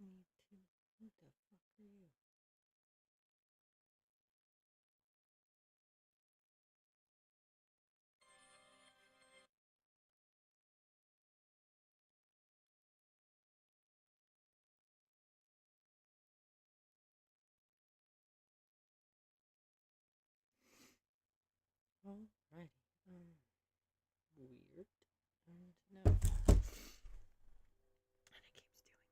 need to. Who the fuck are you? Alrighty. Weird. And no. And it keeps doing that.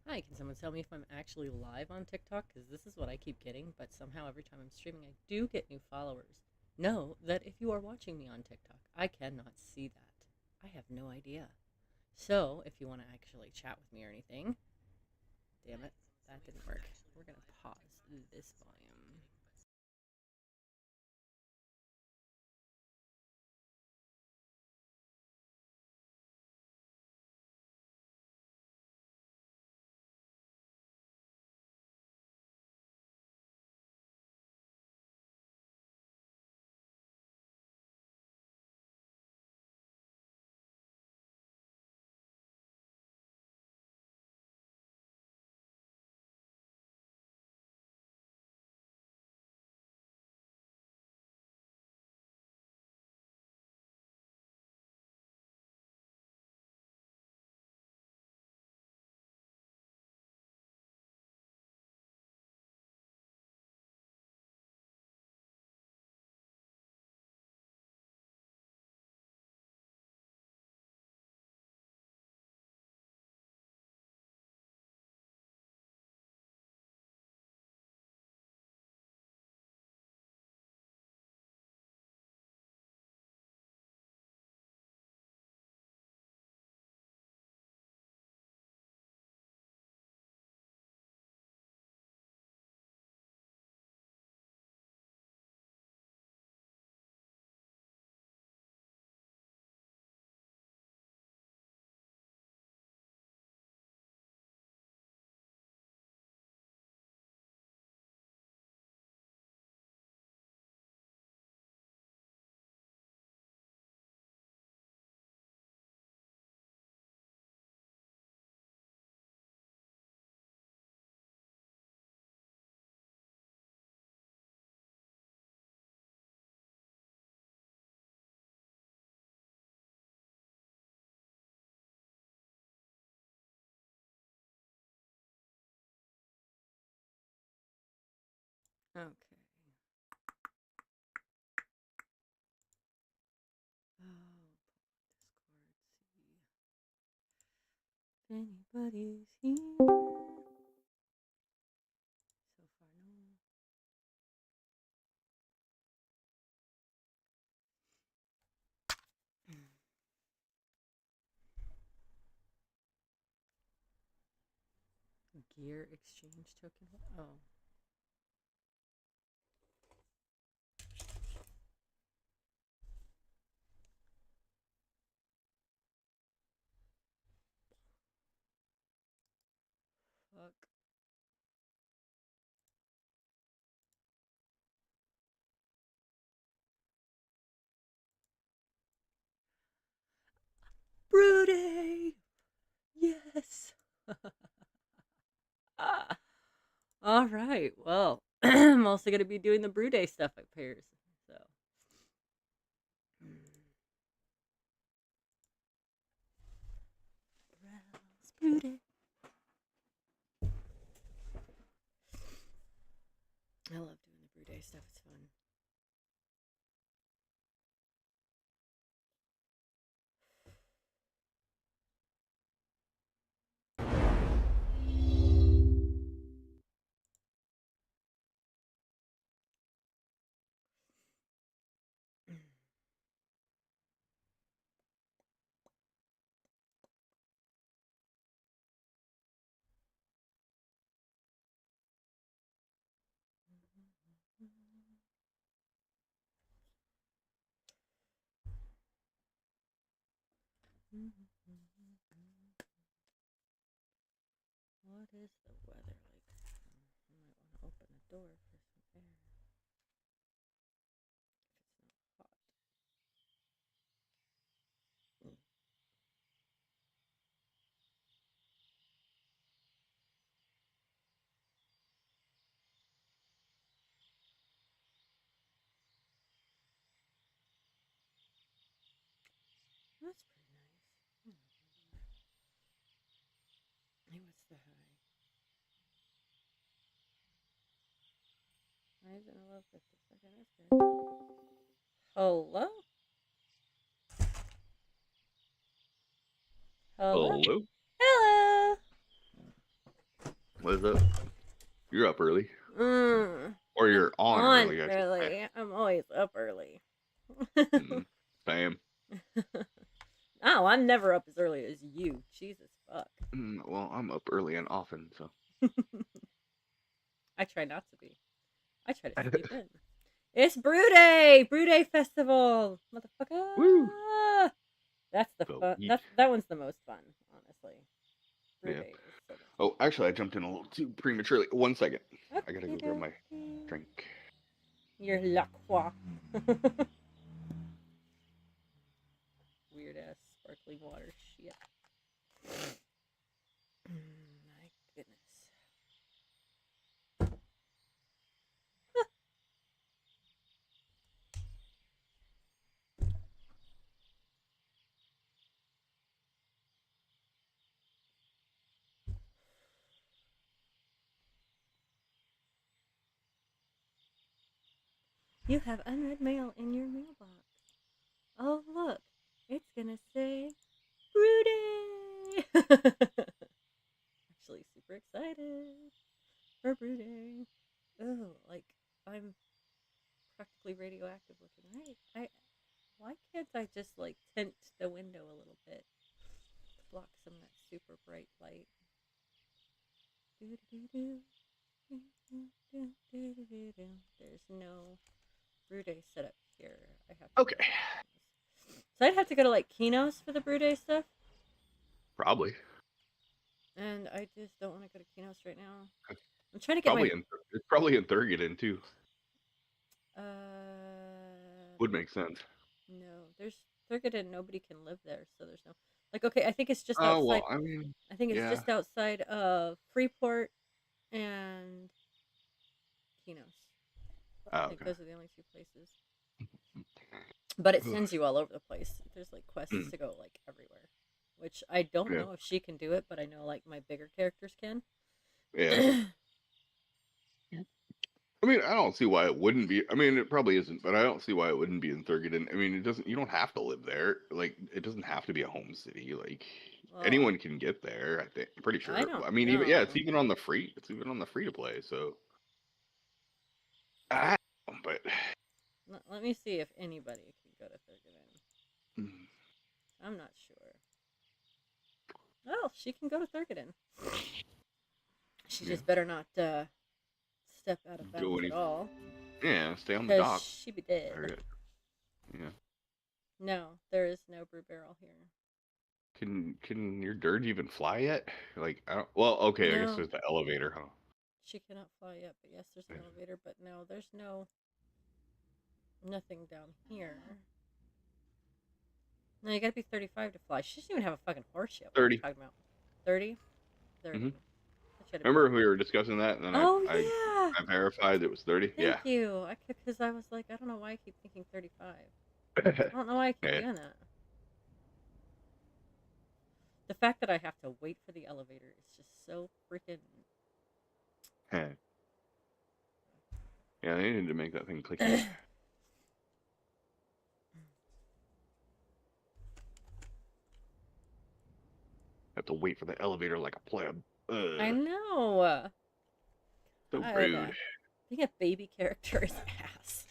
Hi, can someone tell me if I'm actually live on TikTok? Because this is what I keep getting, but somehow every time I'm streaming, I do get new followers. Know that if you are watching me on TikTok, I cannot see that. I have no idea. So, if you want to actually chat with me or anything, damn it, that didn't work. We're going to pause this volume. Okay. Oh, Discord, see if anybody's here. So far, no. Gear exchange token? Oh. Fuck. Broody! Yes! Ah. All right. Well, I'm also going to be doing the brew day stuff up here. So. Brew day. I love doing the brew day stuff. It's fun. What is the weather like? I might want to open the door for some air. If it's not hot. That's pretty nice. Hey, what's the high? Highs in a low 50s. Okay, that's good. Hello? Hello? Hello? Hello! What is up? You're up early. Or I'm you're on on early, I should say. early. I'm always up early. Same. Oh, I'm never up as early as you. Jesus fuck. Well, I'm up early and often, so. I try not to be. I try to sleep in. It's Brew Day! Brew Day Festival! Motherfucker! Woo! That's the So, fun. yeet. That one's the most fun, honestly. Brew Yeah. Day is so much fun. Oh, actually, I jumped in a little too prematurely. 1 second. I gotta go grab my Okey-dokey. drink. You're La Croix. Weird ass sparkling water shit. My goodness. You have unread mail in your mailbox. Oh, look. It's gonna say Brew Day! Actually, super excited for Brew Day. Oh, like, I'm practically radioactive looking. Why can't I just, like, tint the window a little bit to block some of that super bright light? There's no Brew Day setup here. I have to Okay. go to So I'd have to go to like Kino's for the Brew Day stuff, Probably. and I just don't want to go to Kino's right now. I'm trying to get my It's probably in Thurgood too. Would make sense. no, there's Thurgood. Nobody can live there, so there's no like. Okay, I think it's just Oh, outside. well, I mean, I think it's yeah. just outside of Freeport and Kino's. Oh, I think okay. those are the only two places. But it sends you all over the place. There's like quests to go like everywhere, which I don't Yeah. know if she can do it, but I know like my bigger characters can. Yeah. I mean, I don't see why it wouldn't be. I mean, it probably isn't, but I don't see why it wouldn't be in Thurgood. I mean, it doesn't. You don't have to live there. Like, it doesn't have to be a home city. Like, Well, anyone can get there. I think. I'm pretty I sure. don't I mean, even yeah, it's know. even on the free. It's even on the free to play. So, I don't know, but Let me see if anybody can go to Thurgood. mm, I'm not sure. Oh, she can go to Thurgood. She yeah, just better not step out of go bounds at any. all, Yeah, stay on the because dock. she be dead. Yeah. No, there is no brew barrel here. Can your dirge even fly yet? Like, I don't. Well, okay. I guess No, there's the elevator, huh? she cannot fly yet. But yes, there's an Yeah. elevator. But no, there's nothing down here. No, you gotta be 35 to fly. She doesn't even have a fucking horse yet. What are you 30. talking about? 30? 30. Mm-hmm. That should have been Remember we 30. were discussing that, and then Oh, I yeah! I verified it was 30. Thank Yeah. you. Because I was like, I don't know why I keep thinking 35. I don't know why I keep Yeah. doing that. The fact that I have to wait for the elevator is just so freaking. Yeah, they needed to make that thing clicky. Have to wait for the elevator like a pleb. I Ugh, know. so God, rude. being a baby character is ass.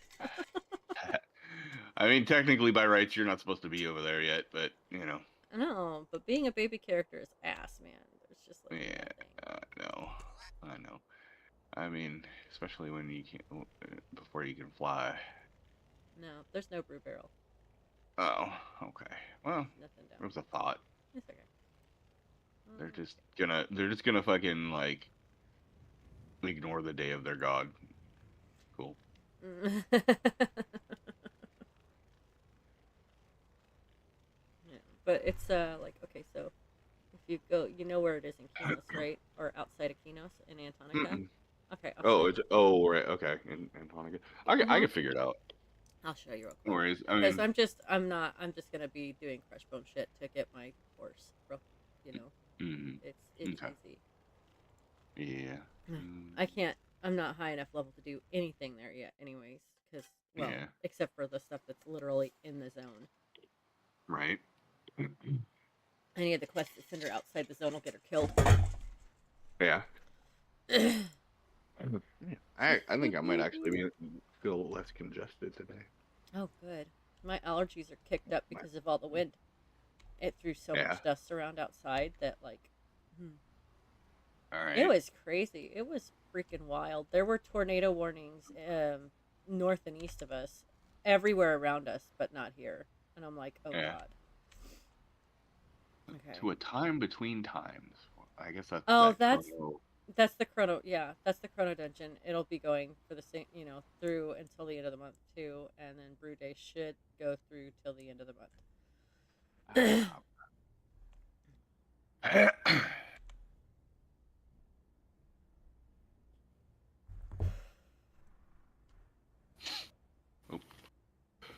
I mean, technically by rights, you're not supposed to be over there yet, but I know, but being a baby character is ass, man. There's just like yeah, nothing. I know. I mean, especially when you can't before you can fly. No, there's no brew barrel. Oh, okay. Well, Nothing it down. was a thought. It's okay. They're just gonna fucking like ignore the day of their god. Cool. Yeah, but it's like okay, so if you go, you know where it is in Kinos, right? Or outside of Kinos in Antonica. Mm-mm. Okay, I'll show Oh, you. right. Okay. And Hanukkah. I Mhm. can figure it out. I'll show you real No quick. worries. I Because mean, I'm just gonna be doing crush bone shit to get my horse. You know, it's okay. easy. Yeah. Mm, I can't. I'm not high enough level to do anything there yet, anyways. Because well, yeah. except for the stuff that's literally in the zone. Right. Any of the quests that send her outside the zone will get her killed. Yeah. Yeah. I think I might actually feel less congested today. Oh, good. My allergies are kicked up My- because of all the wind. It threw so Yeah. much dust around outside that, like, hmm, All it right. was crazy. It was freaking wild. There were tornado warnings north and east of us, everywhere around us, but not here. And I'm like, oh Yeah. god. Okay. To a time between times. I guess that's Oh, that chrono. that's the chrono. Yeah, that's the chrono dungeon. It'll be going for the same, through until the end of the month too, and then Brew Day should go through till the end of the month. Oh.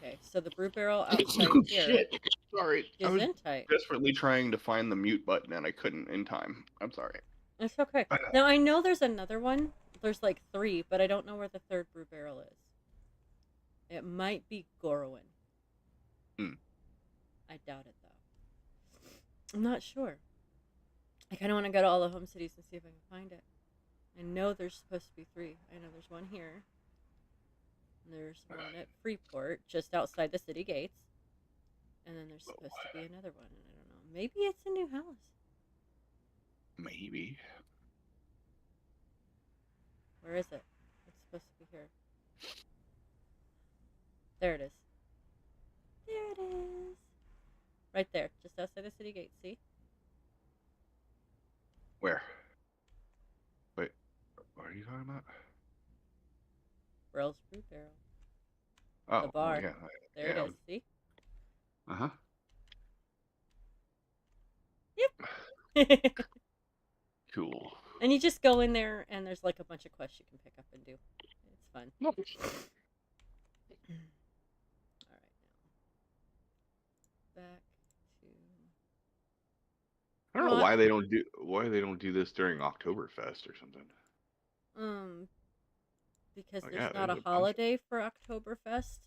Okay, so the brew barrel outside here Shit. Sorry. I is was in tight. desperately trying to find the mute button and I couldn't in time. I'm sorry. It's okay. Now I know there's another one. There's like three, but I don't know where the third brew barrel is. It might be Gorwin. Hmm. I doubt it though. I'm not sure. I kind of want to go to all the home cities and see if I can find it. I know there's supposed to be three. I know there's one here. There's one at Freeport, just outside the city gates. And then there's supposed to be another one, and I don't know. Maybe it's a New House. Maybe. Where is it? It's supposed to be here. There it is. There it is. Right there, just outside the city gate. See? Where? Wait. What are you talking about? Burl's Brew Barrel. The Oh, well, bar. yeah. There it Yeah. is. See? Uh-huh. Yep. Cool. And you just go in there, and there's like a bunch of quests you can pick up and do. It's fun. Nope. All right, now back to. I don't know Well, why they don't do this during Oktoberfest or something. um, because Like, there's yeah, not there's a a bunch. holiday for Oktoberfest,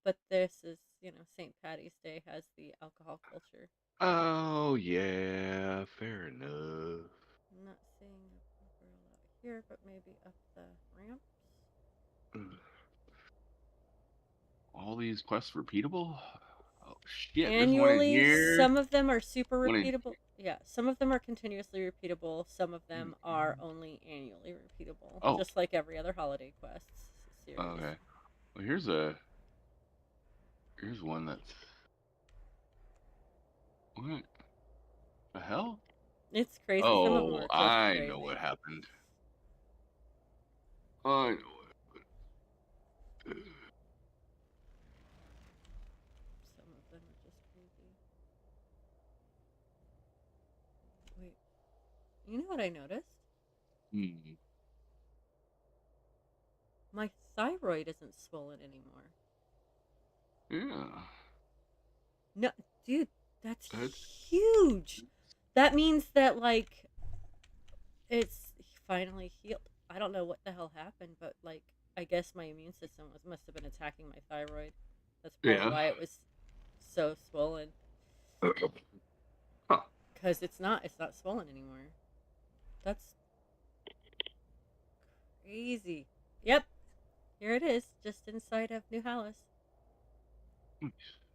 but this is, St. Patty's Day has the alcohol culture. Oh yeah, fair enough. I'm not seeing a girl out here, but maybe up the ramps. All these quests repeatable? Oh shit, there's one in Annually, here. some of them are super One in. repeatable. Yeah, some of them are continuously repeatable. Some of them are only annually repeatable, Oh, just like every other holiday quests series. okay. Well, here's one that's what the hell? It's crazy. Some of them Oh, are just I know what crazy. happened. I know it. Some of them are just crazy. Wait, you know what I noticed? Hmm. My thyroid isn't swollen anymore. Yeah, No, dude, that's that's huge. That means that like it's finally healed. I don't know what the hell happened, but like I guess my immune system must have been attacking my thyroid. That's probably yeah. why it was so swollen. Huh. Cause it's not swollen anymore. That's crazy. Yep, here it is, just inside of New Hallis.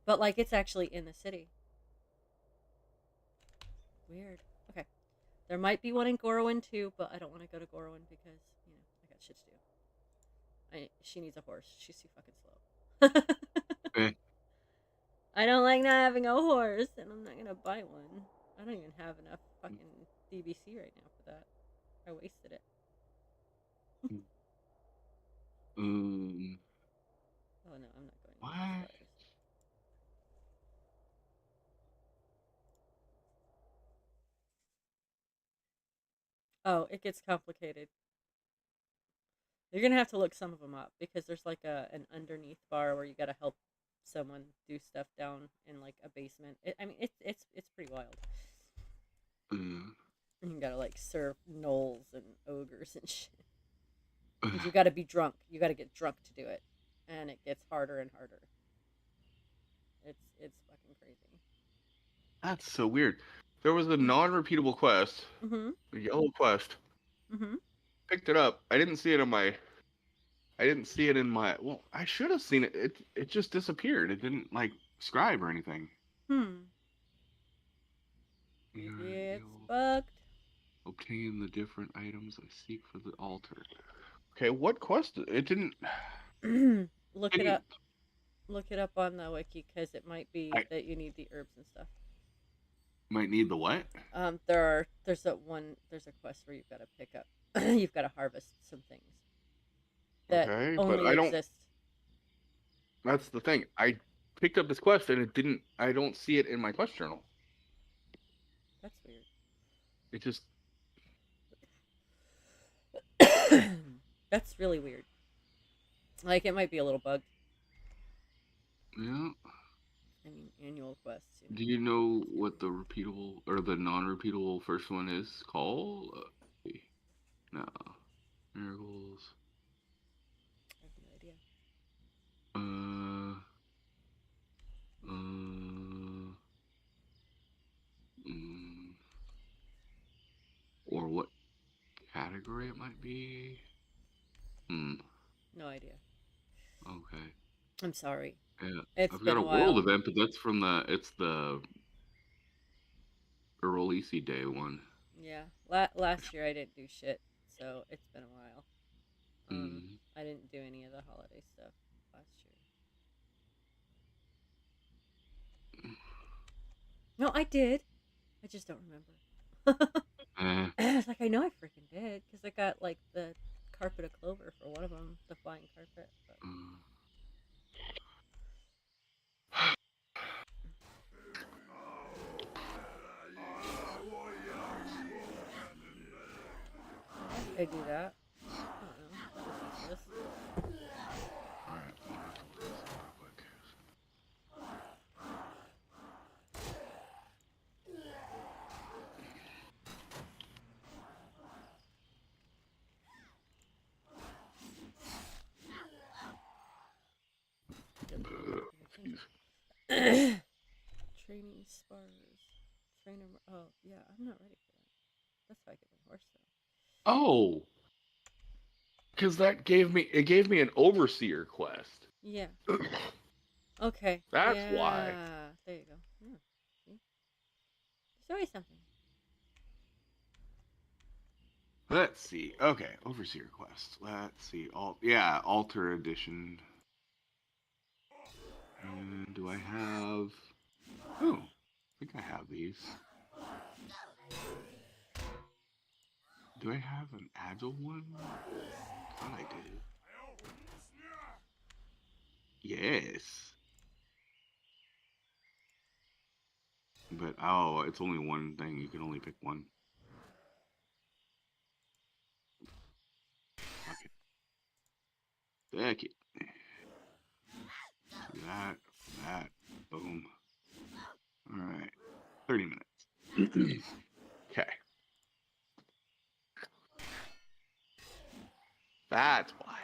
But like it's actually in the city. Weird. Okay. There might be one in Gorwin too, but I don't want to go to Gorwin because, I got shit to do. She needs a horse. She's too fucking slow. Eh. I don't like not having a horse, and I'm not gonna buy one. I don't even have enough fucking DBC right now for that. I wasted it. Um, Oh no, I'm not going into the what? spires. Oh, it gets complicated. You're gonna have to look some of them up because there's like an underneath bar where you gotta help someone do stuff down in like a basement. I mean, it's pretty wild. Uh, You gotta like serve gnolls and ogres and shit. And you gotta be drunk. You gotta get drunk to do it, and it gets harder and harder. It's fucking crazy. that's so weird. There was a non-repeatable quest, Mhm. a yellow quest. Mhm. Picked it up. I didn't see it in my. I didn't see it in my. Well, I should have seen it. It just disappeared. It didn't like scribe or anything. Hmm. Maybe it's You'll bugged. obtain the different items I seek for the altar. Okay, what quest? It didn't. Look it Didn't. up. Look it up on the wiki because it might be I that you need the herbs and stuff. might need the what? There's a quest where you've got to pick up you've got to harvest some things that Okay, but only I don't. exist. That's the thing. I picked up this quest and it didn't. I don't see it in my quest journal. That's weird. It just. That's really weird. Like it might be a little bugged. Yeah. I mean, annual quests, you know. Do you know what the repeatable or the non-repeatable first one is called? No. Miracles. I have no idea. Uh. Uh. Mm, or what category it might be? Hmm. No idea. Okay. I'm sorry. Yeah. It's I've got been a a world while. event, but that's from the. It's the Early Day one. Yeah. Last year I didn't do shit, so it's been a while. Mm. I didn't do any of the holiday stuff last year. No, I did. I just don't remember. Eh. I was like, I know I freaking did because I got like the carpet of clover for one of them, the flying carpet. But Uh, why did I do that? I don't know. That was useless. all right. I'm gonna have to look this up real quick. Good lord, I Excuse. think. Training spars. Trainer. Oh yeah, I'm not ready for that. That's why I get my horse though. Oh, because that gave me an overseer quest. Yeah. Okay. That's why. Yeah. There you go. Yeah. See? There's always something. Let's see. Okay, overseer quest. Let's see. Altar edition. And do I have? Oh, I think I have these. Do I have an agile one? Thought I did. Yes. But oh, it's only one thing. You can only pick one. Okay. Heck it. Do that. That. Boom. All right. 30 minutes. Okay. That's why.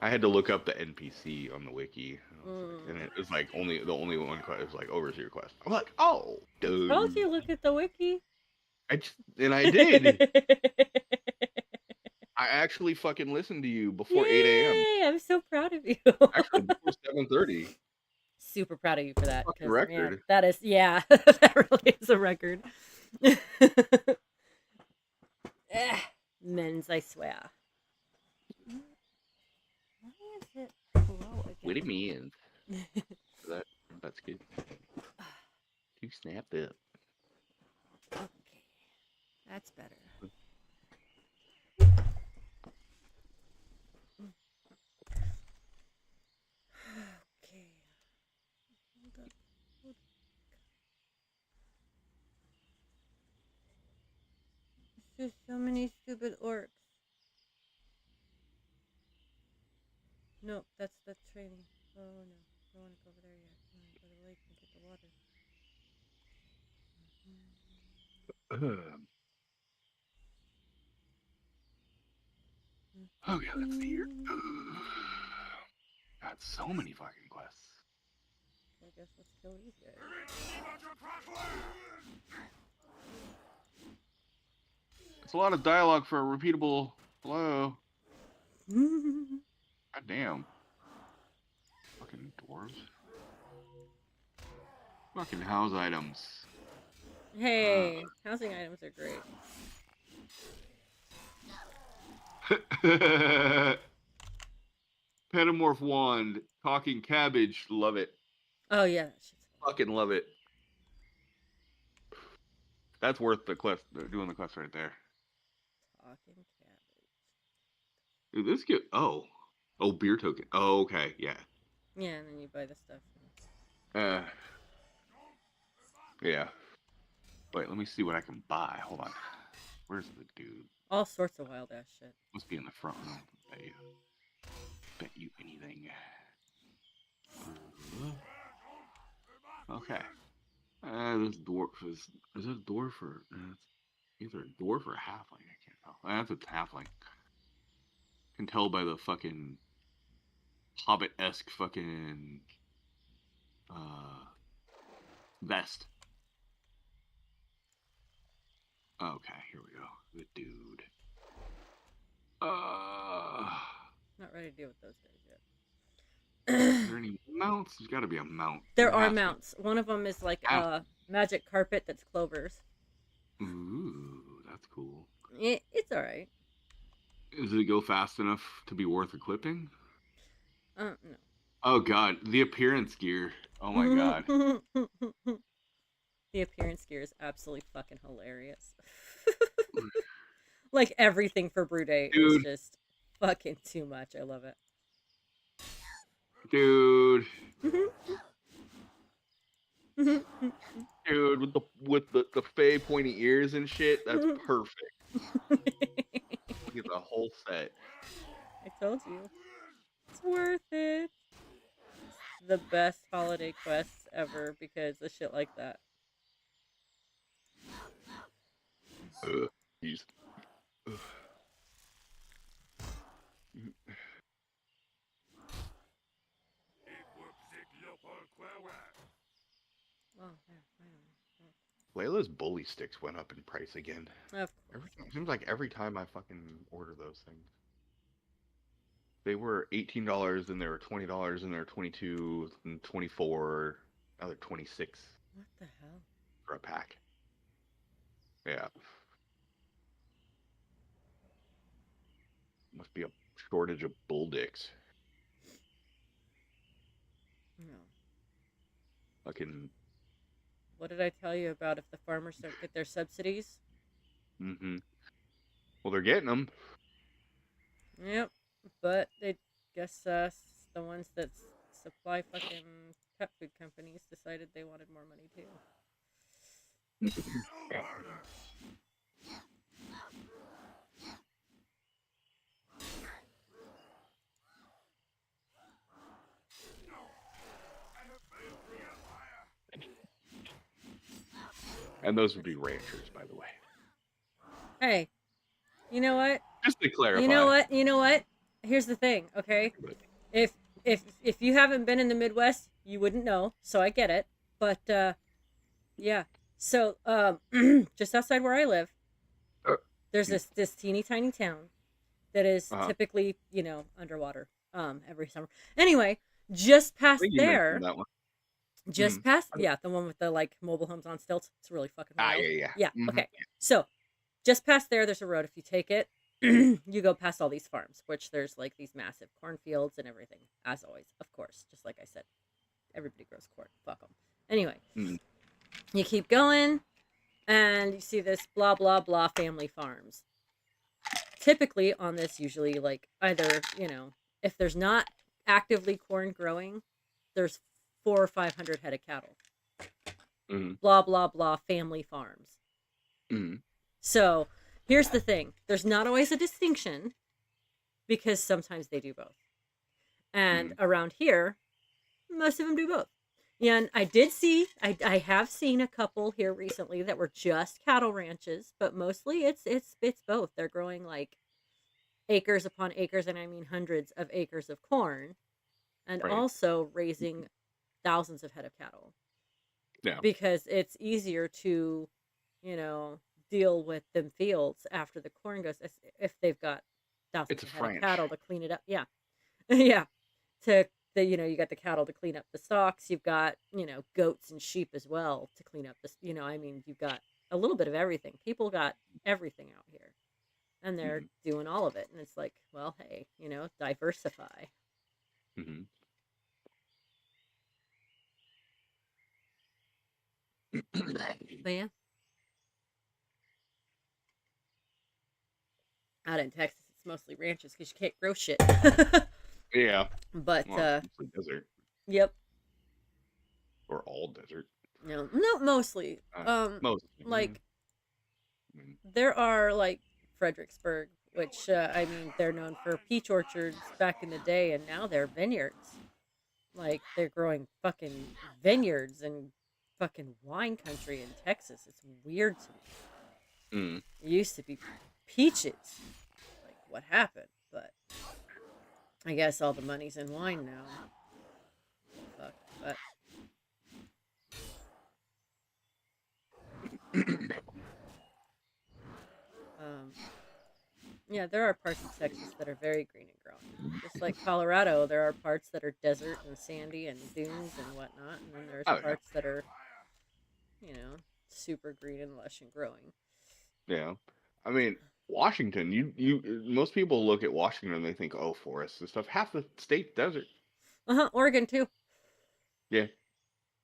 I had to look up the NPC on the wiki. And it was like the only one quest was like overseer quest. I'm like, oh, Told dude. you look at the wiki. I did. I actually fucking listened to you before 8 a.m. Yay! I'm so proud of you. Actually, before 7:30. Super proud of you for that Fucking because man, record. that is that really is a record. Men's, I swear. Why is it slow What do again? you mean? That that's good. You snap it. Okay, that's better. Okay, hold up. Hold up. There's just so many stupid orcs. Nope, that's the training. Oh no, I don't want to go over there yet. I want to go to the lake and get the water. Okay, let's see here. Got so many fucking quests. I guess let's kill these guys. It's a lot of dialogue for a repeatable hello. God damn. Fucking dwarves. Fucking house items. Hey, housing items are great. Petamorph wand. Talking cabbage. Love it. Oh yeah, that shit's Fucking love it. That's worth the quest. Doing the quest right there. talking cabbage. Dude, this get. Oh, beer token. Oh, okay, yeah. Yeah, and then you buy the stuff. Uh, yeah. Wait, let me see what I can buy. Hold on. Where's the dude? All sorts of wild ass shit. Must be in the front row. Bet you anything. Okay. This dwarf is it a dwarf or it's either a dwarf or a halfling? I can't tell. That's a halfling. Can tell by the fucking hobbit-esque fucking vest. Okay, here we go. The dude. Not ready to deal with those guys yet. Is there any mounts? There's got to be a mount. There are mounts. One of them is like a magic carpet that's clovers. Ooh, that's cool. It's all right. Does it go fast enough to be worth equipping? No. Oh god, the appearance gear. Oh my god. The appearance gear is absolutely fucking hilarious. Like everything for Brew Day is just fucking too much. I love it. Dude. Dude, with the fey pointy ears and shit, that's perfect. Get the whole set. I told you. It's worth it. It's the best holiday quests ever because of shit like that. Jeez. Oh, yeah, finally. Layla's bully sticks went up in price again. Of course. Seems like every time I fucking order those things. They were $18, then they were $20, and they were 22 and 24. Now they're 26. What the hell? For a pack. Yeah. Must be a shortage of bull dicks. No. Fucking. What did I tell you about if the farmers don't get their subsidies? Mm-hmm. Well, they're getting them. Yep. But they guess the ones that supply fucking pet food companies decided they wanted more money too. And those would be ranchers, by the way. Hey, you know what? Just to clarify. You know what? Here's the thing, okay? If you haven't been in the Midwest, you wouldn't know, so I get it. But yeah. So just outside where I live, there's this teeny tiny town that is typically, underwater every summer. Anyway, just past there. That one. Just past, the one with the like mobile homes on stilts. It's really fucking wild. Yeah. Mm-hmm. Okay. So, just past there's a road. If you take it, you go past all these farms, which there's like these massive cornfields and everything, as always, of course, just like I said. everybody grows corn. Fuck them. Anyway, Mm. you keep going, and you see this blah blah blah family farms. Typically on this, usually like either if there's not actively corn growing, there's 400 or 500 head of cattle. Mm. Blah blah blah family farms. Mm. So here's the thing: there's not always a distinction because sometimes they do both. And Mm. around here, most of them do both. Yeah, and I have seen a couple here recently that were just cattle ranches, but mostly it's both. They're growing like acres upon acres, and I mean hundreds of acres of corn, and Right. also raising thousands of head of cattle Yeah. because it's easier to, you know, deal with them fields after the corn goes if they've got It's thousands a of head of French. cattle to clean it up. Yeah, yeah. To the you got the cattle to clean up the stalks. You've got goats and sheep as well to clean up this. I mean, you've got a little bit of everything. People got everything out here, and they're Mm. doing all of it. And it's like, well, hey, diversify. Mm. But yeah, out in Texas, it's mostly ranches because you can't grow shit. Yeah. But Well, it's mostly desert yep, or all desert. no, mostly. Most. Yeah. Like I mean, there are like Fredericksburg, which I mean, they're known for peach orchards back in the day, and now they're vineyards. Like they're growing fucking vineyards and fucking wine country in Texas. It's weird to me. mm. It used to be peaches. Like what happened? But I guess all the money's in wine now. Fuck. But um, yeah, there are parts of Texas that are very green and growing. Just like Colorado, there are parts that are desert and sandy and dunes and whatnot, and then there's Oh yeah. parts that are, super green and lush and growing. Yeah. I mean, Washington. You. Most people look at Washington and they think, oh, forests and stuff. Half the state desert. Oregon too. Yeah.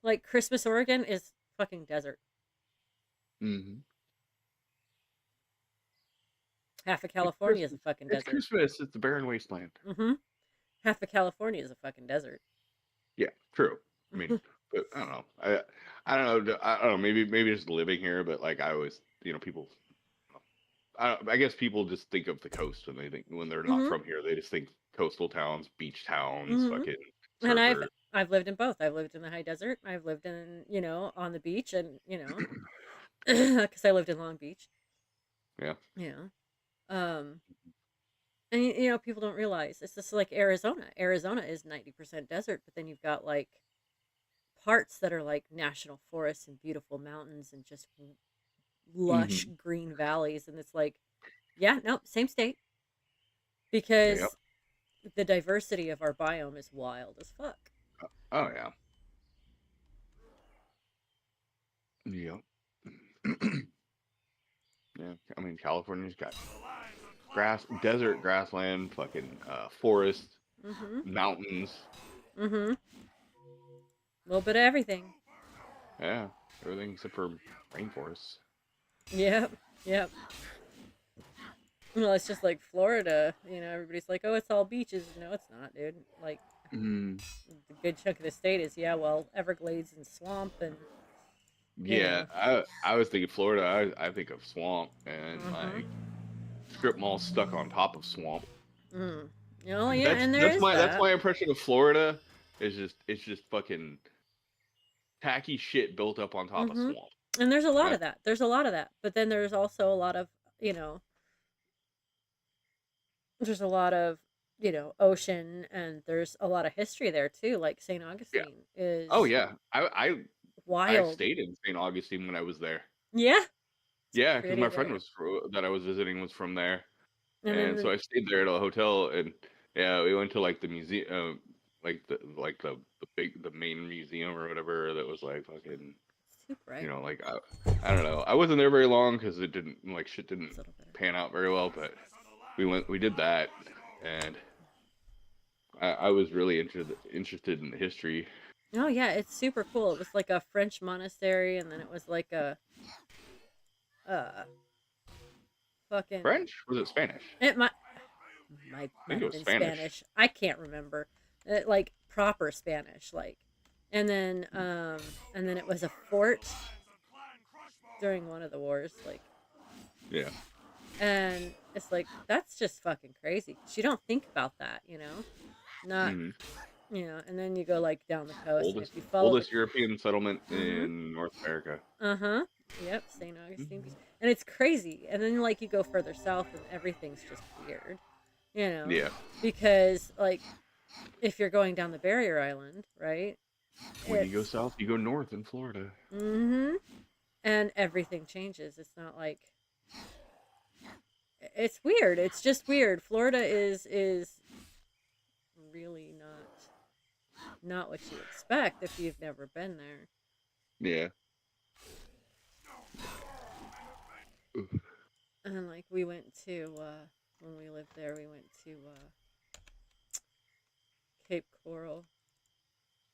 Like Christmas, Oregon is fucking desert. Mm-hmm. Half of It's California is a Christmas. fucking It's desert. Christmas. It's the barren wasteland. Mm-hmm. Half of California is a fucking desert. Yeah. True. I mean, but I don't know. I don't know. I don't know. Maybe just living here, but like I always, people. I guess people just think of the coast when they think when they're not Mm-hmm. from here. They just think coastal towns, beach towns, Mm-hmm. fucking And I've surfers. I've lived in both. I've lived in the high desert. I've lived in on the beach, and because I lived in Long Beach. Yeah. Yeah. Um. And people don't realize it's just like Arizona. Arizona is 90% desert, but then you've got like parts that are like national forests and beautiful mountains and just lush Mm-hmm. green valleys, and it's like, yeah, no, same state Yep. because the diversity of our biome is wild as fuck. Oh yeah. Yep. Yeah. I mean, California's got desert, grassland, fucking forest, Mm-hmm. mountains. Mm-hmm. A little bit of everything. Yeah. Everything except for rainforests. Yep. Yep. Well, it's just like Florida. Everybody's like, oh, it's all beaches. No, it's not, dude. Like, Mm. the good chunk of the state is, yeah, well, Everglades and swamp and, you Yeah, know. I was thinking Florida. I think of swamp and Mm-hmm. like strip malls stuck on top of swamp. Mm. Yeah, That's and there that's is my that's that. my impression of Florida. Is just it's just fucking tacky shit built up on top of Mm-hmm. swamp. And there's a lot of That's that. There's a lot of that. But then there's also a lot of, you know, there's a lot of, ocean, and there's a lot of history there too. Like St. yeah. Augustine Oh is yeah. I wild. stayed in St. Augustine when I was there. Yeah. It's Yeah, because pretty my friend there. that I was visiting was from there, And then and so I stayed there at a hotel, and yeah, we went to like the museum, the main museum or whatever that was like fucking super bright. like I don't know. I wasn't there very long because it didn't shit didn't It's a little better. pan out very well, but we did that, and I was really interested in the history. Oh yeah, it's super cool. It was like a French monastery, and then it was like a uh fucking French? Was it Spanish? it might I think it have was been Spanish. Spanish. I can't remember. Like proper Spanish, like. And then it was a fort during one of the wars, like. Yeah. And it's like that's just fucking crazy. 'Cause you don't think about that, not Mm. and then you go like down the coast, and if Oldest you follow the. oldest European settlement Mm-hmm. in North America. Uh-huh. Yep, St. Augustine Beach. Mhm. And it's crazy. And then like you go further south and everything's just weird. You know? Yeah. Because like if you're going down the barrier island, right? When you go It's south, you go north in Florida. mm-hmm. And everything changes. It's not like it's weird. It's just weird. Florida is really not what you expect if you've never been there. Yeah. And like we went to when we lived there, we went to Cape Coral.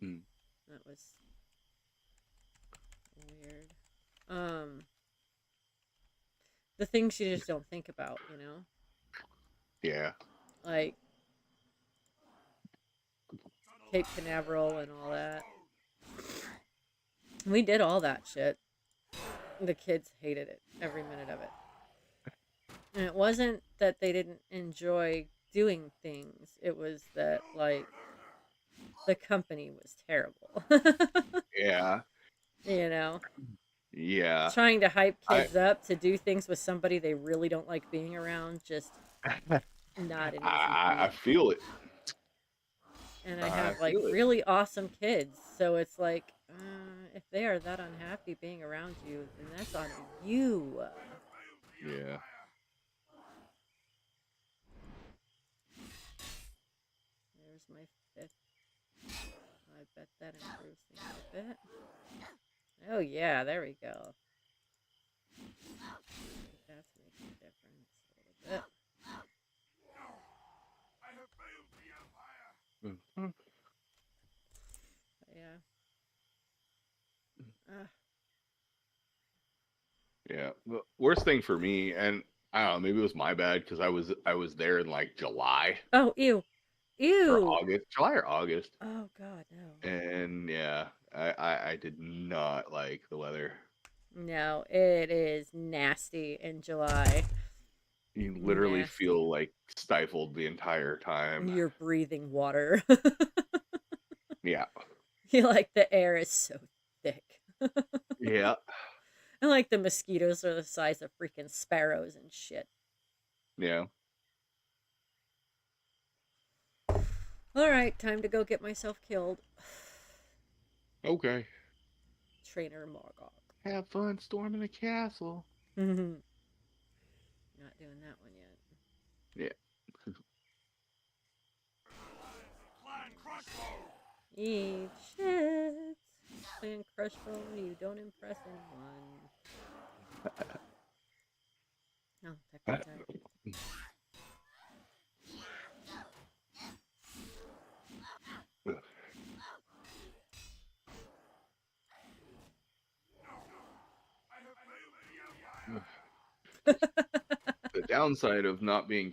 Mm. That was weird. Um, the things you just don't think about, Yeah. like Cape Canaveral and all that. We did all that shit. The kids hated it, every minute of it. And it wasn't that they didn't enjoy doing things. It was that like the company was terrible. Yeah. you know, Yeah. trying to hype I kids up to do things with somebody they really don't like being around, just I not an easy I feat. feel it. And I I have like feel it. really awesome kids, so it's like if they are that unhappy being around you, then that's on you. Yeah. There's my fifth. I bet that improves things a bit. Oh yeah, there we go. I think that's making a difference a little bit. Mhm. But yeah. Uh, Yeah. The worst thing for me, and I don't know, maybe it was my bad because I was there in like July oh ew, or ew. August, July or August, Oh god, no. and yeah, I did not like the weather. No, it is nasty in July. You literally Nasty. feel like stifled the entire time. You're breathing water. Yeah. You like the air is so thick. Yeah. And like the mosquitoes are the size of freaking sparrows and shit. Yeah. All right, time to go get myself killed. Okay. Trainer Margok. Have fun storming the castle. Not doing that one yet. Yeah. Eat shit. Playing Crush Bone, you don't impress anyone. Oh, that guy died. The downside of not being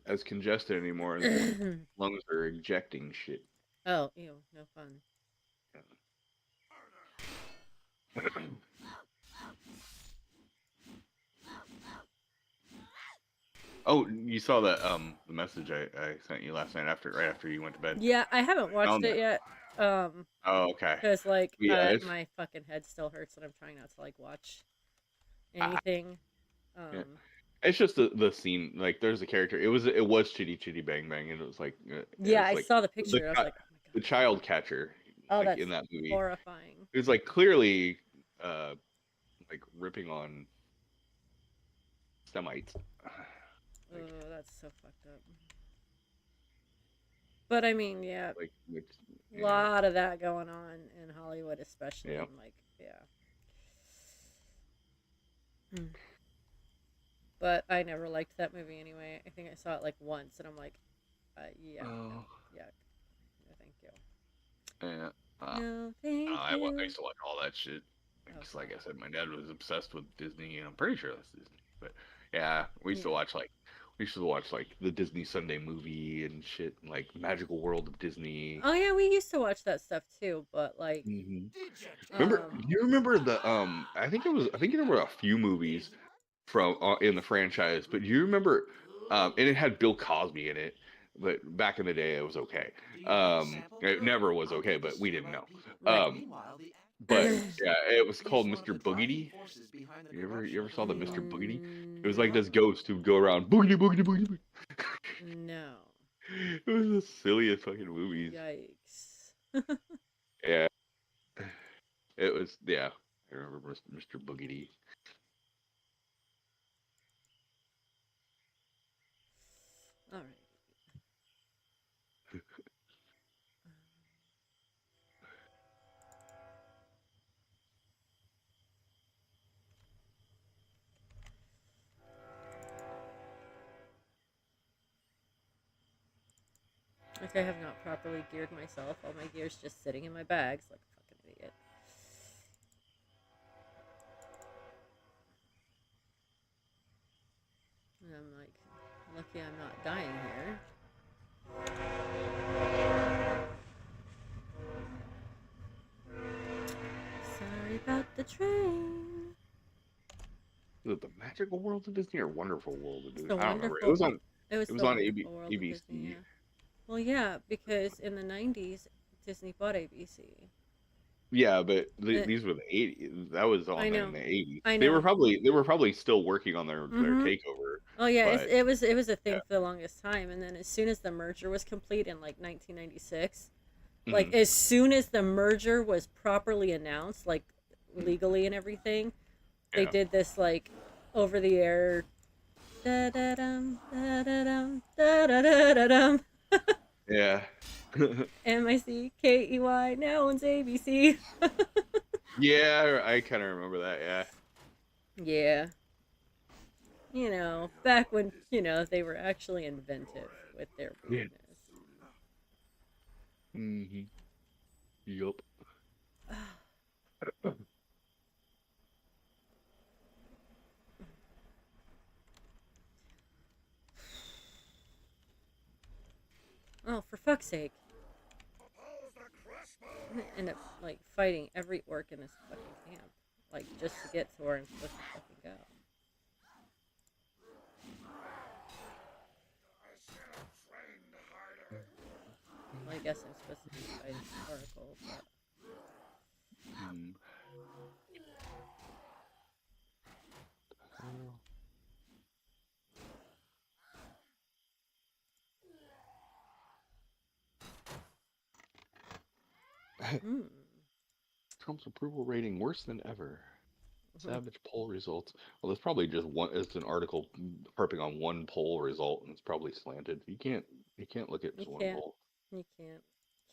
as congested anymore is lungs are ejecting shit. Oh, ew, no fun. Oh, you saw that the message I sent you last night right after you went to bed. Yeah, I haven't watched Found it that. yet. Oh, okay. Cause like Yeah, it's my fucking head still hurts, and I'm trying not to like watch ah, anything. yeah. Um, It's just the scene. Like, there's a character. It was Chitty Chitty Bang Bang, and it yeah, was I like saw the the picture. I was chi- like, oh my the god. child catcher, Oh, like in that's that movie. horrifying. It was like clearly uh like ripping on Semites. Like Oh, that's so fucked up. But I mean, yeah, like a yeah lot of that going on in Hollywood, especially, yeah. and like, yeah. Mm. But I never liked that movie anyway. I think I saw it like once, and I'm like, yeah, no, Oh yeah, no, thank you. yeah. Uh, No, thank I you. used to like all that shit. Oh Because, like I God. said, my dad was obsessed with Disney, and I'm pretty sure that's Disney. But yeah, Yeah. we used to watch like the Disney Sunday movie and shit, and, like Magical World of Disney. Oh yeah, we used to watch that stuff too, but like, Hmm. Remember? um, Do you remember the I think there were a few movies from in the franchise, but do you remember? And it had Bill Cosby in it, but back in the day it was okay. It never was okay, but we didn't know. right. But yeah, it was called Mr. Boogedy. You ever saw the Mr. Boogedy? It was like Nope. this ghost who'd go around boogity boogity boogity. No. It was the silliest fucking movies. Yikes. Yeah, it was. Yeah, I remember Mr. Boogedy. All right. Like I have not properly geared myself. All my gear's just sitting in my bags like a fucking idiot. And I'm like, lucky I'm not dying here. Sorry about the train. Was it the Magical World of Disney or Wonderful World of It's Disney? the I don't remember. wonderful. It was It was the on wonderful world of Disney. ABC. Yeah. Well, yeah, because in the '90s, Disney bought ABC. Yeah, but It, these were the '80s. That was I on in know. the '80s. I know. They were probably still working on their Mm-hmm. takeover, Oh yeah, but it was a yeah. thing for the longest time, and then as soon as the merger was complete in like 1996, like Mhm. as soon as the merger was properly announced, like legally and everything, they Yeah. did this like over the air da da dum da da dum da da da da dum. Yeah. MICKEY now owns ABC. Yeah, I kind of remember that. Yeah. Yeah, back when they were actually inventive with their Yeah. weirdness. Hmm. Yup. Oh, for fuck's sake! I'm gonna end up like fighting every orc in this fucking camp, like just to get to where I'm supposed to fucking go. Well, I guess I'm supposed to be fighting Oracle, but Mm. hmm. Trump's approval rating worse than ever. Savage poll results. Well, that's probably just one. It's an article harping on one poll result, and it's probably slanted. You can't look at You just one can't. poll. You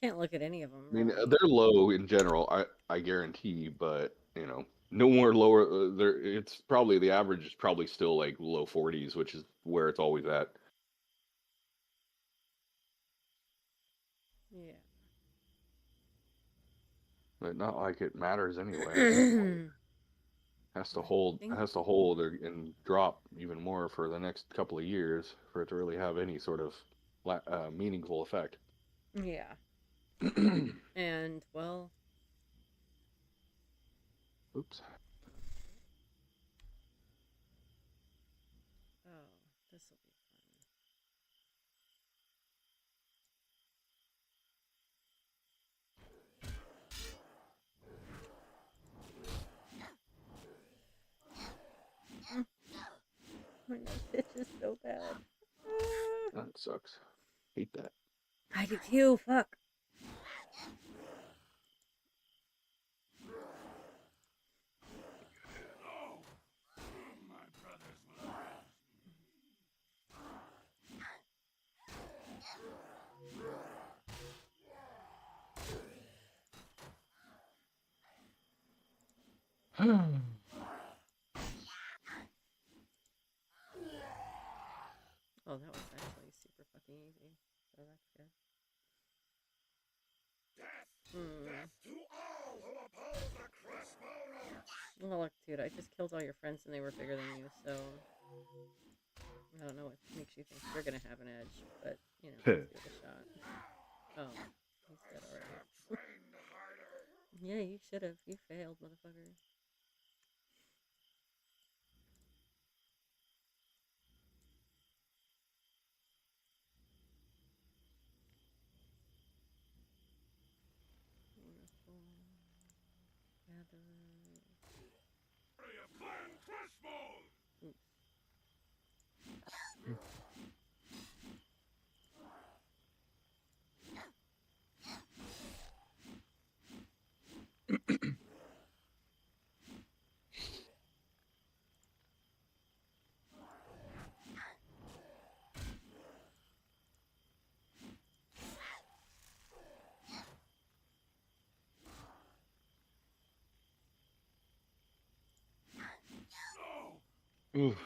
can't look at any of them I mean, really. they're low in general. I guarantee, but no more lower. There, it's probably the average is probably still like low 40s, which is where it's always at. Yeah. But not like it matters anyway at this point. I think. Has to hold and drop even more for the next couple of years for it to really have any sort of meaningful effect. Yeah. And well, Oops. oh, this will be fun. My nose itches so bad. Ah. That sucks. Hate that. I do too. Fuck. Oh, that was actually super fucking easy. So that's good. Hmm. Well, look, dude, I just killed all your friends and they were bigger than you, so I don't know what makes you think you're gonna have an edge, but you know, let's give it a shot. Oh, he's dead already. Yeah, you should have. You failed, motherfucker. Wonderful. Gather. Oops. Oof.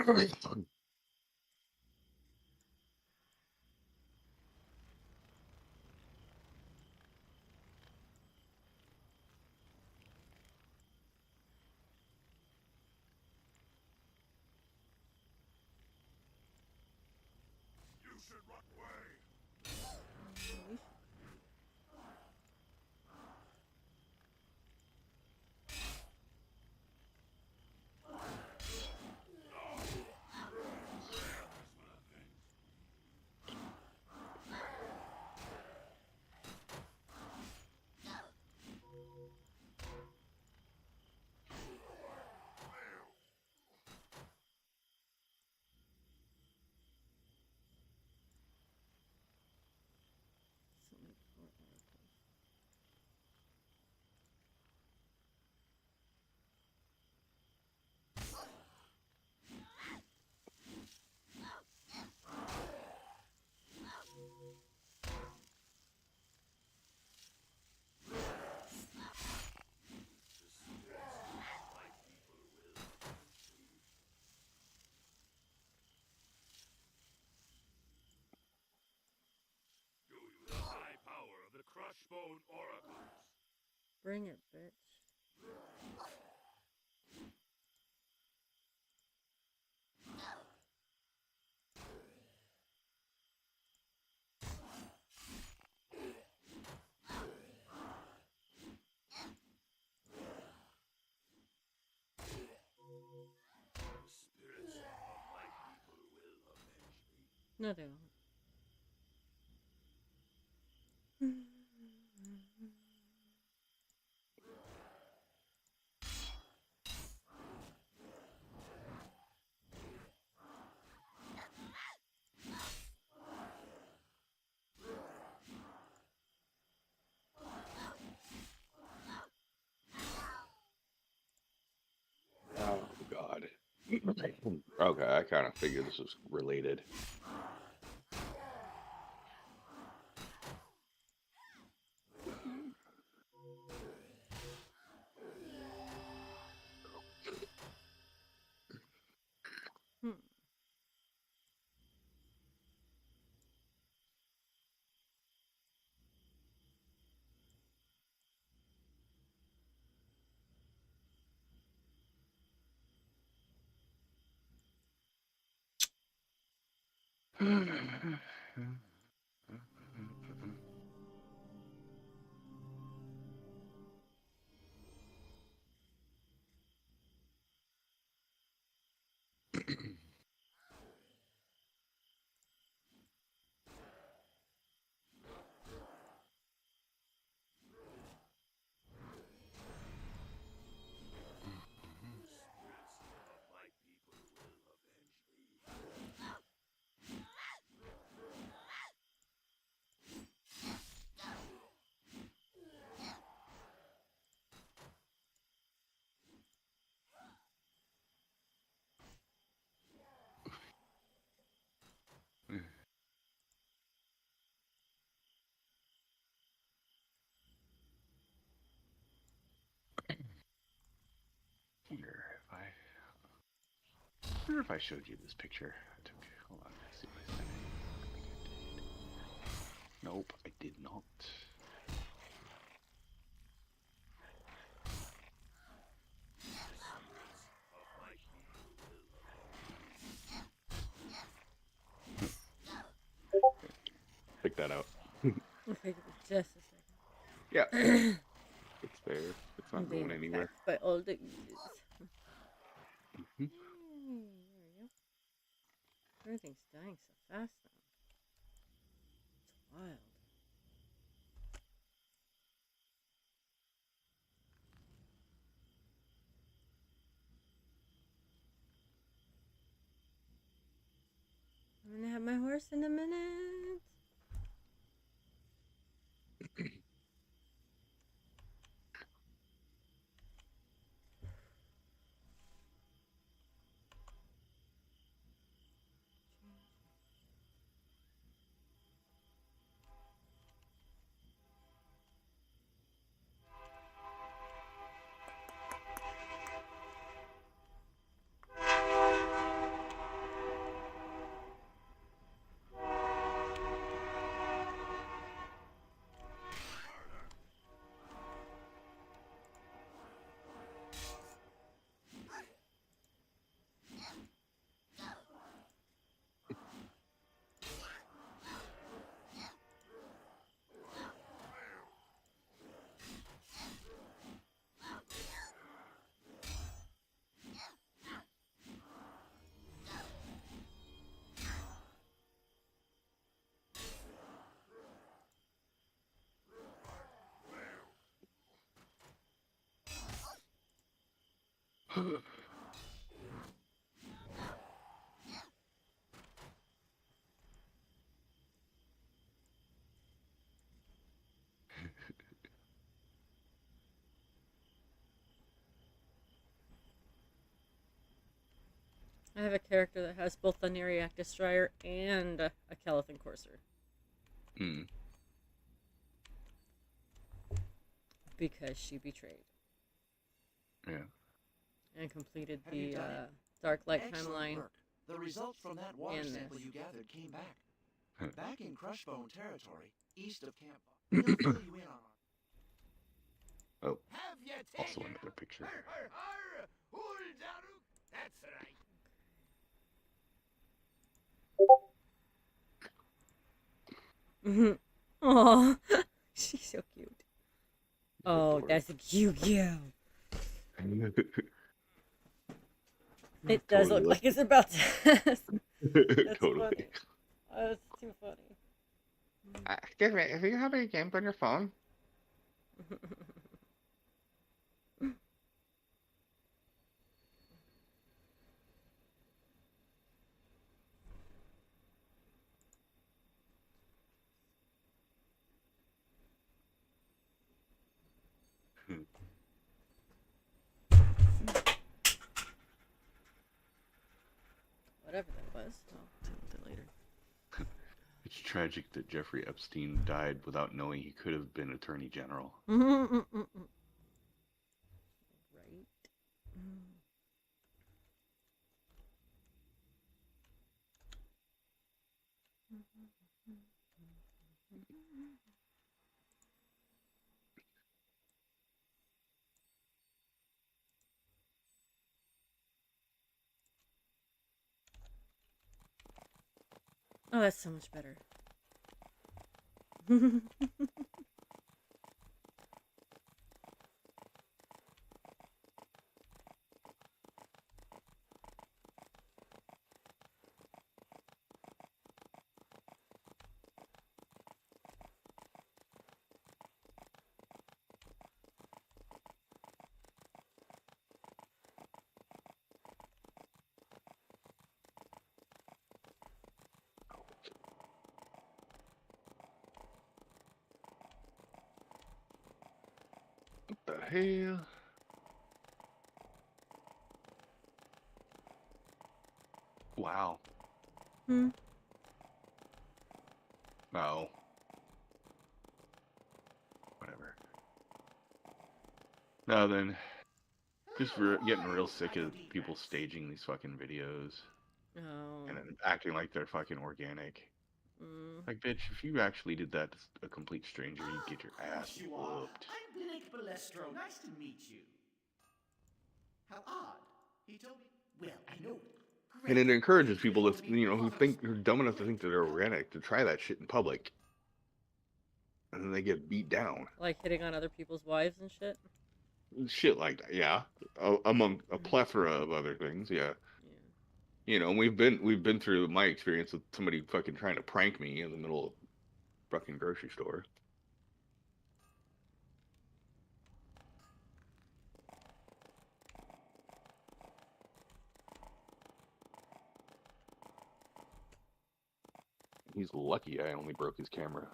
Um, you should. Summon 4 oracles. Bring it, bitch. No, they won't. Oh God. Okay, I kind of figured this was related. Hmm. wonder if I showed you this picture I took. Hold on, let's see what I sent you. I think I did. Nope, I did not. Pick that out. Okay, give me just a Yeah, second. it's there. It's I'm not being going anywhere. attacked by all the Hmm. There we go. Everything's dying so fast now. It's wild. I'm gonna have my horse in a minute. I have a character that has both a Nereac Destroyer and a Calathon Courser. Mm. Because she betrayed. Yeah. And completed the Dark Light timeline. Work. The results from that water And sample this. you gathered came back. Back in Crushbone territory, east of Camp. He'll fill you in on. Oh, Have you also taken another picture. That's right. Aw, she's so cute. Oh, Adorable. that's a cute girl. It does look like it's about to. That's Totally. funny. Oh, that's too funny. Excuse me, if you have any games on your phone? Whatever that was. I'll deal with it later. It's tragic that Jeffrey Epstein died without knowing he could have been Attorney General. Right. Oh, that's so much better. What the hell? Wow. Hmm. No. Whatever. Now then. Just getting real sick of people staging these fucking videos Oh. and then acting like they're fucking organic. Mm. Like, bitch, if you actually did that to a complete stranger, you'd get your Of ass course you are. whooped. I'm Blake Balestro. Nice to meet you. How odd. He told me. Well, I know. And Great. it encourages He's people going to, to be who're dumb enough to think that they're organic to try that shit in public, and then they get beat down. Like hitting on other people's wives and shit. Shit like that, yeah. Among a plethora of other things, yeah. Yeah. We've been through my experience with somebody fucking trying to prank me in the middle of fucking grocery store. He's lucky I only broke his camera.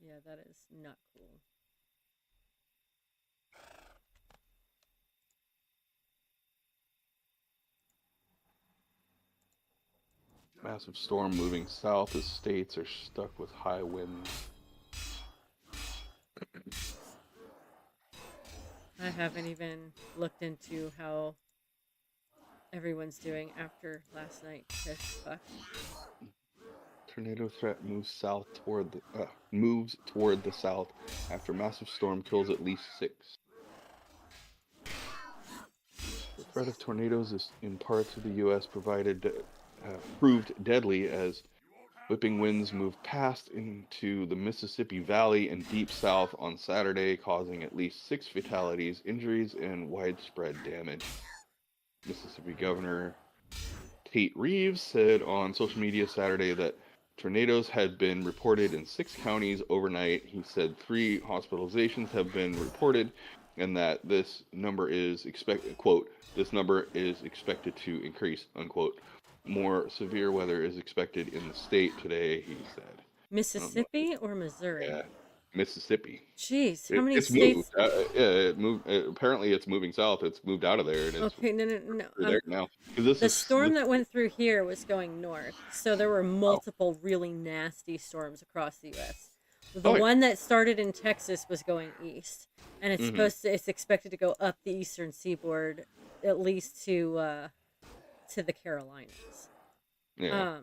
Yeah, that is not cool. Massive storm moving south as states are stuck with high winds. I haven't even looked into how everyone's doing after last night. 'Cause fuck. Tornado threat moves toward the south after massive storm kills at least 6. The threat of tornadoes is in parts of the U.S. proved deadly as whipping winds moved past into the Mississippi Valley and deep south on Saturday, causing at least 6 fatalities, injuries, and widespread damage. Mississippi Governor Tate Reeves said on social media Saturday that tornadoes had been reported in 6 counties overnight. He said 3 hospitalizations have been reported and that this number is this number is expected to increase, unquote. More severe weather is expected in the state today, he said. Mississippi or Missouri? Yeah, Mississippi. Jeez, how many It's moved. states? Yeah, it moved. Apparently, it's moving south. It's moved out of there, and it's Okay, no. there now. Because The storm that went through here was going north, so there were oh, multiple really nasty storms across the U.S. The oh yeah. one that started in Texas was going east, and Mm-hmm. it's expected to go up the eastern seaboard, at least to the Carolinas. Yeah.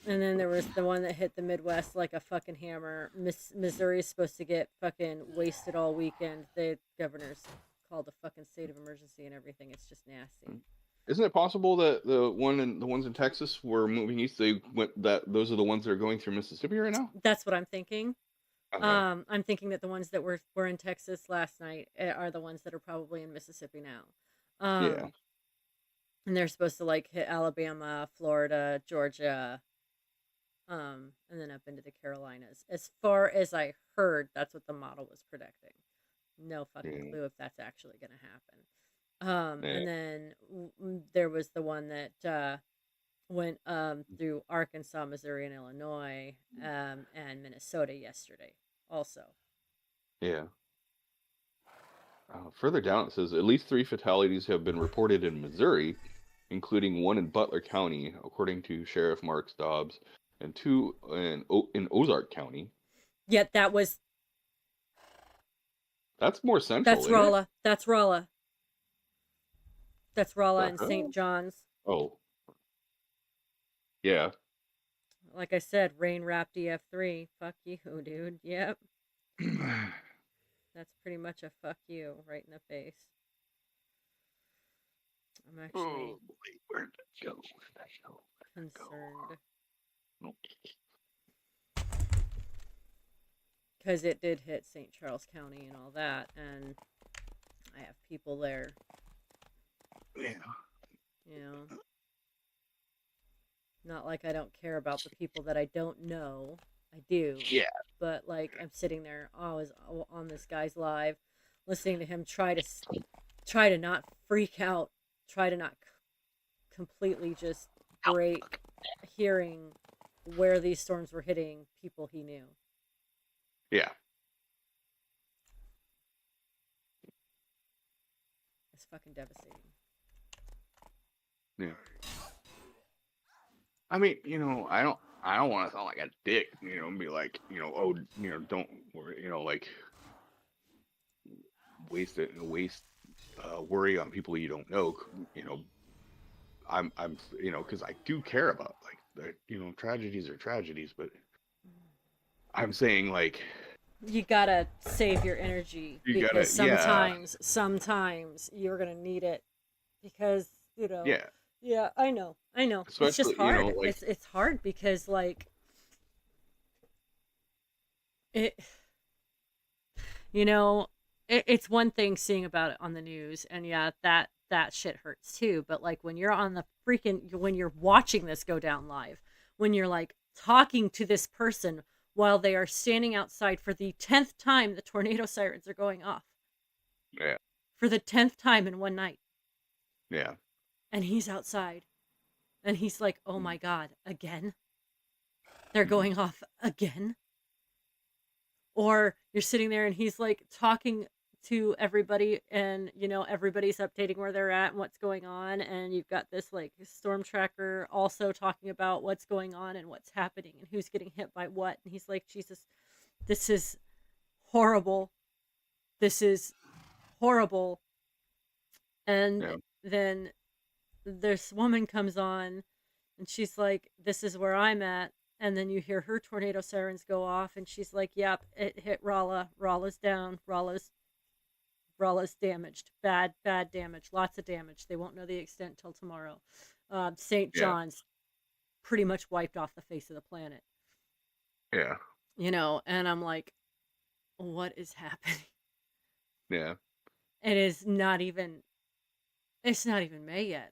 And then there was the one that hit the Midwest like a fucking hammer. Missouri is supposed to get fucking wasted all weekend. The governor's called a fucking state of emergency and everything. It's just nasty. Isn't it possible that the ones in Texas were moving east? Those are the ones that are going through Mississippi right now. That's what I'm thinking. Okay. I'm thinking that the ones that were in Texas last night are the ones that are probably in Mississippi now. Yeah. And they're supposed to like hit Alabama, Florida, Georgia, and then up into the Carolinas. As far as I heard, that's what the model was predicting. No fucking clue if that's actually going to happen. And then there was the one that went through Arkansas, Missouri, and Illinois, and Minnesota yesterday also. Yeah. Further down, it says at least 3 fatalities have been reported in Missouri, including one in Butler County, according to Sheriff Mark Dobbs, and 2 in Ozark County. Yet that's more central. That's Rolla. That's Rolla. That's Rolla and St. John's. Oh. Yeah. Like I said, rain wrapped EF3. Fuck you, dude. Yep. That's pretty much a fuck you right in the face. I'm actually where'd that go? concerned. Because it did hit St. Charles County and all that, and I have people there. Yeah. You know, not like I don't care about the people that I don't know. I do. Yeah. But like I'm sitting there, always on this guy's live, listening to him try to not freak out, try to not completely just break, hearing where these storms were hitting people he knew. Yeah. It's fucking devastating. Yeah. I mean, I don't want to sound like a dick, and be like, don't worry, like, waste it and waste worry on people you don't know. I'm because I do care about like tragedies are tragedies, but I'm saying like You gotta save your energy you because gotta sometimes you're gonna need it because yeah, yeah, I know, it's just especially hard. like It's hard because like it you know it's one thing seeing about it on the news, and yeah, that shit hurts too, but like when you're on the when you're watching this go down live, when you're like talking to this person while they are standing outside for the 10th time the tornado sirens are going off, yeah, for the 10th time in one night, yeah, and he's outside and he's like, oh mm, my god, again, they're mm, going off again. Or you're sitting there and he's like talking to everybody, and everybody's updating where they're at and what's going on, and you've got this like storm tracker also talking about what's going on and what's happening and who's getting hit by what, and he's like, Jesus, this is horrible, this is horrible. And yeah, then this woman comes on and she's like, this is where I'm at. And then you hear her tornado sirens go off, and she's like, yep, it hit Rolla. Rolla's down. Rolla's damaged. Bad damage. Lots of damage. They won't know the extent till tomorrow. St. yeah, John's pretty much wiped off the face of the planet. yeah, And I'm like, what is happening? yeah, It is not even, it's not even May yet.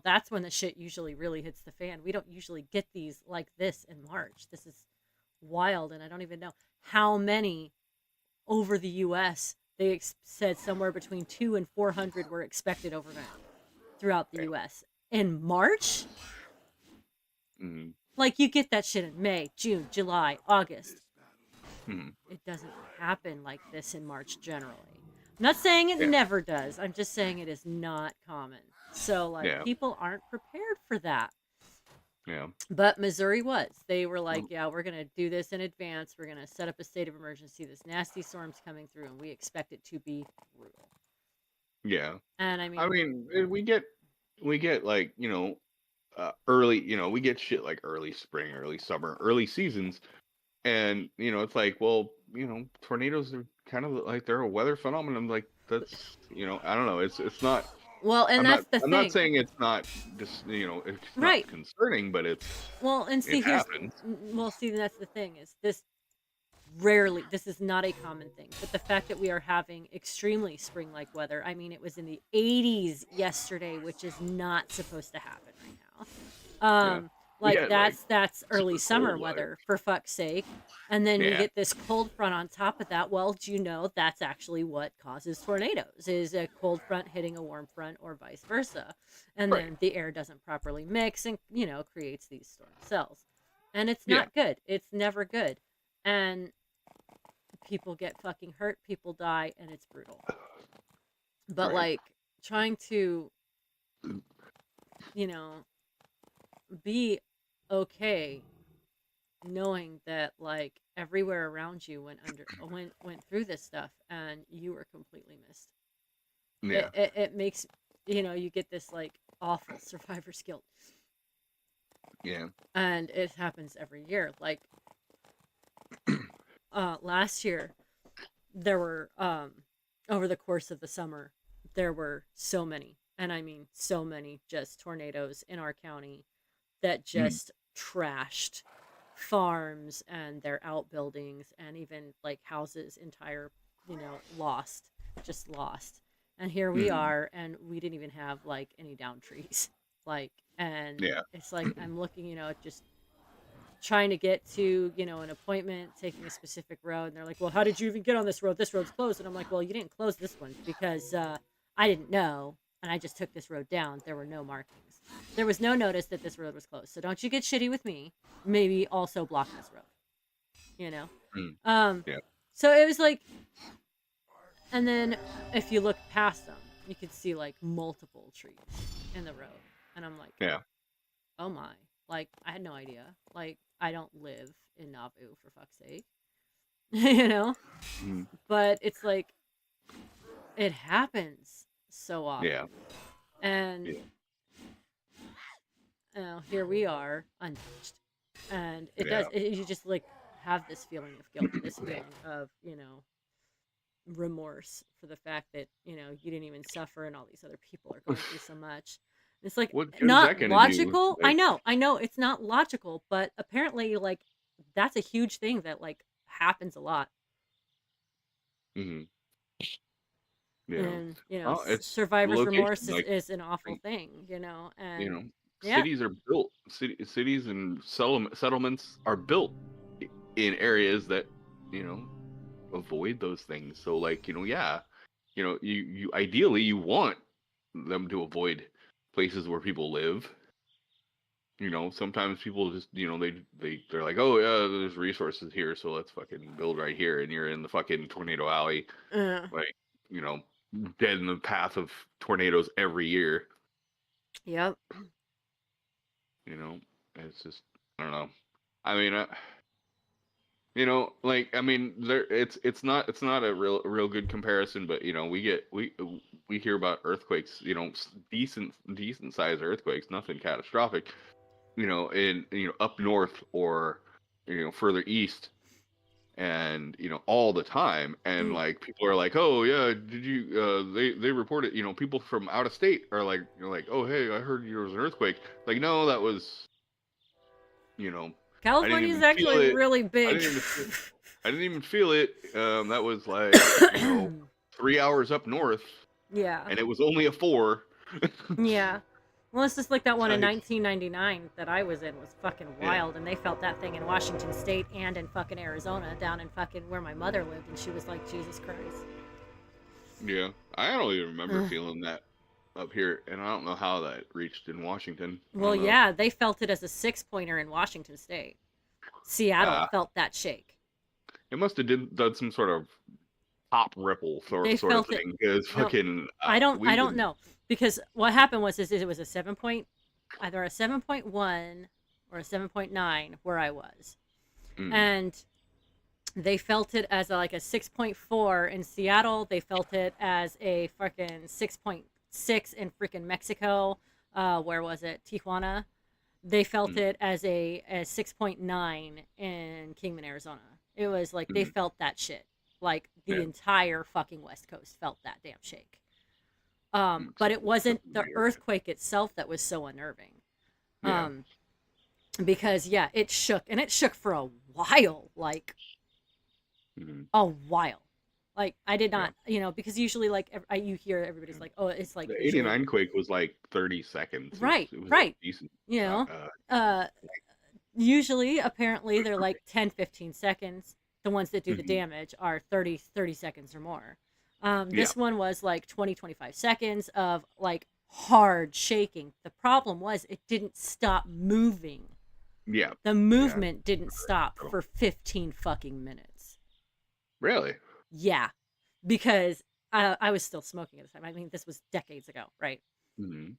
That's when the shit usually really hits the fan. We don't usually get these like this in March. This is wild, and I don't even know how many over the U.S. They said somewhere between 2 and 400 were expected overnight throughout the yeah, U.S. in March. mm, Like, you get that shit in May, June, July, August. mm, It doesn't happen like this in March generally. I'm not saying it yeah, never does. I'm just saying it is not common. So, like, yeah, people aren't prepared for that. yeah, But Missouri was. They were like, well, yeah, we're going to do this in advance. We're going to set up a state of emergency. This nasty storm's coming through, and we expect it to be brutal. yeah. And I I mean, mean, we get like early, we get shit like early spring, early summer, early seasons, and it's like, well, tornadoes are kind of like they're a weather phenomenon. Like that's, I don't know. It's not. well, and I'm not. that's the I'm not thing. saying it's not just. It's not Right. concerning, but Well, and it see, happens. that's the thing is this is not a common thing, but the fact that we are having extremely spring-like weather. I mean, it was in the 80s yesterday, which is not supposed to happen right now. Yeah, we Like had like that's early super summer cold weather. weather, for fuck's sake. And then you Yeah, get this cold front on top of that. Well, do you know that's actually what causes tornadoes, is a cold front hitting a warm front, or vice versa. And right. then the air doesn't properly mix and, creates these storm cells. And it's Yeah, not good. It's never good. And people get fucking hurt, people die, and it's brutal. But right. like, trying to, you know, be okay knowing that like everywhere around you went through this stuff and you were completely missed. It Yeah. it, it makes, you get this like awful survivor's guilt. Yeah. And it happens every year. Like last year there were over the course of the summer there were so many, and I mean so many, just tornadoes in our county that Mm, just trashed farms and their outbuildings, and even like houses, entire, lost, just lost. And here we mm, are, and we didn't even have like any down trees. Like, and yeah. it's like I'm looking, just trying to get to, an appointment, taking a specific road, and they're like, well, how did you even get on this road? This road's closed. And I'm like, well, you didn't close this one because I didn't know, and I just took this road down. There were no markings. There was no notice that this road was closed. So don't you get shitty with me. Maybe also block this road, you know? Mm, Um, yeah. so it was like, and then if you look past them, you could see like multiple trees in the road. And I'm like, Yeah. oh my. Like, I had no idea. Like, I don't live in Nauvoo, for fuck's sake. you know? Mm, But it's like, it happens so Yeah. often. And Yeah. here we are untouched. And it Yeah. does, you just like have this feeling of guilt, this feeling of, remorse for the fact that, you didn't even suffer and all these other people are going through so much. It's like What good is not that gonna do? logical. Like, I know it's not logical, but apparently like that's a huge thing that like happens a lot. mhm, yeah. And Oh, it's the survivor's remorse location. is, Like, is an awful like, thing, you and know, yeah. cities are built. Cities and settlements are built in areas that you know avoid those things. So, like, yeah, you ideally you want them to avoid places where people live. Sometimes people just, they're like, oh yeah, there's resources here, so let's fucking build right here, and you're in the fucking tornado alley, uh, like, you know, dead in the path of tornadoes every year. yep. You know, it's just, I don't know. I mean, like, I mean, it's not a real good comparison, but we hear about earthquakes, decent sized earthquakes, nothing catastrophic, in up north or further east, and all the time, and Mm. like people are like, oh yeah, did you they report it, people from out of state are like, oh hey, I heard there was an earthquake. Like, no, that was, you know I didn't California is even feel actually it. really I big. didn't even feel, I didn't even feel it. That was like, 3 hours up north, Yeah. and it was only a 4. Yeah. Well, it's just like that It's one in like, 1999 that I was in was fucking yeah, wild, and they felt that thing in Washington State and in fucking Arizona, down in fucking where my mother lived, and she was like, Jesus Christ. yeah. I don't even remember Ugh. feeling that up here, and I don't know how that reached in Washington. I Well, don't know. yeah, they felt it as a 6-pointer in Washington State. Seattle Uh, felt that shake. it must have done some sort of top ripple They sort of felt it. thing, because No, fucking I we don't didn't. know, because what happened was is it was a 7 point, either a 7.1 or a 7.9 where I was, Mm, and they felt it as like a 6.4 in Seattle. They felt it as a freaking 6.6 in freaking Mexico. Where was it? Tijuana. They felt mm, it as a 6.9 in Kingman, Arizona. It was like they mm, felt that shit. Like the yeah, entire fucking West Coast felt that damn shake. But it except wasn't in the my area. earthquake itself that was so unnerving. Yeah. Um, because yeah, it shook, and it shook for a while, like Mm, a while. Like I did yeah. not, because usually like you hear everybody's like, oh, it's like The usually '89 quake was like 30 seconds. It was right, it was a right. decent. You Uh, know, uh, uh, usually it apparently was they're like perfect. 10, 15 seconds. The ones that do the Hmm. damage are 30 seconds or more. Yeah. This one was like 20, 25 seconds of like hard shaking. The problem was it didn't stop moving. Yeah. The Yeah. movement didn't stop So, for 15 fucking minutes. really. Yeah, because I was still smoking at the time. I mean, this was decades ago, right? Hmm.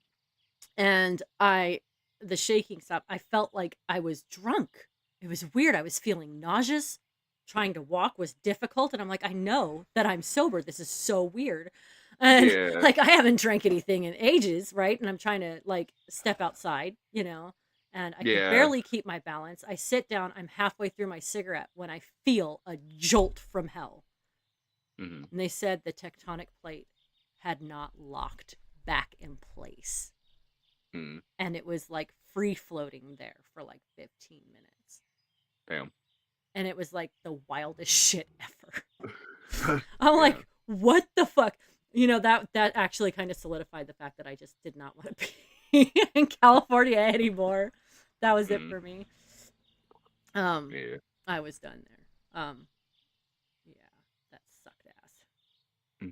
And the shaking stopped. I felt like I was drunk. It was weird. I was feeling nauseous. Trying to walk was difficult. And I'm like, I know that I'm sober. This is so weird. And Yeah. like, I haven't drank anything in ages, right? And I'm trying to like step outside, and I can Yeah. barely keep my balance. I sit down. I'm halfway through my cigarette when I feel a jolt from hell. Hmm. And they said the tectonic plate had not locked back in place. Hmm. And it was like free floating there for like 15 minutes. Damn. And it was like the wildest shit ever. I'm Yeah. like, what the fuck? That actually kind of solidified the fact that I just did not want to be in California anymore. That was it Hmm. for me. Um, Yeah. I was done there. Yeah, that sucked ass. Mm.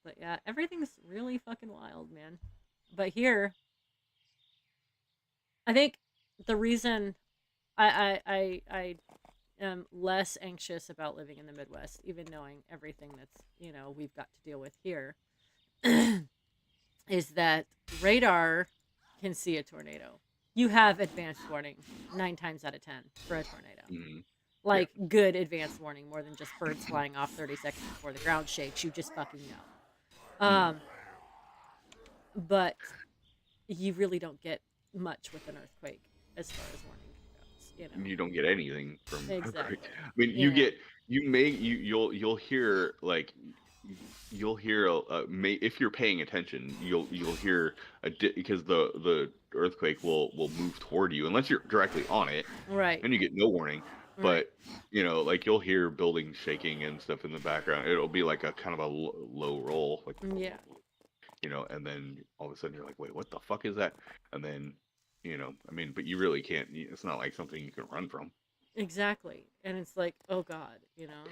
But yeah, everything's really fucking wild, man. But here, I think the reason I am less anxious about living in the Midwest, even knowing everything that's we've got to deal with here, is that radar can see a tornado. you have advanced warning 9 times out of 10 for a tornado. Mhm. Like, good advanced warning, more than just birds flying off 30 seconds before the ground shakes. You just fucking know. But you really don't get much with an earthquake as far as warning goes, you know. You don't get anything from earthquake. Exactly. I mean, You know. you'll hear like you'll hear if you're paying attention, you'll hear because the earthquake will move toward you unless you're directly on it, Right. and you get no warning. Right. But like you'll hear buildings shaking and stuff in the background. It'll be like a kind of a low roll, like Yeah. and then all of a sudden you're like, wait, what the fuck is that? And then I mean, but you really can't. It's not like something you can run from. Exactly. And it's like, oh God, you know.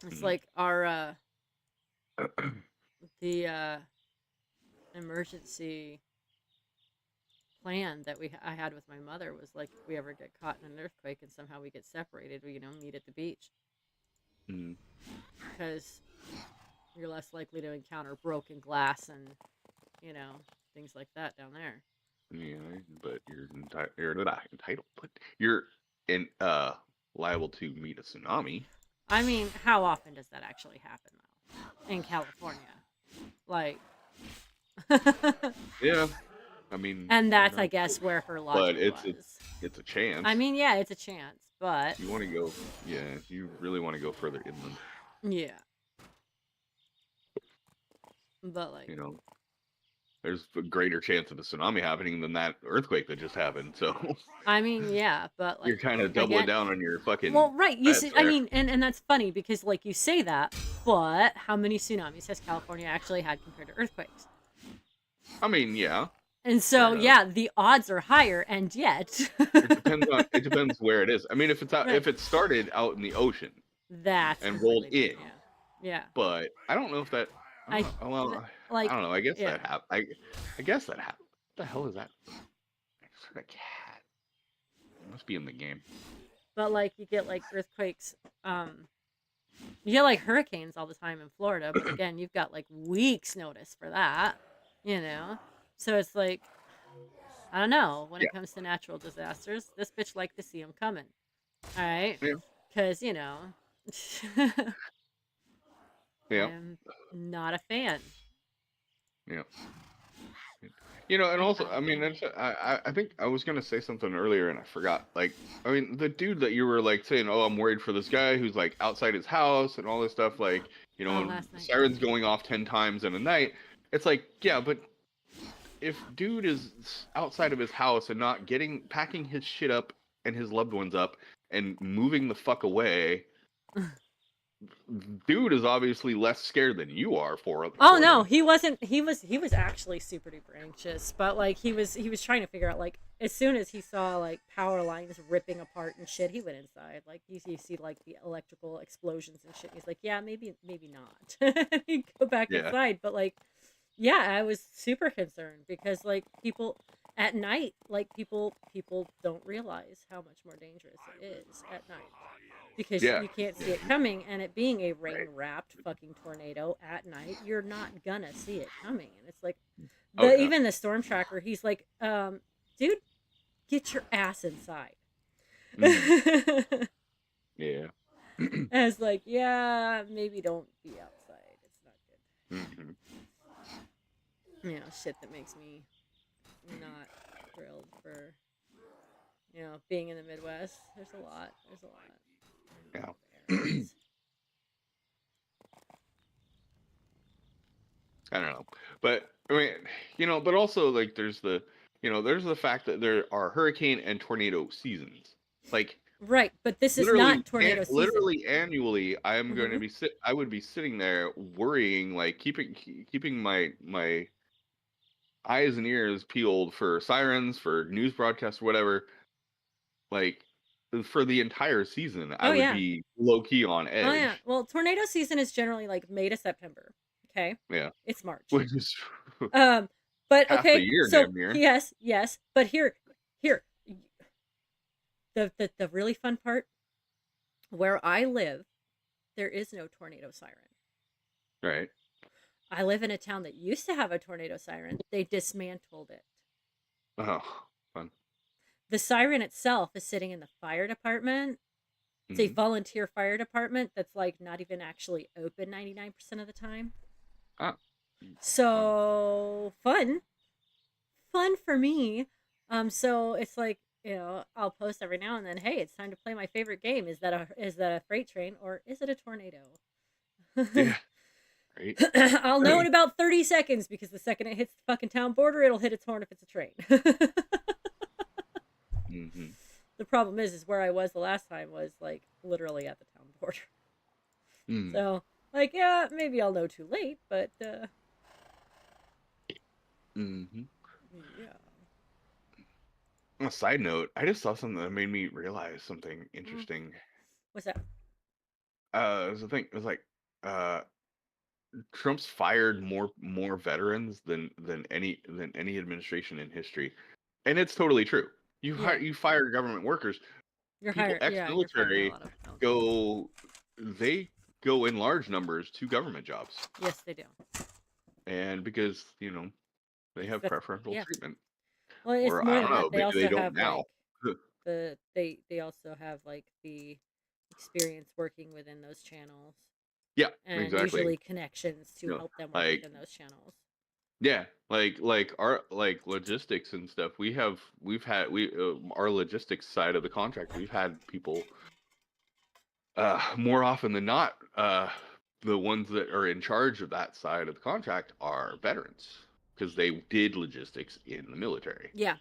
It's Mhm. like our the emergency plan that I had with my mother was like, if we ever get caught in an earthquake and somehow we get separated, we meet at the beach, Mhm. because you're less likely to encounter broken glass and things like that down there. Yeah, but you're not entitled, but you're in liable to meet a tsunami. I mean, how often does that actually happen though in California? Like, Yeah, I mean, and that's, I guess, where her but logic was. it's a chance. I mean, yeah, it's a chance, but You want to go, yeah, you really want to go further inland. yeah, but like, There's a greater chance of a tsunami happening than that earthquake that just happened. So I mean, yeah, but you're like, kind of doubling again, down on your fucking well, right, you see, bets I there. mean, and that's funny because like you say that, but how many tsunamis has California actually had compared to earthquakes? I mean, yeah, And fair so, enough. yeah, the odds are higher, and yet, It depends where it is. I mean, if it's out, right, if it started out in the ocean that's and rolled completely in, different. Yeah, but I don't know if that. I Well, I like, don't know. I guess yeah, that happened. I guess that happened. What the hell is that? It's a cat. It must be in the game. but like you get like earthquakes, you get like hurricanes all the time in Florida, but again, you've got like weeks notice for that, you know. So it's like, I don't know, when Yeah. it comes to natural disasters, this bitch like to see them coming. All right, Yeah. because Yeah. I'm not a fan. Yeah. And also, I mean, I think I was gonna say something earlier and I forgot. Like, I mean, the dude that you were like saying, "Oh, I'm worried for this guy who's like outside his house and all this stuff," like, Oh, and last night. sirens going off 10 times in a night. It's like, yeah, but if dude is outside of his house and not packing his shit up and his loved ones up and moving the fuck away, dude is obviously less scared than you are Oh for no, him. he wasn't. He was actually super duper anxious, but like he was trying to figure out, like, as soon as he saw like power lines ripping apart and shit, he went inside. Like you see like the electrical explosions and shit. And he's like, yeah, maybe not. He'd go back Yeah. inside, but like, yeah, I was super concerned because like people at night, like people don't realize how much more dangerous it is at night because Yeah. you can't see it coming, and it being a rain Right. wrapped fucking tornado at night, you're not gonna see it coming. And it's like Oh yeah. even the storm tracker, he's like, dude, get your ass inside. Mhm. Yeah. I was like, yeah, maybe don't be outside. It's not good. Mhm. Shit that makes me not thrilled for being in the Midwest. There's a lot. Yeah. Areas. I don't know, but I mean, but also like there's the fact that there are hurricane and tornado seasons. Like Right, but this is not tornado season. literally annually, Mm-hmm. I would be sitting there worrying, like keeping my eyes and ears peeled for sirens, for news broadcasts, whatever. Like for the entire season, I Oh would yeah. be low key on Oh yeah. edge. Well, tornado season is generally like May to September. Okay, Yeah, it's March. which is Um, but half the okay. year, So damn near. yes. But here, the really fun part. Where I live, there is no tornado siren. Right. I live in a town that used to have a tornado siren. They dismantled it. Oh, the siren itself is sitting in the fire department. It's a volunteer fire department that's like not even actually open 99% of the time. Ah, So fun for me. So it's like, I'll post every now and then, hey, it's time to play my favorite game. Is that a freight train or is it a tornado? yeah, right. I'll know in about 30 seconds because the second it hits the fucking town border, it'll hit its horn if it's a train. The problem is where I was the last time was like literally at the town border. So like, yeah, maybe I'll know too late, but yeah. On a side note, I just saw something that made me realize something interesting. What's that? It was a thing. It was like, Trump's fired more veterans than any administration in history, and it's totally true. You fire government workers. You're People hired. Yeah, you're firing a ex-military lot of military. they go in large numbers to government jobs. Yes, they do. And because they have preferential treatment. Well, it's Or more I than don't know, that. They maybe also they don't have now. like they also have like the experience working within those channels. Yeah, And exactly. usually connections to help them work within those channels. Yeah, like our logistics and stuff. Our logistics side of the contract. We've had people more often than not. The ones that are in charge of that side of the contract are veterans because they did logistics in the military. Yeah,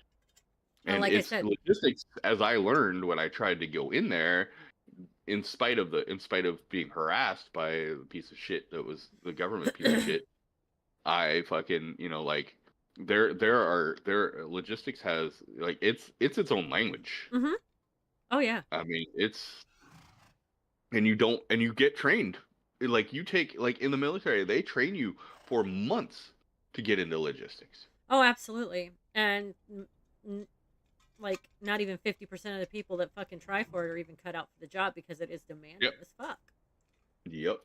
and like I it's said, logistics, as I learned when I tried to go in there. In spite of being harassed by the piece of shit that was the government piece of shit, I fucking like their logistics has like it's own language. Oh yeah. I mean and you get trained. Like you take like in the military, they train you for months to get into logistics. Oh, absolutely. And like not even 50% of the people that fucking try for it are even cut out for the job because it is demanding as fuck. Yep.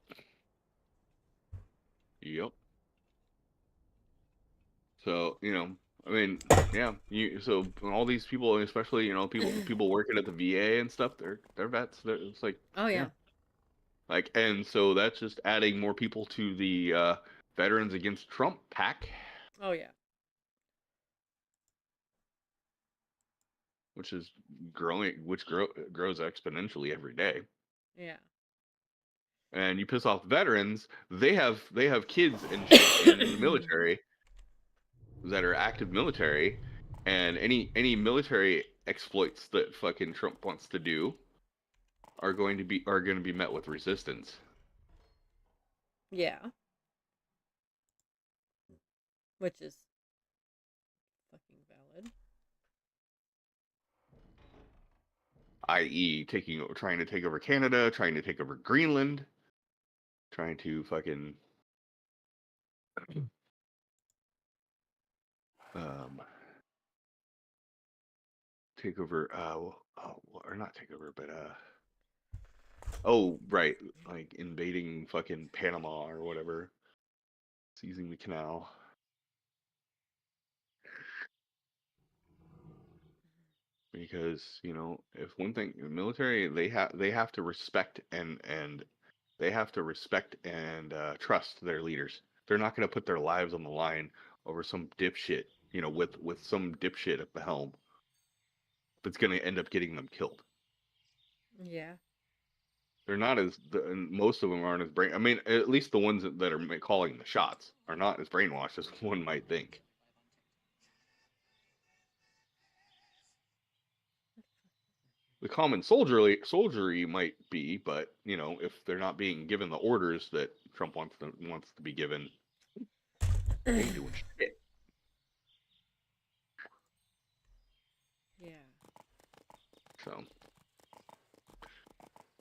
So, I mean, yeah, so all these people, especially, people working at the VA and stuff, they're vets. It's like, oh yeah. Like, and so that's just adding more people to the Veterans Against Trump pack. Oh yeah. Which is growing, grows exponentially every day. Yeah. And you piss off veterans, they have kids and shit in the military that are active military, and any military exploits that fucking Trump wants to do are going to be met with resistance. Yeah. Which is fucking valid. I.e., trying to take over Canada, trying to take over Greenland, trying to fucking take over or not take over, but right, like invading fucking Panama or whatever, seizing the canal. Because if one thing, the military, they have to respect and they have to respect and trust their leaders. They're not going to put their lives on the line over some dipshit, with some dipshit at the helm that's going to end up getting them killed. Yeah. They're not and most of them aren't as I mean, at least the ones that are calling the shots are not as brainwashed as one might think. The common soldiery might be, but if they're not being given the orders that Trump wants to be given, they ain't doing shit. Yeah. So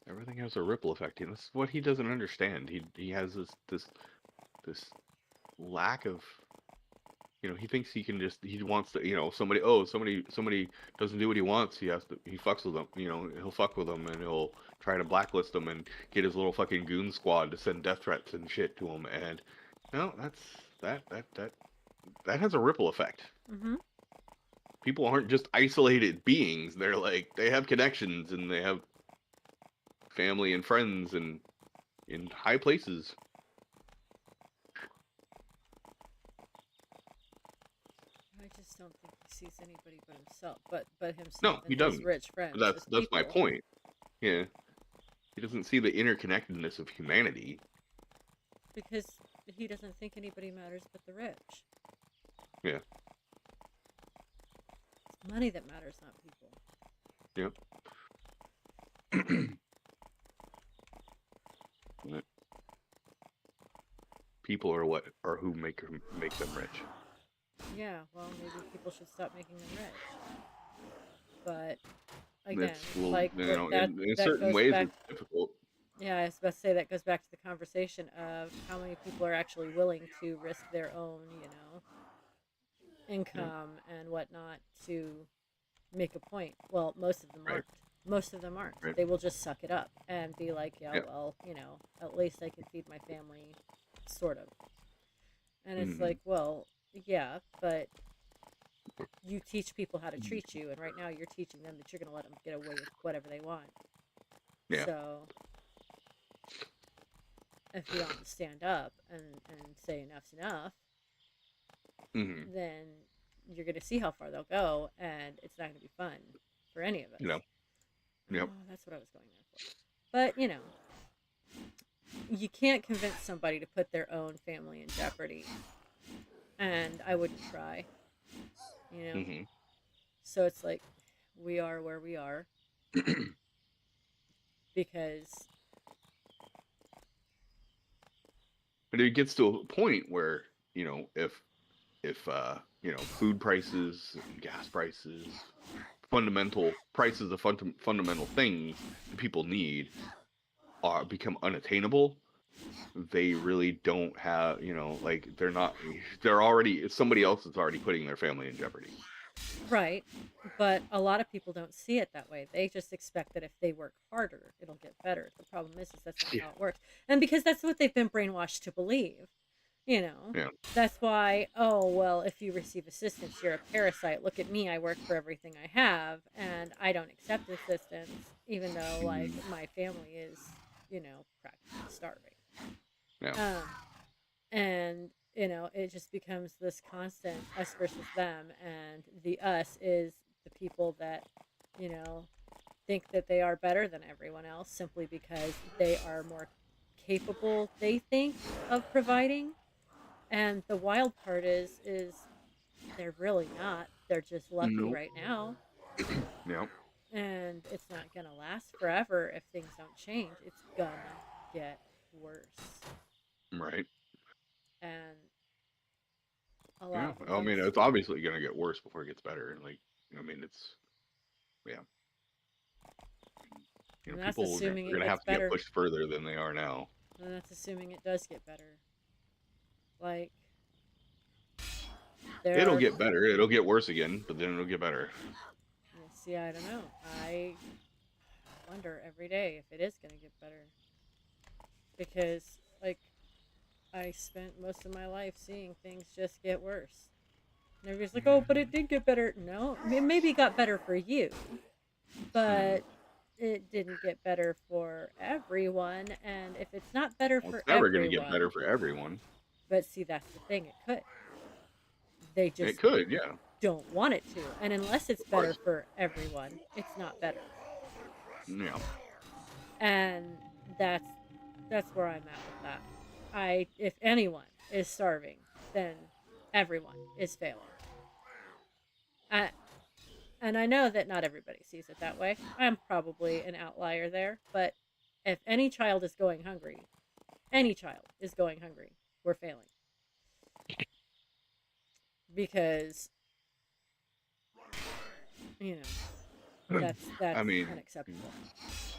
everything has a ripple effect, and this is what he doesn't understand. He has this lack of, he thinks he wants to, somebody doesn't do what he wants, he fucks with them, he'll fuck with them and he'll try to blacklist them and get his little fucking goon squad to send death threats and shit to him, and that has a ripple effect. people aren't just isolated beings. They're like, they have connections and they have family and friends and in high places. I just don't think he sees anybody but himself, but himself No, he and his doesn't. rich But friends that's as my people. point. Yeah, he doesn't see the interconnectedness of humanity. Because he doesn't think anybody matters but the rich. Yeah. It's money that matters, not people. Yep. People are who make them rich. Yeah, well, maybe people should stop making them rich. But again, like in that certain goes ways, back. it's difficult. Yeah, I was about to say that goes back to the conversation of how many people are actually willing to risk their own, Yeah. income and whatnot to make a point. Well, most of them Right. aren't. Most of them aren't. Right. They will just suck it up and be like, yeah, Yeah. well, at least I can feed my family, sort of. And it's Mhm. like, well, yeah, but you teach people how to treat you, and right now you're teaching them that you're going to let them get away with whatever they want. Yeah. So if you don't stand up and say enough's enough, Mhm. then you're going to see how far they'll go, and it's not going to be fun for any of us. You know. Yep. Oh, that's what I was going there for. But, you can't convince somebody to put their own family in jeopardy. And I wouldn't try. Mm-hmm. So it's like, we are where we are. Because... But it gets to a point where, if food prices, gas prices, fundamental prices of fundamental things that people need become unattainable, they really don't have, like somebody else is already putting their family in jeopardy. Right. But a lot of people don't see it that way. They just expect that if they work harder, it'll get better. The problem is that's not how it works. And because that's what they've been brainwashed to believe. Yeah. That's why, oh, well, if you receive assistance, you're a parasite. Look at me. I work for everything I have, and I don't accept assistance, even though, like, my family is, practically starving. Yeah. And, it just becomes this constant us versus them, and the us is the people that, think that they are better than everyone else simply because they are more capable, they think, of providing. And the wild part is they're really not. They're just lucky right now. Yep. And it's not going to last forever if things don't change. It's going to get worse. Right. And a lot of them I don't mean, it's see it. obviously going to get worse before it gets better. Like, I mean, yeah. And that's People are assuming it going to gets have to get better. pushed further than they are now. And that's assuming it does get better. Like, It'll get better. It'll get worse again, but then it'll get better. See, I don't know. I wonder every day if it is going to get better. Because, like, I spent most of my life seeing things just get worse. And everybody's like, oh, but it did get better. No, it maybe got better for you. But it didn't get better for everyone. And if it's not better for It's never everyone... going to get better for everyone. But see, that's the thing. It could. They just... It could, yeah. Don't want it to. And unless it's better for everyone, it's not better. Yeah. And that's where I'm at with that. If anyone is starving, then everyone is failing. And I know that not everybody sees it that way. I'm probably an outlier there, but if any child is going hungry, we're failing. Because, that's I mean, unacceptable.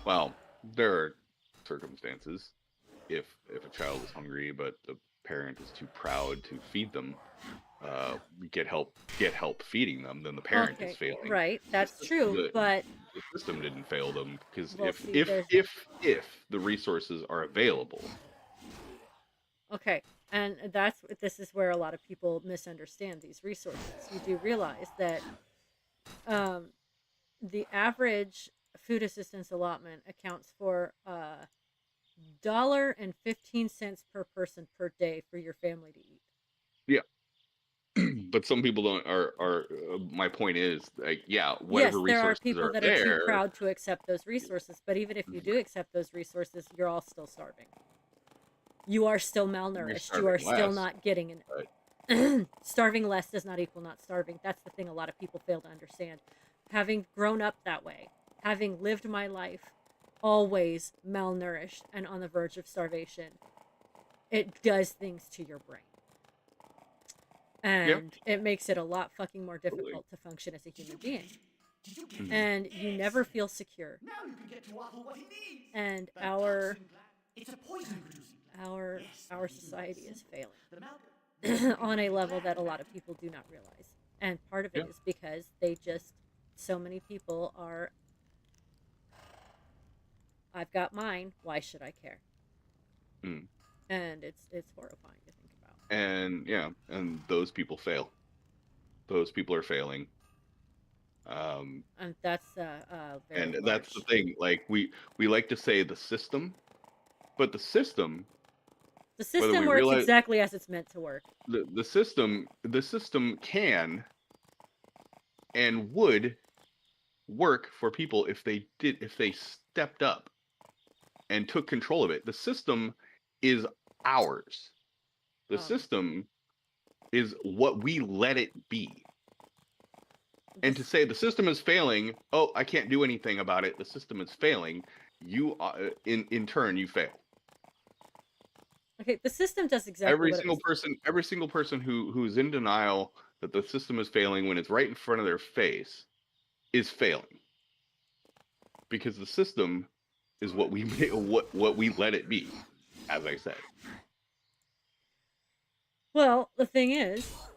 Well, there are circumstances if a child is hungry but the parent is too proud to feed them, get help feeding them, then the parent is failing. Right, that's true, but the system didn't fail them because Well, if the resources are available. Okay, and this is where a lot of people misunderstand these resources. You do realize that The average food assistance allotment accounts for $1.15 per person per day for your family to eat. Yeah. But some people don't are my point is like, yeah, whatever Yes, there are resources people are that are too there. proud to accept those resources, but even if you do accept those resources, you're all still starving. You are still You're malnourished. You starving are still less, not getting but starving less does not equal not starving. That's the thing a lot of people fail to understand. Having grown up that way, having lived my life always malnourished and on the verge of starvation, it does things to your brain. yeah, And it makes it a lot fucking more totally. difficult to function as a human being. Did you get Mhm. And you never feel secure. Now you can get to Waffle what he needs. And The toxin plant. It's a poison producing plant. our Yes, our the reason society is is simple. failing The malware on a level that a lot of people do not realize. And part of it Yeah. is because so many people are, I've got mine, why should I care? Mm. And it's horrifying to think about. And yeah, and those people fail. Those people are failing. And that's very And that's the large. thing. Like we like to say the system, but the system, The whether system we works realize exactly as it's meant to work. the system can and would work for people if they stepped up and took control of it. The system is ours. The Um, system is what we let it be. And to this say the system is failing, oh, I can't do anything about it. The system is failing. You in turn you fail. Okay, the system does exactly what it was. Every single person who's in denial that the system is failing when it's right in front of their face is failing. Because the system is what we what we let it be, as I said. Well, the thing is,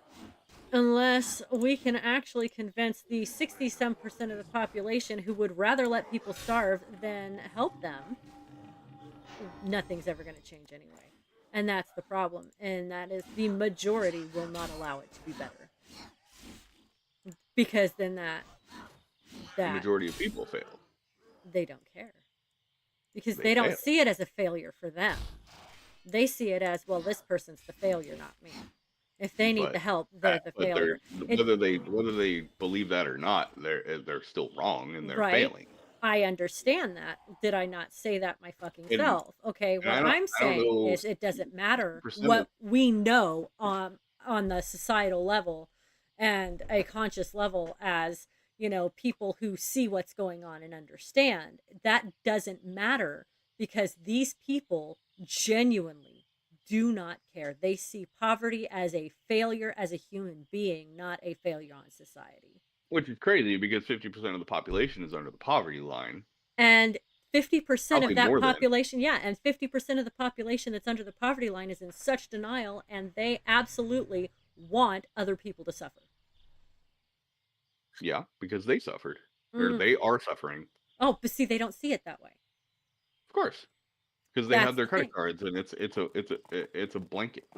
unless we can actually convince the 60 some percent of the population who would rather let people starve than help them, nothing's ever going to change anyway. And that's the problem. And that is the majority will not allow it to be better. Because then The that majority of people fail. they don't care. Because They they don't fail. see it as a failure for them. They see it as, well, this person's the failure, not me. If they need the But help, they're the but they're failure. It whether they believe that or not, they're still wrong and they're Right. failing. I understand that. Did I not say that my fucking And, self? Okay, and what I'm I don't saying know is it doesn't matter 60% of what we know on the societal level and a conscious level as, people who see what's going on and understand. That doesn't matter because these people genuinely do not care. They see poverty as a failure as a human being, not a failure on society. which is crazy because 50% of the population is under the poverty line. And 50% of Probably that more than. population, yeah, and 50% of the population that's under the poverty line is in such denial and they absolutely want other people to suffer. Yeah, because they suffered. Or Mm. they are suffering. Oh, but see, they don't see it that way. Of course. Because they have That's their the credit thing. cards and it's a blanket.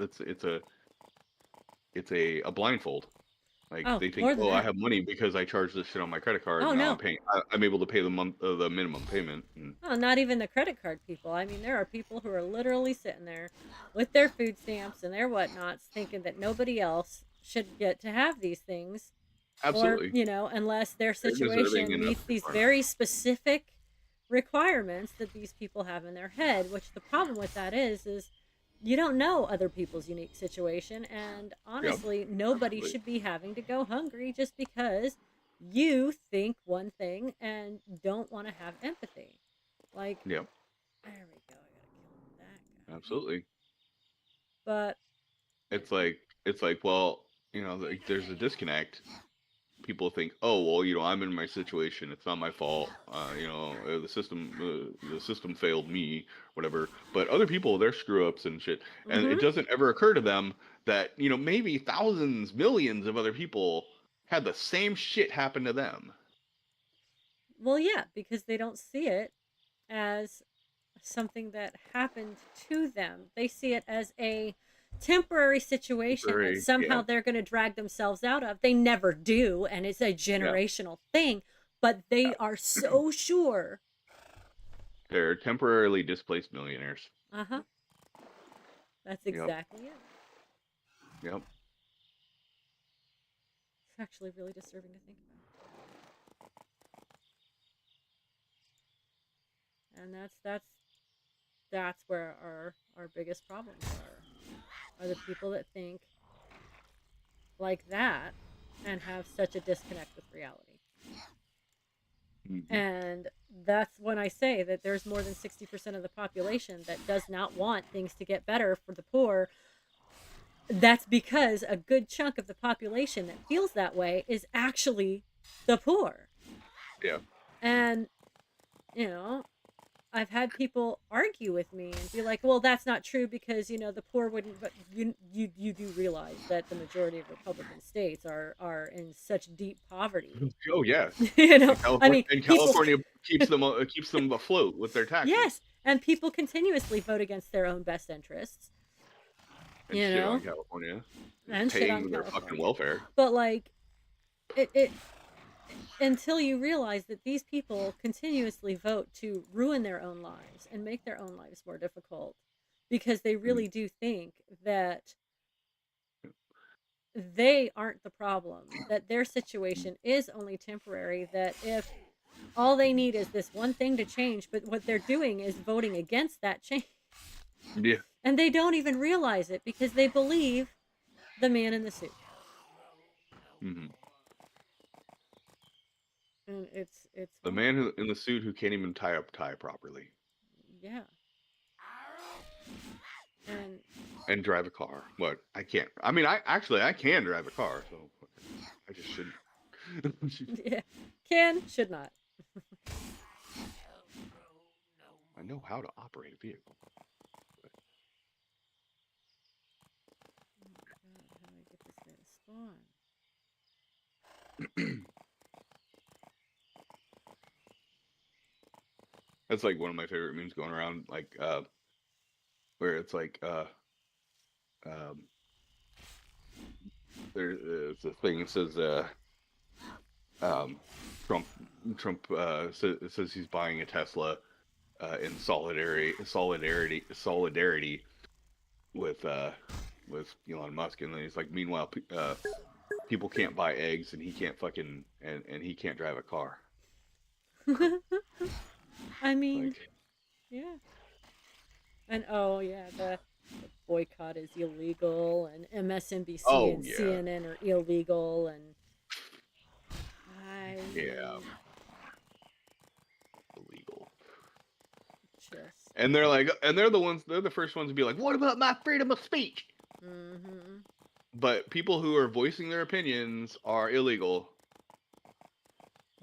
It's a blindfold. Like Oh, they think, more than oh, I that. have money because I charged this shit on my credit card. Oh, Now no. I'm able to pay the minimum payment. And Oh, not even the credit card people. I mean, there are people who are literally sitting there with their food stamps and their whatnots thinking that nobody else should get to have these things. Or, absolutely, unless their they're deserving situation enough meets these requirement. very specific requirements that these people have in their head, which the problem with that is you don't know other people's unique situation, and Yep, honestly nobody absolutely. should be having to go hungry just because you think one thing and don't want to have empathy. Like, Yep, there we go, I gotta kill that guy. absolutely. But It's like, well, like, there's a disconnect. People think, oh, well, I'm in my situation. It's not my fault. The system failed me, whatever. But other people, they're screw ups and shit, and it mm-hmm. doesn't ever occur to them that maybe thousands, millions of other people had the same shit happen to them. Well, yeah, because they don't see it as something that happened to them. They see it as a temporary situation that Temporary, somehow yeah. they're going to drag themselves out of. They never do, and it's a Yeah. generational thing, but they are so sure. They're temporarily displaced millionaires. Uh-huh. That's Yep. exactly it. Yep. It's actually really disturbing to think about. And that's where our biggest problems are the people that think like that and have such a disconnect with reality. Mm-hmm. And that's when I say that there's more than 60% of the population that does not want things to get better for the poor. That's because a good chunk of the population that feels that way is actually the poor. Yeah. And, you know, I've had people argue with me and be like, "Well, that's not true because the poor wouldn't." But you do realize that the majority of Republican states are in such deep poverty. Oh yeah. I mean, And people. California keeps them afloat with their taxes. Yes, and people continuously vote against their own best interests. And shit on California. And shit on Paying their fucking California. welfare. But like, it until you realize that these people continuously vote to ruin their own lives and make their own lives more difficult because they really do think that they aren't the problem, that their situation is only temporary, that if all they need is this one thing to change, but what they're doing is voting against that change. Yeah. And they don't even realize it because they believe the man in the suit. Mm-hmm. And it's The horrible. man in the suit who can't even tie up tie properly. Yeah. And drive a car. What? I can't. I mean, I can drive a car, so I just shouldn't. Yeah. Can, should not. I know how to operate a vehicle. Oh my god, how do I get this guy to spawn? That's like one of my favorite memes going around, like where it's like um there's a thing that says um Trump says he's buying a Tesla in solidarity with Elon Musk, and then he's like, meanwhile people can't buy eggs, and he can't fucking and he can't drive a car. I mean, Like, yeah. And oh yeah, the boycott is illegal, and MSNBC oh and yeah, CNN are illegal, and yeah, illegal. just And they're like, and they're the first ones to be like, what about my freedom of speech? mm-hmm. But people who are voicing their opinions are illegal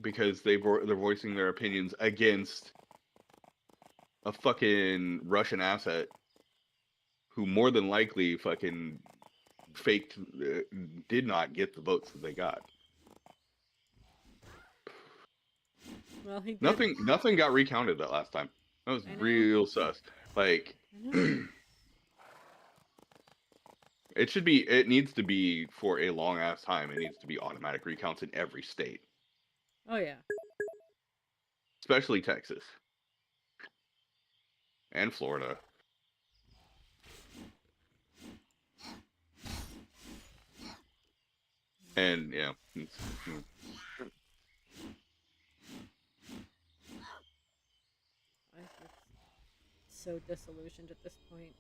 because they're voicing their opinions against a fucking Russian asset who more than likely fucking faked, did not get the votes that they got. Well, he did. Nothing got recounted that last time. That was real sus. Like, it needs to be for a long ass time. It needs to be automatic recounts in every state. Oh yeah. Especially Texas. And Florida. And yeah. I'm so disillusioned at this point.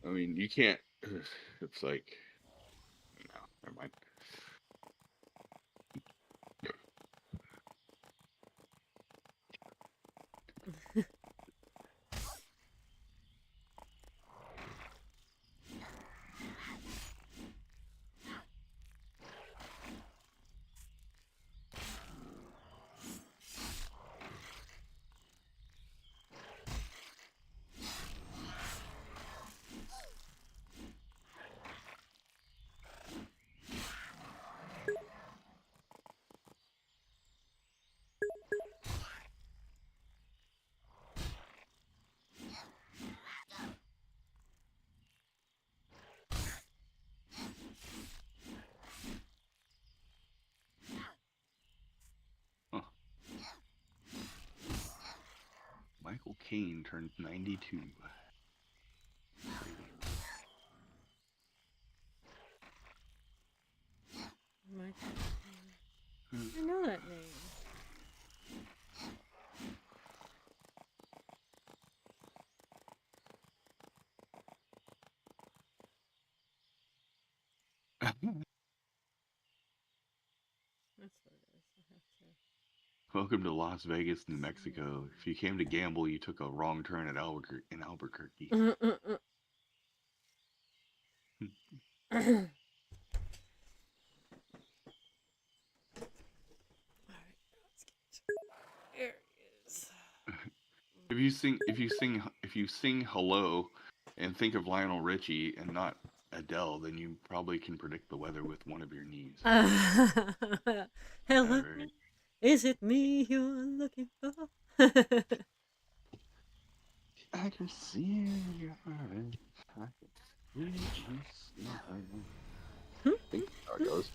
I mean, you can't. It's like, no, never mind. Kane turned 92. Michael Caine. I know that name. That's what it is. I have to. Welcome to Las Vegas, New Mexico. If you came to gamble, you took a wrong turn at Albuquerque. Alright, let's get there he is. If you sing hello and think of Lionel Richie and not Adele, then you probably can predict the weather with one of your knees. Hello, is it me you're looking for? I can see your eyes. I can see you smiling. I think that's how it goes.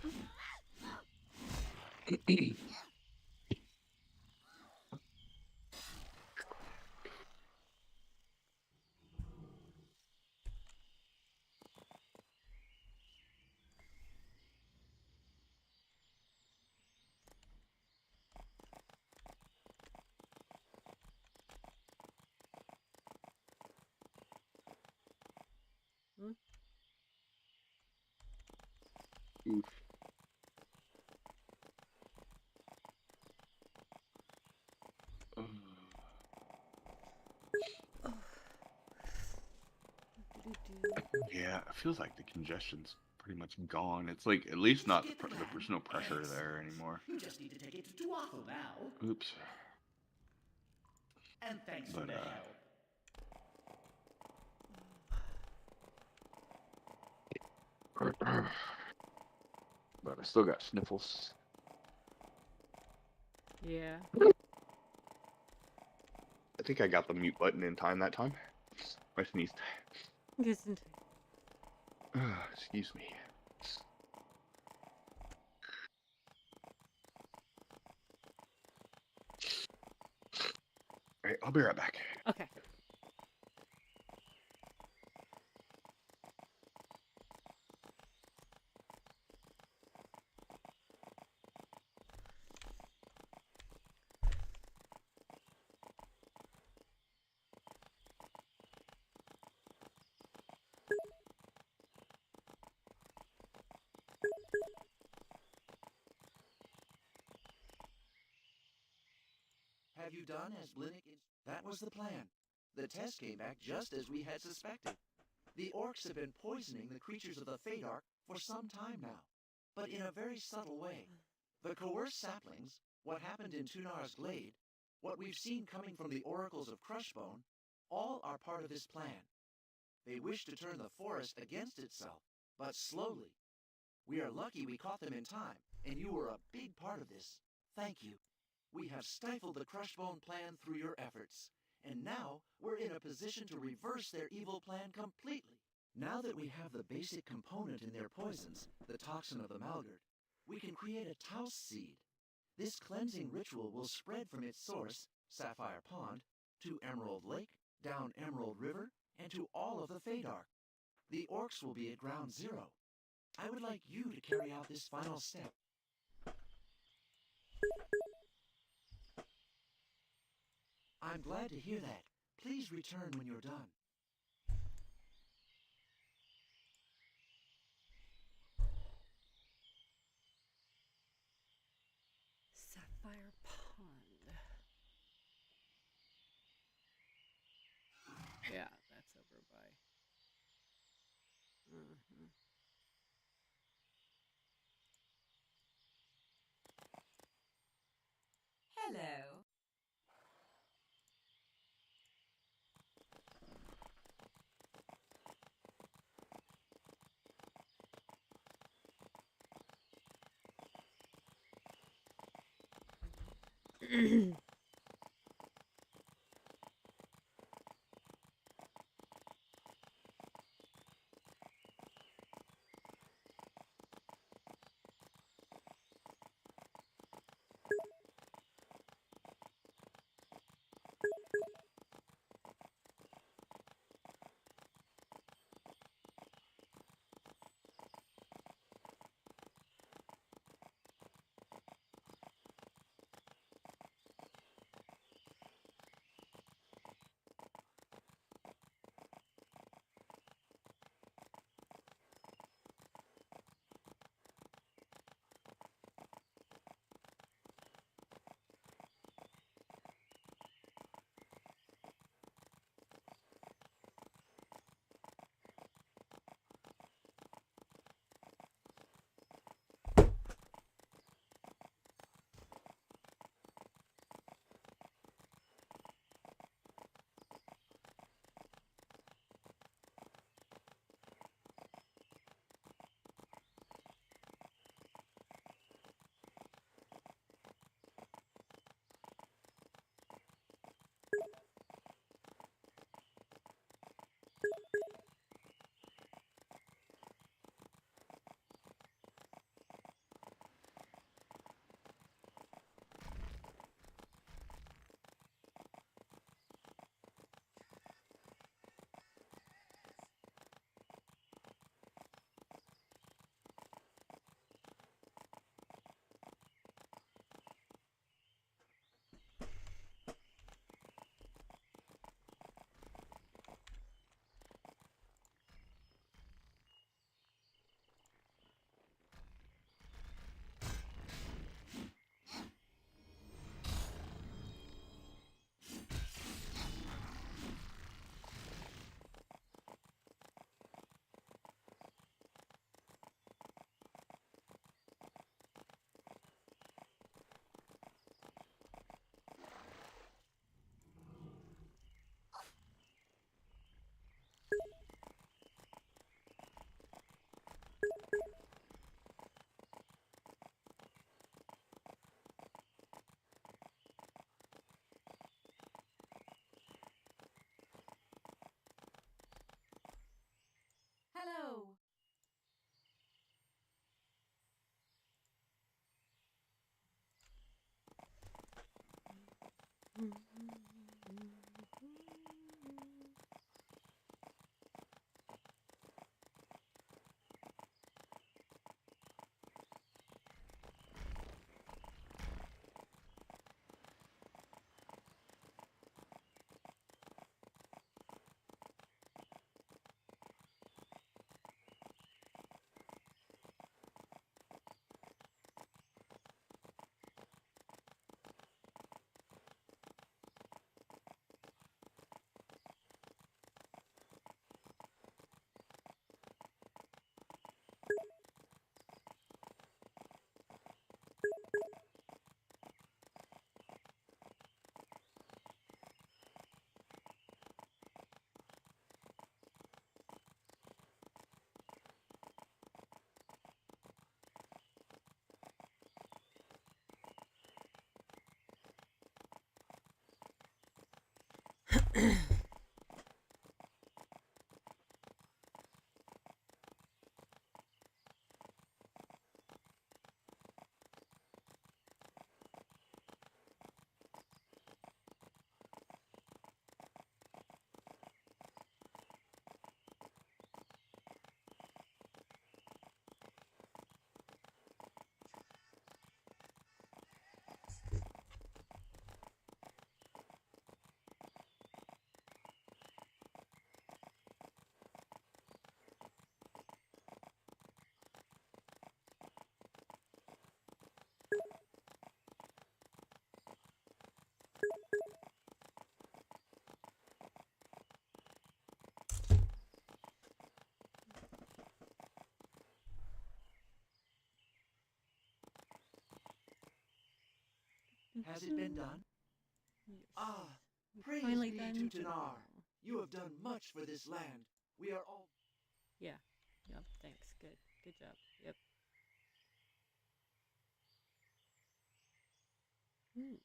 Oof. Yeah, it feels like the congestion's pretty much gone. It's like at least not there's no pressure there anymore. You just need to take it to Tuatha now. Oops. And thanks for But the help. but I still got sniffles. Yeah. I think I got the mute button in time that time. I sneezed. Isn't Excuse me. Alright, I'll be right back. okay. Have you done as Blinnick? That was the plan. The test came back just as we had suspected. The orcs have been poisoning the creatures of the Fadark for some time now, but in a very subtle way. The coerced saplings, what happened in Tunar's Glade, what we've seen coming from the oracles of Crushbone, all are part of this plan. They wish to turn the forest against itself, but slowly. We are lucky we caught them in time, and you were a big part of this. Thank you. We have stifled the Crushbone plan through your efforts, and now we're in a position to reverse their evil plan completely. Now that we have the basic component in their poisons, the toxin of the Malgard, we can create a Taos seed. This cleansing ritual will spread from its source, Sapphire Pond, to Emerald Lake, down Emerald River, and to all of the Fadark. The orcs will be at ground zero. I would like you to carry out this final step. I'm glad to hear that. Please return when you're done. Sapphire Pond. Yeah, that's over by. Hello. Hello. Has it been done? Yes. Ah, We've praise finally be done to Tanar. You have done much for this land. We are all... Yeah. Yep. Thanks. Good. Good job. Yep. Ooh.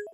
$8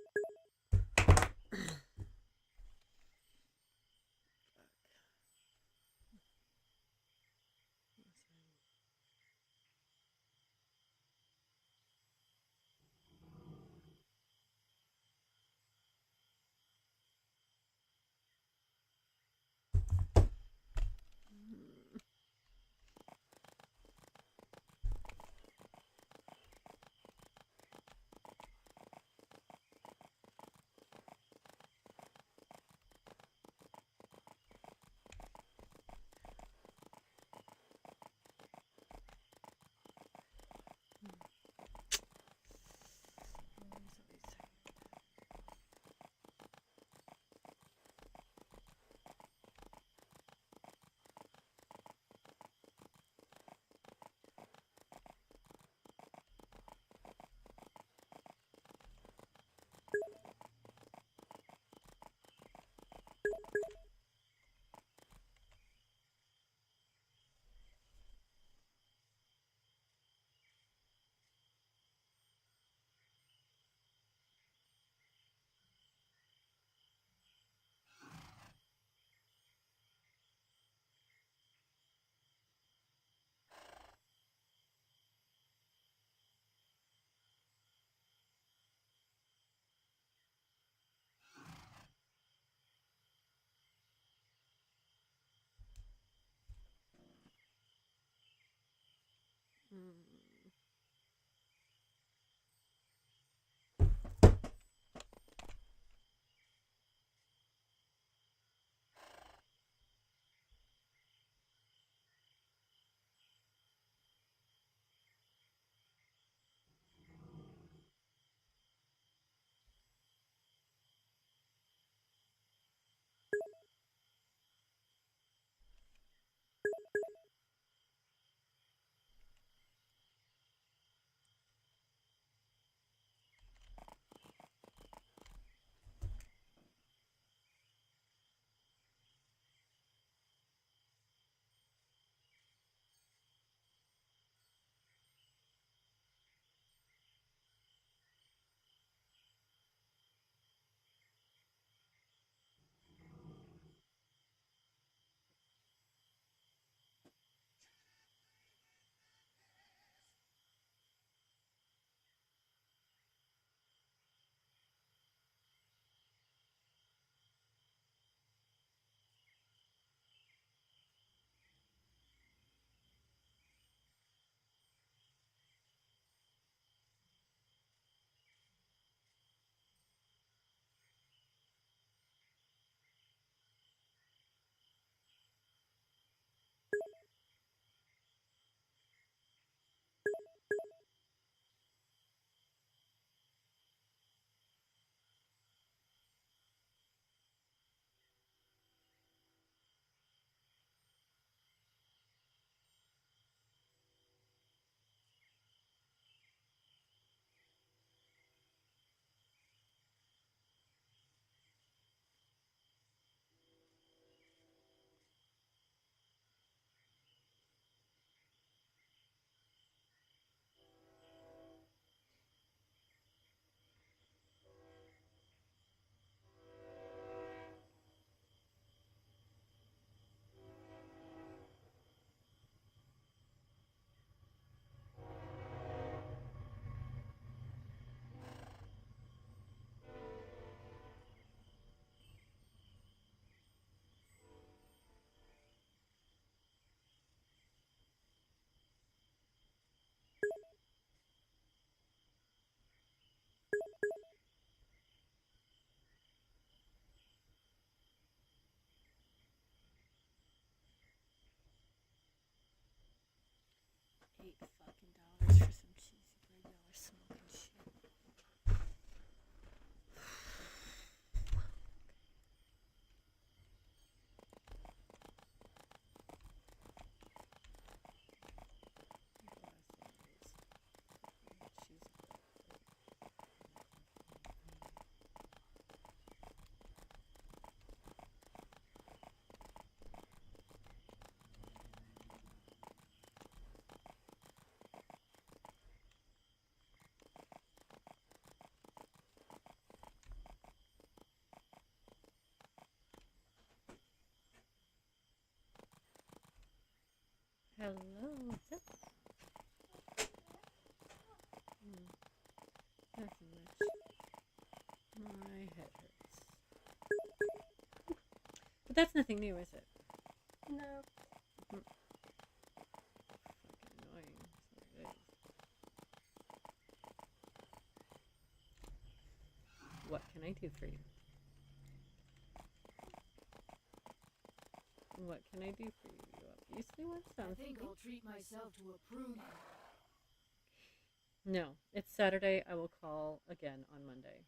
for some cheesy $3 smoking shit. Hello, what's up? Nothing much. My head hurts. But that's nothing new, is it? No. Fucking annoying. That's what it is. What can I do for you? What can I do for you? You obviously want I something. think I'll treat myself to a pruning. No, it's Saturday. I will call again on Monday.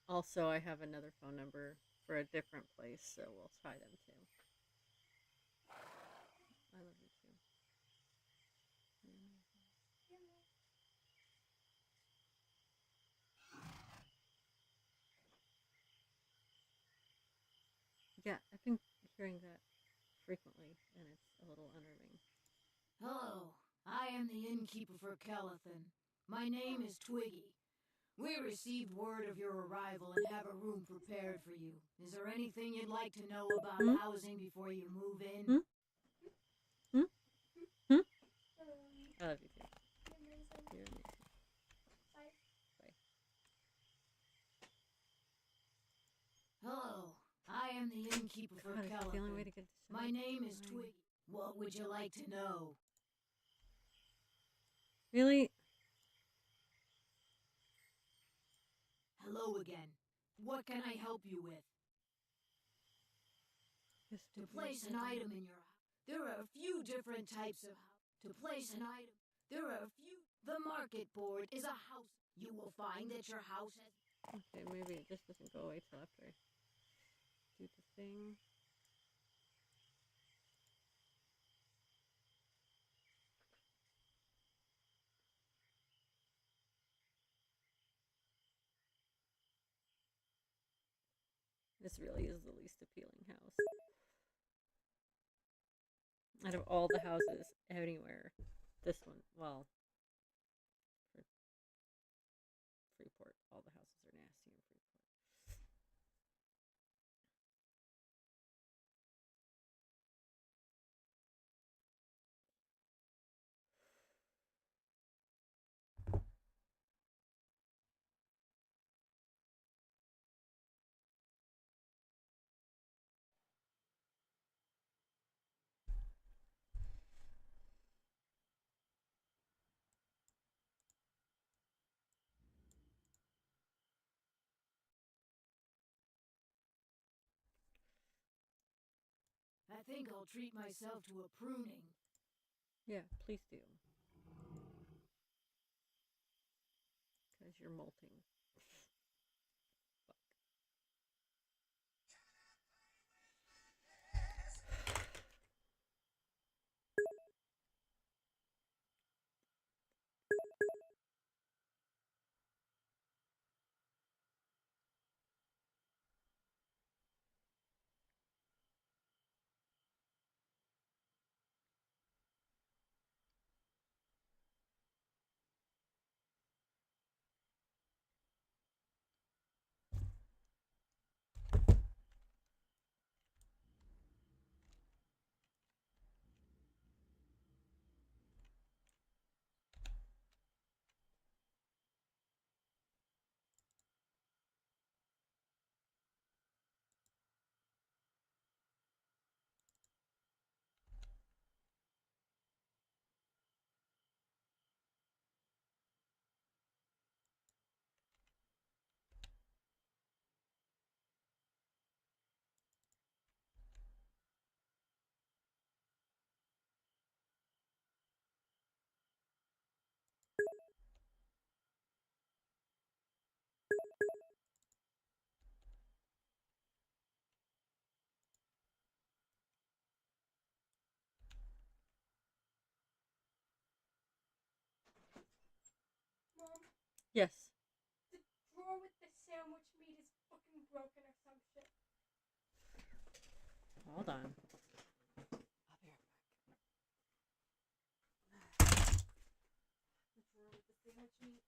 Also, I have another phone number for a different place, so we'll try them too. I love you too. Yeah, I've been hearing that frequently, and it's a little unnerving. Hello, I am the innkeeper for Kelathan. My name is Twiggy. We received word of your arrival and have a room prepared for you. Is there anything you'd like to know about housing before you move in? I love you too. You're amazing. Bye. Bye. Hello, I am the innkeeper for God, it's the only way to Kelathan. get this. My name is Twiggy. What would you like to know? Really? Hello again. What can I help you with? Yes, To place an item in your house, there are a few different types of house. To place an item, there are a few. The market board is a house. You will find that your house has. Okay, maybe it just doesn't go away till after I do the thing. This really is the least appealing house. Out of all the houses anywhere, this one, well, for Freeport, all the houses are nasty in Freeport. I think I'll treat myself to a pruning. Yeah, please do. Because you're molting. Fuck. Mom, Yes. the drawer with the sandwich meat is fucking broken or some shit. Hold on. I'll be right back. The drawer with the sandwich meat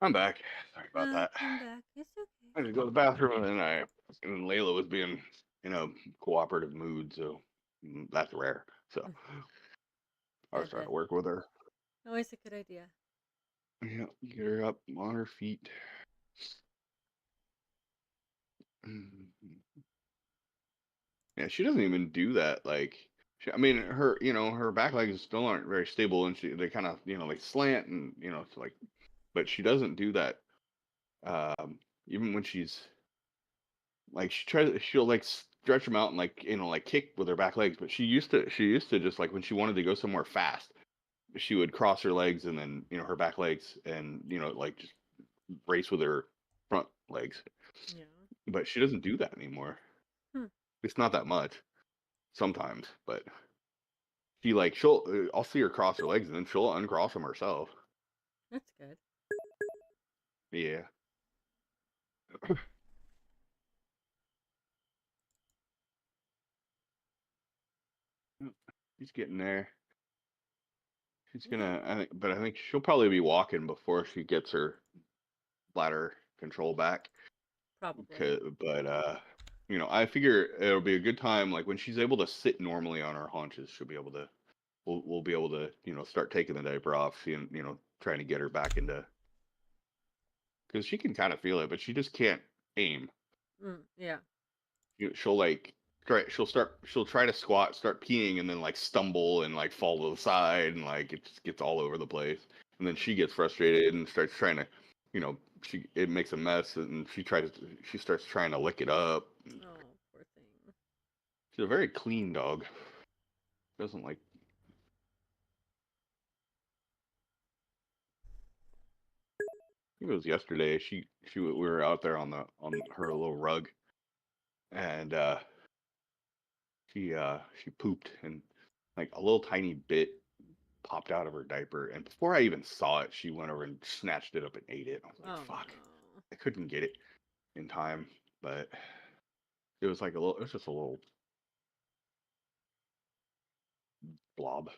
I'm back. Sorry about that. I'm back. It's okay. I had to go to the bathroom, and Layla was being in a cooperative mood, so that's rare. So I was Bet trying to that. work with her. Always a good idea. Yeah, get her up on her feet. Yeah, she doesn't even do that. Like, I mean, her back legs still aren't very stable, and they kind of, like slant, and it's like, but she doesn't do that. Even when she's like, she'll like stretch them out and like, like kick with her back legs. But she used to just like when she wanted to go somewhere fast, she would cross her legs and then her back legs and like just race with her front legs. Yeah. But she doesn't do that anymore. Hmm. It's not that much sometimes, but I'll see her cross her legs and then she'll uncross them herself. That's good. Yeah. She's getting there. She's Okay. gonna, I think she'll probably be walking before she gets her bladder control back. Probably. But I figure it'll be a good time. Like when she's able to sit normally on her haunches, she'll be able to. We'll be able to start taking the diaper off, seeing trying to get her back into, because she can kind of feel it, but she just can't aim. Yeah. She'll like she'll try to squat, start peeing, and then like stumble and like fall to the side, and like it just gets all over the place. And then she gets frustrated and starts trying to, it makes a mess, and she starts trying to lick it up. Oh, poor thing. She's a very clean dog. Doesn't like. I think it was yesterday. We were out there on her little rug, and she pooped, and like a little tiny bit popped out of her diaper, and before I even saw it, she went over and snatched it up and ate it. I was like, Oh "Fuck!" no. I couldn't get it in time, but it was just a little blob.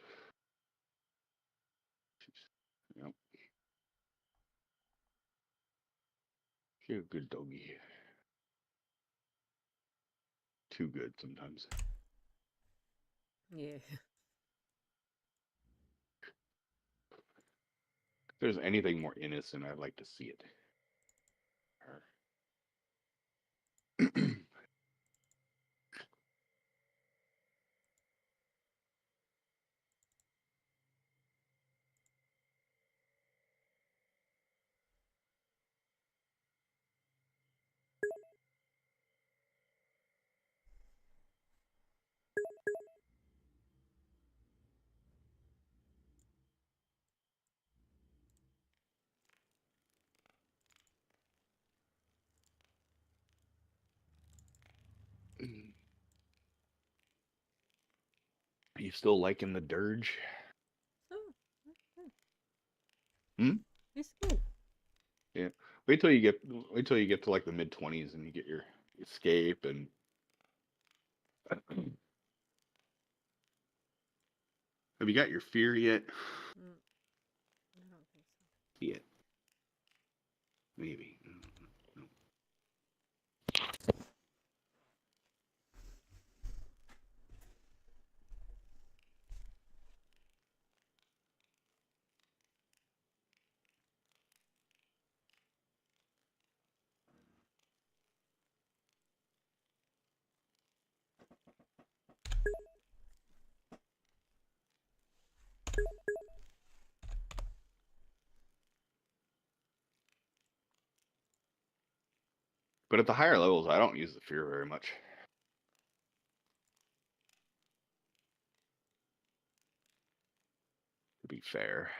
She's, you know, she's a good doggy. Too good sometimes. Yeah. If there's anything more innocent, I'd like to see it. Are you still liking the dirge? So, okay. Hmm? It's good. Yeah. Wait till you get to like the mid-20s and you get your escape and have you got your fear yet? Mm, I don't think so. Yet. Maybe. No. But at the higher levels, I don't use the fear very much. To be fair.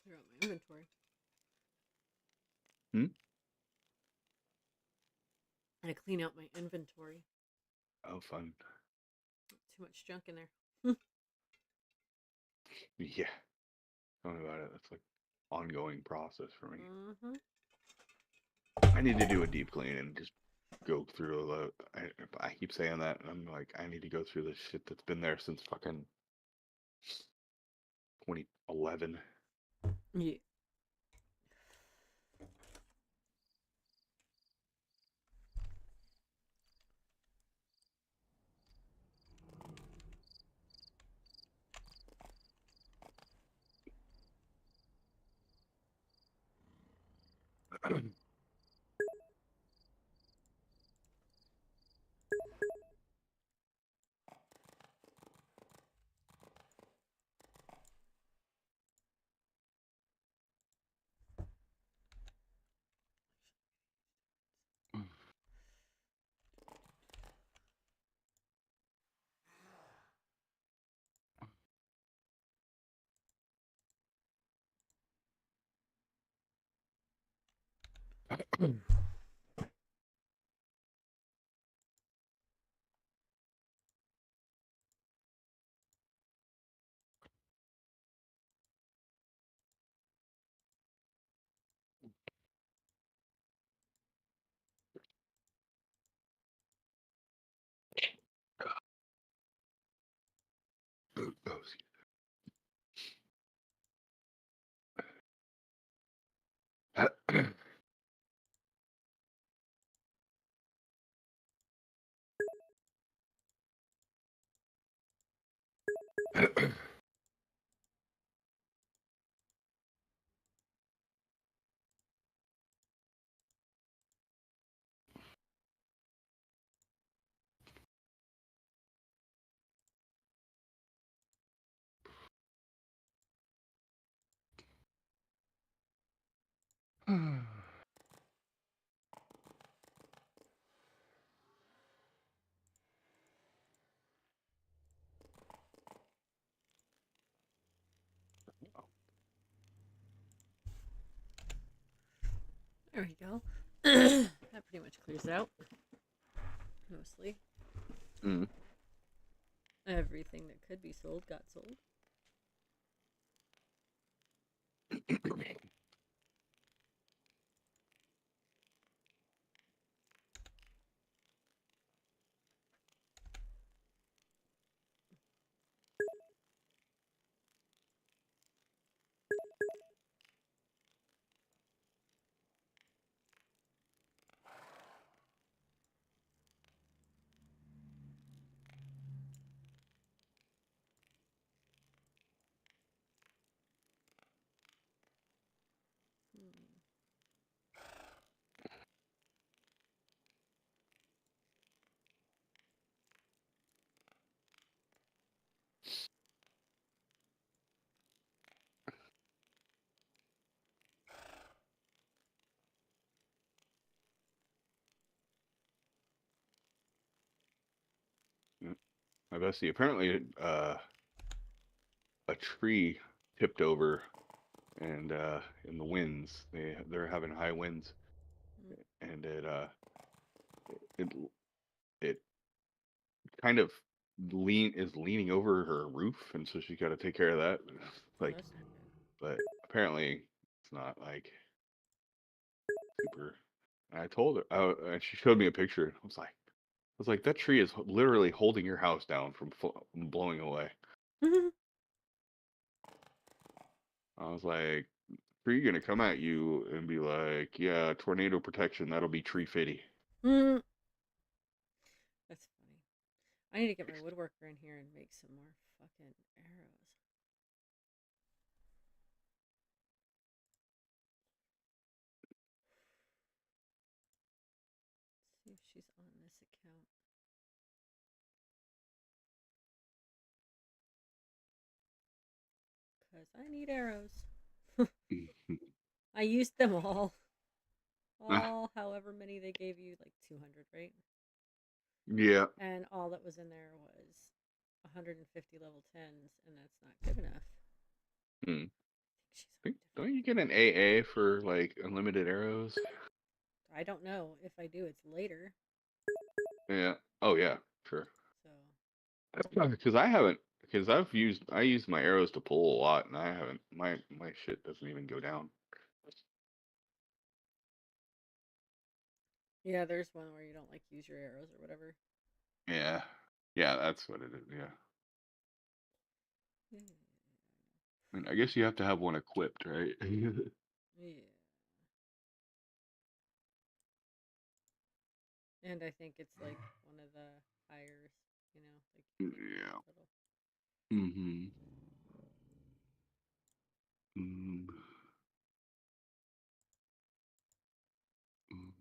Clear out my inventory. And to clean out my inventory. Oh, fun. Too much junk in there. Yeah. Tell me about it. That's like ongoing process for me. Mm-hmm. I need to do a deep clean and just go through I keep saying that, and I'm like, I need to go through the shit that's been there since fucking 2011. Yeah. Oh, excuse me. There we go. That pretty much clears it out. Mostly. Mm. Everything that could be sold got sold. My bestie, apparently, a tree tipped over, and in the winds, they're having high winds, and it it kind of is leaning over her roof, and so she's got to take care of that. Like, That's not good. but apparently it's not like super. And I told her, and she showed me a picture. I was like, that tree is literally holding your house down from blowing away. I was like, tree gonna come at you and be like, yeah, tornado protection, that'll be tree fitty. That's funny. I need to get my woodworker in here and make some more fucking arrows. See if she's on this account. Because I need arrows. I used them all. all however many they gave you, like 200, right? Yeah. And all that was in there was 150 level 10s, and that's not good enough. Hmm. She's on a Don't you different. get an AA for like unlimited arrows? I don't know. If I do, it's later. Yeah. Oh yeah, sure. So That's not because I use my arrows to pull a lot, and I haven't my shit doesn't even go down. yeah, there's one where you don't like use your arrows or whatever. Yeah. Yeah, that's what it is. Yeah. Yeah. I mean, I guess you have to have one equipped, right? Yeah. And I think it's like one of the hires, like you can't get Yeah. little. Mm-hmm. Mm. Mm.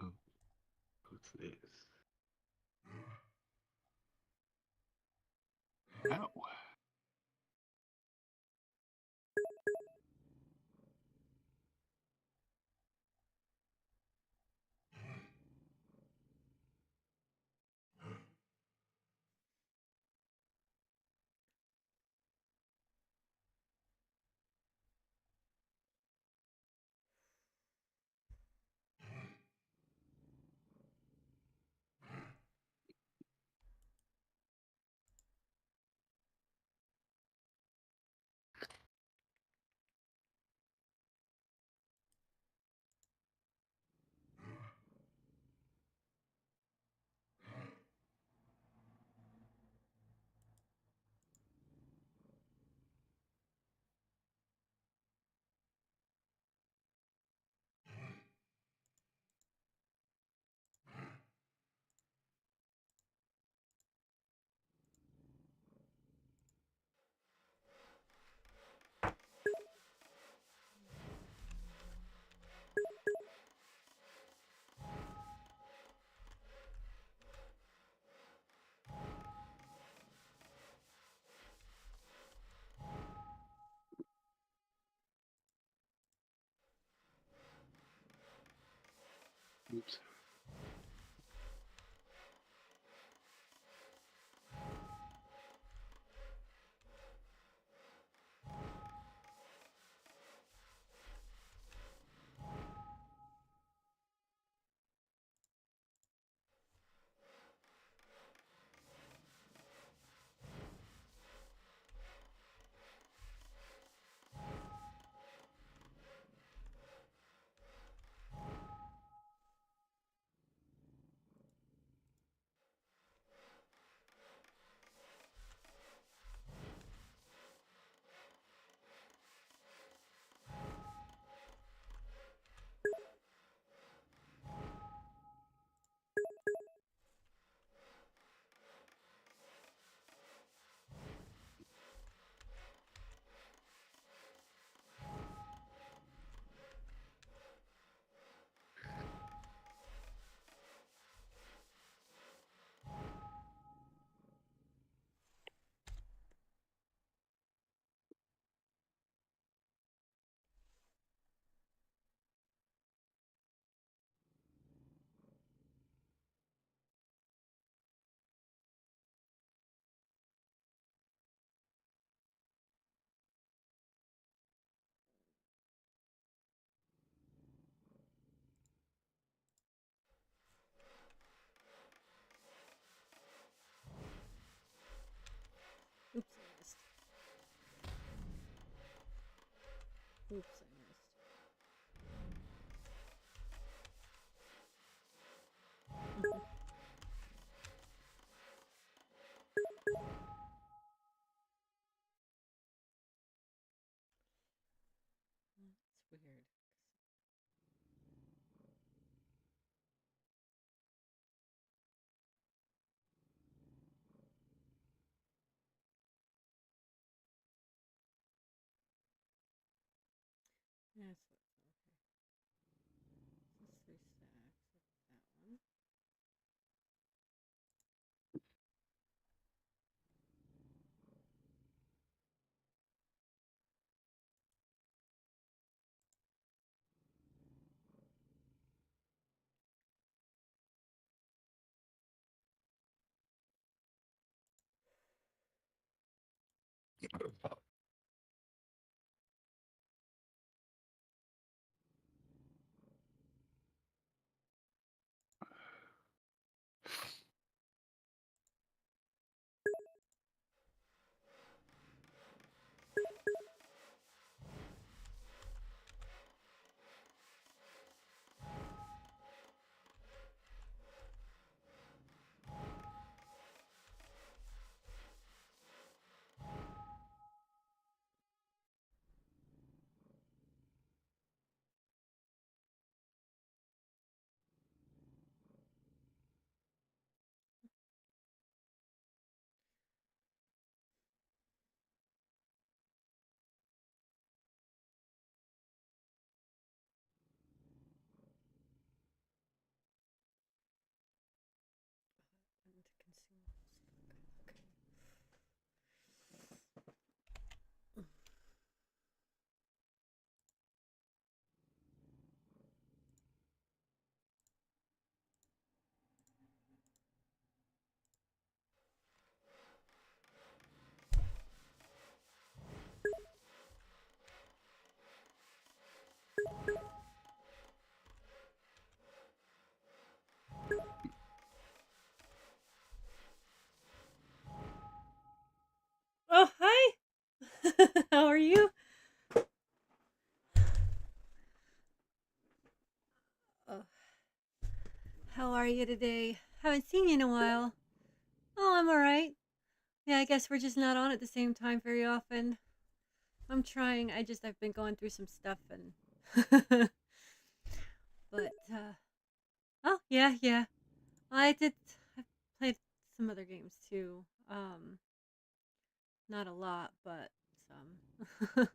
Oh, what's this? Ow. Oops. Oops, I missed. Oops, I missed. That's weird. Yeah, it's okay. This is 3 stacks of that one. Oh, hi. How are you? Oh, how are you today? Haven't seen you in a while. Oh, I'm all right. Yeah, I guess we're just not on at the same time very often. I'm trying. I've been going through some stuff and but oh, yeah, yeah. I did I played some other games too. Not a lot, but some.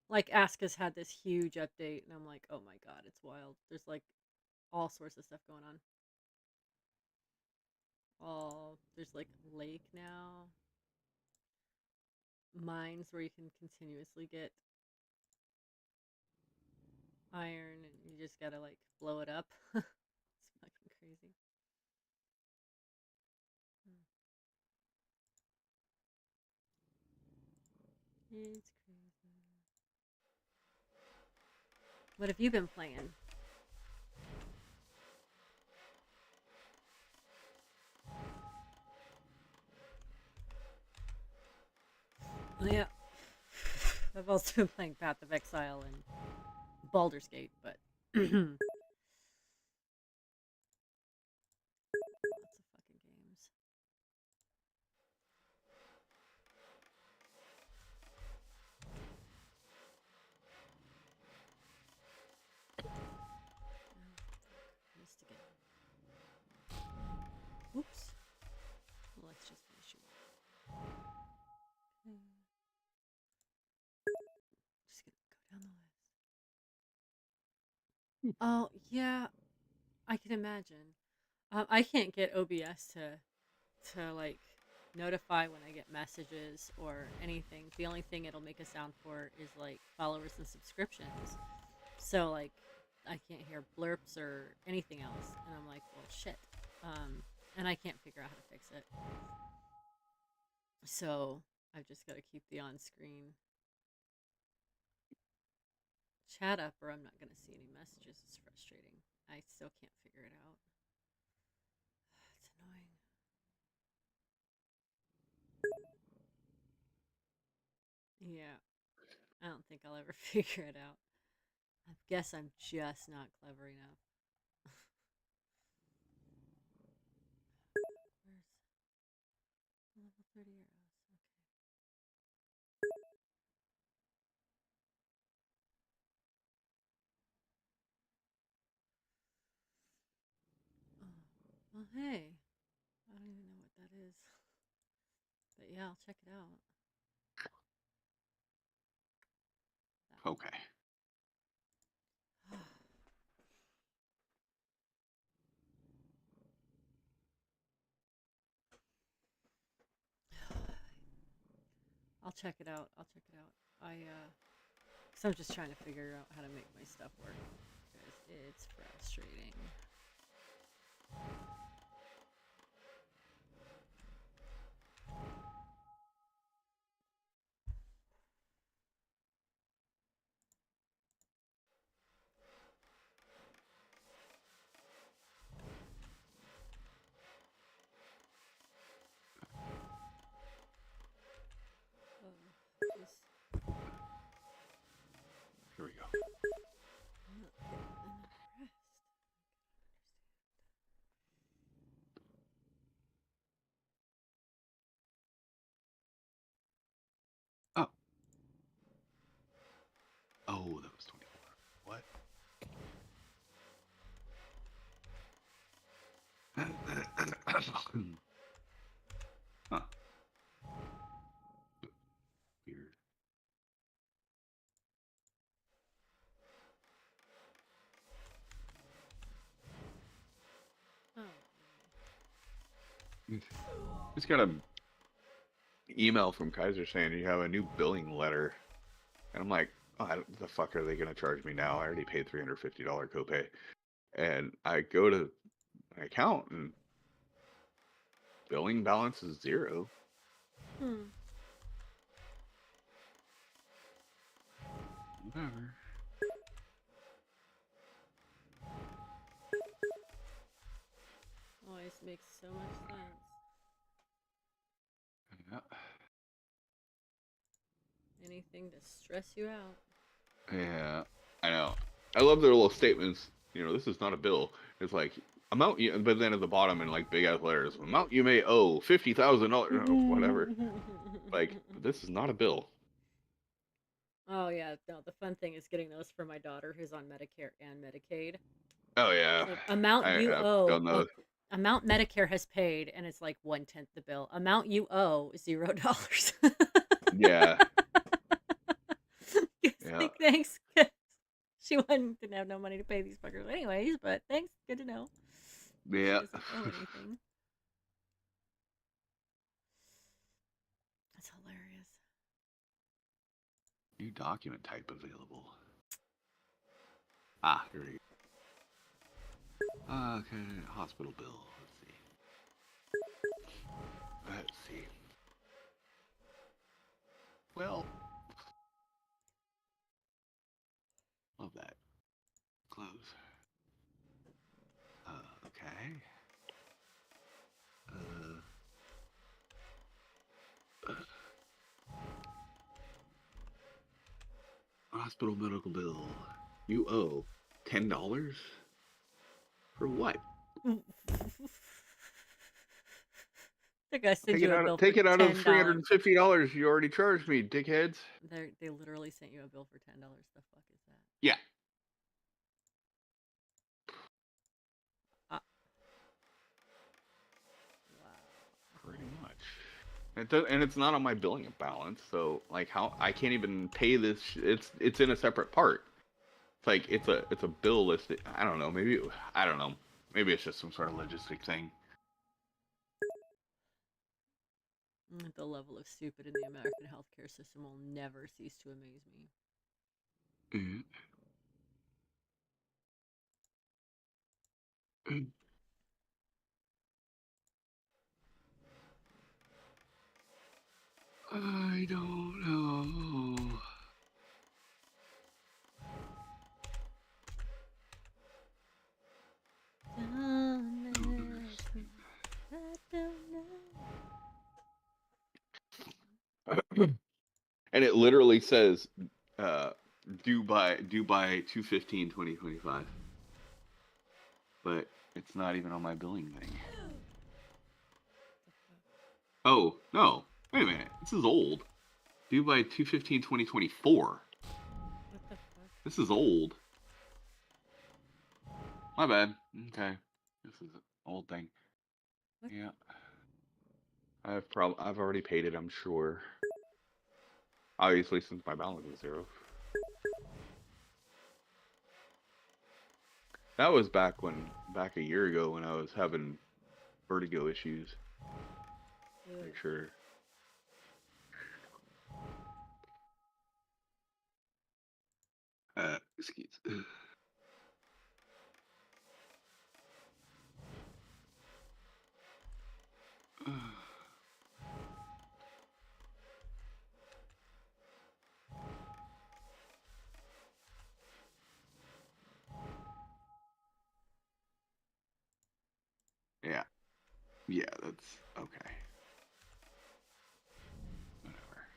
Like Aska's had this huge update and I'm like, "Oh my god, it's wild." There's like all sorts of stuff going on. Oh, there's like lake now. Mines where you can continuously get iron and you just gotta like blow it up. It's fucking crazy. It's crazy. What have you been playing? Yeah. I've also been playing Path of Exile and Baldur's Gate, but lots of fucking games. Oh, missed again. Oops. Well, let's just finish it. Okay. Just gonna go down the list. Oh yeah, I can imagine. I can't get OBS to like notify when I get messages or anything. The only thing it'll make a sound for is like followers and subscriptions. So like I can't hear blurps or anything else, and I'm like, well, shit. And I can't figure out how to fix it. So I've just got to keep the on-screen chat up, or I'm not gonna see any messages. It's frustrating. I still can't figure it out. It's annoying. Yeah, I don't think I'll ever figure it out. I guess I'm just not clever enough. Where's level 30 arrows? Okay. Oh, well, hey. I don't even know what that is. But yeah, I'll check it out. Okay. I'll check it out. I'll check it out. Cause I'm just trying to figure out how to make my stuff work. Because it's frustrating. Huh. Weird. Oh. Just got a email from Kaiser saying you have a new billing letter, and I'm like, oh, the fuck are they gonna charge me now? I already paid $350 copay, and I go to my account and billing balance is 0. Whatever. Always makes so much sense. Yeah. Anything to stress you out. Yeah, I know. I love their little statements. You know, this is not a bill. It's like amount you, but then at the bottom in like big ass letters, amount you may owe $50,000, whatever. Like this is not a bill. Oh yeah, no. The fun thing is getting those for my daughter who's on Medicare and Medicaid. Oh yeah, It's like amount you I've owe. done those. Amount Medicare has paid, and it's like 1/10 the bill. Amount you owe $0. Yeah, yeah, Like, thanks. She didn't have no money to pay these fuckers anyways, but thanks. Good to know. She yeah. doesn't owe anything. That's hilarious. New document type available. Ah, here we go. Okay, hospital bill. Let's see. Let's see. Well, love that. Close. Okay. Hospital medical bill. You owe $10 for what? They're gonna send Take you it a out. bill Take for it out of $10. $350 you already charged me, dickheads. They literally sent you a bill for $10. The fuck is that? Yeah. Wow. Pretty much. And it's not on my billing balance, so like how I can't even pay this. It's in a separate part. It's like it's a bill list. I don't know. Maybe I don't know. Maybe it's just some sort of logistic thing. The level of stupid in the American healthcare system will never cease to amaze me. I don't know. And it literally says due by 2/15/2025. But it's not even on my billing thing. Oh, no. Wait a minute. This is old. Due by 2/15/2024. What the fuck? This is old. My bad. Okay. This is an old thing. What? Yeah. I've already paid it, I'm sure. Obviously, since my balance is 0. That was back a year ago when I was having vertigo issues. Make sure. Excuse. Yeah. Yeah, that's okay. Whatever.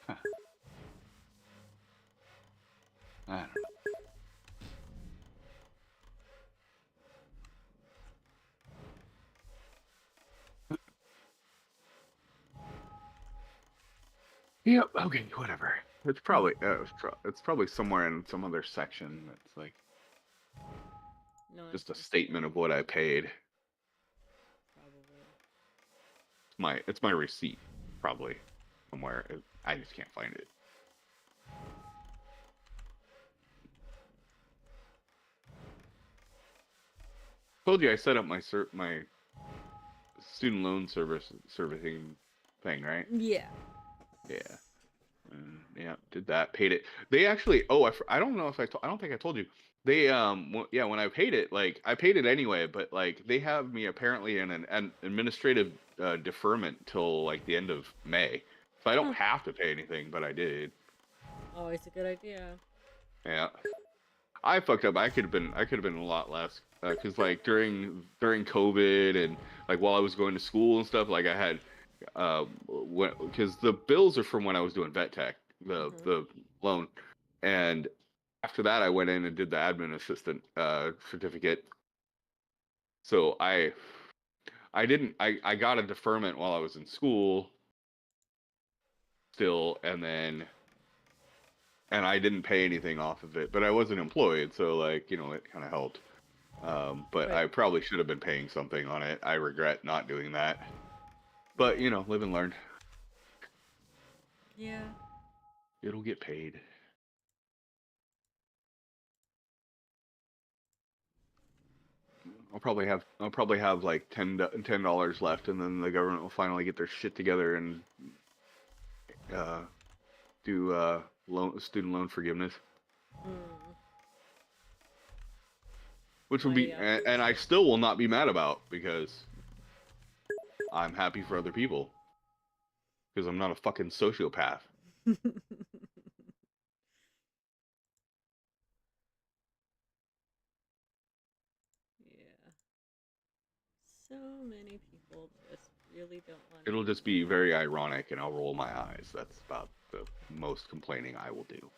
Huh. I don't know. Yep. Okay. Whatever. It's probably it's probably somewhere in some other section. It's like No, I'm just a pretty statement of certain what I paid. probably. It's my receipt, probably somewhere. I just can't find it. Told you I set up my my student loan servicing thing, right? Yeah. Yeah. Yeah, did that, paid it. They actually, I don't know if I don't think I told you. They, yeah, when I paid it, like, I paid it anyway, but, like, they have me apparently in an administrative deferment till, like, the end of May. So I don't Huh. have to pay anything, but I did. Always a good idea. Yeah. I fucked up. I could have been a lot less. Cause like during COVID and like while I was going to school and stuff, like I had, because the bills are from when I was doing vet tech, the loan, and after that I went in and did the admin assistant certificate. So I didn't I got a deferment while I was in school still, and I didn't pay anything off of it, but I wasn't employed, so like it kind of helped. But Right. I probably should have been paying something on it. I regret not doing that. But live and learn. Yeah. It'll get paid. I'll probably have like $10 left, and then the government will finally get their shit together and uh, do student loan forgiveness, Mm. which would be, My and I still will not be mad about because I'm happy for other people because I'm not a fucking sociopath. yeah. So many people just really don't want It'll just anything be to very ironic, and I'll roll my eyes. That's about the most complaining I will do.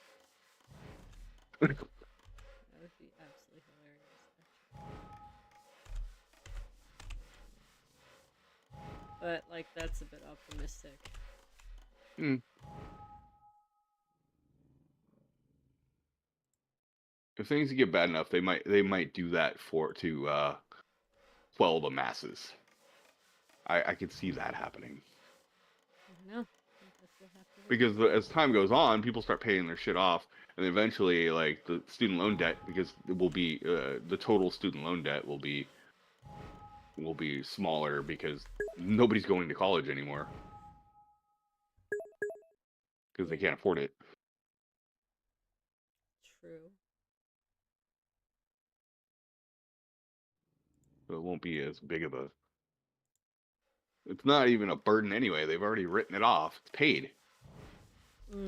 That would be absolutely hilarious. But like that's a bit optimistic. Hmm. If things get bad enough, they might do that to quell the masses. I could see that happening I don't know. I guess we'll have to wait because and see. as time goes on, people start paying their shit off, and eventually, like the student loan debt, because it will be the total student loan debt will be smaller because nobody's going to college anymore because they Yeah. can't afford it. True. So it won't be as big of a. It's not even a burden anyway. They've already written it off. It's paid.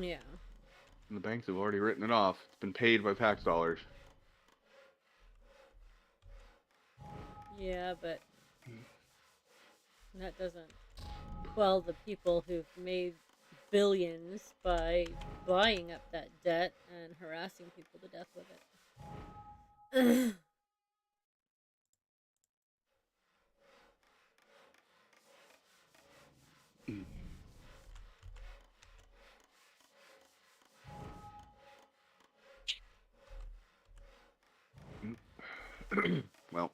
Yeah. And the banks have already written it off. It's been paid by tax dollars. Yeah, but that doesn't quell the people who've made billions by buying up that debt and harassing people to death with it. Well,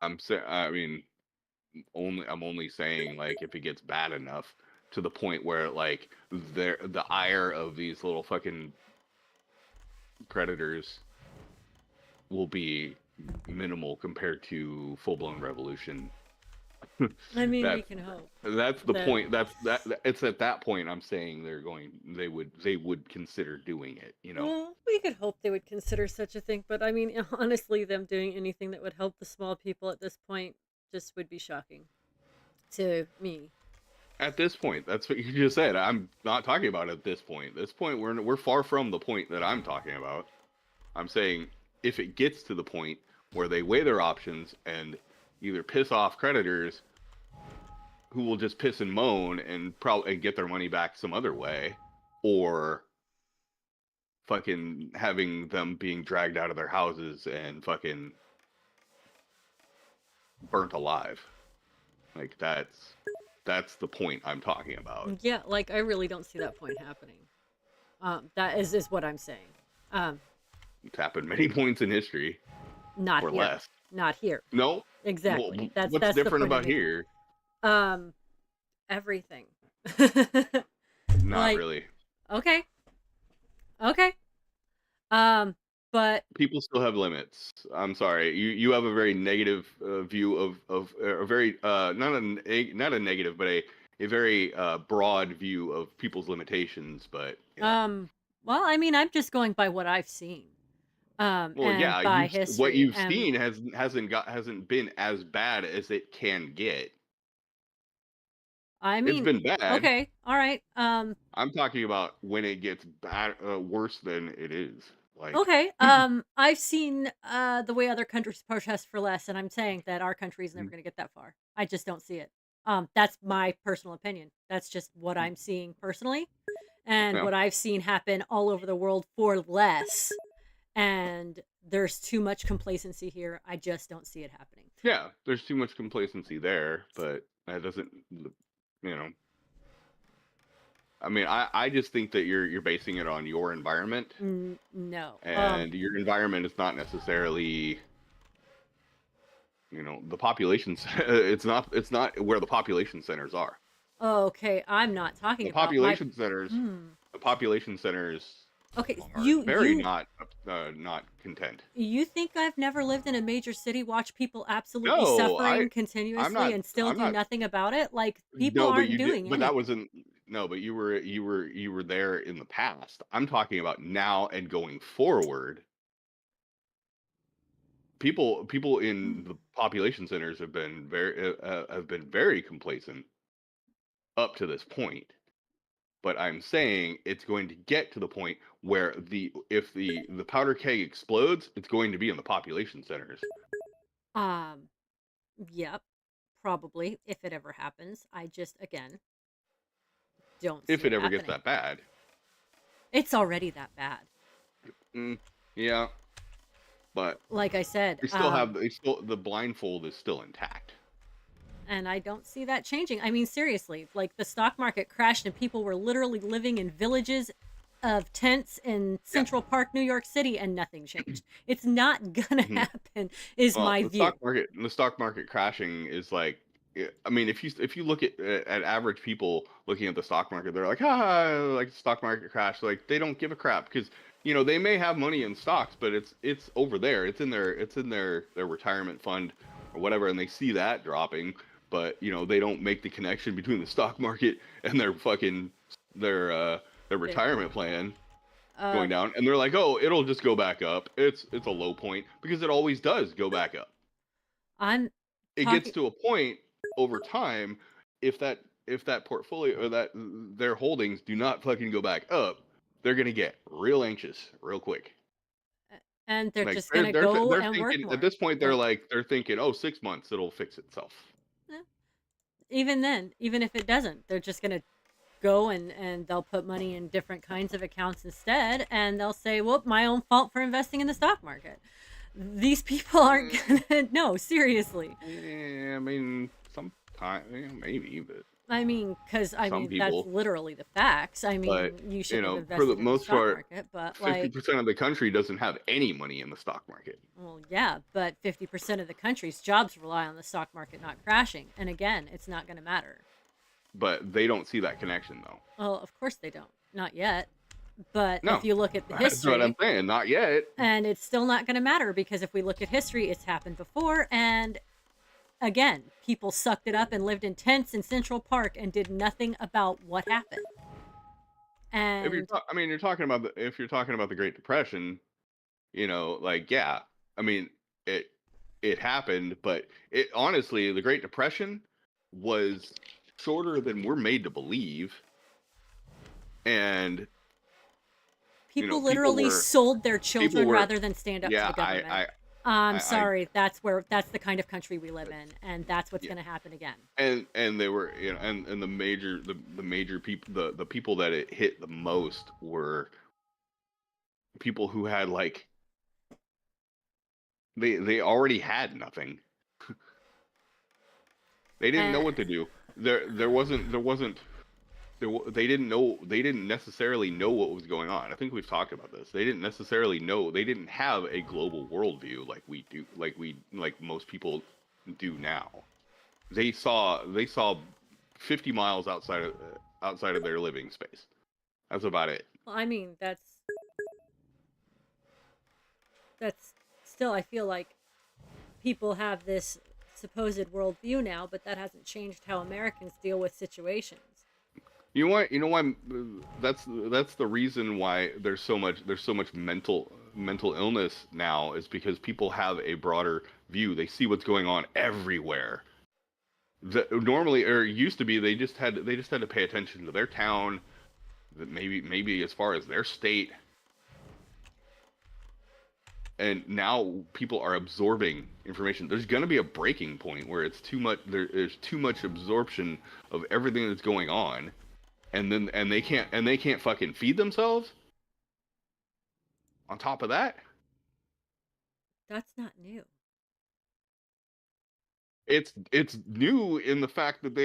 I mean, I'm only saying like if it gets bad enough to the point where like the ire of these little fucking predators will be minimal compared to full blown revolution. I mean, we That can hope. that's the That point. It's at that point I'm saying they would consider doing it. well, we could hope they would consider such a thing, but I mean, honestly, them doing anything that would help the small people at this point just would be shocking to me. At this point, that's what you just said. I'm not talking about at this point. This point, we're far from the point that I'm talking about. I'm saying if it gets to the point where they weigh their options and either piss off creditors who will just piss and moan and probably get their money back some other way, or fucking having them being dragged out of their houses and fucking burnt alive. Like that's the point I'm talking about. Yeah, like I really don't see that point happening. That is what I'm saying. It's happened many points in history Not or here. less. Not here. No. Exactly. Well, what's That's the different point I'm about making. here? Everything. Not Like, really. okay. But People still have limits. I'm sorry. You have a very negative view of a very not a negative, but a very broad view of people's limitations. But yeah. well, I mean, I'm just going by what I've seen. Well, And yeah, by what history, you've and seen hasn't been as bad as it can get. I It's mean, been bad. okay, all right. I'm talking about when it gets bad, worse than it is. Like, Okay. I've seen the way other countries protest for less, and I'm saying that our country is never going to get that far. I just don't see it. That's my personal opinion. That's just what I'm seeing personally, and yeah, what I've seen happen all over the world for less. And there's too much complacency here. I just don't see it happening. yeah. There's too much complacency there, but that doesn't, you know. I mean, I just think that you're basing it on your environment, No. and your environment is not necessarily, the population. It's not where the population centers are. Okay, I'm not talking The about my. population centers. The population centers Okay, are you very you not content. you think I've never lived in a major city, watch people absolutely No, suffering I'm continuously not. and still I'm do not. nothing about it? Like people No, but aren't you did. doing But that anything. wasn't. No, but you were there in the past. I'm talking about now and going forward. People in the population centers have been very complacent up to this point. But I'm saying it's going to get to the point where if the powder keg explodes, it's going to be in the population centers. Um, yep, probably if it ever happens. I just again don't If see it it ever gets happening. that bad. It's already that bad. Yeah, but Like I said, the blindfold is still intact. and I don't see that changing. I mean, seriously, like the stock market crashed and people were literally living in villages of tents in Central Park, New York City, and nothing changed. It's not gonna Mhm. happen, is Well, my view. the stock market crashing is like, I mean, if you look at average people looking at the stock market, they're like, like the stock market crash. Like they don't give a crap because they may have money in stocks, but it's over there. It's in their retirement fund or whatever, and they see that dropping, but they don't make the connection between the stock market and their retirement plan going Um, down, and they're like, oh, it'll just go back up. It's a low point because it always does go back up. I'm It gets talking. to a point over time, if that portfolio or that their holdings do not fucking go back up, they're gonna get real anxious real quick. And they're Like just gonna go they're and work thinking at more. this point they're thinking, oh, 6 months it'll fix itself. Eh, even then, even if it doesn't, they're just gonna go and they'll put money in different kinds of accounts instead, and they'll say, "Well, my own fault for investing in the stock market." These people aren't gonna. No, seriously. Yeah, I mean, sometimes maybe, but I mean, because some that's people. literally the facts. I But mean, you shouldn't have for the invested in the most stock part, market, but 50% of the country doesn't have any money in the stock market. well, yeah, but 50% of the country's jobs rely on the stock market not crashing. And again, it's not going to matter. But they don't see that connection though. Well, of course they don't. Not yet. But if No, you look at the that's what I'm history, saying. Not yet. and it's still not going to matter because if we look at history, it's happened before. And again, people sucked it up and lived in tents in Central Park and did nothing about what happened. If And you're talking about if you're talking about the Great Depression, like yeah, I mean it happened, but it honestly the Great Depression was shorter than we're made to believe, and people people literally sold their children were rather than stand up to yeah the government. I I'm sorry, that's the kind of country we live in, and that's what's yeah. going to happen again. And they were and the major people the people that it hit the most were people who had like they already had nothing. They didn't know And what to do. There wasn't they didn't know, they didn't necessarily know what was going on. I think we've talked about this. They didn't necessarily know, they didn't have a global worldview like we do, like most people do now. They saw 50 miles outside of their living space. That's about it. well, I mean, that's still, I feel like people have this supposed worldview now, but that hasn't changed how Americans deal with situations. You know what? You know why? That's the reason why there's so much mental illness now, is because people have a broader view. They see what's going on everywhere. Normally, or it used to be, they just had to pay attention to their town, that maybe as far as their state, and now people are absorbing information. There's going to be a breaking point where it's too much. There's too much absorption of everything that's going on, and they can't fucking feed themselves. On top of that, That's not new. it's new in the fact that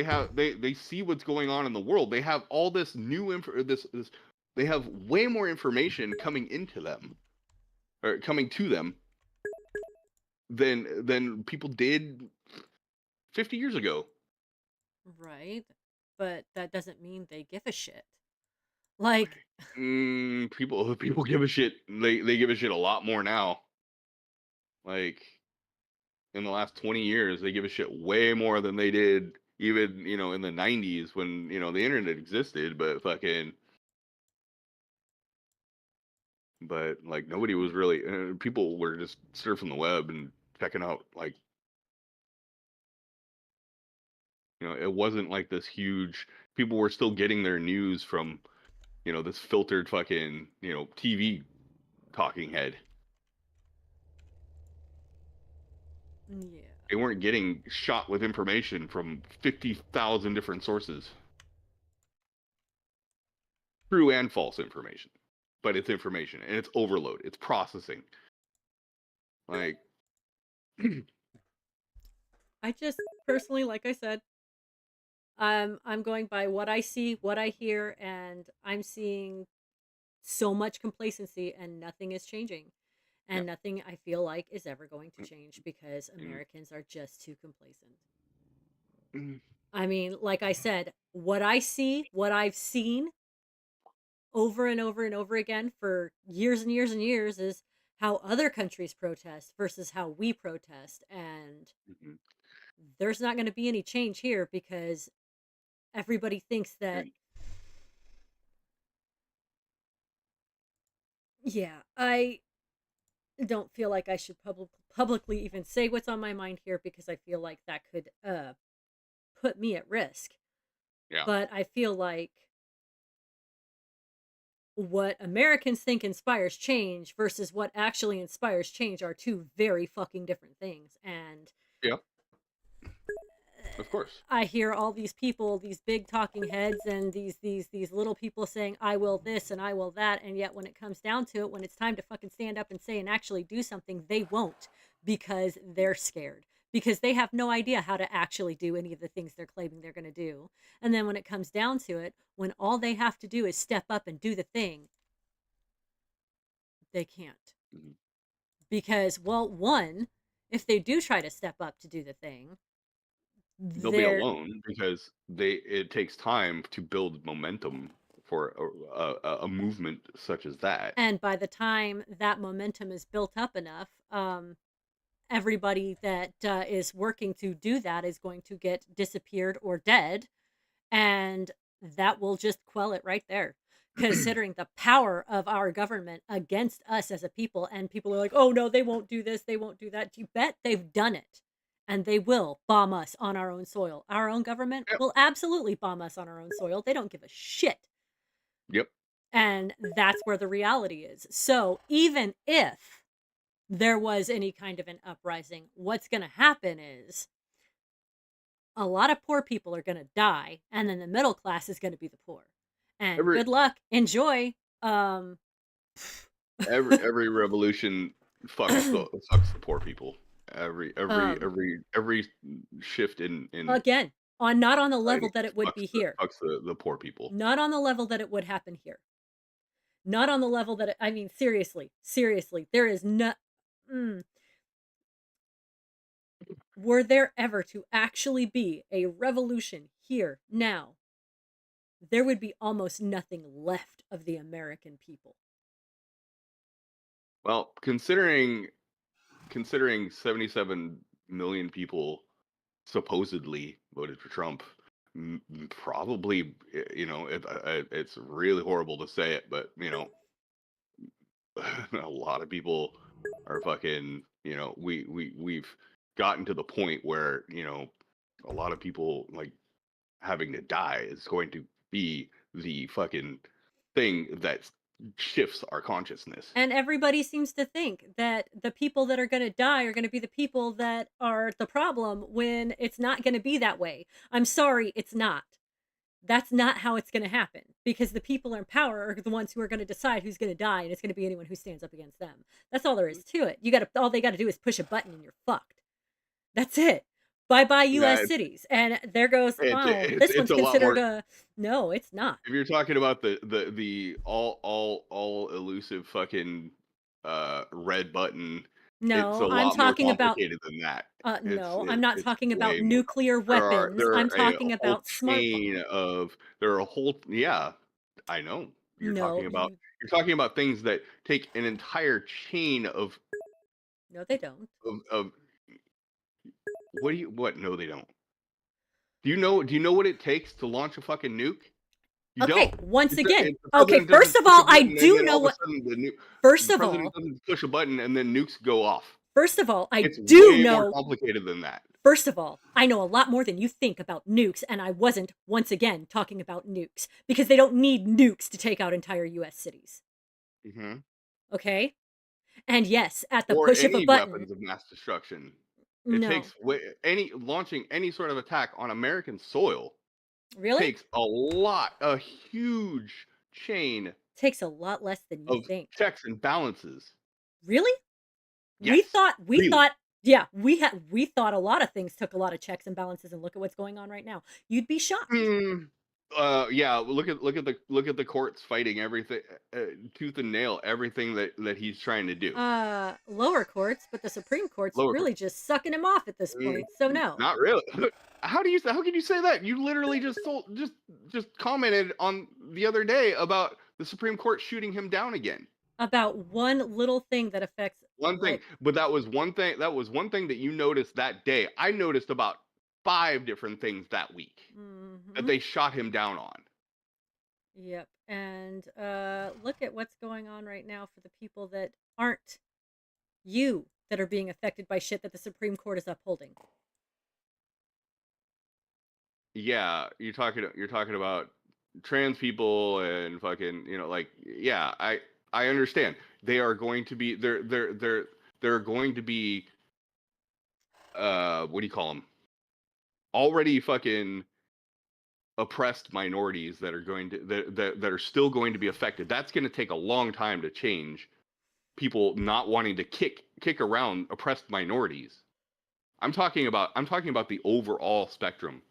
they see what's going on in the world. They have all this new info. This they have way more information coming into them, or coming to them, than people did 50 years ago. Right? But that doesn't mean they give a shit. Like, People give a shit. They give a shit a lot more now. Like, in the last 20 years, they give a shit way more than they did even, in the 90s, when, the internet existed, but like nobody was really, people were just surfing the web and checking out, like, it wasn't like this huge, people were still getting their news from, this filtered fucking, TV talking head. yeah. They weren't getting shot with information from 50,000 different sources. True and false information. But it's information, and it's overload. It's processing. Like, I just personally, like I said, I'm going by what I see, what I hear, and I'm seeing so much complacency and nothing is changing. yeah. And nothing I feel like is ever going to change because Mm, Americans are just too complacent. mm, I mean, like I said, what I see, what I've seen over and over and over again for years and years and years is how other countries protest versus how we protest. And mhm. there's not going to be any change here because everybody thinks that, And yeah, I don't feel like I should publicly even say what's on my mind here because I feel like that could put me at risk. yeah. But I feel like what Americans think inspires change versus what actually inspires change are two very fucking different things. And Yeah, of course. I hear all these people, these big talking heads, and these little people saying, "I will this and I will that," and yet when it comes down to it, when it's time to fucking stand up and say and actually do something, they won't because they're scared. Because they have no idea how to actually do any of the things they're claiming they're going to do. And then when it comes down to it, when all they have to do is step up and do the thing, they can't. Mhm. Because, well, one, if they do try to step up to do the thing, They'll be they're alone because it takes time to build momentum for a movement such as that. and by the time that momentum is built up enough, everybody that is working to do that is going to get disappeared or dead, and that will just quell it right there. Considering the power of our government against us as a people, and people are like, "Oh no, they won't do this, they won't do that." You bet they've done it, and they will bomb us on our own soil. Our own government Yep. will absolutely bomb us on our own soil. They don't give a shit. Yep. And that's where the reality is. So even if there was any kind of an uprising, what's going to happen is a lot of poor people are going to die, and then the middle class is going to be the poor. And Every good luck, enjoy. Um, every revolution fucks the poor people. Every Um, shift in again, not on the level fighting that it would be here. fucks the poor people. Not on the level that it would happen here. Not on the level that I mean, seriously, there is not. Were there ever to actually be a revolution here now, there would be almost nothing left of the American people. Well, considering 77 million people supposedly voted for Trump, probably, it's really horrible to say it, but a lot of people are fucking, we've gotten to the point where, a lot of people like having to die is going to be the fucking thing that shifts our consciousness. And everybody seems to think that the people that are going to die are going to be the people that are the problem when it's not going to be that way. I'm sorry, it's not. That's not how it's going to happen, because the people in power are the ones who are going to decide who's going to die, and it's going to be anyone who stands up against them. That's all there is to it. All they got to do is push a button and you're fucked. That's it. Bye bye Yeah, U.S. cities, and there goes. Oh, this one's it's a lot considered more. a. No, it's not. If you're talking about the all elusive fucking red button, it's a No, I'm lot more talking about. complicated than that. No, I'm not It's talking about way more. nuclear weapons. There I'm are a talking whole about chain smartphones. of there are a whole yeah, I know. No, You're talking about things that take an entire chain no, they don't. of what no they don't. Do you know what it takes to launch a fucking nuke? You Okay, don't. once again. The Okay, president first doesn't of push a all, I button and do then know all of what. a sudden First the of president all, doesn't push a button and then nukes go off. first of all, I It's do way more know. complicated than that. First of all, I know a lot more than you think about nukes, and I wasn't, once again, talking about nukes, because they don't need nukes to take out entire US cities. Hmm. Okay? And yes, at the Or push of a any button. weapons of mass destruction. It No. takes launching any sort of attack on American soil Really? takes a huge chain Takes a lot less than you of think. checks and balances. Really? We Yes, thought really. yeah, we thought a lot of things took a lot of checks and balances, and look at what's going on right now. You'd be shocked. Yeah. Look at the courts fighting everything, tooth and nail, everything that he's trying to do. Lower courts, but the Supreme Court's Lower really court. just sucking him off at this point. So no. Not really. How can you say that? You literally just commented on the other day about the Supreme Court shooting him down again. About one little thing that affects, One thing, like, but that was one thing. That was one thing that you noticed that day. I noticed about 5 different things that week that mhm. they shot him down on. Yep. And look at what's going on right now for the people that aren't you, that are being affected by shit that the Supreme Court is upholding. Yeah, you're talking about trans people and fucking, yeah, I understand. They are going to be there are going to be what do you call them? Already fucking oppressed minorities that are going to that are still going to be affected. That's going to take a long time to change. People not wanting to kick around oppressed minorities. I'm talking about the overall spectrum.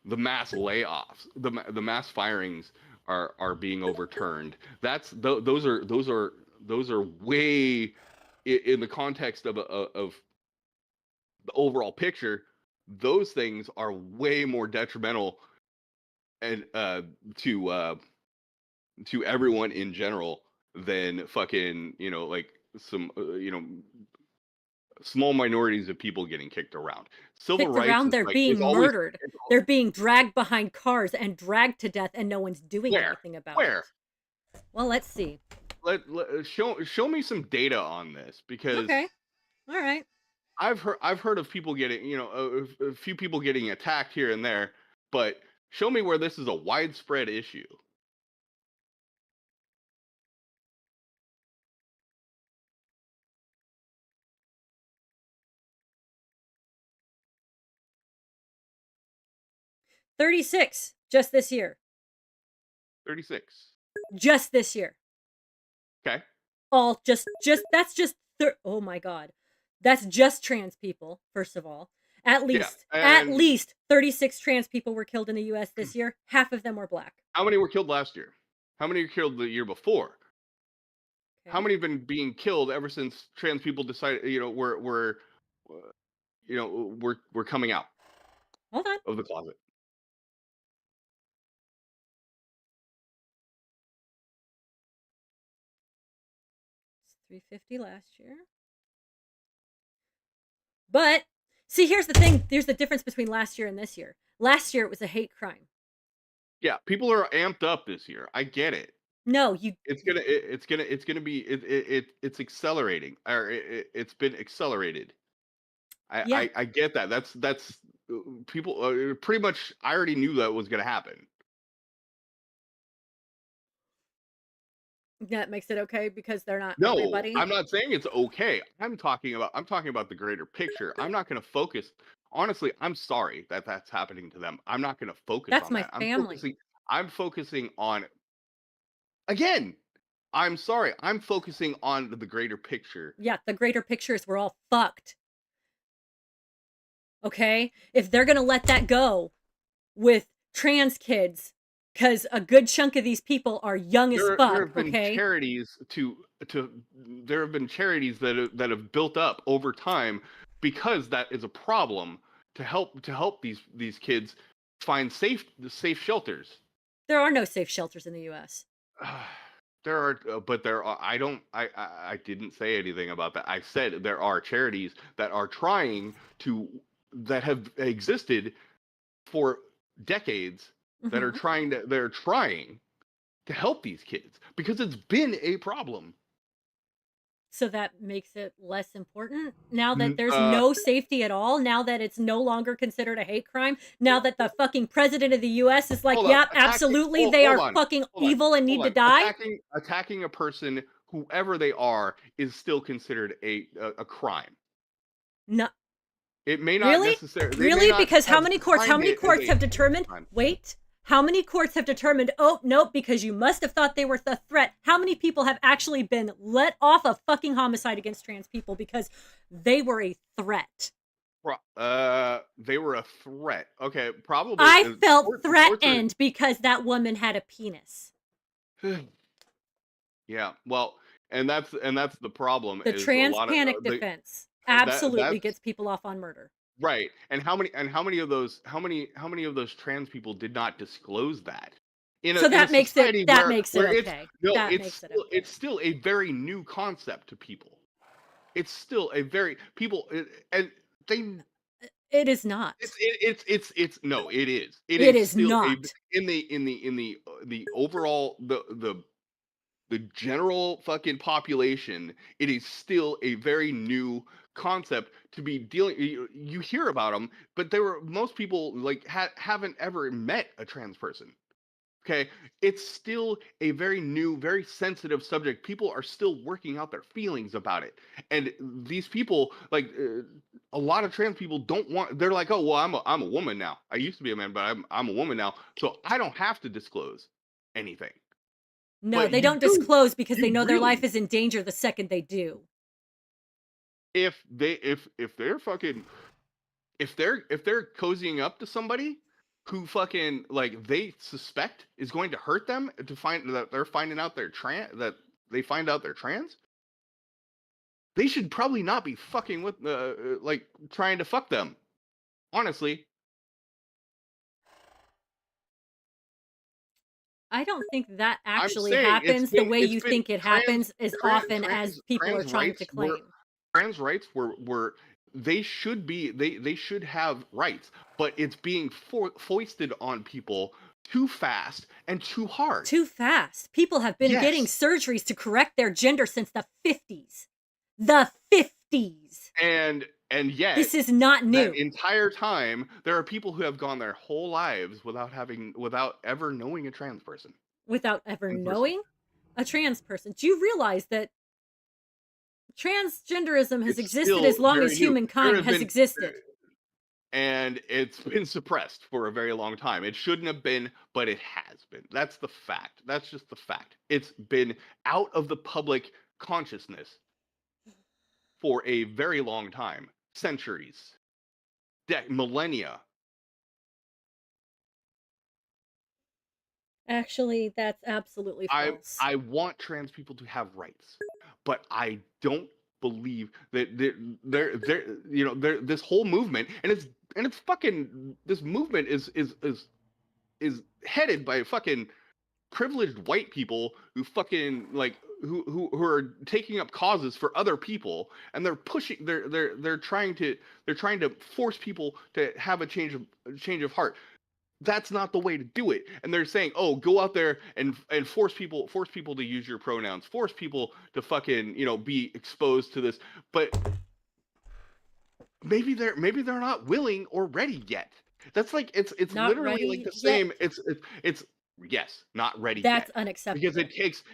The mass layoffs, the mass firings are being overturned. Those are way in the context of the overall picture. Those things are way more detrimental and to everyone in general than fucking like some small minorities of people getting kicked around. Civil Kicked rights around, is they're like it's being always murdered. it's, They're being dragged behind cars and dragged to death, and no one's doing where anything about where it. Well, let's see. show me some data on this, because Okay. All right. I've heard of people getting a few people getting attacked here and there, but show me where this is a widespread issue. 36 just this year. 36. Just this year. Okay. All just that's just oh my god. That's just trans people, first of all. At Yeah, least and 36 trans people were killed in the US this year. Half of them were black. how many were killed last year? How many were killed the year before? How Okay. many have been being killed ever since trans people decided, we're coming out Hold on. of the closet? It's 350 last year. But see, here's the thing. There's the difference between last year and this year. Last year it was a hate crime. Yeah, people are amped up this year. I get it. No, It's accelerating, or it's been accelerated. Yeah. I get that. That's people pretty much. I already knew that was gonna happen. That makes it okay because they're not No, everybody. I'm not saying it's okay. I'm talking about the greater picture. I'm not gonna focus. Honestly, I'm sorry that that's happening to them. I'm not gonna focus That's on my that. family. I'm focusing on again. I'm sorry. I'm focusing on the greater picture. Yeah, the greater picture is we're all fucked. Okay? If they're going to let that go with trans kids, because a good chunk of these people are young as There fuck, have been okay? charities to there have been charities that have built up over time because that is a problem to help these kids find safe shelters. There are no safe shelters in the US. There are, but there are. I didn't say anything about that. I said there are charities that are trying to that have existed for decades that are Mm-hmm. trying to help these kids because it's been a problem. So that makes it less important now that N- there's Uh, no safety at all, now that it's no longer considered a hate crime, now that the fucking president of the US is like, hold up, yep, absolutely, they hold are on, fucking evil and need to die. attacking a person, whoever they are, is still considered a crime. No, It may not really? necessarily. They may Really? not Because how have many courts? How defined many it as courts have a determined? crime. Wait. How many courts have determined? Oh nope, because you must have thought they were the threat. How many people have actually been let off of fucking homicide against trans people because they were a threat? They were a threat. Okay, probably. I felt Courts are. threatened because that woman had a penis. Yeah, well, and that's the problem The is a trans lot of panic the defense that absolutely that's gets people off on murder. right. And how many of those trans people did not disclose that So in a that makes it society that makes it where it's okay. no, That makes it it's okay. still a very new concept to people. It's still a very people and they It is not. it's no, it is. It It is is still a not. the overall the general fucking population, it is still a very new concept to be dealing. You hear about them, but most people like haven't ever met a trans person. Okay, it's still a very new, very sensitive subject. People are still working out their feelings about it, and these people, like a lot of trans people, don't want. They're like, oh well, I'm a woman now. I used to be a man, but I'm a woman now, so I don't have to disclose anything. No, But they don't disclose because they you know their life really, is in danger the second they do. if they're fucking if they're cozying up to somebody who fucking like they suspect is going to hurt them to find that they're finding out they're trans that they find out they're trans, they should probably not be fucking with like trying to fuck them. Honestly, I don't think that I'm actually saying happens the way it's you been think it happens as often as people are trans trying to rights were claim. trans rights were they should have rights, but it's being foisted on people too fast and too hard. Too fast. People have been getting Yes, surgeries to correct their gender since the 50s. The 50s. and yet This is not that new. entire time there are people who have gone their whole lives without ever knowing a trans person Without ever in person. knowing a trans person. Do you realize that transgenderism has It's existed still as long very as new. There humankind have has been existed? and it's been suppressed for a very long time. It shouldn't have been, but it has been. That's the fact. That's just the fact. It's been out of the public consciousness for a very long time, centuries, millennia. Actually, that's absolutely false. I want trans people to have rights, but I don't believe that this whole movement, and it's fucking, this movement is headed by fucking privileged white people who fucking like who are taking up causes for other people, and they're trying to force people to have a change of heart. That's not the way to do it. And they're saying, oh, go out there and force people to use your pronouns, force people to fucking, be exposed to this. But maybe they're not willing or ready yet. That's like, it's Not literally ready like the yet? same. It's yes, not ready That's yet. unacceptable. Because it takes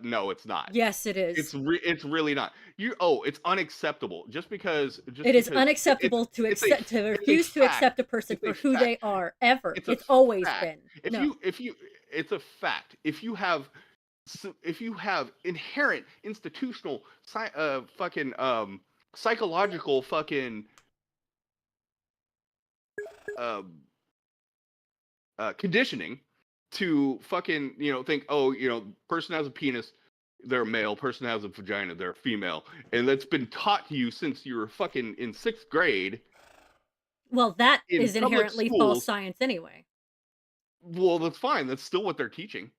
no, it's not. Yes, it is. It's really not. It's unacceptable. It is unacceptable to refuse to accept a person for who they are ever. It's always been. It's a fact. If you have inherent institutional fucking psychological fucking conditioning to fucking think, oh, person has a penis, they're a male, person has a vagina, they're a female, and that's been taught to you since you were fucking in 6th grade. Well, that in is public inherently schools, false science anyway. Well, that's fine. That's still what they're teaching,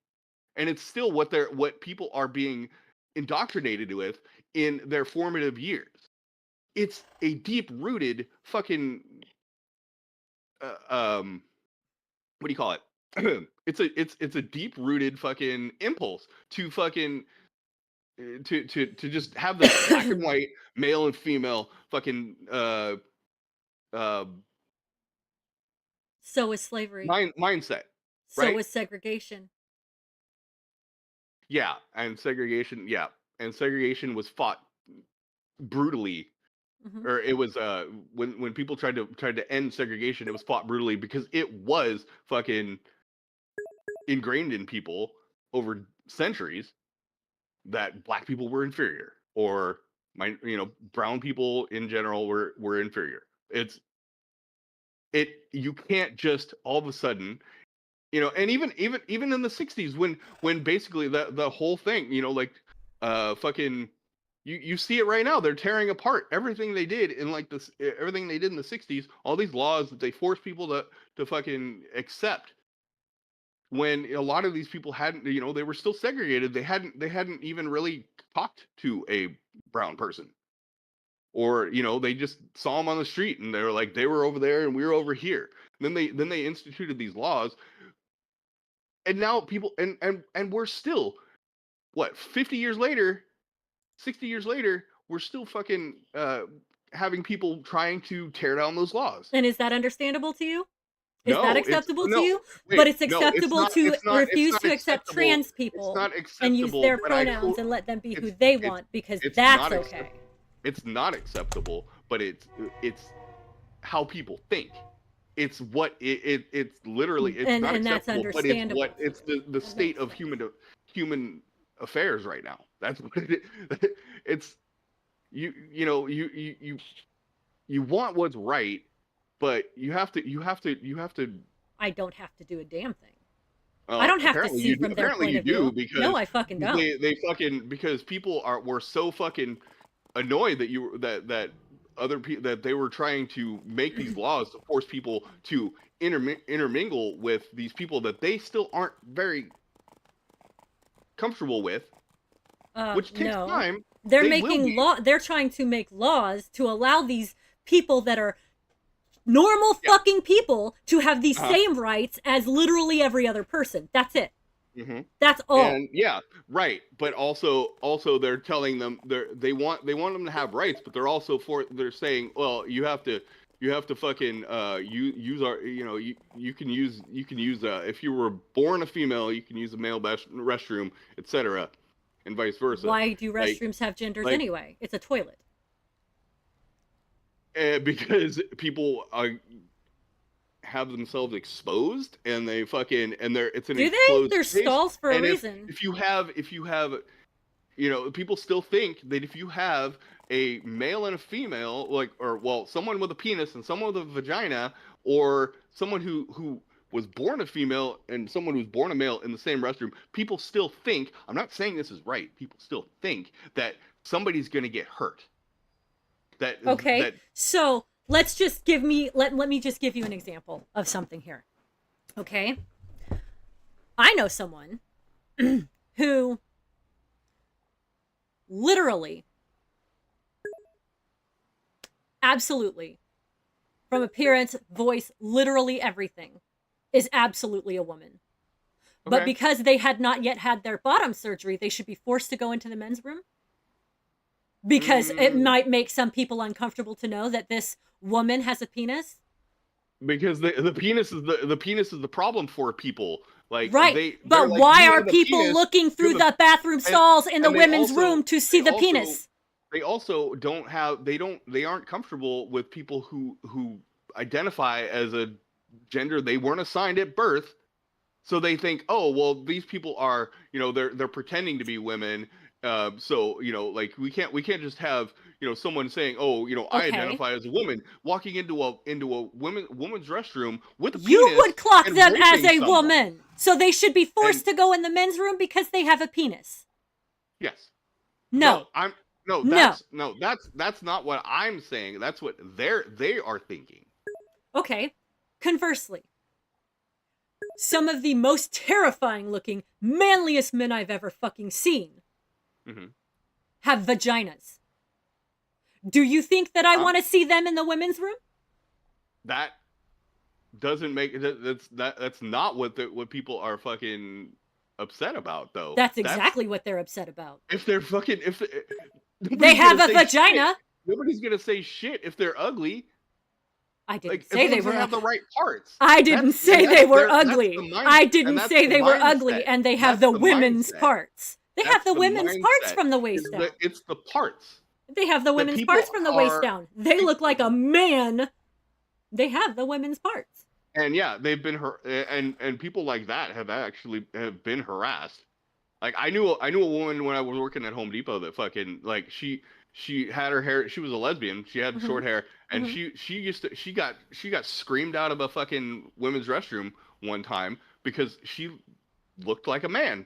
and it's still what people are being indoctrinated with in their formative years. It's a deep-rooted fucking what do you call it? it's a deep-rooted fucking impulse to fucking to just have the black and white, male and female fucking So is slavery. mindset. So right? is segregation. Yeah, and segregation. Yeah, and segregation was fought brutally, or it was when people tried to end segregation, it was fought brutally because it was fucking ingrained in people over centuries that black people were inferior, or brown people in general were inferior. You can't just all of a sudden, and even in the 60s when basically the whole thing, fucking you see it right now. They're tearing apart everything they did in everything they did in the 60s, all these laws that they forced people to fucking accept, when a lot of these people hadn't, they were still segregated. They hadn't even really talked to a brown person, or they just saw them on the street and they were like, they were over there and we were over here. And then they instituted these laws, and now people and we're still, what, 50 years later, 60 years later, we're still fucking having people trying to tear down those laws. And is that understandable to you? Is No, that acceptable to you? Wait, but it's no, acceptable to refuse to accept acceptable. trans It's people not acceptable, and use their but pronouns and let them be who they want, because that's okay. It's not acceptable, but it's how people think. It's what it's literally, it's and not that's acceptable, but it's the state of human affairs right now. That's what it is. It's you want what's right, but you have to. I don't have to do a damn thing. I don't have to see from their point of view. Because no, I fucking don't. They fucking, because people were so fucking annoyed that other people, that they were trying to make these laws to force people to intermingle with these people that they still aren't very comfortable with, which takes time. They're making they're trying to make laws to allow these people that are normal fucking people to have the same rights as literally every other person. That's it. Mm-hmm. That's all. And right. But also they're telling them they want them to have rights, but they're saying, well, you have to fucking use our, you can use if you were born a female, you can use a male restroom, etc., and vice versa. Why do restrooms have genders anyway? It's a toilet. Because people have themselves exposed, and they fucking, and it's an enclosed There's space. stalls for a and reason. if you have people still think that if you have a male and a female, like, or well, someone with a penis and someone with a vagina, or someone who was born a female and someone who's born a male in the same restroom, people still think, I'm not saying this is right, people still think that somebody's going to get hurt. Okay, That so let's just give me let me just give you an example of something here. Okay, I know someone who literally, absolutely, from appearance, voice, literally everything, is absolutely a woman. But okay. because they had not yet had their bottom surgery, they should be forced to go into the men's room. Because it might make some people uncomfortable to know that this woman has a penis. Because the penis is the problem for people. Like Right, they're but like, why you are have a people penis, looking through you have the bathroom stalls in the and they women's also- room to see they the also- penis? They also they aren't comfortable with people who identify as a gender they weren't assigned at birth. So they think, oh well, these people are, they're pretending to be women. So like we can't just have someone saying, oh, I Okay. identify as a woman, walking into a woman's restroom with a You penis would clock and them as raping a someone. woman. So they should be forced And- to go in the men's room because they have a penis. Yes. No. That's not what I'm saying. That's what they are thinking. Okay. Conversely, some of the most terrifying looking, manliest men I've ever fucking seen have vaginas. Do you think that I want to see them in the women's room? That doesn't make that's not what people are fucking upset about, though. That's exactly what they're upset about. If they're fucking they have a vagina. Shit. Nobody's gonna say shit if they're ugly. I didn't say they were have the right parts. I didn't say they were ugly. I didn't say they were ugly, and they have the women's parts. They have the women's parts from the waist down. It's the parts. They have the women's parts from the waist down. They look like a man. They have the women's parts. And yeah, they've been and people like that have been harassed. Like I knew a woman when I was working at Home Depot that fucking like she had her hair. She was a lesbian. She had short hair, and she got screamed out of a fucking women's restroom one time because she looked like a man.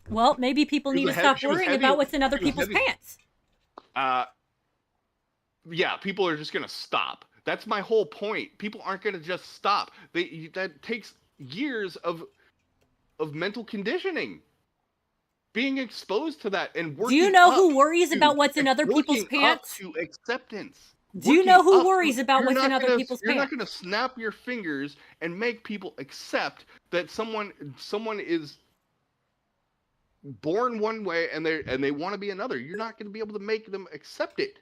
Well, maybe people need to stop worrying about what's in other people's pants. Yeah, people are just gonna stop. That's my whole point. People aren't gonna just stop. That takes years of mental conditioning. Being exposed to that and working. Do you know who worries about what's in other people's pants? To acceptance. Do you know who worries about what's in other people's pants? You're not going to snap your fingers and make people accept that someone is born one way and they want to be another. You're not going to be able to make them accept it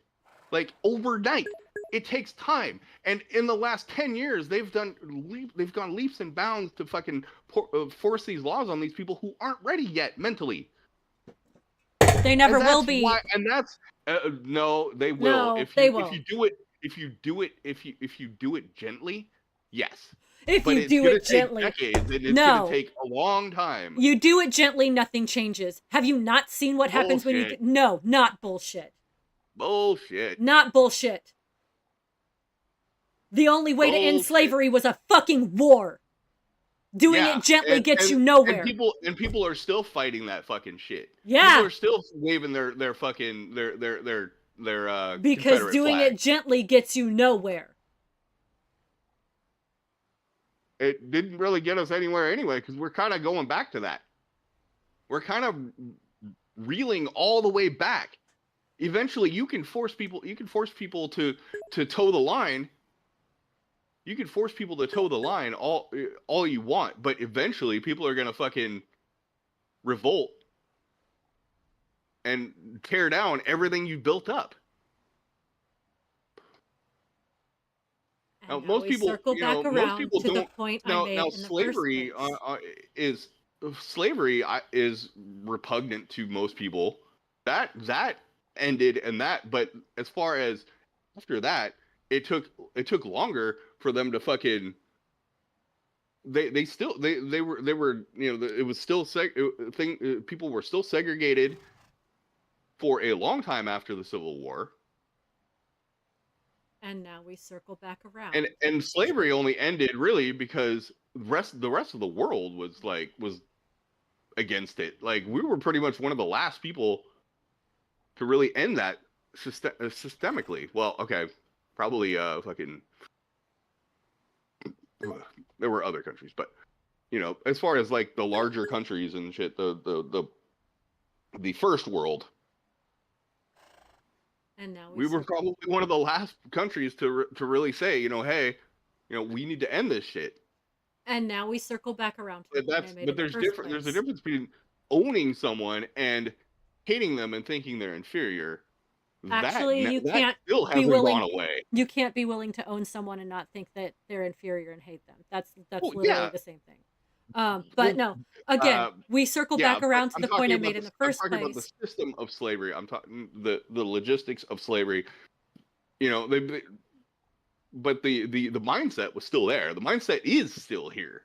like overnight. It takes time. And in the last 10 years, they've gone leaps and bounds to fucking force these laws on these people who aren't ready yet mentally. They never will be. And that's no, they will. No, if you do it gently, yes. If you do it gently, decades, and it's gonna take a long time. You do it gently, nothing changes. Have you not seen what happens when you? No, not bullshit. Bullshit. Not bullshit. The only way to end slavery was a fucking war. Doing it gently gets you nowhere. And people are still fighting that fucking shit. Yeah. People are still waving their fucking their because doing it gently gets you nowhere. It didn't really get us anywhere anyway, because we're kind of going back to that. We're kind of reeling all the way back. Eventually, you can force people to toe the line. You can force people to toe the line all you want, but eventually people are gonna fucking revolt and tear down everything you built up. Now, most people, most people don't. Now, slavery is repugnant to most people. That ended, but as far as after that, it took longer for them to fucking. They were it was still people were still segregated for a long time after the Civil War. And now we circle back around. And slavery only ended really because the rest of the world was against it. Like we were pretty much one of the last people to really end that systemically. Well, okay, probably fucking there were other countries, but as far as like the larger countries and shit, the first world, And now we were probably one of the last countries to really say, hey, we need to end this shit. And now we circle back around to But there's a difference between owning someone and hating them and thinking they're inferior. Actually, you that can't still be hasn't willing. gone away. You can't be willing to own someone and not think that they're inferior and hate them. That's Well, literally yeah. the same thing. But no, again, we circle back around to the point I made in the first place. I'm talking about the system of slavery. I'm talking the logistics of slavery. But the mindset was still there. The mindset is still here.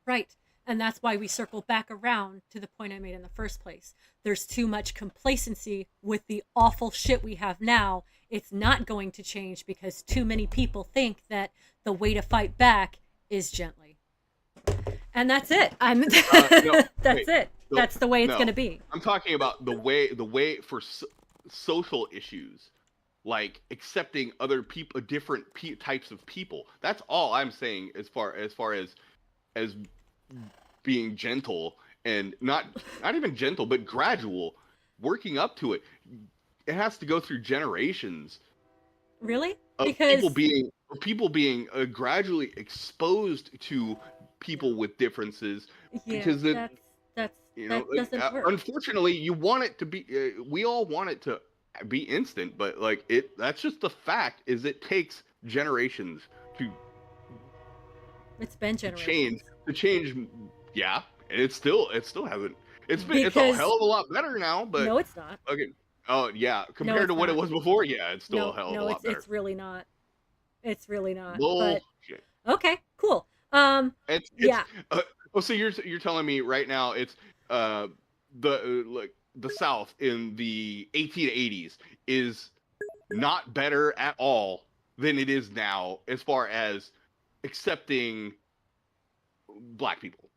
Right. And that's why we circle back around to the point I made in the first place. There's too much complacency with the awful shit we have now. It's not going to change because too many people think that the way to fight back is gently. And that's it. That's it. No, that's the way it's going to be. I'm talking about the way for social issues, like accepting other people, different types of people. That's all I'm saying as far as being gentle and not even gentle, but gradual, working up to it. It has to go through generations. Really? Of Because people being gradually exposed to people with differences. Yeah, because that doesn't work. Unfortunately, you want it to be. We all want it to be instant, but like that's just the fact. Is it takes generations to. It's been generations. To change, yeah, and it still hasn't. It's a hell of a lot better now, but no, it's not. Okay. Oh yeah, compared to what it was before, yeah, it's still a hell of a lot better. It's really not. It's really not. Bullshit. But okay, cool. Yeah. So you're telling me right now it's the South in the 1880s is not better at all than it is now as far as accepting black people.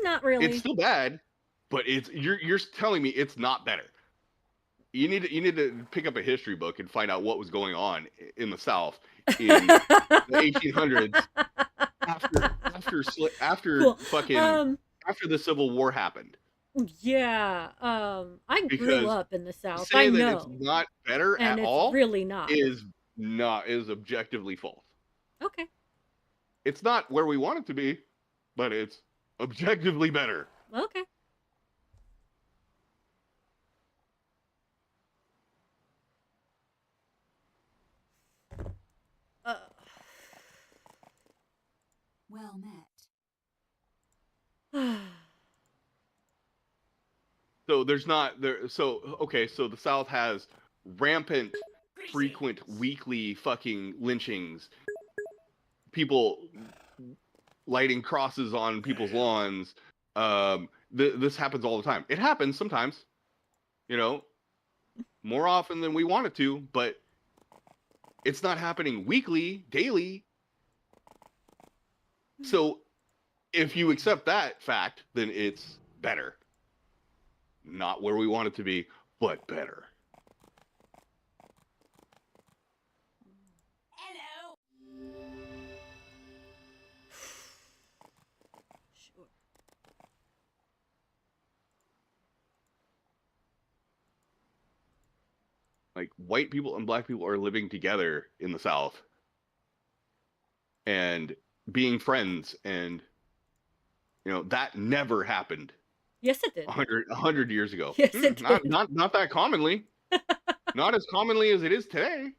Not really. It's still bad, but you're telling me it's not better. You need to pick up a history book and find out what was going on in the South in the 1800s after cool. after the Civil War happened. Yeah, I grew up in the South. Say I know that it's not better and at all. Really not. Is objectively false. Okay. It's not where we want it to be, but it's objectively better. Okay. Well met. So there's not there. So okay. So the South has rampant, frequent, weekly fucking lynchings. People lighting crosses on people's lawns. This happens all the time. It happens sometimes, more often than we want it to, but it's not happening weekly, daily. So if you accept that fact, then it's better. Not where we want it to be, but better. Hello. Sure. Like white people and black people are living together in the South and being friends, and that never happened. Yes, it did. 100 years ago. Yes, it did. Not that commonly. Not as commonly as it is today.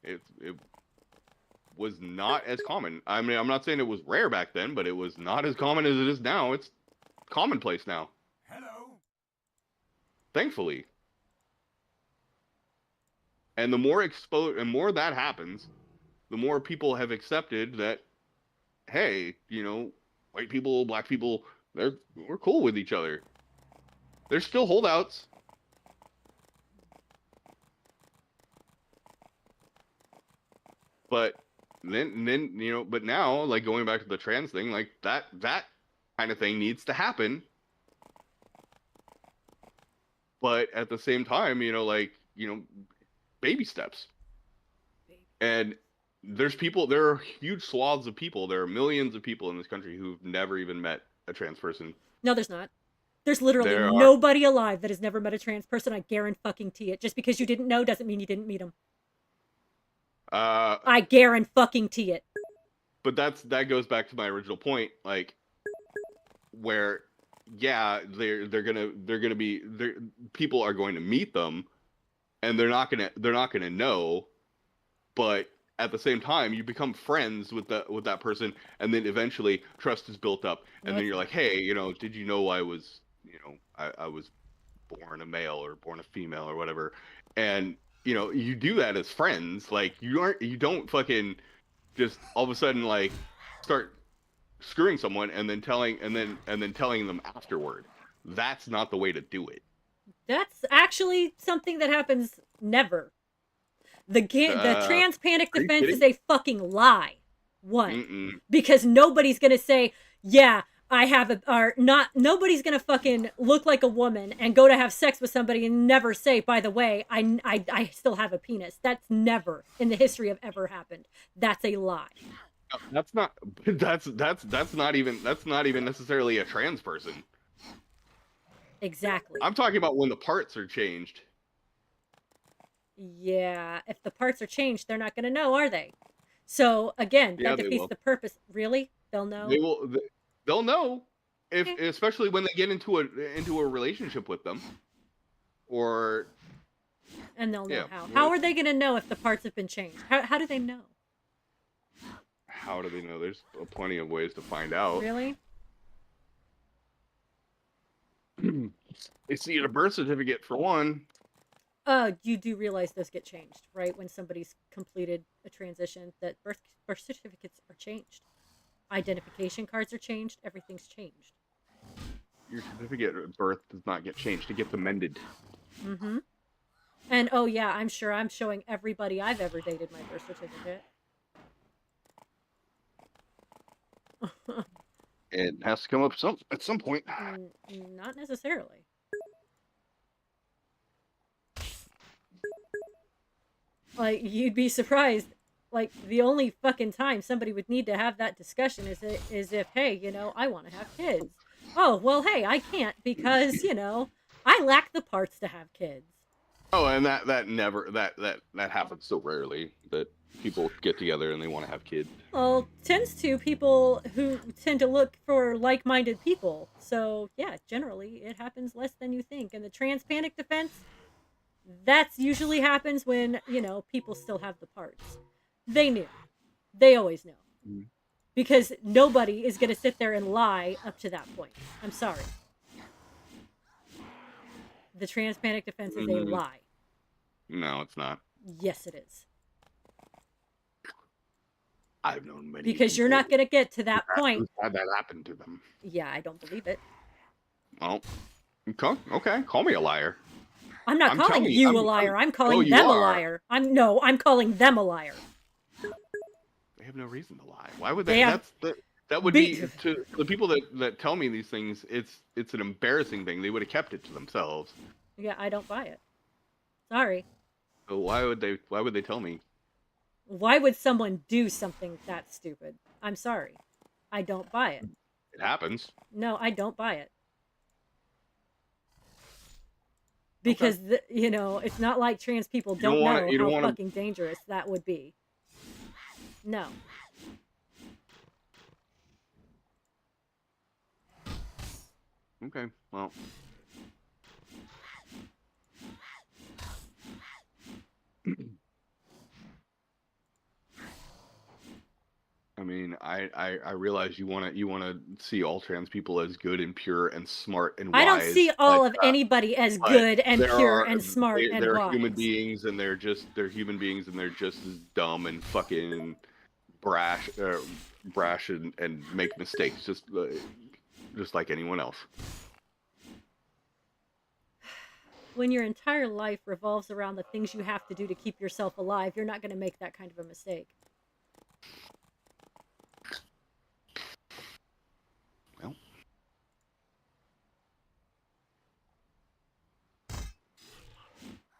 It was not as common. I mean, I'm not saying it was rare back then, but it was not as common as it is now. It's commonplace now. Hello. Thankfully. And the more more that happens, the more people have accepted that, hey, white people, black people, we're cool with each other. There's still holdouts. but then but now, like, going back to the trans thing, like that kind of thing needs to happen. But at the same time, baby steps. And there are huge swaths of people. There are millions of people in this country who've never even met a trans person. No, there's not. There's literally There are. nobody alive that has never met a trans person. I guarantee it. Just because you didn't know doesn't mean you didn't meet them. I guarantee it. But that goes back to my original point, like, where, yeah, people are going to meet them, and they're not gonna know, but at the same time, you become friends with that person, and then eventually trust is built up, and then you're like, hey, did you know I was born a male or born a female or whatever, and you do that as friends. Like, you don't fucking just all of a sudden, like, start screwing someone and then telling them afterward. That's not the way to do it. That's actually something that happens never. The trans panic defense is a fucking lie. One, because nobody's gonna say, yeah, I have nobody's gonna fucking look like a woman and go to have sex with somebody and never say, by the way, I still have a penis. That's never in the history of ever happened. That's a lie. That's not even necessarily a trans person. Exactly. I'm talking about when the parts are changed. Yeah, if the parts are changed, they're not going to know, are they? So again, that defeats the purpose. Really? They'll know. They'll know, especially when they get into a relationship with them, or. And they'll know how. How are they going to know if the parts have been changed? How do they know? How do they know? There's plenty of ways to find out. Really? They see a birth certificate for one. You do realize those get changed, right? When somebody's completed a transition, that birth certificates are changed. Identification cards are changed. Everything's changed. Your certificate of birth does not get changed. It gets amended. Mm-hmm. And oh yeah, I'm sure I'm showing everybody I've ever dated my birth certificate. It has to come up at some point. Not necessarily. Like, you'd be surprised. Like, the only fucking time somebody would need to have that discussion is if, hey, I want to have kids. Oh, well, hey, I can't because, I lack the parts to have kids. Oh, and that happens so rarely that people get together and they want to have kids. Well, tends to people who tend to look for like-minded people. So, yeah, generally, it happens less than you think. And the trans panic defense, that's usually happens when, people still have the parts. They knew. They always know. Mm-hmm. Because nobody is going to sit there and lie up to that point. I'm sorry. The trans panic defense is a lie. No, it's not. Yes, it is. I've known many. Because you're not going to get to that point. Had that happen to them. Yeah, I don't believe it. Well, okay. Call me a liar. I'm not calling you a liar. I'm calling them a liar. I'm calling them a liar. They have no reason to lie. Why would they? That would be to the people that tell me these things. It's an embarrassing thing. They would have kept it to themselves. Yeah, I don't buy it. Sorry. So why would they tell me? Why would someone do something that stupid? I'm sorry. I don't buy it. It happens. No, I don't buy it. Because, it's not like trans people don't know how fucking dangerous that would be. No. Okay, well. I mean, I realize you want to see all trans people as good and pure and smart and wise. I don't see all of anybody as good and pure and smart and wise. They're human beings, and they're human beings, and they're just as dumb and fucking brash and make mistakes, just like anyone else. When your entire life revolves around the things you have to do to keep yourself alive, you're not going to make that kind of a mistake.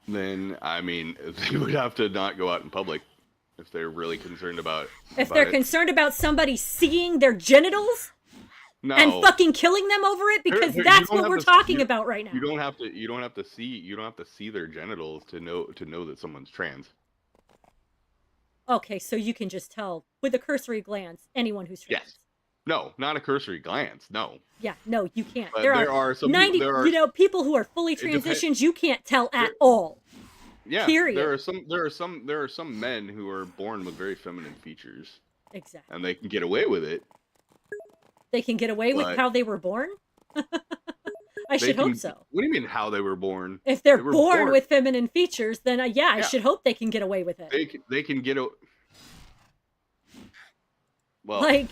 then I mean they would have to not go out in public if they're really concerned about If they're it. concerned about somebody seeing their genitals No, and fucking killing them over it, because you that's don't what have we're to- talking you- about right now. You don't have to see their genitals to know that someone's trans. Okay, so you can just tell with a cursory glance anyone who's trans. Yes. No, not a cursory glance. No. Yeah, no, you can't. But There are some 90, there are people who are fully It depen- transitioned, you can't tell at There- all. yeah, period. there are some men who are born with very feminine features Exactly. and they can get away with it. They can get away with But- how they were born? I They should hope can- so. What do you mean how they were born? If they're they were born born- with feminine features, then I Yeah. should hope they can get away with it. They can get a well Like,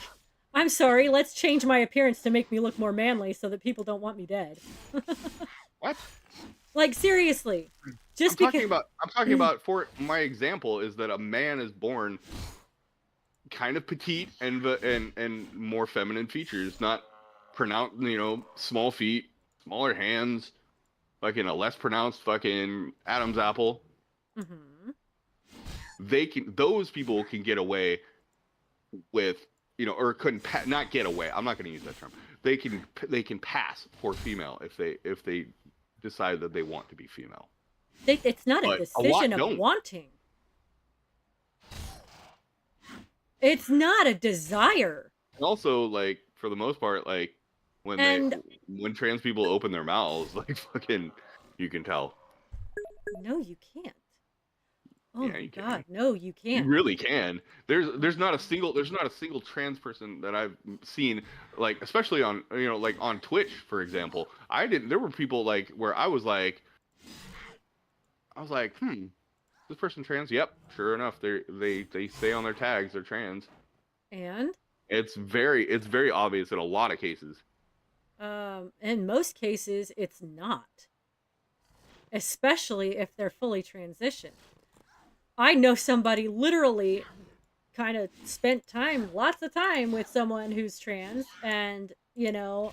I'm sorry, let's change my appearance to make me look more manly so that people don't want me dead. what? Like, seriously. Just I'm because talking about for my example is that a man is born kind of petite and more feminine features, not pronounced, small feet, smaller hands, fucking a less pronounced fucking Adam's apple. Mhm. Those people can get away with, or couldn't not get away. I'm not going to use that term. They can pass for female if they decide that they want to be female. It's not a But a lot decision of don't. wanting. It's not a desire. And also, like, for the most part, like when trans people open their mouths, like fucking, you can tell. No, you can't. Oh Yeah, my you can. god, no, you You can't. really can. There's not a single trans person that I've seen, like, especially on like on Twitch, for example. There were people like where I was like, this person trans? Yep, sure enough, they say on their tags they're trans. And It's very obvious in a lot of cases. in most cases, it's not. Especially if they're fully transitioned. I know somebody literally kind of spent lots of time with someone who's trans, and, you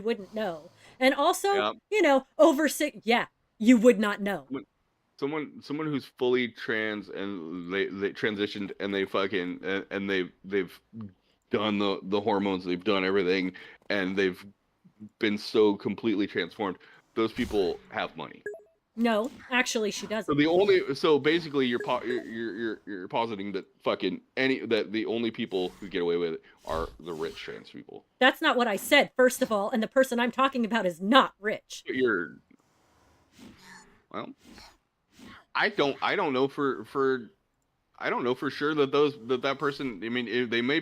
wouldn't know. And also, Yeah. over six, you would not know. Someone who's fully trans and they transitioned and they fucking and they've done the hormones, they've done everything, and they've been so completely transformed. Those people have money. No, actually, she doesn't. So basically you're positing that that the only people who get away with it are the rich trans people. That's not what I said, first of all, and the person I'm talking about is not rich. Well, I don't know for sure that that person. I mean, they may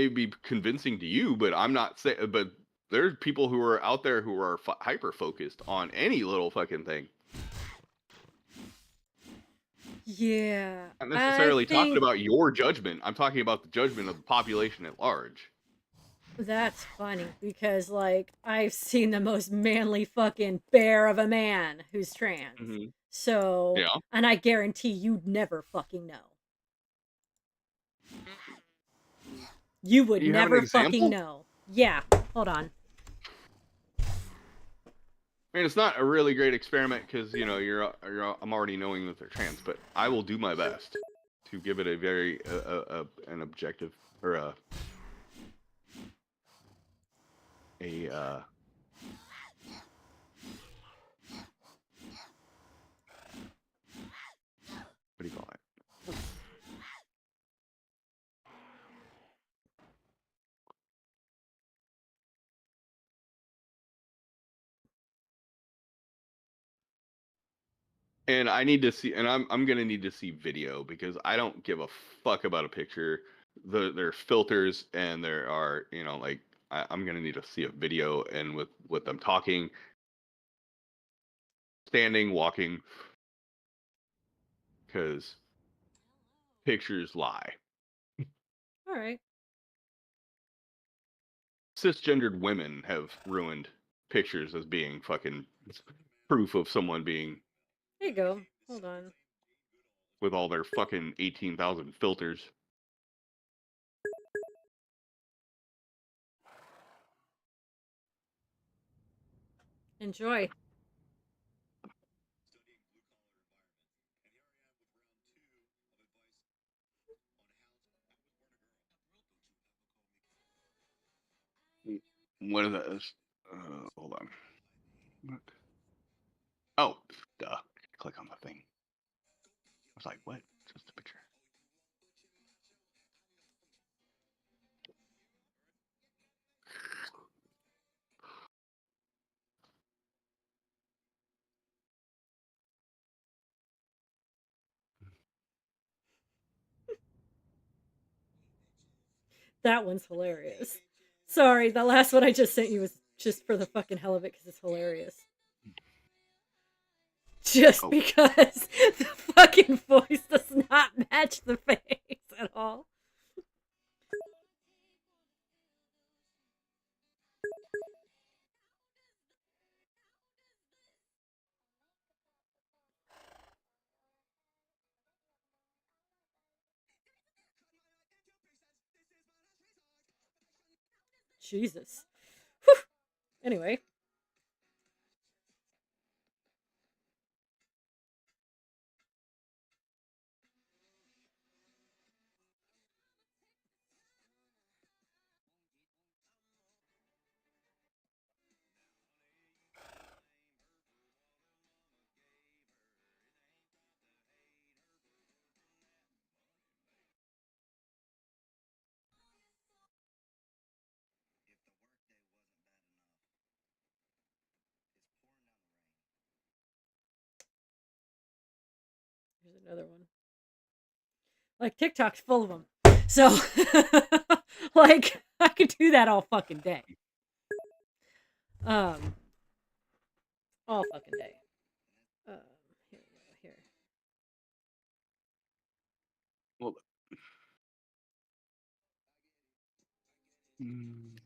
be convincing to you, but I'm not saying. But there's people who are out there who are hyper focused on any little fucking thing. Yeah. Not necessarily talking about your judgment. I'm talking about the judgment of the population at large. That's funny because, like, I've seen the most manly fucking bear of a man who's trans. Mm-hmm. So, Yeah. and I guarantee you'd never fucking know. You would You have an never fucking example? know. Yeah, hold on. I mean, it's not a really great experiment because I'm already knowing that they're trans, but I will do my best to give it a very an objective or what do you call it? And I need to see, and I'm gonna need to see video because I don't give a fuck about a picture. There are filters, and there are like I'm gonna need to see a video and with them talking, standing, walking, because pictures lie. All right. Cisgendered women have ruined pictures as being fucking proof of someone being There you go. Hold on. with all their fucking 18,000 filters. Enjoy. What is that? Hold on. What? Oh, duh. Click on the thing. I was like, what? Just a picture. That one's hilarious. Sorry, the last one I just sent you was just for the fucking hell of it because it's hilarious. Just because the fucking voice does not match the face at all. Jesus. Whew. Anyway. Here's another one. Like, TikTok's full of them. So, like, I could do that all fucking day. All fucking day. Here we go. Here. Well, mm.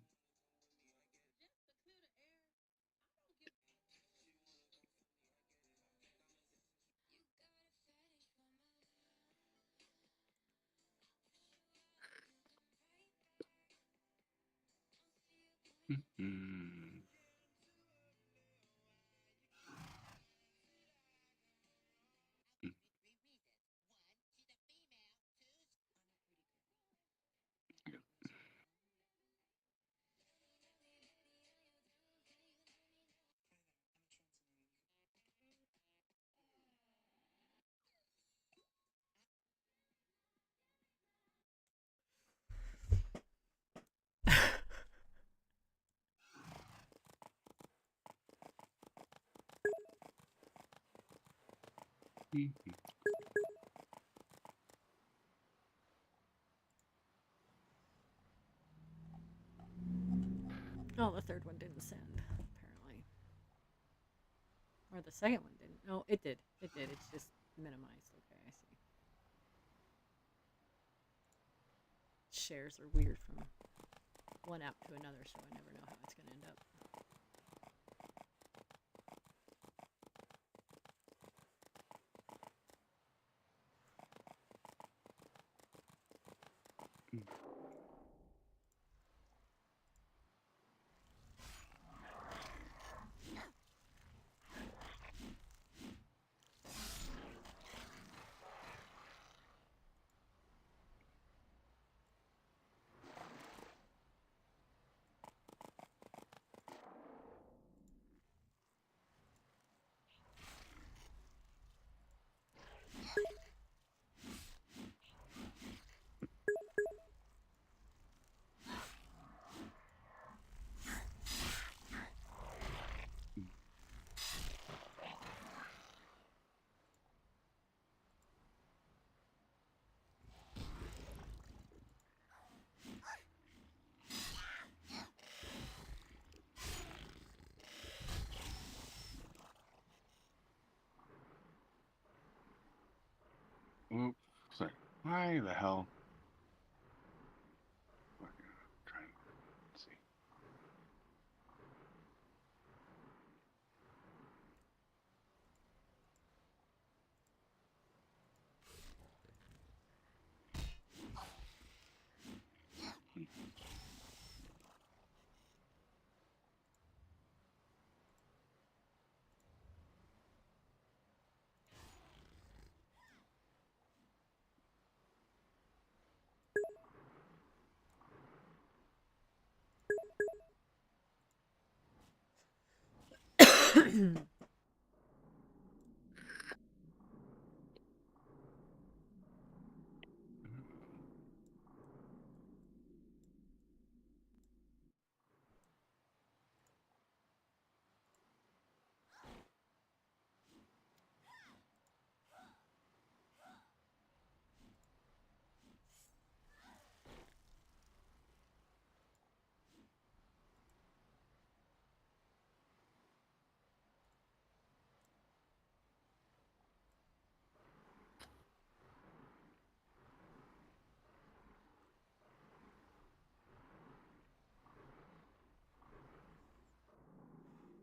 Mm. Oh, the third one didn't send, apparently. Or the second one didn't. No, it did. It did. It's just minimized. Okay, I see. Shares are weird from one app to another, so I never know how it's going to end up. Oops. Sorry. Why the hell? Try and see.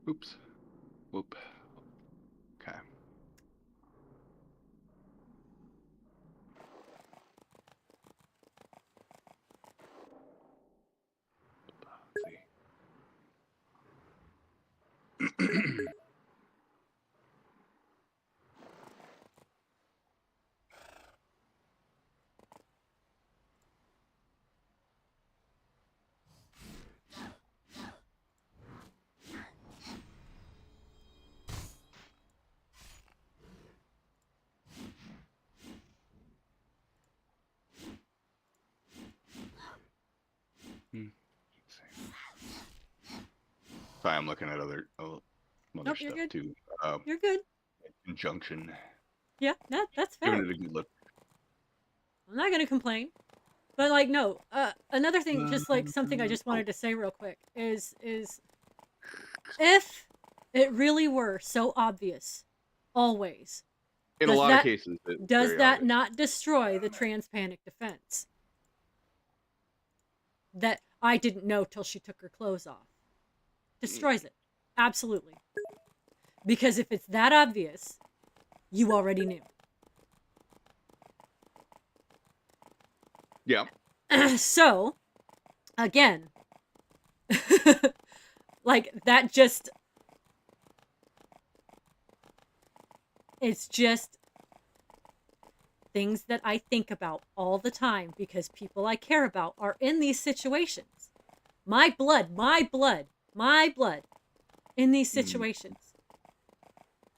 Oops. Whoop. Okay. Let's see. Sorry, I'm looking at other Nope, you're stuff good. too. You're good. Conjunction. Yeah, that's fair. Giving it a good look. I'm not gonna complain. But like no, another thing, just like something I just wanted to say real quick is if it really were so obvious, always, In a lot of cases, does that not destroy the transpanic defense? That I didn't know till she took her clothes off. Destroys it. Absolutely. Because if it's that obvious, you already knew. Yeah. So, again, like that just, it's just things that I think about all the time because people I care about are in these situations. My blood in these situations.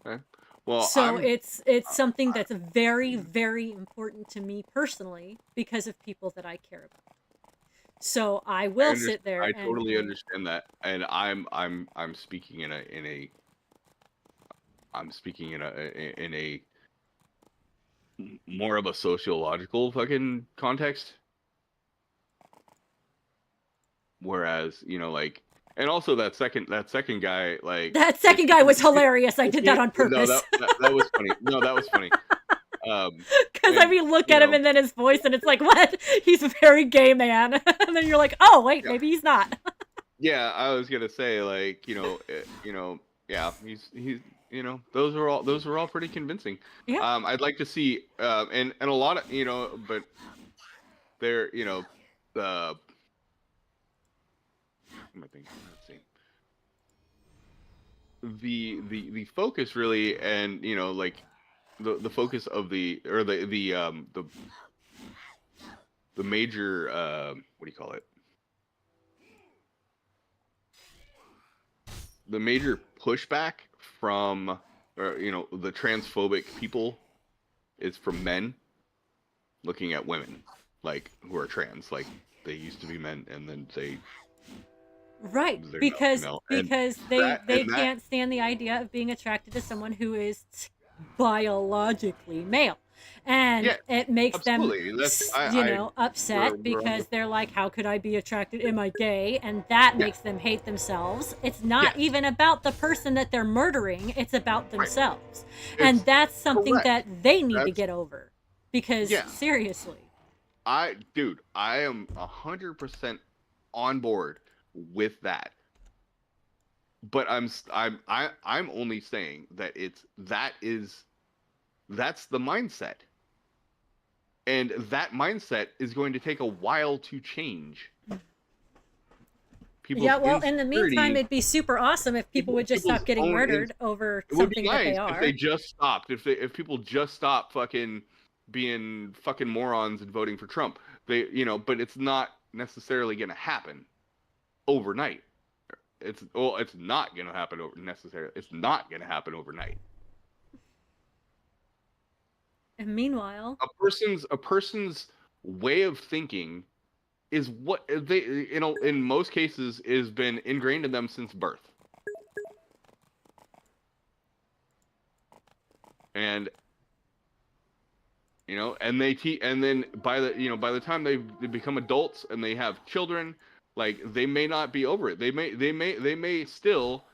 Okay. Well, so it's something that's very, very important to me personally because of people that I care about. So I will sit there. I totally understand that, and I'm speaking in a more of a sociological fucking context. Whereas, like, and also that second guy, like that second guy was hilarious. I did that on purpose. No, that was funny. No, that was funny. Because I mean, look at him and then his voice, and it's like, what? He's a very gay man, and then you're like, oh wait, maybe he's not. Yeah, I was gonna say, like, yeah, he's those were all pretty convincing. Yeah. I'd like to see and a lot of but they're the let's see, the focus really, and like the focus of the major what do you call it, the major pushback from the transphobic people is from men looking at women like who are trans, like they used to be men and then they right, because they can't stand the idea of being attracted to someone who is biologically male, and it makes them upset because they're like, how could I be attracted, am I gay? And that makes them hate themselves. It's not even about the person that they're murdering, it's about themselves. And that's something that they need to get over, because seriously, I am 100% on board with that. But I'm only saying that that's the mindset. And that mindset is going to take a while to change. Well, in the meantime, it'd be super awesome if people would just stop getting murdered over something that they are. If they just stopped, if people just stop fucking being fucking morons and voting for Trump, but it's not necessarily going to happen overnight. it's not gonna happen over necessarily. It's not gonna happen overnight. And meanwhile, A person's way of thinking is what they, in most cases, is been ingrained in them since birth. And and and then by the time they become adults and they have children, like, they may not be over it. They may still,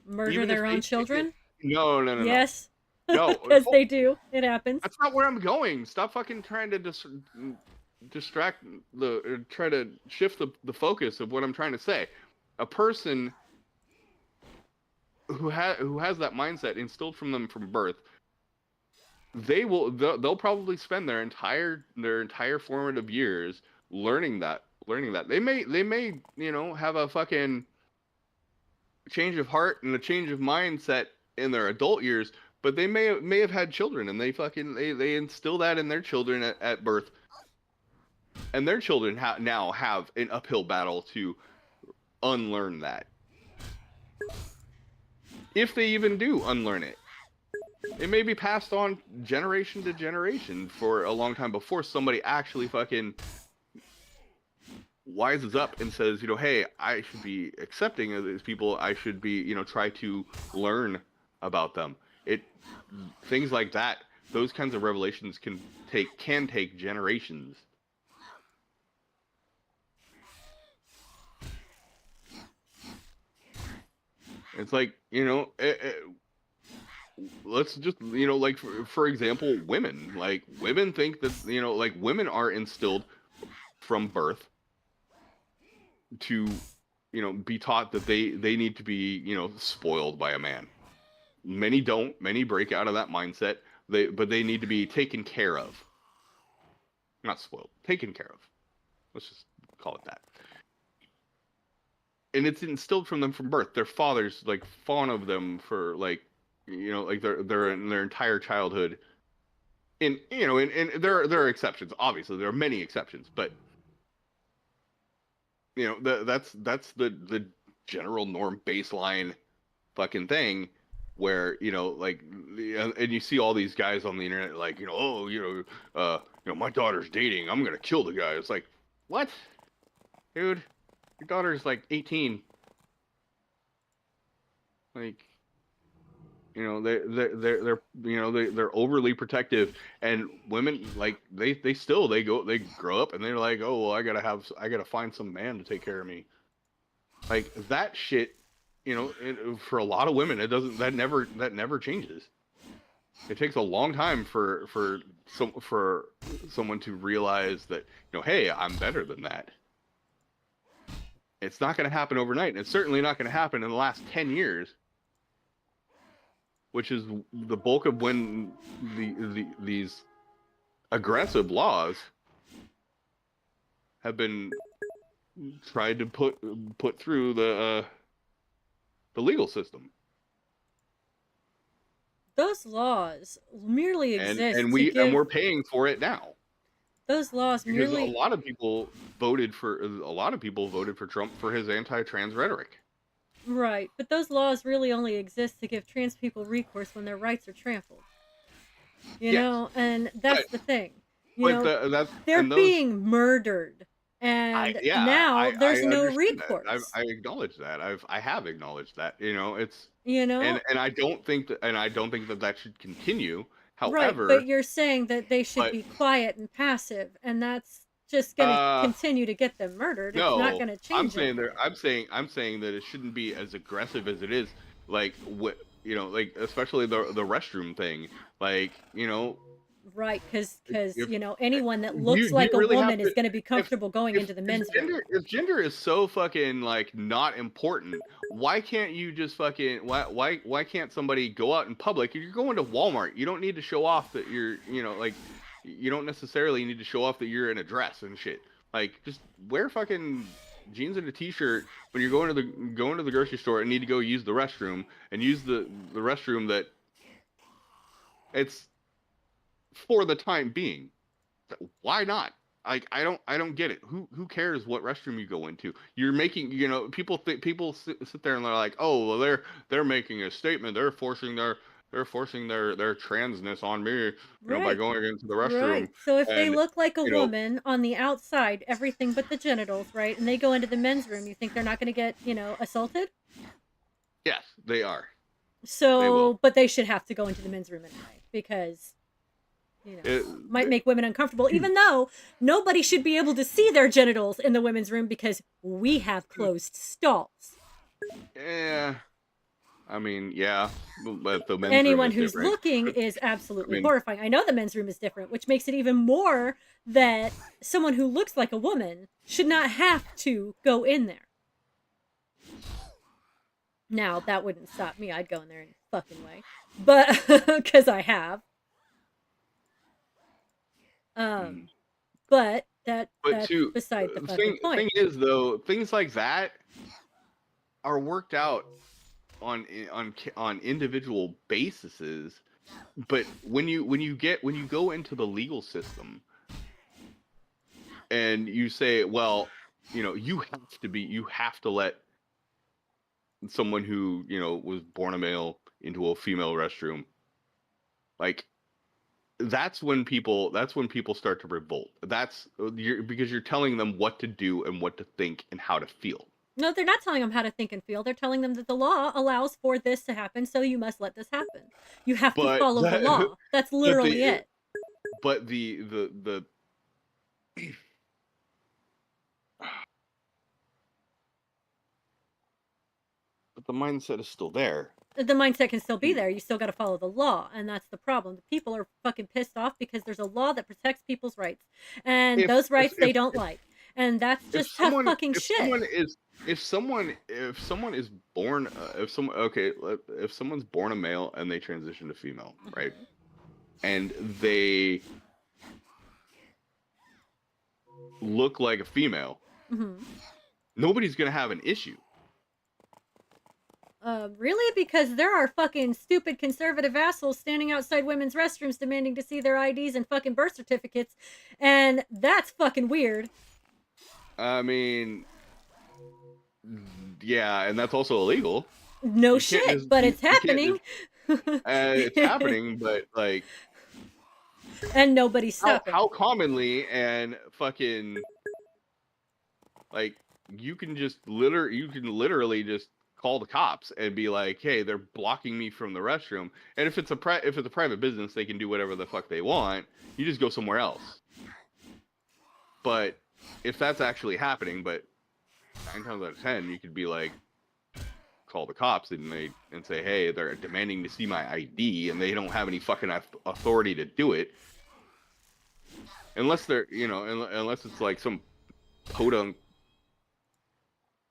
murder even if their own children? no, no, no, no, Yes. no. Because they do. It happens. That's not where I'm going. Stop fucking trying to distract try to shift the focus of what I'm trying to say. A person who has that mindset instilled from them from birth, they'll probably spend their entire formative years learning that. They may have a fucking change of heart and a change of mindset in their adult years, but they may have had children, and they instill that in their children at birth, and their children now have an uphill battle to unlearn that, if they even do unlearn it. It may be passed on generation to generation for a long time before somebody actually fucking wises up and says, hey, I should be accepting of these people. I should be, try to learn about them. Things like that, those kinds of revelations can take generations. It's like, let's just, like, for example, women. Like, women think that, like, women are instilled from birth to, be taught that they need to be, spoiled by a man. Many don't. Many break out of that mindset. But they need to be taken care of. Not spoiled. Taken care of. Let's just call it that. And it's instilled from them from birth. Their fathers, like, fawn of them for, like, like their entire childhood. And there are exceptions. Obviously, there are many exceptions, but that's the general norm baseline fucking thing, where like, and you see all these guys on the internet, like, my daughter's dating, I'm gonna kill the guy. It's like, what, dude? Your daughter's like 18. Like, they're overly protective, and women, like, they grow up and they're like, oh, well, I gotta find some man to take care of me. Like, that shit, for a lot of women, that never changes. It takes a long time for someone to realize that, hey, I'm better than that. It's not going to happen overnight, and it's certainly not going to happen in the last 10 years, which is the bulk of when these aggressive laws have been tried to put through the legal system. Those laws merely exist and we're paying for it now. Those laws because merely... a lot of people voted for Trump for his anti-trans rhetoric. Right, but those laws really only exist to give trans people recourse when their rights are trampled. You know, and that's the thing. They're being murdered, and now there's no recourse. I acknowledge that. I have acknowledged that. It's and I don't think that should continue. right, However, but you're saying that they should be quiet and passive, and that's just going to continue to get them murdered. It's not going to change. I'm saying that it shouldn't be as aggressive as it is. Like, like, especially the restroom thing. Like, right, because anyone that looks like a woman is going to be comfortable going into the men's room. If gender is so fucking, like, not important, why can't you just fucking why can't somebody go out in public? If you're going to Walmart, you don't need to show off that you're, like, you don't necessarily need to show off that you're in a dress and shit. Like, just wear fucking jeans and a t-shirt when you're going to the grocery store and need to go use the restroom, and use the restroom that it's for the time being. Why not? I don't get it. Who cares what restroom you go into? You're making, people sit there and they're like, oh, well, they're making a statement. They're forcing their transness on me, by Right. going into the restroom. Right. So if they And look like a you know, woman on the outside, everything but the genitals, right? And they go into the men's room, you think they're not going to get, assaulted? yes, they are. They will. So, but they should have to go into the men's room anyway because, It, might make women uncomfortable, even though nobody should be able to see their genitals in the women's room because we have closed stalls. yeah. I mean, yeah, but the men's room Anyone is who's different. looking is absolutely I mean- horrifying. I know the men's room is different, which makes it even more that someone who looks like a woman should not have to go in there. Now, that wouldn't stop me. I'd go in there any fucking way. But, because I have. But that's beside the fucking point. Thing is, though, things like that are worked out on individual bases, but when you go into the legal system and you say, well, you have to let someone who was born a male into a female restroom, like that's when people start to revolt. Because you're telling them what to do and what to think and how to feel. No, they're not telling them how to think and feel. They're telling them that the law allows for this to happen, so you must let this happen. You have to follow the law. That's literally it. But the but the mindset is still there. The mindset can still be there. You still got to follow the law, and that's the problem. The people are fucking pissed off because there's a law that protects people's rights, and those rights they don't like, and that's just tough fucking shit. If someone's born if someone's born a male and they transition to female, right, and they look like a female, nobody's gonna have an issue. Really? Because there are fucking stupid conservative assholes standing outside women's restrooms demanding to see their IDs and fucking birth certificates, and that's fucking weird. I mean, yeah, and that's also illegal. No shit, but it's happening. It's happening, but like, and nobody's stopping. How commonly and fucking like you can literally just call the cops and be like, hey, they're blocking me from the restroom. And if it's a private business, they can do whatever the fuck they want. You just go somewhere else. But if that's actually happening, but 9 times out of 10, you could be like, call the cops and say, hey, they're demanding to see my ID and they don't have any fucking authority to do it. Unless they're, unless it's like some podunk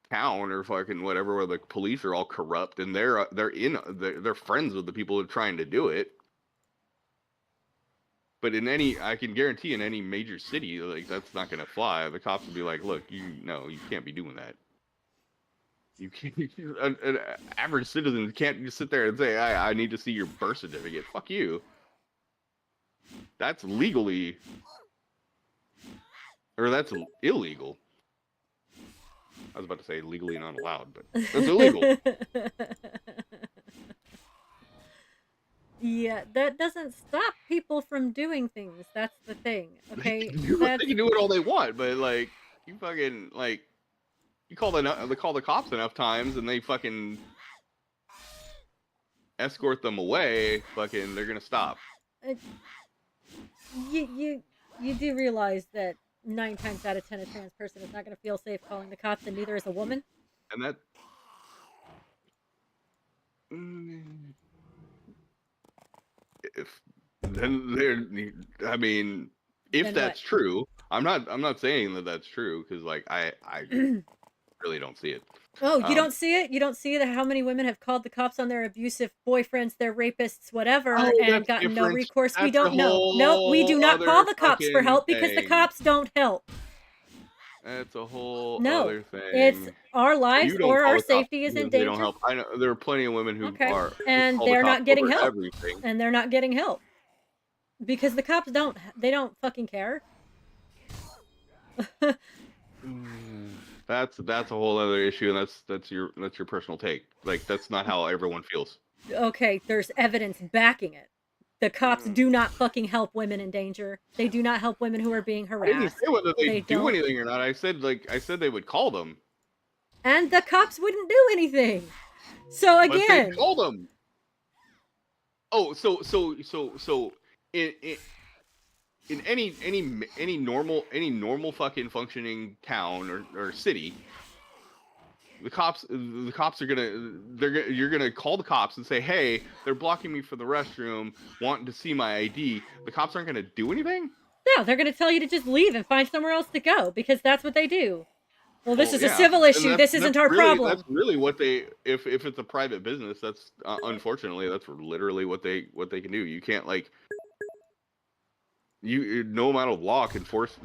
town or fucking whatever where the police are all corrupt and they're friends with the people who are trying to do it. But I can guarantee in any major city, like that's not gonna fly. The cops will be like, look, you can't be doing that. You can't. An average citizen can't just sit there and say, I need to see your birth certificate. Fuck you. That's legally, or that's illegal. I was about to say legally not allowed, but that's illegal. Yeah, that doesn't stop people from doing things. That's the thing. Okay, they can do it all they want, but like you fucking like you call the cops enough times and they fucking escort them away. Fucking, they're gonna stop. You do realize that 9 times out of 10 a trans person is not going to feel safe calling the cops, and neither is a woman. And that. If that's true, I'm not saying that that's true because like I really don't see it. Oh, you don't see it? You don't see that how many women have called the cops on their abusive boyfriends, their rapists, whatever, and gotten no recourse? We don't know. Nope, we do not call the cops for help because the cops don't help. That's a whole No, other thing. it's our lives or our safety is in They danger. don't help. I know there are plenty of women who are, and they're not getting help. And they're not getting help because the cops don't fucking care. That's a whole other issue, and that's your personal take. Like, that's not how everyone feels. Okay, there's evidence backing it. The cops do not fucking help women in danger. They do not help women who are being I didn't harassed. say whether they They do don't. anything or not. I said they would call them, And the cops wouldn't do anything. So but they again, called them. Oh, so in any normal fucking functioning town or city, the cops are you're gonna call the cops and say, hey, they're blocking me for the restroom, wanting to see my ID. The cops aren't gonna do anything. no, they're going to tell you to just leave and find somewhere else to go because that's what they do. Well, this Well, is a yeah, civil and issue. This isn't our problem. that's really what they, if it's a private business, that's unfortunately that's literally what they can do. You can't, like, no amount of law can force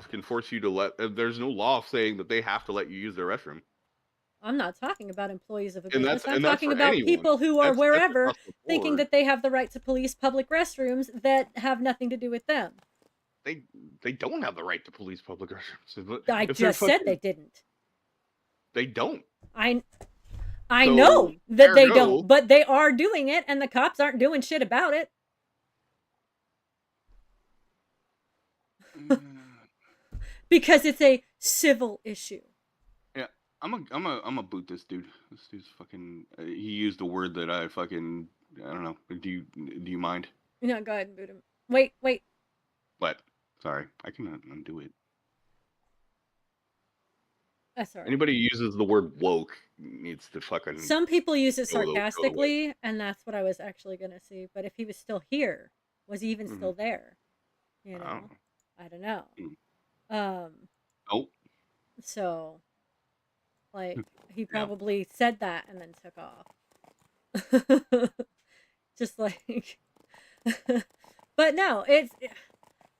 you to let. There's no law saying that they have to let you use their restroom. I'm not talking about employees of a And business. I'm that's talking for about anyone. people who are That's wherever across the thinking board. that they have the right to police public restrooms that have nothing to do with them. They don't have the right to police public restrooms. I If they're just said fucking, they didn't. they don't. I So, know that they ergo- don't, but they are doing it, and the cops aren't doing shit about it. Because it's a civil issue. Yeah, I'm a boot this dude. This dude's fucking. He used a word that I fucking. I don't know. Do you mind? No, go ahead and boot him. Wait. What? Sorry, I can undo it. That's all right. Anybody who uses the word woke needs to fucking. Some people use it Go away. sarcastically, and that's what I was actually gonna see. But if he was still here, was he even still there? You know, I don't know. Nope. So, like, he probably said that and then took off. Just like, but no,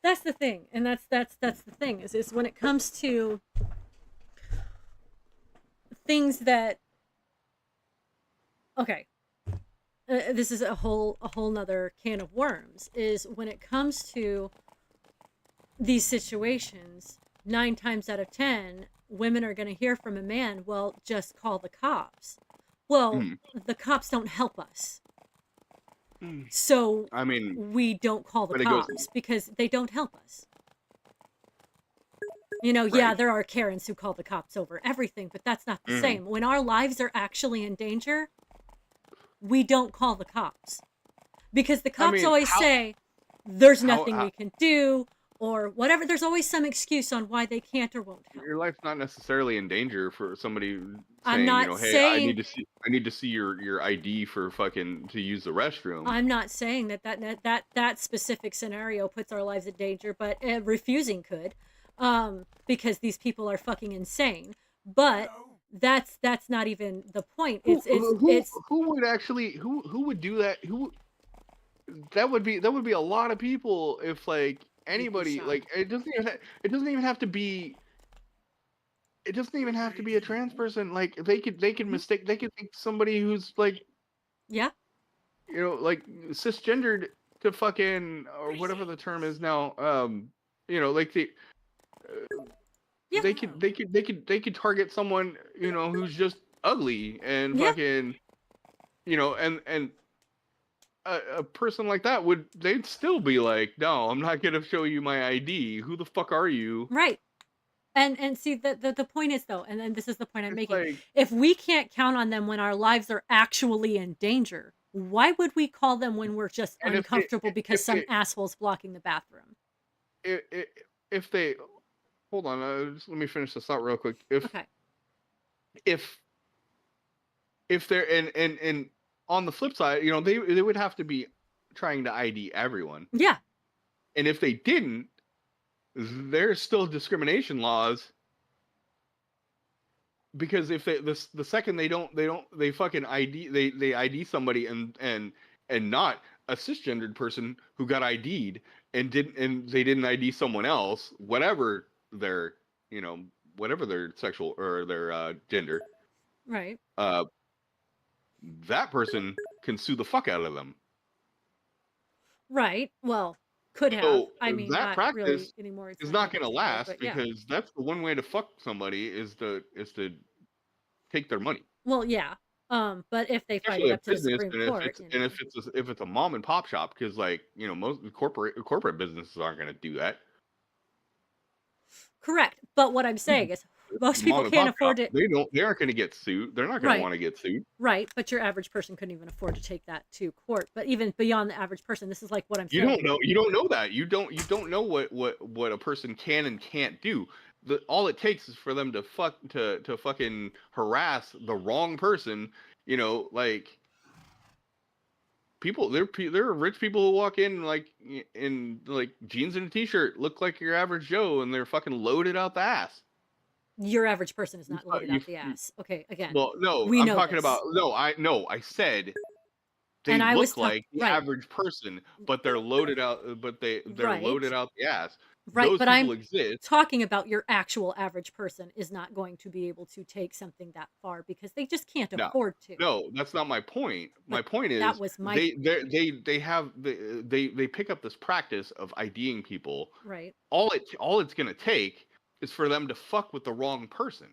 that's the thing, and that's the thing is when it comes to things that, okay, this is a whole nother can of worms. Is when it comes to these situations, 9 times out of 10, women are going to hear from a man, well, just call the cops. Well, the cops don't help us. So, I mean, we don't call the cops because they don't help us. You know, yeah, there are Karens who call the cops over everything, but that's not the same. When our lives are actually in danger, we don't call the cops. Because the cops always say, there's nothing we can do, or whatever. There's always some excuse on why they can't or won't help. Your life's not necessarily in danger for somebody saying, I'm not you know, hey, saying, I need to see your ID for fucking to use the restroom. I'm not saying that specific scenario puts our lives in danger, but refusing could, because these people are fucking insane. But that's not even the point. It's who would actually who would do that? That would be a lot of people if, like, anybody, like, it doesn't even have to be a trans person. Like, they could mistake, they could think somebody who's, like, yeah, you know, like, cisgendered to fucking, or whatever the term is now, you know, like, they could target someone, you know, who's just ugly and fucking, you know, and a person like that they'd still be like, no, I'm not gonna show you my ID. Who the fuck are you? Right. And see, the point is, though, and then this is the point I'm making. Like, if we can't count on them when our lives are actually in danger, why would we call them when we're just uncomfortable because some asshole's blocking the bathroom? If they, hold on, just let me finish this thought real quick. If they're, and on the flip side, you know, they would have to be trying to ID everyone. Yeah. And if they didn't, there's still discrimination laws, because if the second they fucking ID, they ID somebody and not a cisgendered person who got ID'd and they didn't ID someone else, whatever their, you know, whatever their sexual or their gender, right, that person can sue the fuck out of them. Right. Well, Could have. So I mean, that not really practice anymore. It's is not not that going to big a deal, last but yeah. because that's the one way to fuck somebody is to take their money. Well, yeah. But if they fight it Especially a up to the business, Supreme and if Court, it's and if it's a mom and pop shop, because like most corporate businesses aren't going to do that. correct. But what I'm saying is, most people Mom and can't pop afford shop, it. they aren't going to get sued. They're not going to Right. want to get sued. Right, but your average person couldn't even afford to take that to court. But even beyond the average person, this is like what I'm You saying. don't know. You don't know that. You don't know what a person can and can't do. All it takes is for them to fucking harass the wrong person. Like people, there are rich people who walk in in like jeans and a t-shirt, look like your average Joe, and they're fucking loaded out the ass. Your average person is You, not fu- loaded you, out the you ass. Okay, again, well, no, we I'm know talking this. about no. I said they And I was look talking, like the right, average person, but they're loaded out. But they're right, loaded out the ass. right. Those But people I'm exist. talking about your actual average person is not going to be able to take something that far because they just can't No, afford to. no, that's not my point. My But point that is was my they pick up this practice of IDing people. right. All it's gonna take is for them to fuck with the wrong person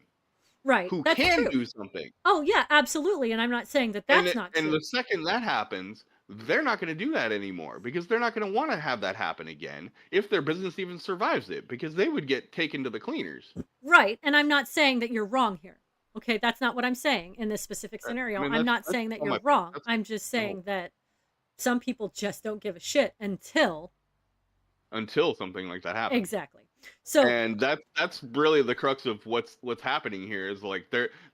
Right. who That's can true. do something. Oh yeah, absolutely. And I'm not saying that And that's not and the true. second that happens, they're not going to do that anymore because they're not going to want to have that happen again if their business even survives it because they would get taken to the cleaners. Right. And I'm not saying that you're wrong here. Okay, that's not what I'm saying in this specific I scenario. mean I'm not that's saying that not my you're point. wrong. That's I'm just the whole saying that some people just don't give a shit until something like that happens. exactly. So, And that's really the crux of what's happening here is like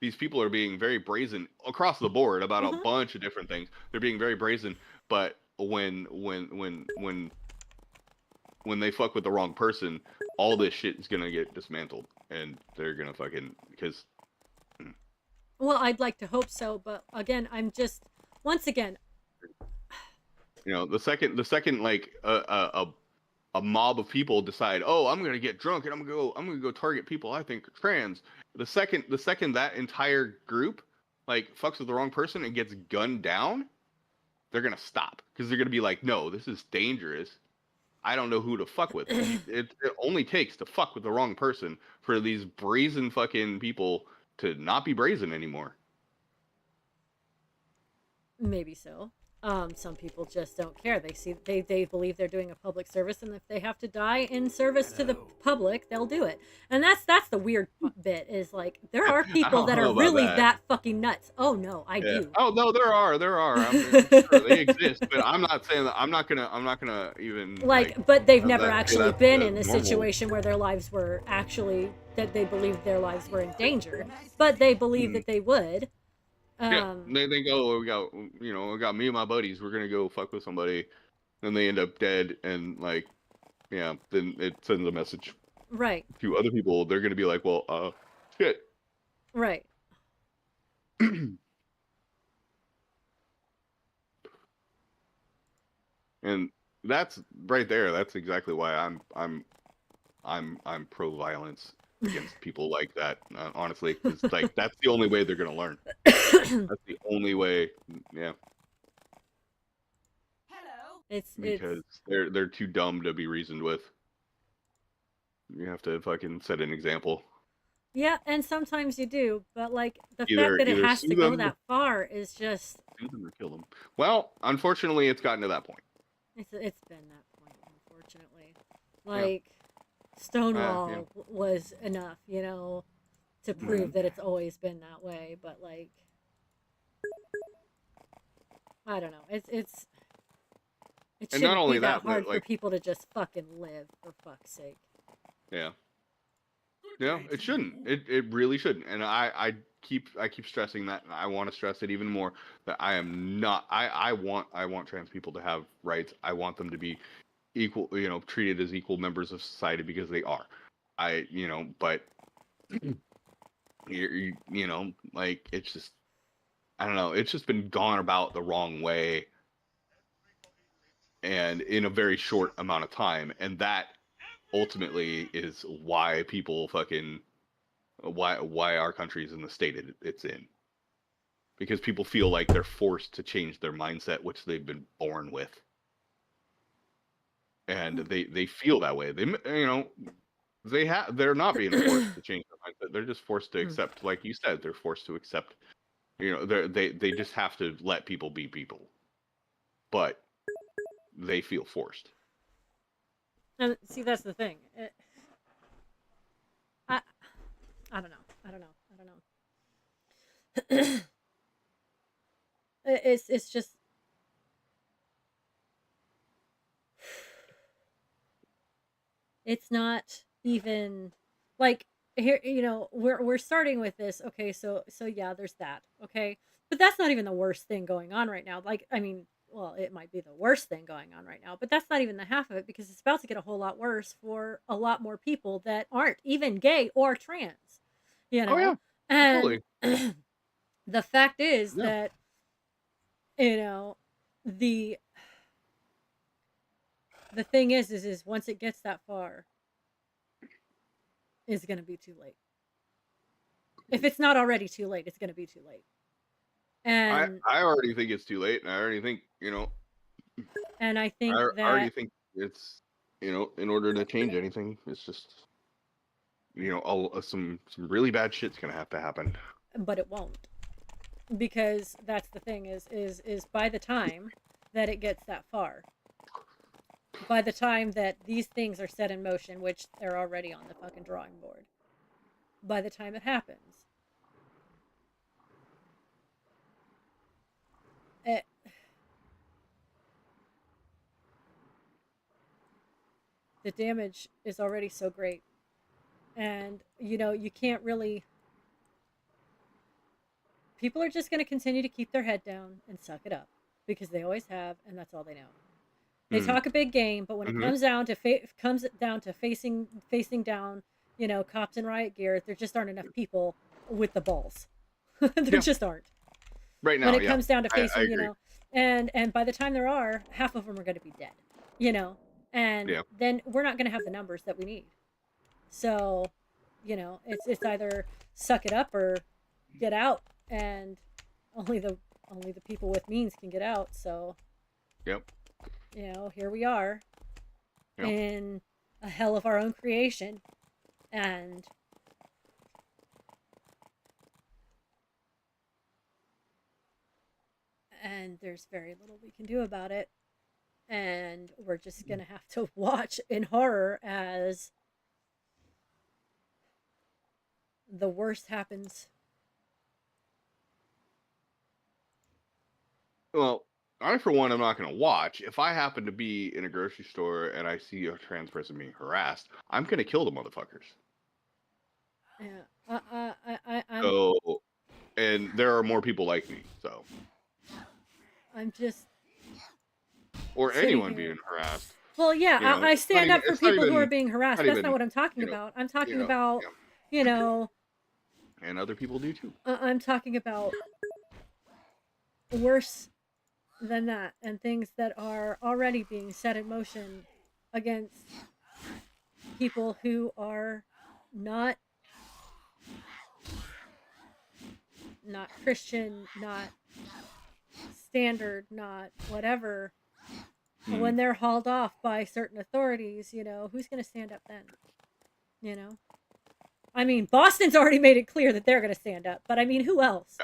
these people are being very brazen across the board about a mhm. bunch of different things. They're being very brazen, but when they fuck with the wrong person, all this shit is gonna get dismantled, and they're gonna fucking because well, I'd like to hope so, but again, I'm just once again, the second like a mob of people decide, oh, I'm gonna get drunk and I'm gonna go target people I think are trans. The second that entire group like fucks with the wrong person and gets gunned down, they're gonna stop because they're gonna be like, no, this is dangerous. I don't know who to fuck with. It only takes to fuck with the wrong person for these brazen fucking people to not be brazen anymore. maybe so. Some people just don't care. They believe they're doing a public service, and if they have to die in service to the public, they'll do it. And that's the weird bit is like there are I people don't that are know about really that. that fucking nuts. Oh no, I Yeah. do. Oh no, there are. I'm sure they exist, but I'm not saying that. I'm not gonna even like But they've never say actually that's been the in a normal. situation where their lives were actually that they believed their lives were in danger, but they believe Hmm. that they would. Yeah, Um, they think, oh, we got me and my buddies. We're gonna go fuck with somebody, then they end up dead, and like, yeah, then it sends a message right, to other people. They're gonna be like, well, shit. right. And that's right there. That's exactly why I'm pro violence against people like that. Honestly, because like that's the only way they're gonna learn. That's the only way. Yeah, It's because they're too dumb to be reasoned with. You have to fucking set an example. yeah, and sometimes you do, but like the fact Either that it either has to sue go them, that far is just or kill them. Well, unfortunately, it's gotten to that point. it's been that point, unfortunately. Yeah. Like Yeah. Stonewall was enough, to prove Mhm. that it's always been that way, but like I don't know. It And not shouldn't be only that that, but hard for like, people to just fucking live, for fuck's sake. yeah. Yeah, it shouldn't. It really shouldn't. And I keep stressing that, and I want to stress it even more that I am not. I want trans people to have rights. I want them to be equal, treated as equal members of society because they are. But like it's just I don't know. It's just been gone about the wrong way and in a very short amount of time, and that ultimately is why people fucking why our country is in the state it's in, because people feel like they're forced to change their mindset which they've been born with. and they feel that way. They're not being forced to change their mindset. They're just forced to accept, like you said, they're forced to accept. They just have to let people be people, but they feel forced. And see, that's the thing. I don't know. I don't know. It's just it's not even like here, we're starting with this. Okay, so yeah, there's that. Okay. But that's not even the worst thing going on right now. Like, I mean, well, it might be the worst thing going on right now, but that's not even the half of it, because it's about to get a whole lot worse for a lot more people that aren't even gay or trans, Oh yeah, And absolutely. the fact is Yeah. that, the thing is once it gets that far, it's going to be too late. If it's not already too late, it's going to be too late. And I already think it's too late, and I already think and I think I already that, think it's in order to change anything, it's just some really bad shit's gonna have to happen. but it won't, because that's the thing is by the time that it gets that far, by the time that these things are set in motion, which they're already on the fucking drawing board, by the time it happens, the damage is already so great. And you can't really, people are just going to continue to keep their head down and suck it up, because they always have, and that's all they know. They talk a big game, but when it comes down to facing down, cops in riot gear, there just aren't enough people with the balls. There just aren't. Right now, when it comes down to facing, I agree. And by the time there are, half of them are going to be dead. And then we're not going to have the numbers that we need. So, it's either suck it up or get out, and only the people with means can get out. So, Yep. Here we are in a hell of our own creation, and there's very little we can do about it, and we're just gonna have to watch in horror as the worst happens. Well, I for one am not going to watch. If I happen to be in a grocery store and I see a trans person being harassed, I'm going to kill the motherfuckers. Yeah. I'm. So, and there are more people like me. So. I'm just. Or anyone being harassed. Well, yeah, I stand up for people who are being harassed. That's not what I'm talking about. I'm talking about, and other people do too. I'm talking about worse than that, and things that are already being set in motion against people who are not Christian, not standard, not whatever. When they're hauled off by certain authorities, who's going to stand up then? I mean, Boston's already made it clear that they're going to stand up, but I mean, who else?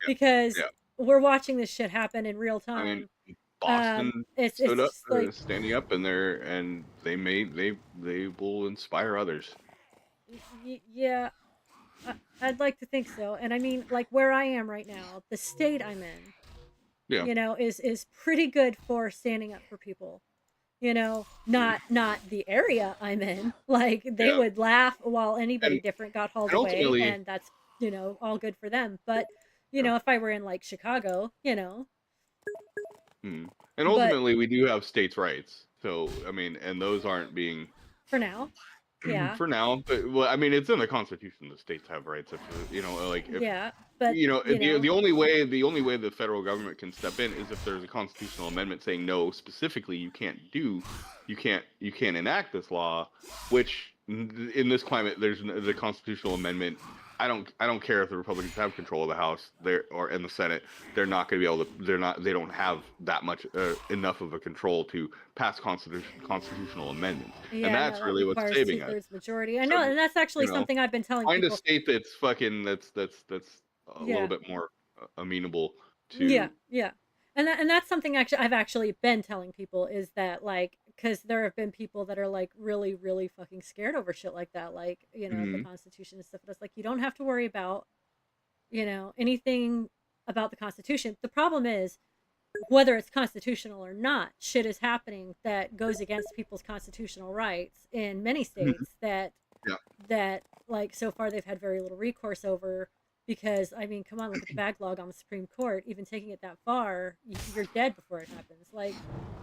Because we're watching this shit happen in real time. I mean, Boston stood up, like, standing up, and they will inspire others. Yeah, I'd like to think so. And I mean, like, where I am right now, the state I'm in, is pretty good for standing up for people. Not the area I'm in. Like, they would laugh while anybody different got hauled away, and that's all good for them. But if I were in, like, Chicago, And ultimately, we do have states' rights. So I mean, and those aren't being for now. Yeah. For now, but well, I mean, it's in the Constitution. The states have rights. If but the only way the federal government can step in is if there's a constitutional amendment saying no, specifically you can't enact this law. Which in this climate, there's the constitutional amendment I don't care if the Republicans have control of the House there or in the Senate. They're not going to be able to. They don't have that much enough of a control to pass constitutional amendments, and Yeah, no, that's that really what's requires saving us. 2/3 majority. I So know, and that's actually you know, something I've been telling find a people. state that's fucking that's a little Yeah, bit more amenable yeah, to. yeah. And that's something actually I've actually been telling people is that like because there have been people that are like really really fucking scared over shit like that, like the Mhm. Constitution and stuff. And it's like you don't have to worry about anything about the Constitution. The problem is whether it's constitutional or not, shit is happening that goes against people's constitutional rights in many Mhm. states Yeah. that like so far they've had very little recourse over because I mean, come on, look at the backlog on the Supreme Court. Even taking it that far, you're dead before it happens. Like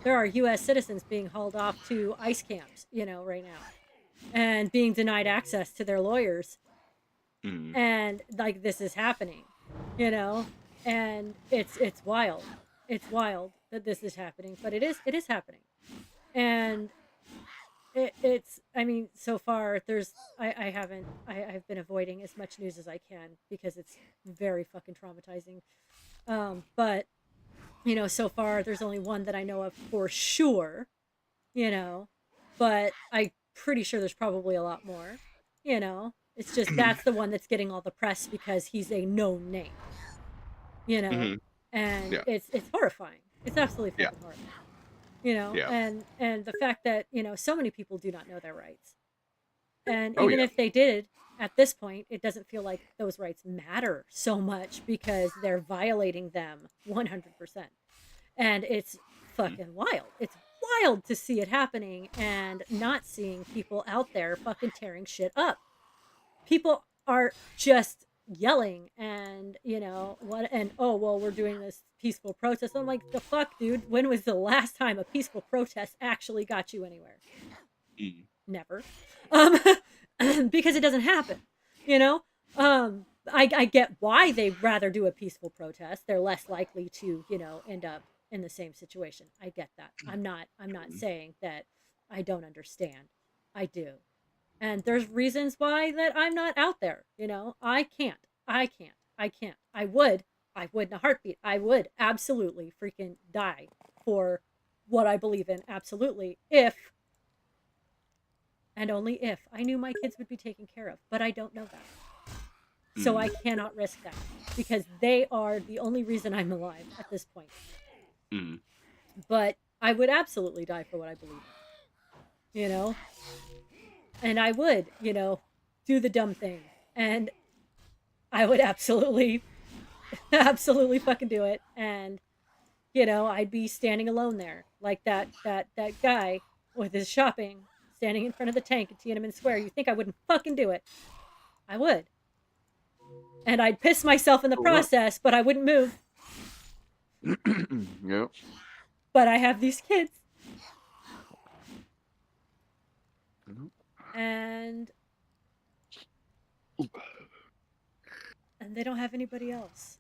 there are U.S. citizens being hauled off to ICE camps, right now, and being denied access to their lawyers, Mhm. and like this is happening, you know, and it's wild. It's wild that this is happening, but it is happening, and it's I mean so far there's I haven't I've been avoiding as much news as I can because it's very fucking traumatizing, but so far there's only one that I know of for sure, you know but I'm pretty sure there's probably a lot more, it's just that's the one that's getting all the press because he's a known name, Mhm. and Yeah. it's horrifying. It's absolutely Yeah. fucking horrifying, Yeah. and the fact that so many people do not know their rights. And Oh even yeah. if they did, at this point, it doesn't feel like those rights matter so much because they're violating them 100%. And it's Mhm. fucking wild. It's wild to see it happening and not seeing people out there fucking tearing shit up. People are just yelling and, what, and oh, well, we're doing this peaceful protest. I'm like, the fuck, dude? When was the last time a peaceful protest actually got you anywhere? Mhm. Never. Um, because it doesn't happen, you know? I get why they'd rather do a peaceful protest. They're less likely to, end up in the same situation. I get that. I'm not saying that I don't understand. I do. And there's reasons why that I'm not out there, I can't. I would in a heartbeat. I would absolutely freaking die for what I believe in. Absolutely. If and only if I knew my kids would be taken care of. But I don't know that. So I Mhm. cannot risk that because they are the only reason I'm alive at this point. Mhm. But I would absolutely die for what I believe in, And I would, do the dumb thing. And I would absolutely, absolutely fucking do it. And, I'd be standing alone there like that guy with his shopping standing in front of the tank at Tiananmen Square. You think I wouldn't fucking do it? I would. And I'd piss myself in the Oh, wow. process, but I wouldn't move. Yep. But I have these kids, Mhm. and they don't have anybody else.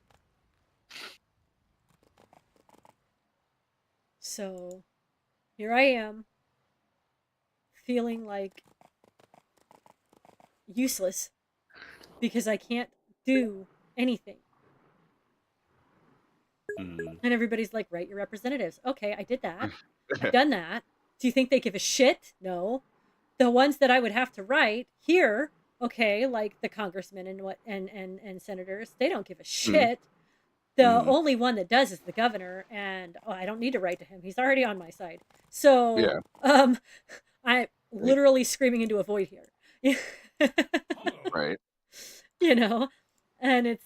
So here I am, feeling like useless because I can't do anything. Mhm. And everybody's like, write your representatives. Okay, I did that. I've done that. Do you think they give a shit? No. The ones that I would have to write here, okay, like the congressmen and what and senators, they don't give a Mhm. shit. The Mhm. only one that does is the governor, and I don't need to write to him. He's already on my side. So, Yeah. I'm Right. literally screaming into a void here. Right. you know, and Oh. it's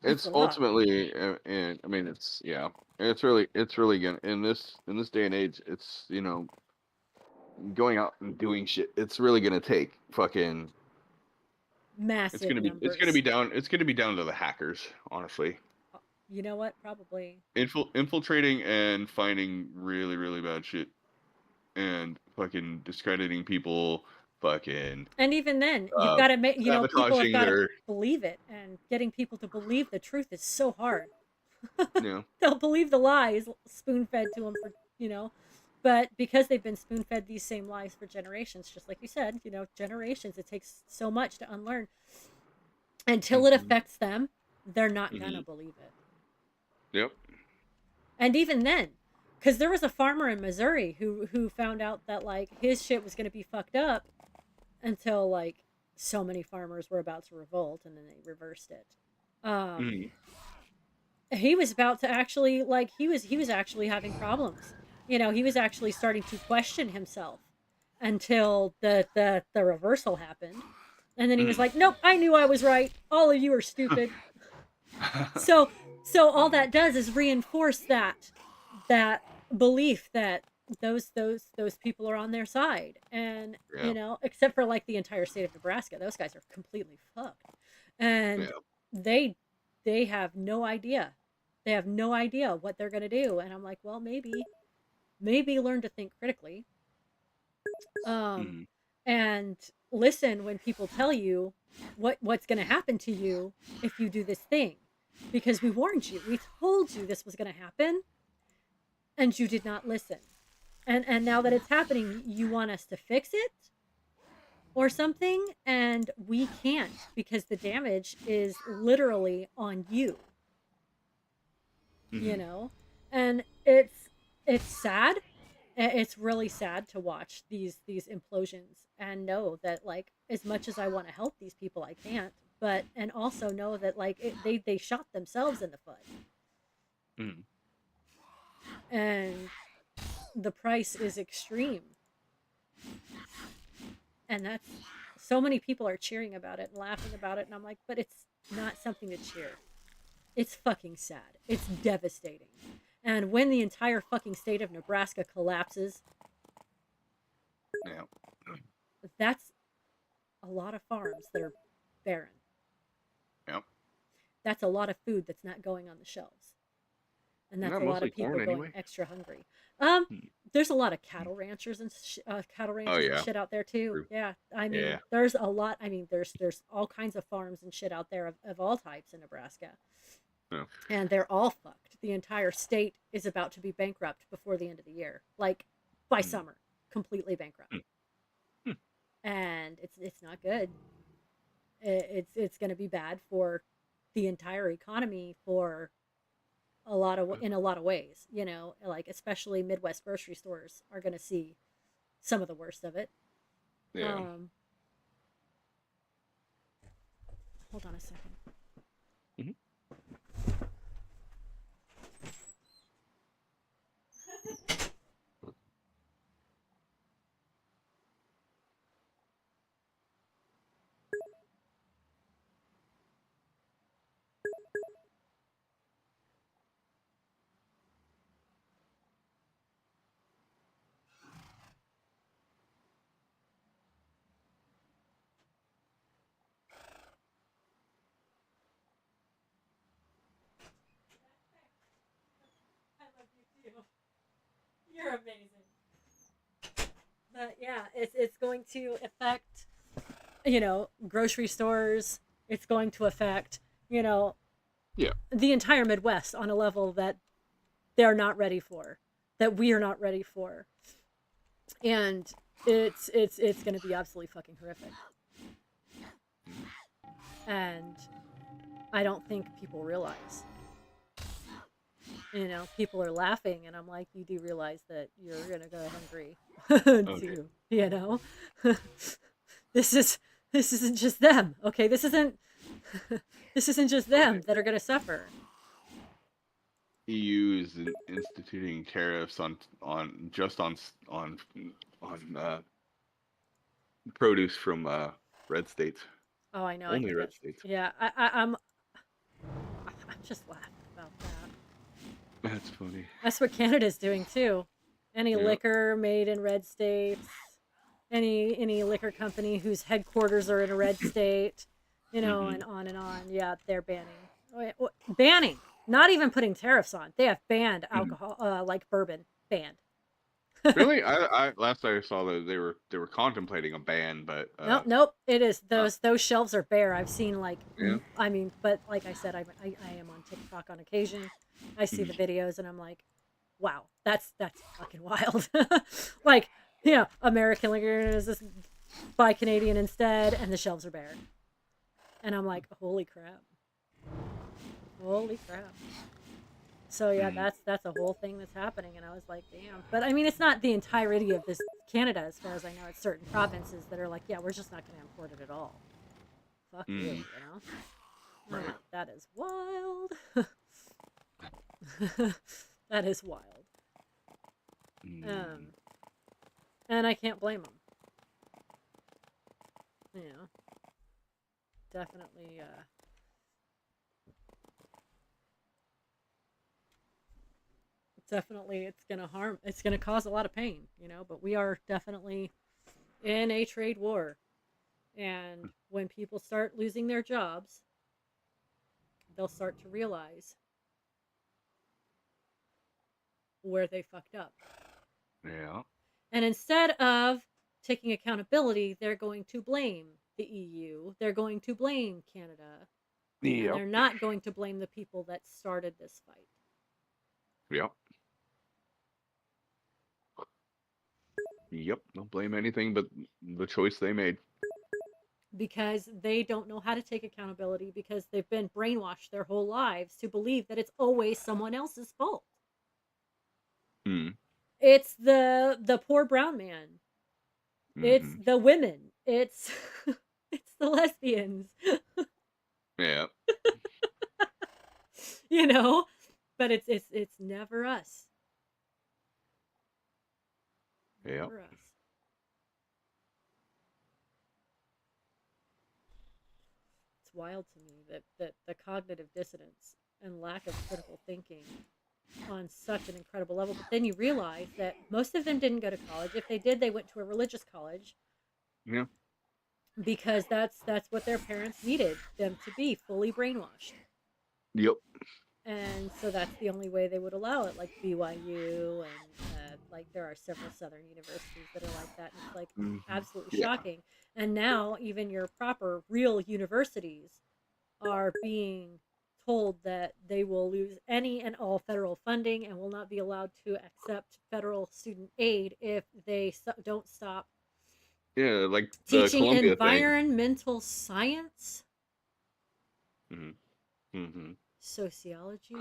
It's a lot. ultimately, and I mean, it's yeah. It's really gonna in this day and age. It's going out and doing shit. It's really gonna take fucking. Massive It's gonna numbers. be down. It's gonna be down to the hackers, honestly. You know what? Probably. Infiltrating and finding really really bad shit and fucking discrediting people, fucking And even then, you've uh, got to make, people have sabotaging got to their believe it, and getting people to believe the truth is so hard. you know They'll believe the lies spoon fed to them for, but because they've been spoon-fed these same lies for generations, just like you said, generations, it takes so much to unlearn. Until it affects them, they're not gonna believe it. Yep. And even then, because there was a farmer in Missouri who found out that like his shit was gonna be fucked up until like so many farmers were about to revolt, and then they reversed it. He was about to actually like he was actually having problems. He was actually starting to question himself until the reversal happened. And then he was like, "Nope, I knew I was right. All of you are stupid." So all that does is reinforce that belief that those people are on their side. And Yeah. except for like the entire state of Nebraska, those guys are completely fucked. And Yeah. they have no idea. They have no idea what they're going to do. And I'm like, well, maybe learn to think critically. And listen when people tell you what's going to happen to you if you do this thing, because we warned you, we told you this was going to happen, and you did not listen. And now that it's happening, you want us to fix it or something, and we can't, because the damage is literally on you. And it's sad. It's really sad to watch these implosions and know that like as much as I want to help these people, I can't. But and also know that like they shot themselves in the foot. And the price is extreme. And that's so many people are cheering about it and laughing about it, and I'm like, but it's not something to cheer. It's fucking sad. It's devastating. And when the entire fucking state of Nebraska collapses, that's a lot of farms that are barren. Yep. That's a lot of food that's not going on the shelves. And that's a lot of people going extra hungry. There's a lot of cattle ranchers and and shit out there too. True. Yeah, I mean, there's a lot. I mean, there's all kinds of farms and shit out there of all types in Nebraska. Yeah. And they're all fucked. The entire state is about to be bankrupt before the end of the year, like by summer, completely bankrupt. And it's not good. It's going to be bad for the entire economy for in a lot of ways, like especially Midwest grocery stores are going to see some of the worst of it. Yeah. Hold on a second. I love you too. You're amazing. But yeah, it's going to affect, grocery stores. It's going to affect, the entire Midwest on a level that they're not ready for, that we are not ready for. And it's going to be absolutely fucking horrific. And I don't think people realize. People are laughing, and I'm like, you do realize that you're gonna go hungry too, this isn't just them, okay? This isn't just them that are gonna suffer. EU is instituting tariffs on produce from red states. Oh, I know. Only red states. Yeah, I'm just laughing about that. That's funny. That's what Canada's doing too. Any liquor made in red states, any liquor company whose headquarters are in a red state, and on and on. Yeah, they're banning. Not even putting tariffs on. They have banned alcohol, like bourbon, banned. Really? I last I saw that they were contemplating a ban, but nope. It is those shelves are bare. I've seen like, yeah. I mean, but like I said, I am on TikTok on occasion. I see the videos and I'm like, wow, that's fucking wild. Like, you know, American liquor is this, buy Canadian instead, and the shelves are bare. And I'm like, holy crap. Holy crap. So yeah, that's a whole thing that's happening, and I was like, damn. But I mean, it's not the entirety of this Canada, as far as I know. It's certain provinces that are like, yeah, we're just not going to import it at all. Fuck you, you know. Right. Like, that is wild. That is wild. And I can't blame them. You know, definitely. Definitely it's gonna cause a lot of pain, you know, but we are definitely in a trade war, and when people start losing their jobs, they'll start to realize where they fucked up, Yeah. and instead of taking accountability, they're going to blame the EU, they're going to blame Canada, and they're not going to blame the people that started this fight. Yep. Don't blame anything but the choice they made. Because they don't know how to take accountability, because they've been brainwashed their whole lives to believe that it's always someone else's fault. It's the poor brown man. It's the women. It's it's the lesbians. Yeah. You know, but it's never us. Yeah. Never us. It's wild to me that the cognitive dissonance and lack of critical thinking on such an incredible level. But then you realize that most of them didn't go to college. If they did, they went to a religious college. Yeah. Because that's what their parents needed them to be, fully brainwashed. Yep. And so that's the only way they would allow it, like BYU, and like there are several Southern universities that are like that, and it's like absolutely shocking. And now even your proper real universities are being told that they will lose any and all federal funding and will not be allowed to accept federal student aid if they don't stop like the teaching Columbia environmental science, thing. sociology,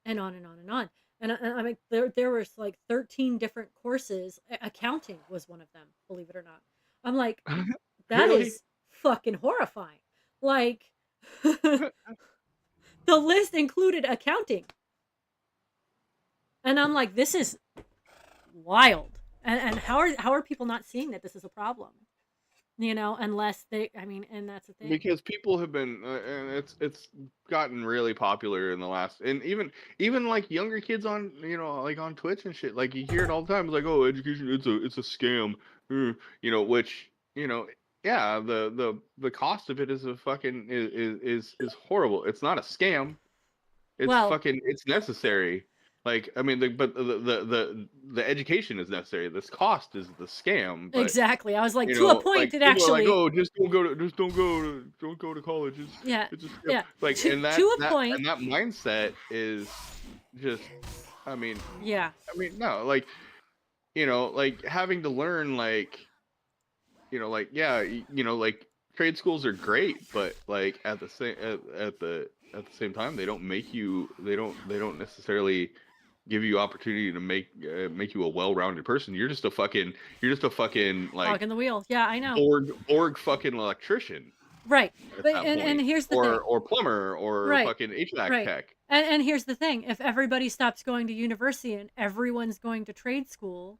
and on and on and on. And I mean, there was like 13 different courses. Accounting was one of them, believe it or not. I'm like, that Really? is fucking horrifying. Like, the list included accounting. And I'm like, this is wild. And how are people not seeing that this is a problem? You know, unless they, I mean, and that's the thing. Because people have been, and it's gotten really popular in the last, and even like younger kids on, you know, like on Twitch and shit, like you hear it all the time. It's like, oh, education, it's a scam, you know, which, you know, yeah, the cost of it is a fucking is horrible. It's not a scam. It's fucking, it's necessary. Like, I mean, the education is necessary. This cost is the scam. But, exactly. I was like, you to know, a point, like, it people actually. are like, oh, don't go to college. It's just, yeah. Like, to a point, and that mindset is just, I mean, yeah. I mean, no, like, you know, like having to learn, like, you know, like, yeah, you know, like trade schools are great, but like at the same time, they don't make you, they don't necessarily give you opportunity to make you a well-rounded person. You're just a fucking like Hog in the wheel. Yeah, I know. Borg fucking electrician. Right. But and here's the thing. Or plumber or fucking HVAC tech. And here's the thing. If everybody stops going to university and everyone's going to trade school,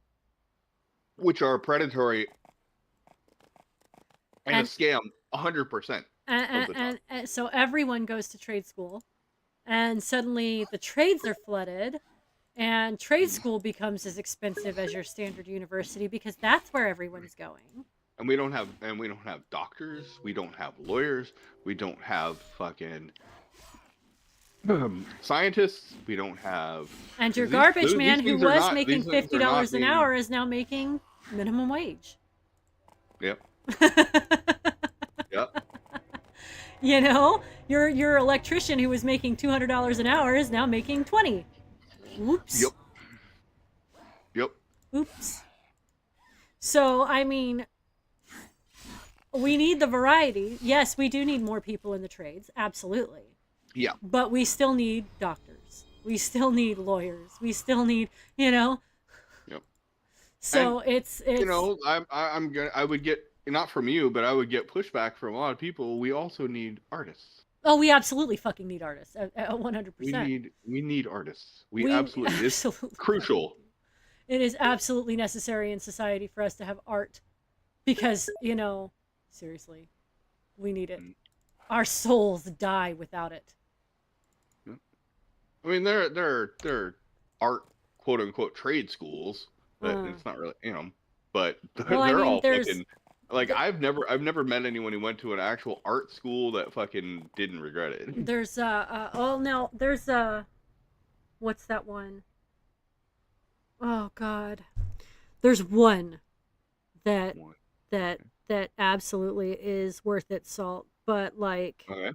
which are predatory and a scam 100%. And so everyone goes to trade school, and suddenly the trades are flooded, and trade school becomes as expensive as your standard university because that's where everyone's going. And we don't have doctors, we don't have lawyers, we don't have fucking scientists, we don't have. And your garbage man who was making $50 an hour is now making minimum wage. Yep. Yep. You know, your electrician who was making $200 an hour is now making $20. Whoops. Yep. Oops. So, I mean, we need the variety. Yes, we do need more people in the trades. Absolutely. Yeah. But we still need doctors. We still need lawyers. We still need, you know. Yep. So And, it's you know, I would get, not from you, but I would get pushback from a lot of people. We also need artists. Oh, we absolutely fucking need artists. 100%. We need artists. We absolutely. It's crucial. It is absolutely necessary in society for us to have art because, you know, seriously, we need it. Our souls die without it. I mean, there are art, quote unquote, trade schools, but it's not really, you know, but they're all fucking. Like, I've never met anyone who went to an actual art school that fucking didn't regret it. There's what's that one? Oh God, there's one that absolutely is worth its salt, but like, Okay.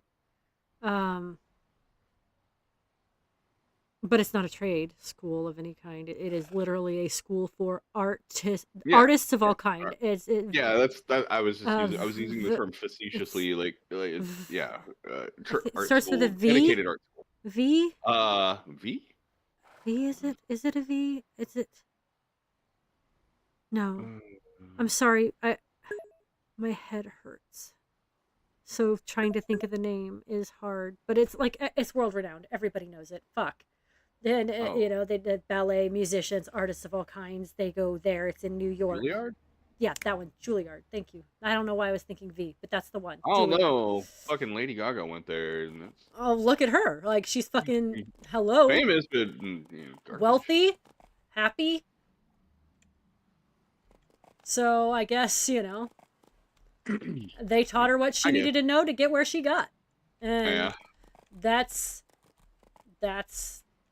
but it's not a trade school of any kind. It is literally a school for artists of all kind. Yeah, I was using the term facetiously, like yeah. It starts with a V. Dedicated art school. V. V. V, is it? Is it a V? Is it? No. I'm sorry. My head hurts. So trying to think of the name is hard, but it's like, it's world renowned. Everybody knows it. Fuck. And you know, they did ballet, musicians, artists of all kinds. They go there. It's in New York. Juilliard? Yeah, that one. Juilliard. Thank you. I don't know why I was thinking V, but that's the one. Oh Juilliard. no, fucking Lady Gaga went there. And oh, look at her. Like, she's fucking hello. Famous, but wealthy, happy. So I guess, you know, they taught her what she needed to know to get where she got. And that's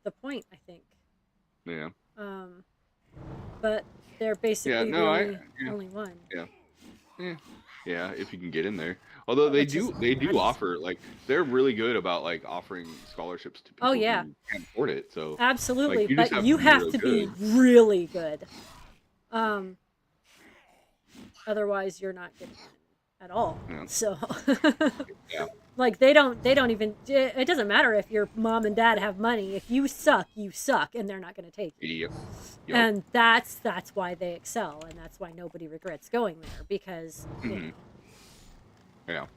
the point, I think. Yeah. But they're basically the only one. Yeah. Yeah, if you can get in there. Although they do offer, like, they're really good about like offering scholarships to people who can't afford it. So absolutely, like, but you have to be really good. Otherwise you're not getting it at all. Yeah. So like they don't even, it doesn't matter if your mom and dad have money. If you suck, and they're not going to take you. Yep. And that's why they excel, and that's why nobody regrets going there, because you know,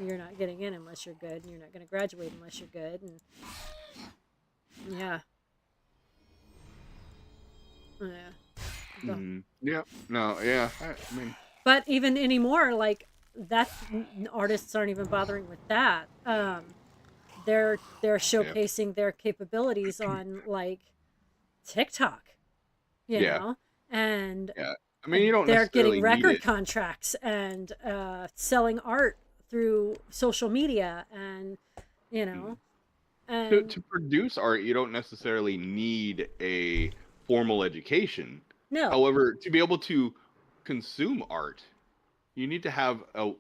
you're not getting in unless you're good, and you're not going to graduate unless you're good, and I mean, but even anymore, like, that's, artists aren't even bothering with that. They're showcasing their capabilities on like TikTok, you know, and I mean, you don't. They're getting record contracts and selling art through social media, and you know, and to produce art, you don't necessarily need a formal education. No. However, to be able to consume art, you need to have a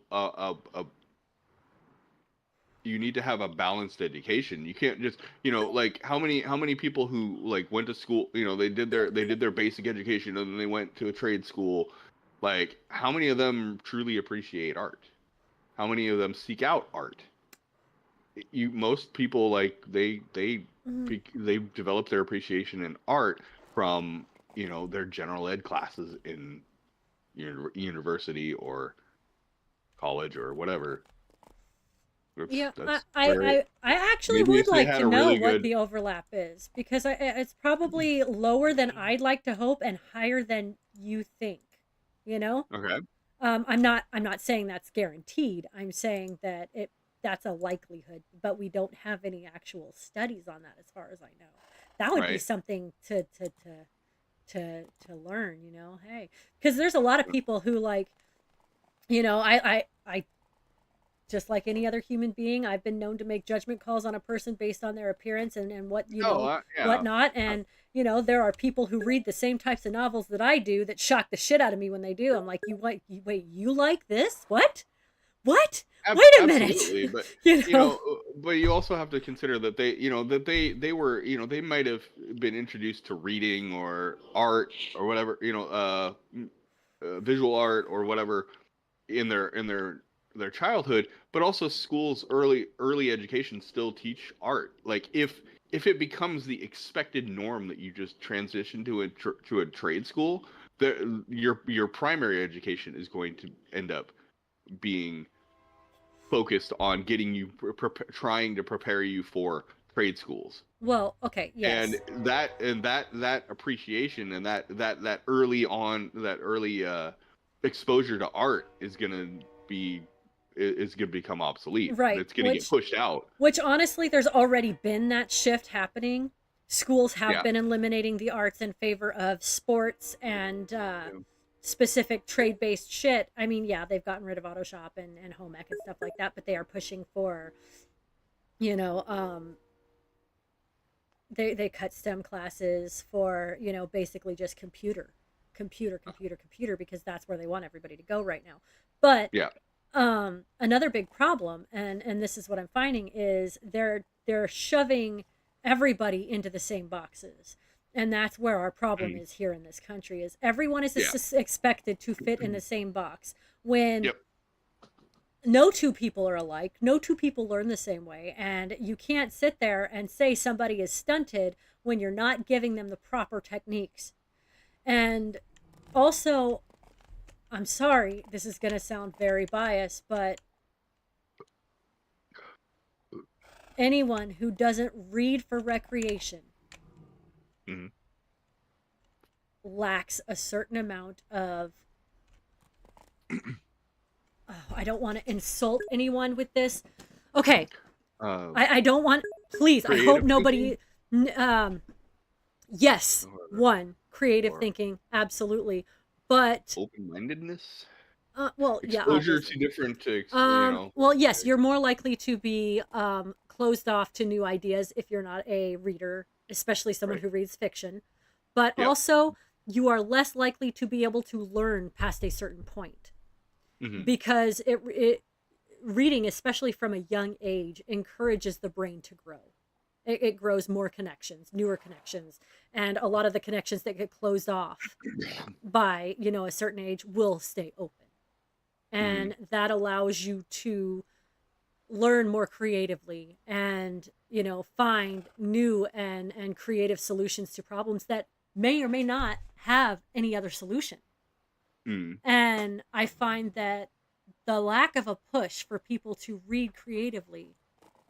balanced education. You can't just, you know, like how many people who like went to school, you know, they did their basic education and then they went to a trade school. Like, how many of them truly appreciate art? How many of them seek out art? Most people, like, they develop their appreciation in art from, you know, their general ed classes in university or college or whatever. I actually would like to know what the overlap is, because it's probably lower than I'd like to hope and higher than you think, you know? Okay. I'm not saying that's guaranteed. I'm saying that that's a likelihood, but we don't have any actual studies on that as far as I know. That would be something to learn, you know. Hey, because there's a lot of people who, like, you know, I just like any other human being, I've been known to make judgment calls on a person based on their appearance and what, you know, whatnot. And, you know, there are people who read the same types of novels that I do that shock the shit out of me when they do. I'm like, wait, you like this? What? What? Wait a Absolutely, minute. but You know? but you also have to consider that they were, they might have been introduced to reading or art or whatever, visual art or whatever in their childhood, but also schools early education still teach art. Like if it becomes the expected norm that you just transition to a trade school, your primary education is going to end up being focused on getting you trying to prepare you for trade schools. Well, okay, And yes. that appreciation and that early exposure to art is going to become obsolete. Right. It's going to get pushed out. Which honestly, there's already been that shift happening. Schools have Yeah. been eliminating the arts in favor of sports and specific trade based shit. I mean, yeah, they've gotten rid of auto shop and home ec and stuff like that, but they are pushing for, you know, they cut STEM classes for, basically just computer, because that's where they want everybody to go right now. But Yeah. another big problem, and this is what I'm finding, is they're shoving everybody into the same boxes. And that's where our problem is here in this country, is everyone is expected to fit in the same box, when Yep. no two people are alike, no two people learn the same way, and you can't sit there and say somebody is stunted when you're not giving them the proper techniques. And also, I'm sorry, this is going to sound very biased, but anyone who doesn't read for recreation Mhm. lacks a certain amount of I don't want to insult anyone with this. Okay. I don't want, please, I hope Creative nobody yes, or creative thinking, absolutely. But open-mindedness, well, yeah, exposure obviously. to different Well, yes, you're more likely to be closed off to new ideas if you're not a reader, especially someone Right. who reads fiction. But Yep. also, you are less likely to be able to learn past a certain point, Mhm. because it reading, especially from a young age, encourages the brain to grow. It grows more connections, newer connections, and a lot of the connections that get closed off by a certain age will stay open, and that allows you to learn more creatively and find new and creative solutions to problems that may or may not have any other solution. Mhm. And I find that the lack of a push for people to read creatively,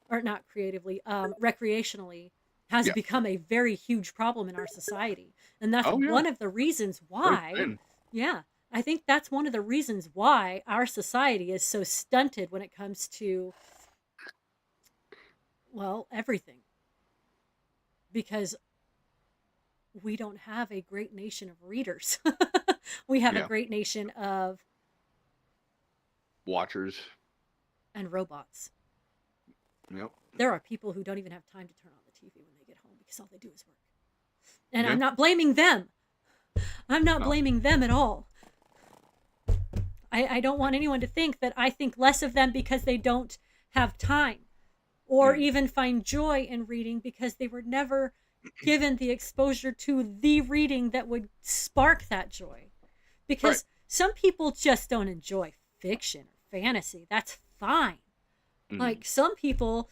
or not creatively, recreationally, has Yeah. become a very huge problem in our society. And that's Oh yeah. one of the reasons why, yeah, I think that's one of the reasons why our society is so stunted when it comes to, well, everything. Because we don't have a great nation of readers. We have a Yeah. great nation of Watchers. and robots. Yep. There are people who don't even have time to turn on the TV when they get home because all they do is work. And Yeah. I'm not blaming them. I'm not No. blaming them at all. I don't want anyone to think that I think less of them because they don't have time, or even find joy in reading because they were never given the exposure to the reading that would spark that joy. Because some people just don't enjoy fiction or fantasy. That's fine. Like some people,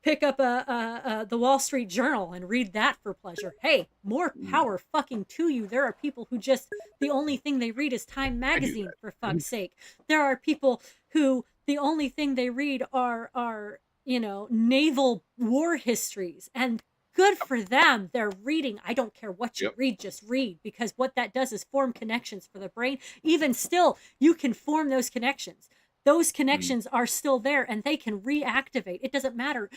pick up the Wall Street Journal and read that for pleasure. Hey, more power fucking to you. There are people who just, the only thing they read is Time magazine, for fuck's sake. There are people who the only thing they read are naval war histories, and good for them. They're reading. I don't care what you read, just read, because what that does is form connections for the brain. Even still, you can form those connections. Those connections are still there and they can reactivate. It doesn't matter.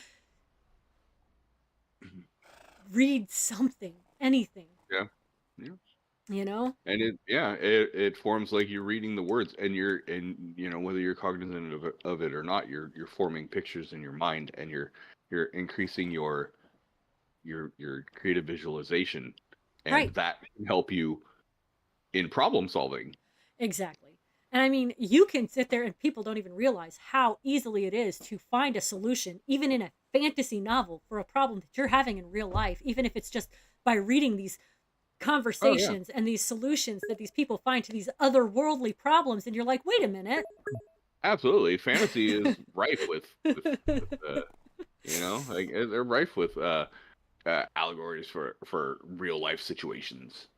Read something, anything. Yeah. And it forms like you're reading the words, and whether you're cognizant of it or not, you're forming pictures in your mind, and you're increasing your creative visualization, and Right. that can help you in problem solving. Exactly. And I mean, you can sit there and people don't even realize how easily it is to find a solution, even in a fantasy novel, for a problem that you're having in real life, even if it's just by reading these Oh yeah, conversations and these solutions that these people find to these otherworldly problems. And you're like, wait a minute. absolutely. Fantasy is rife with like they're rife with allegories for real life situations.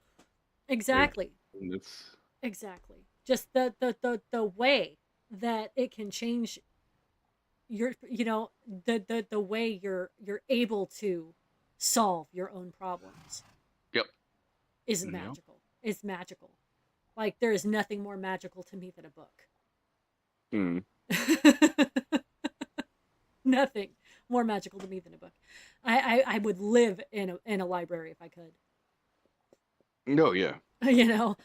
Like Exactly. it's Exactly. Just the way that it can change your, the way you're able to solve your own problems yep. is Yep. magical. It's magical. Like there is nothing more magical to me than a book. Mm. Nothing more magical to me than a book. I would live in a library if I could. No, yeah. You know.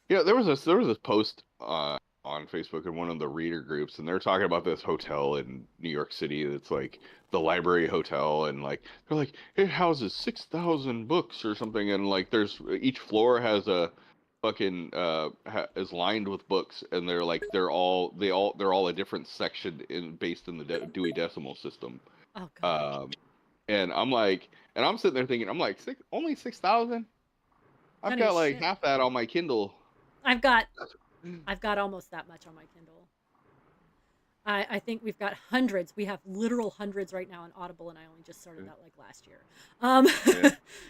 Yeah, there was this post on Facebook in one of the reader groups, and they're talking about this hotel in New York City that's like the library hotel, and like they're like it houses 6,000 books or something, and like there's each floor has a fucking is lined with books, and they're all a different section based in the Dewey Decimal System. Oh God. Um, and I'm like, and I'm sitting there thinking, I'm like, only 6,000? I've Honey got like shit. half that on my Kindle. I've got I've got almost that much on my Kindle. I think we've got hundreds. We have literal hundreds right now on Audible, and I only just started that like last year.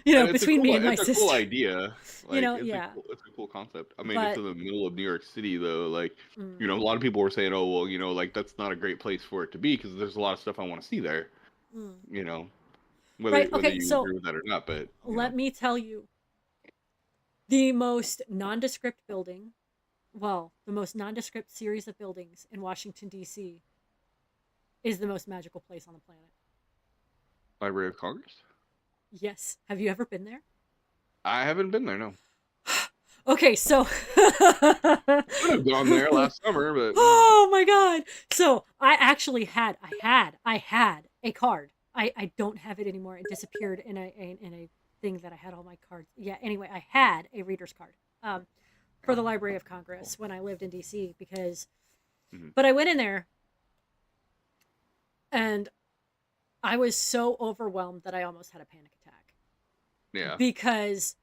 Yeah. And Between me and my it's a cool sister. idea. Like Yeah. it's a cool concept. I mean, it's But in the middle of New York City though. Like, mm, a lot of people were saying, "Oh, well, like that's not a great place for it to be because there's a lot of stuff I want to see there." mm. You know, Right. whether Okay. you So agree with that or not, but let me tell you, the most nondescript building, well, the most nondescript series of buildings in Washington D.C. is the most magical place on the planet. Library of Congress. Yes. Have you ever been there? I haven't been there. No, Okay, so should have gone there last summer, but oh my god. So I actually I had a card. I don't have it anymore. It disappeared in a thing that I had all my cards. Yeah, anyway, I had a reader's card. For the Library of Congress when I lived in DC because but I went in there and I was so overwhelmed that I almost had a panic attack. yeah. Because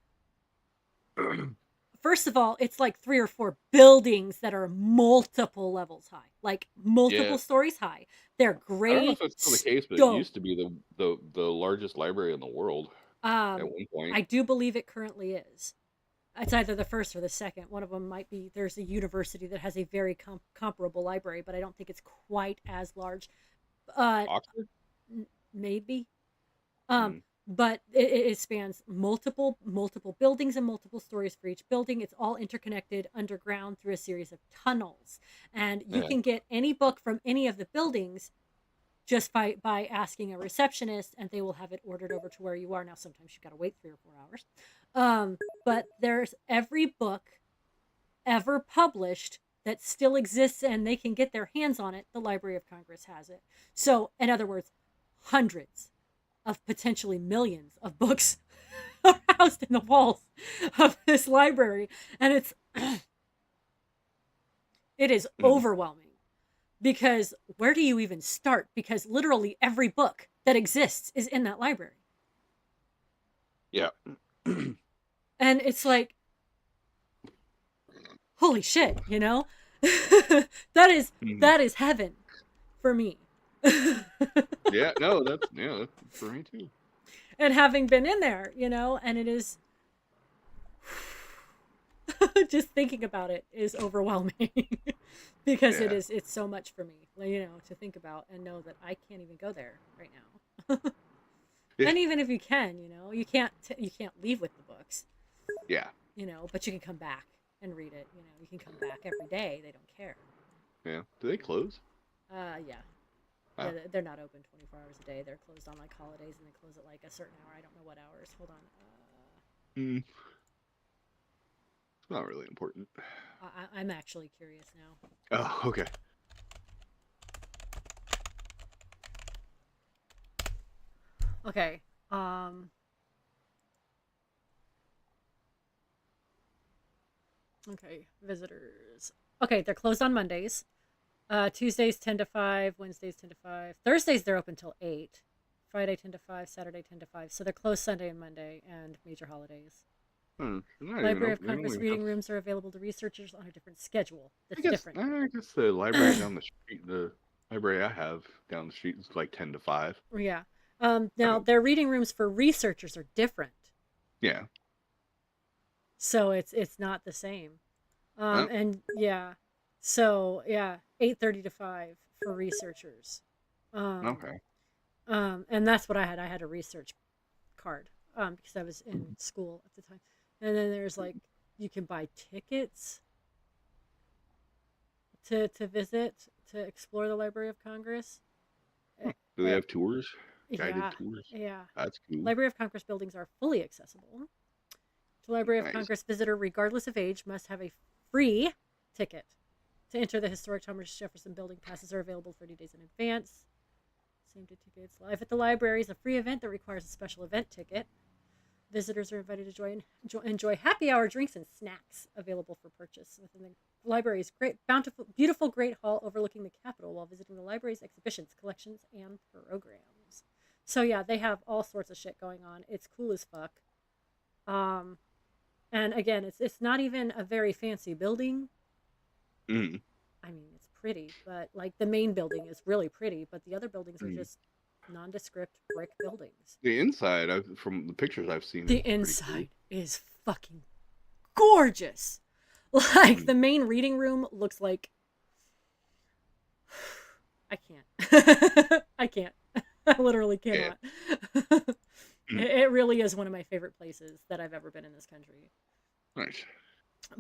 first of all, it's like 3 or 4 buildings that are multiple levels high, like multiple Yeah. stories high. They're I don't know great. if that's still the case, but it used to be the largest library in the world at one point. I do believe it currently is. It's either the first or the second. One of them might be. There's a university that has a very comparable library, but I don't think it's quite as large. Oxford. Maybe. Mm. But it spans multiple buildings and multiple stories for each building. It's all interconnected underground through a series of tunnels, and you Yeah. can get any book from any of the buildings just by asking a receptionist, and they will have it ordered over to where you are. Now sometimes you've got to wait 3 or 4 hours, but there's every book ever published that still exists and they can get their hands on it. The Library of Congress has it. So in other words, hundreds of potentially millions of books are housed in the walls of this library, and it is overwhelming because where do you even start? Because literally every book that exists is in that library. Yeah. And it's like, holy shit, that is heaven for me. Yeah, no, that's for me too. And having been in there, and it is just thinking about it is overwhelming because it's so much for me, to think about and know that I can't even go there right now. And even if you can, you can't leave with the books. Yeah. But you can come back and read it. You can come back every day. They don't care. Yeah. Do they close? Yeah. Oh. Yeah, they're not open 24 hours a day. They're closed on like holidays, and they close at like a certain hour. I don't know what hours. Hold on. It's not really important. I'm actually curious now. Oh, okay. Okay. Okay, visitors. Okay, they're closed on Mondays. Tuesdays 10 to 5, Wednesdays 10 to 5. Thursdays they're open till 8. Friday 10 to 5, Saturday 10 to 5. So they're closed Sunday and Monday and major holidays. Not even Library of open. They don't Congress even reading have. rooms are available to researchers on a different schedule. I That's guess. different. I guess the library down the street, the library I have down the street is like 10 to 5. Yeah. Now their reading rooms for researchers are different. Yeah. So it's not the same. Oh, And yeah. So yeah, 8:30 to 5 for researchers. Um okay. and that's what I had. I had a research card because I was in school at the time. And then there's like you can buy tickets to visit to explore the Library of Congress. Uh, Do they uh, have tours? Guided yeah, tours? yeah. That's cool. Library of Congress buildings are fully accessible. The Library of Nice. Congress visitor, regardless of age, must have a free ticket. To enter the historic Thomas Jefferson building, passes are available 30 days in advance. Same day tickets. Live at the Library is a free event that requires a special event ticket. Visitors are invited to enjoy happy hour drinks and snacks available for purchase within the library's great, bountiful, beautiful Great Hall overlooking the Capitol while visiting the library's exhibitions, collections, and programs. So yeah, they have all sorts of shit going on. It's cool as fuck. Um, and again, it's not even a very fancy building. Mm. I mean, it's pretty, but like the main building is really pretty, but the other buildings are Mm. just nondescript brick buildings. The inside, from the pictures I've seen, The is pretty cool. inside is fucking gorgeous. Like Mm. the main reading room looks like I can't. I can't. I literally Yeah. cannot. Mm. It really is one of my favorite places that I've ever been in this country. Nice.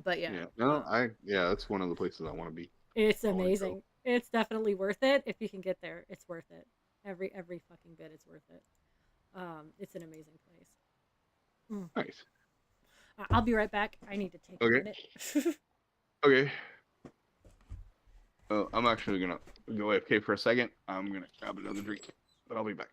But yeah, Yeah. No, that's one of the places I want to be. it's I want to go. amazing. It's definitely worth it if you can get there. It's worth it. Every fucking bit is worth it. It's an amazing place. Mm. Nice. I'll be right back. I need to take a Okay. minute. Okay. I'm actually gonna go AFK for a second. I'm gonna grab another drink, but I'll be back.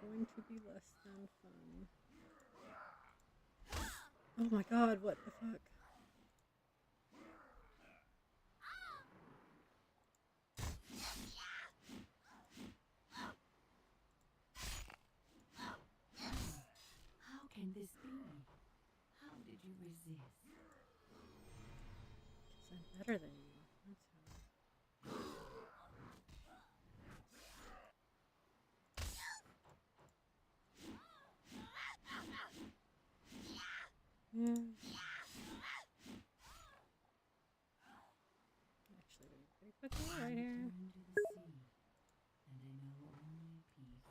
going to be less than fun. Oh my god, what the fuck? How can this be? How did you resist? Because I'm better than you. That's how. Yeah. Actually, we're pretty fucking right here. Into the sea, and I know only peace.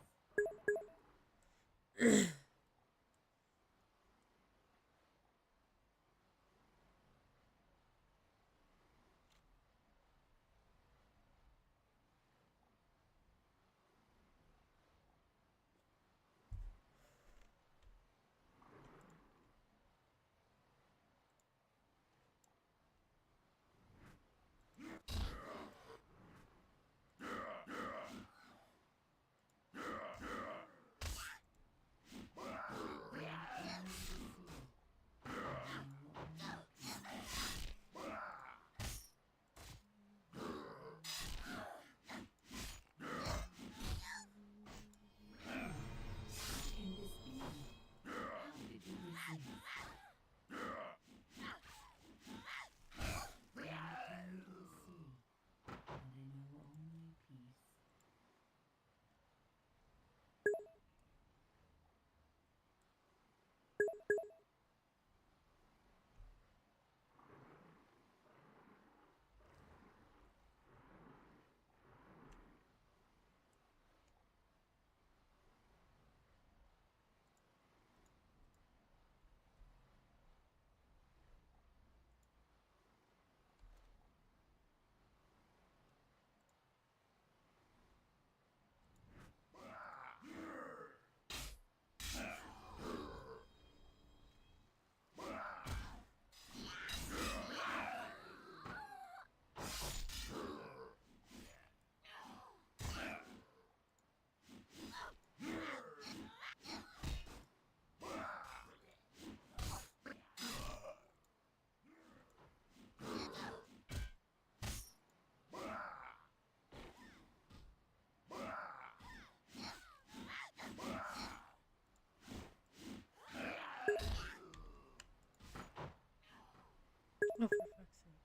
Oh, for fuck's sake.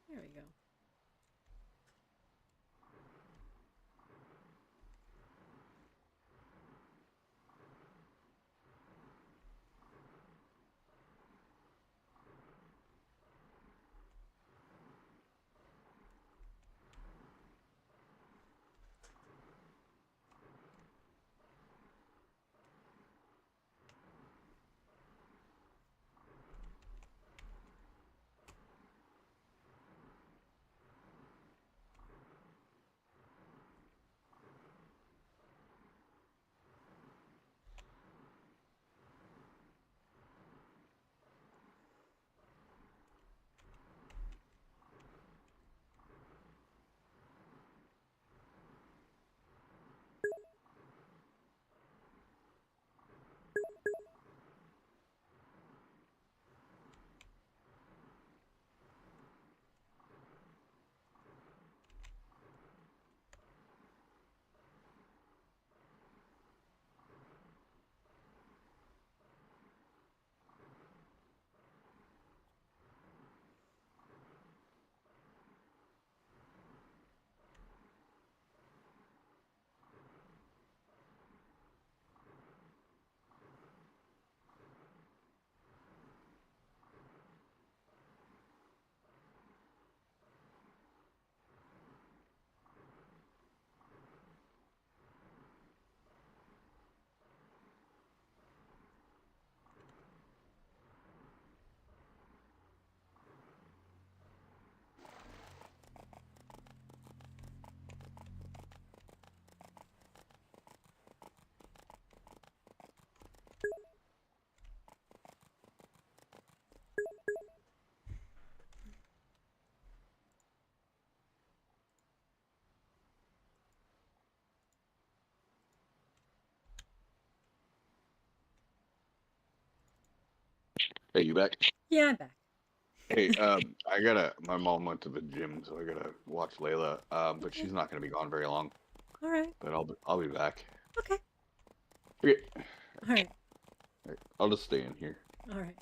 There we go. Hey, you back? Yeah, I'm back. Hey, my mom went to the gym, so I gotta watch Layla. But Okay. she's not gonna be gone very long. All right. But I'll be back. Okay. Okay. All right. Alright, I'll just stay in here. All right.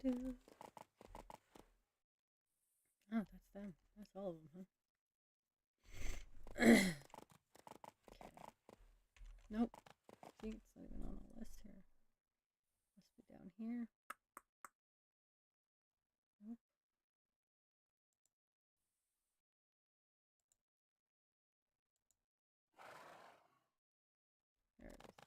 do. Oh, that's them. That's all of them, huh? Okay. Nope. See, it's not even on the list here. Must be down here. Nope. There it is.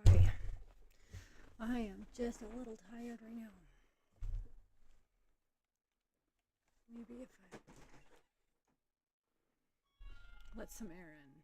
Sorry. I am just a little tired right now. Maybe if I let some air in.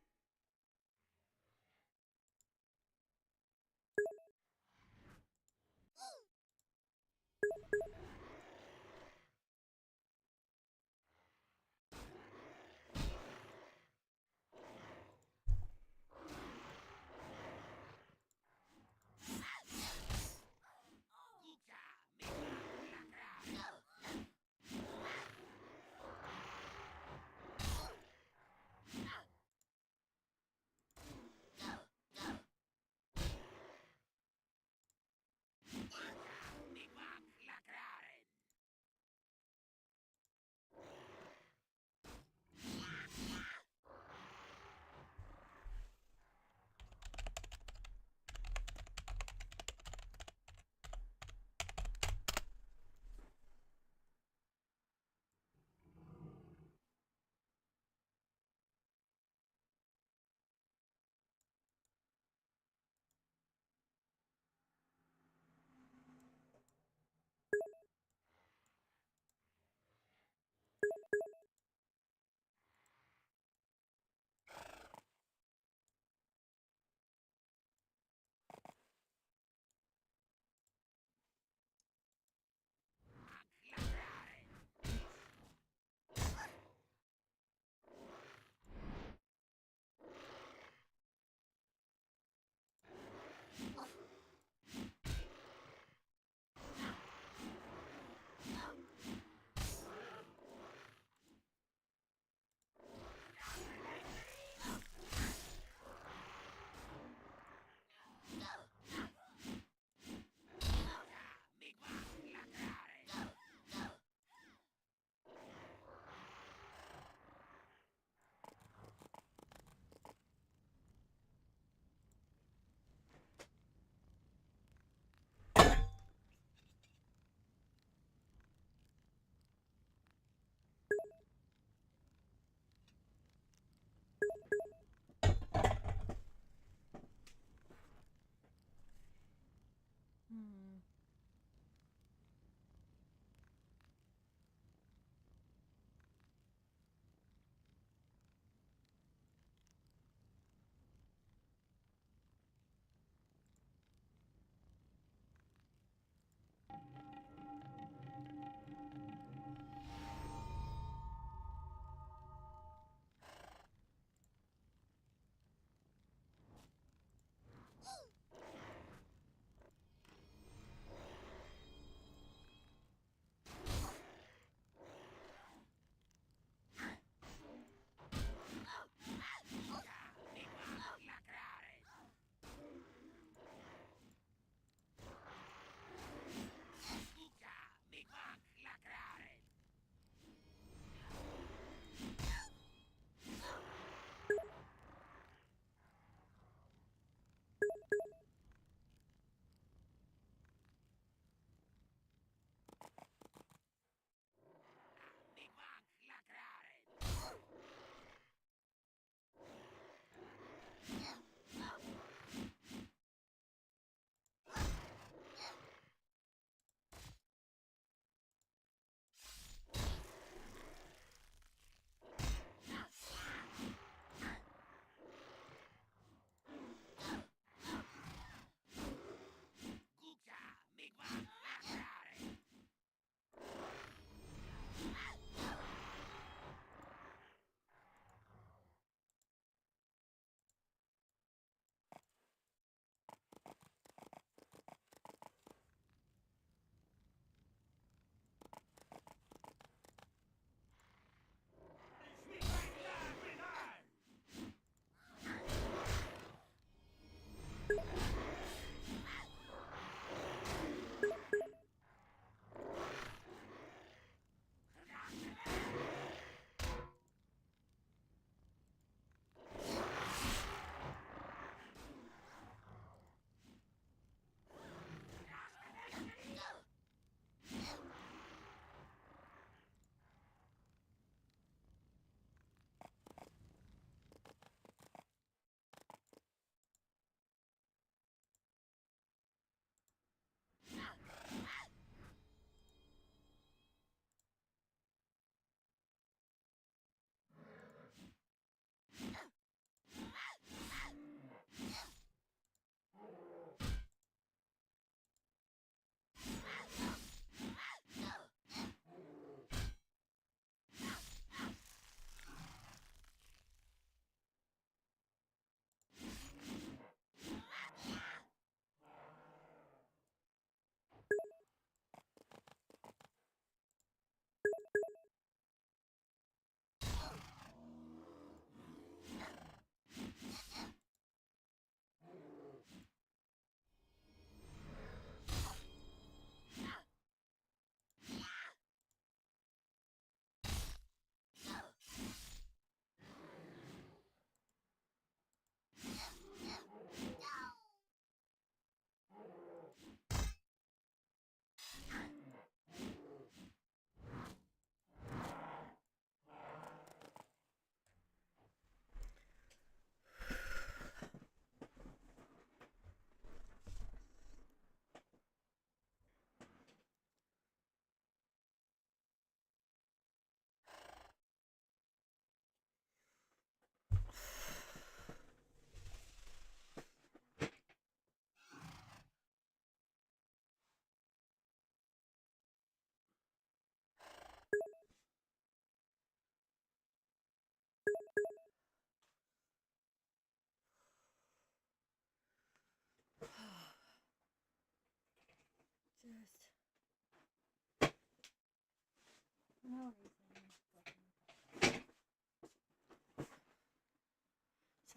So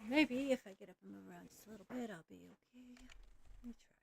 maybe if I get up and move around just a little bit, I'll be okay. Let me try.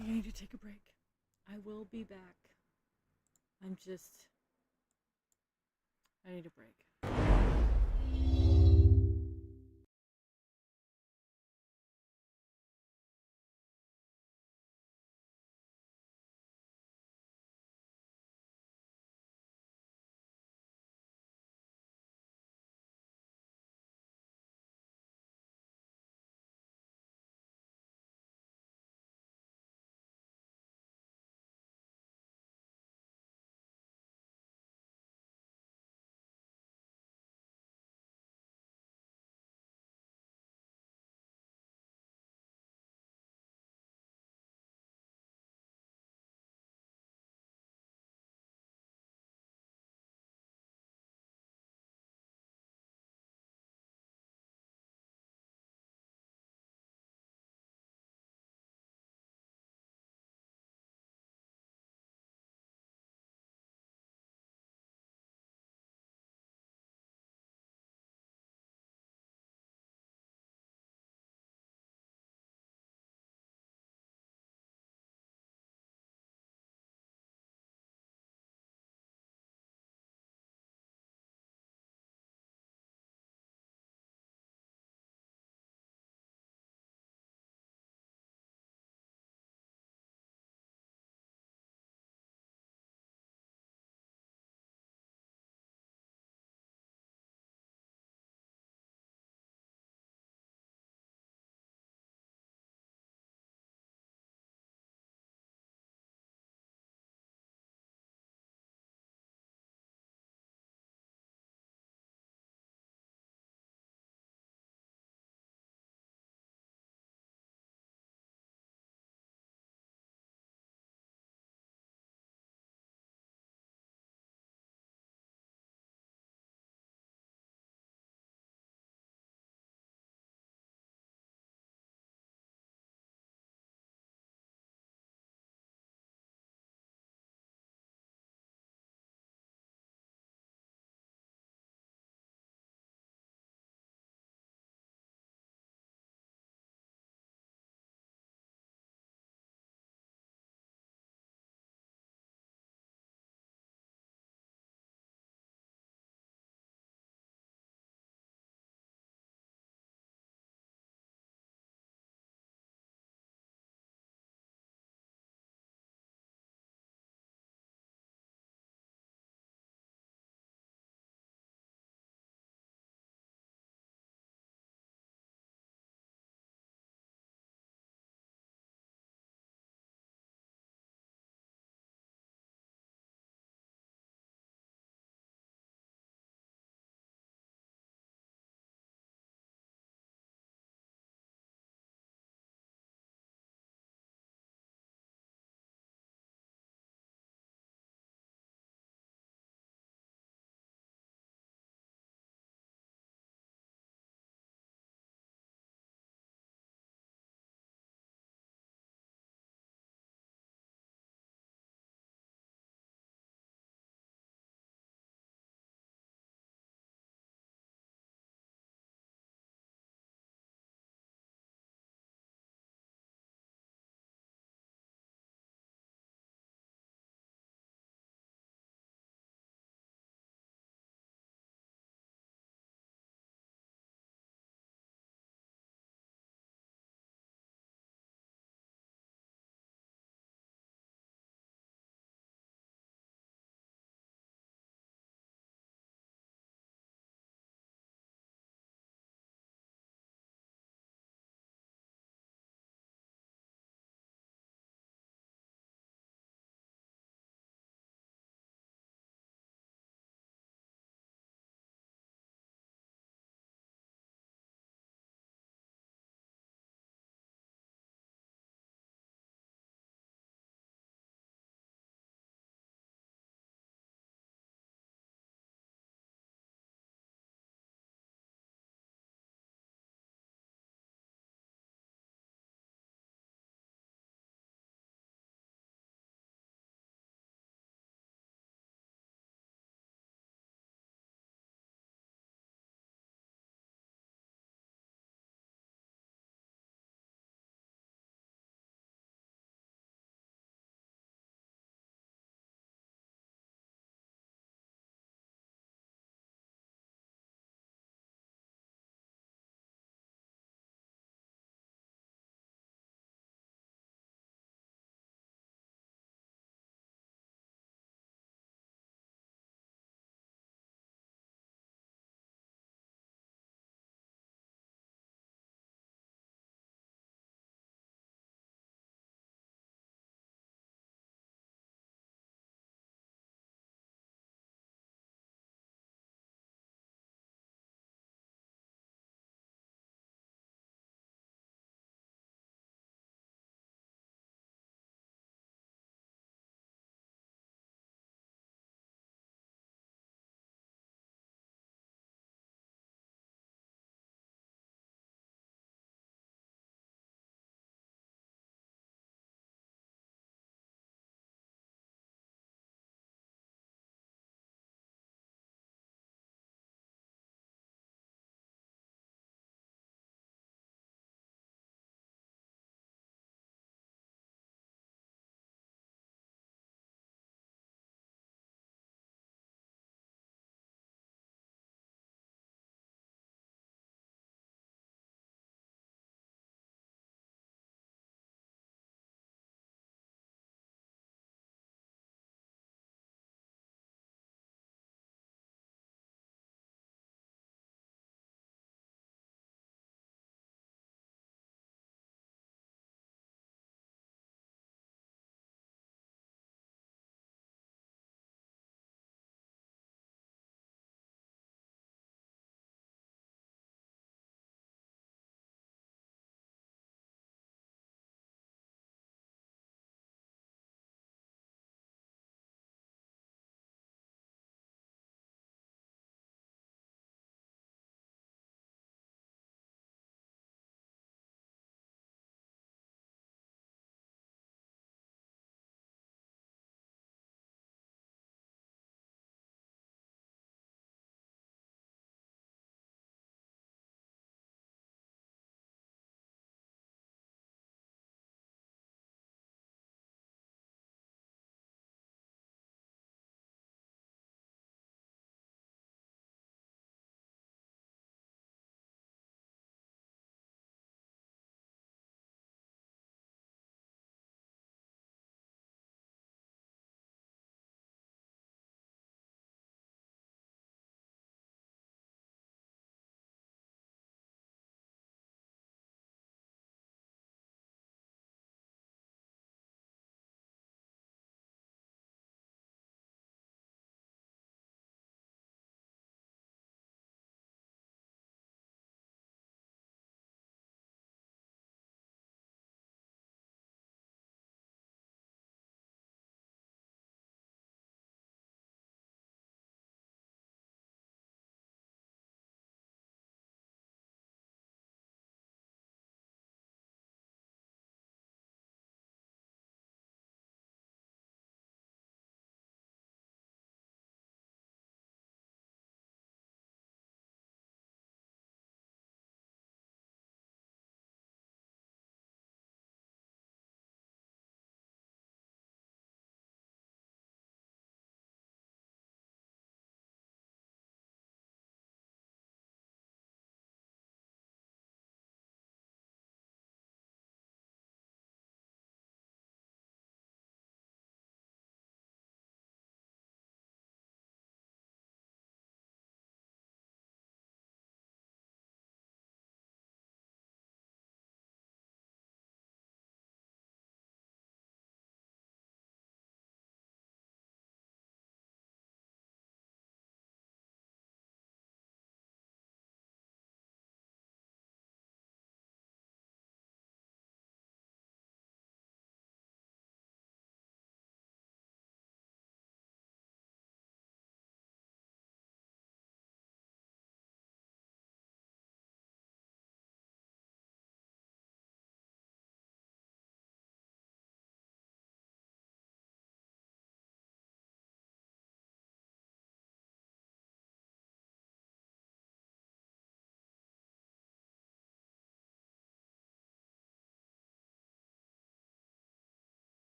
I need to take a break. I will be back. I need a break.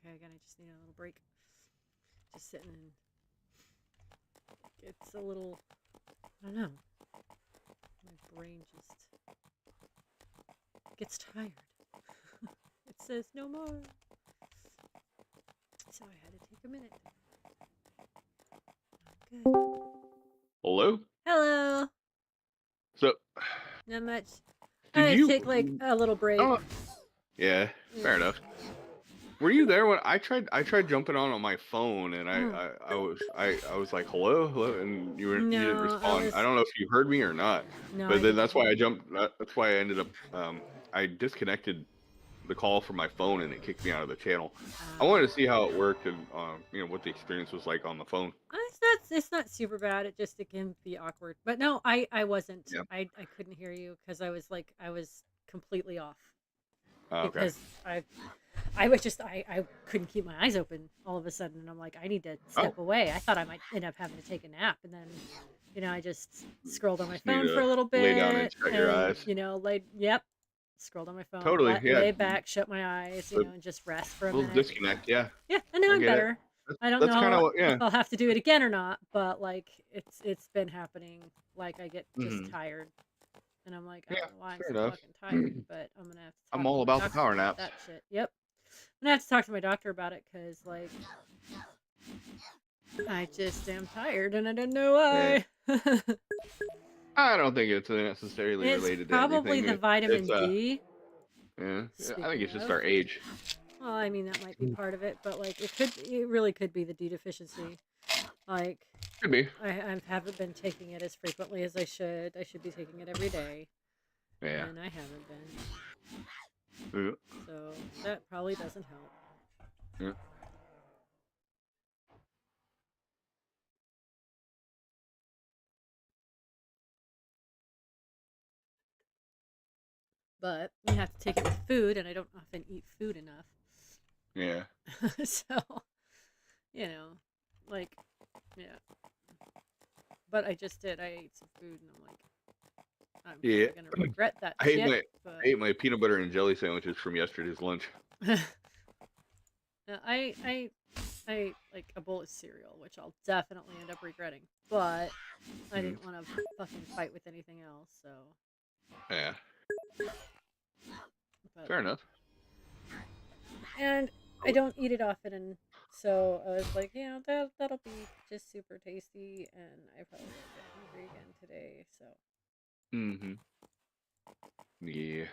okay, again, I just need a little break. Just sitting and it's a little, I don't know. My brain just gets tired. It says no more. So I had to take a minute. Good. Hello? Hello. So, Not much. did I you? take like a little break. Oh, yeah, fair enough. Were you there when I tried jumping on my phone and I was like hello and you No, didn't respond. I don't know if you heard me or not. No, But I then that's why I didn't. jumped. That's why I ended up I disconnected the call from my phone and it kicked me out of the channel. I wanted to see how it worked and what the experience was like on the phone. It's not super bad. It can be awkward. But no, I wasn't. Yeah. I couldn't hear you because I was completely off. Okay. Because I couldn't keep my eyes open all of a sudden, and I'm like, I need to step away. I thought I might end up having to take a nap, and then I just scrolled on my Just need phone to for a little bit, lay down and shut your eyes. scrolled on my phone, Totally, yeah. lay back, shut my eyes, But and just rest for a we'll minute. disconnect, yeah. Yeah, and now I I'm get it. better. I don't That's kind know of if I'll have to do it again or not, but like it's been happening. Like I get just tired, and I'm like, I don't know why I'm fair so enough. fucking tired, but I'm gonna have to talk I'm to all my about the doctor power about naps. that shit. Yep, I'm gonna have to talk to my doctor about it because like I just am tired and I don't know why. I don't think it's necessarily It's related to probably anything. the vitamin D. Yeah, I think Speaking it's just of. our age. Well, I mean that might be part of it, but like it really could be the D deficiency. Like Could be. I haven't been taking it as frequently as I should. I should be taking it every day. Yeah. And I haven't been. Yeah. So that probably doesn't help. Yeah. But you have to take it with food, and I don't often eat food enough. Yeah. So, like, yeah. But I just did. I ate some food, and I'm like, I'm Yeah. probably gonna regret that I shit. ate my peanut butter and jelly sandwiches from yesterday's lunch. I like a bowl of cereal, which I'll definitely end up regretting. But I didn't want to fucking fight with anything else, so. Yeah. But, fair enough. And I don't eat it often, and so I was like, that'll be just super tasty, and I probably won't get hungry again today. So. Yeah.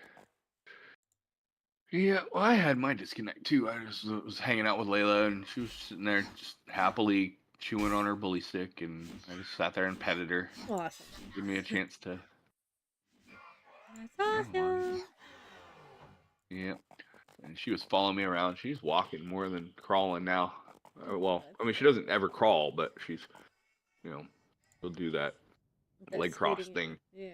Yeah, well, I had my disconnect too. I just was hanging out with Layla, and she was sitting there just happily chewing on her bully stick, and I just sat there and petted her. Awesome. Give me a chance to. That's awesome. Yeah, and she was following me around. She's walking more than crawling now. Well, I mean, she doesn't ever crawl, but she's, she'll do that leg cross thing. Yeah.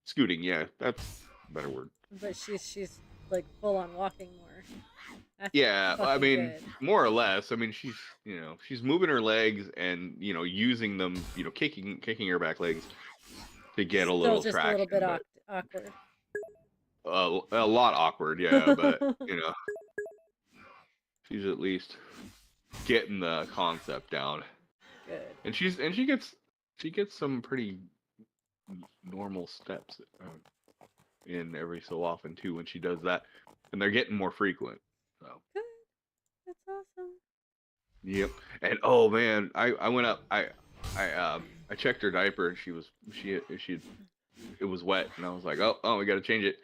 Scooting, yeah, that's a better word. But she's like full on walking more. That's yeah, I mean, good. more or less. I mean, she's moving her legs and using them, kicking her back legs to get a little just traction. A little bit awkward. A lot awkward, yeah, but she's at least getting the concept down. Good. And she gets some pretty normal steps in every so often too when she does that, and they're getting more frequent. So. Good. That's awesome. Yep. And oh man, I went up. I checked her diaper and it was wet, and I was like, oh, we got to change it.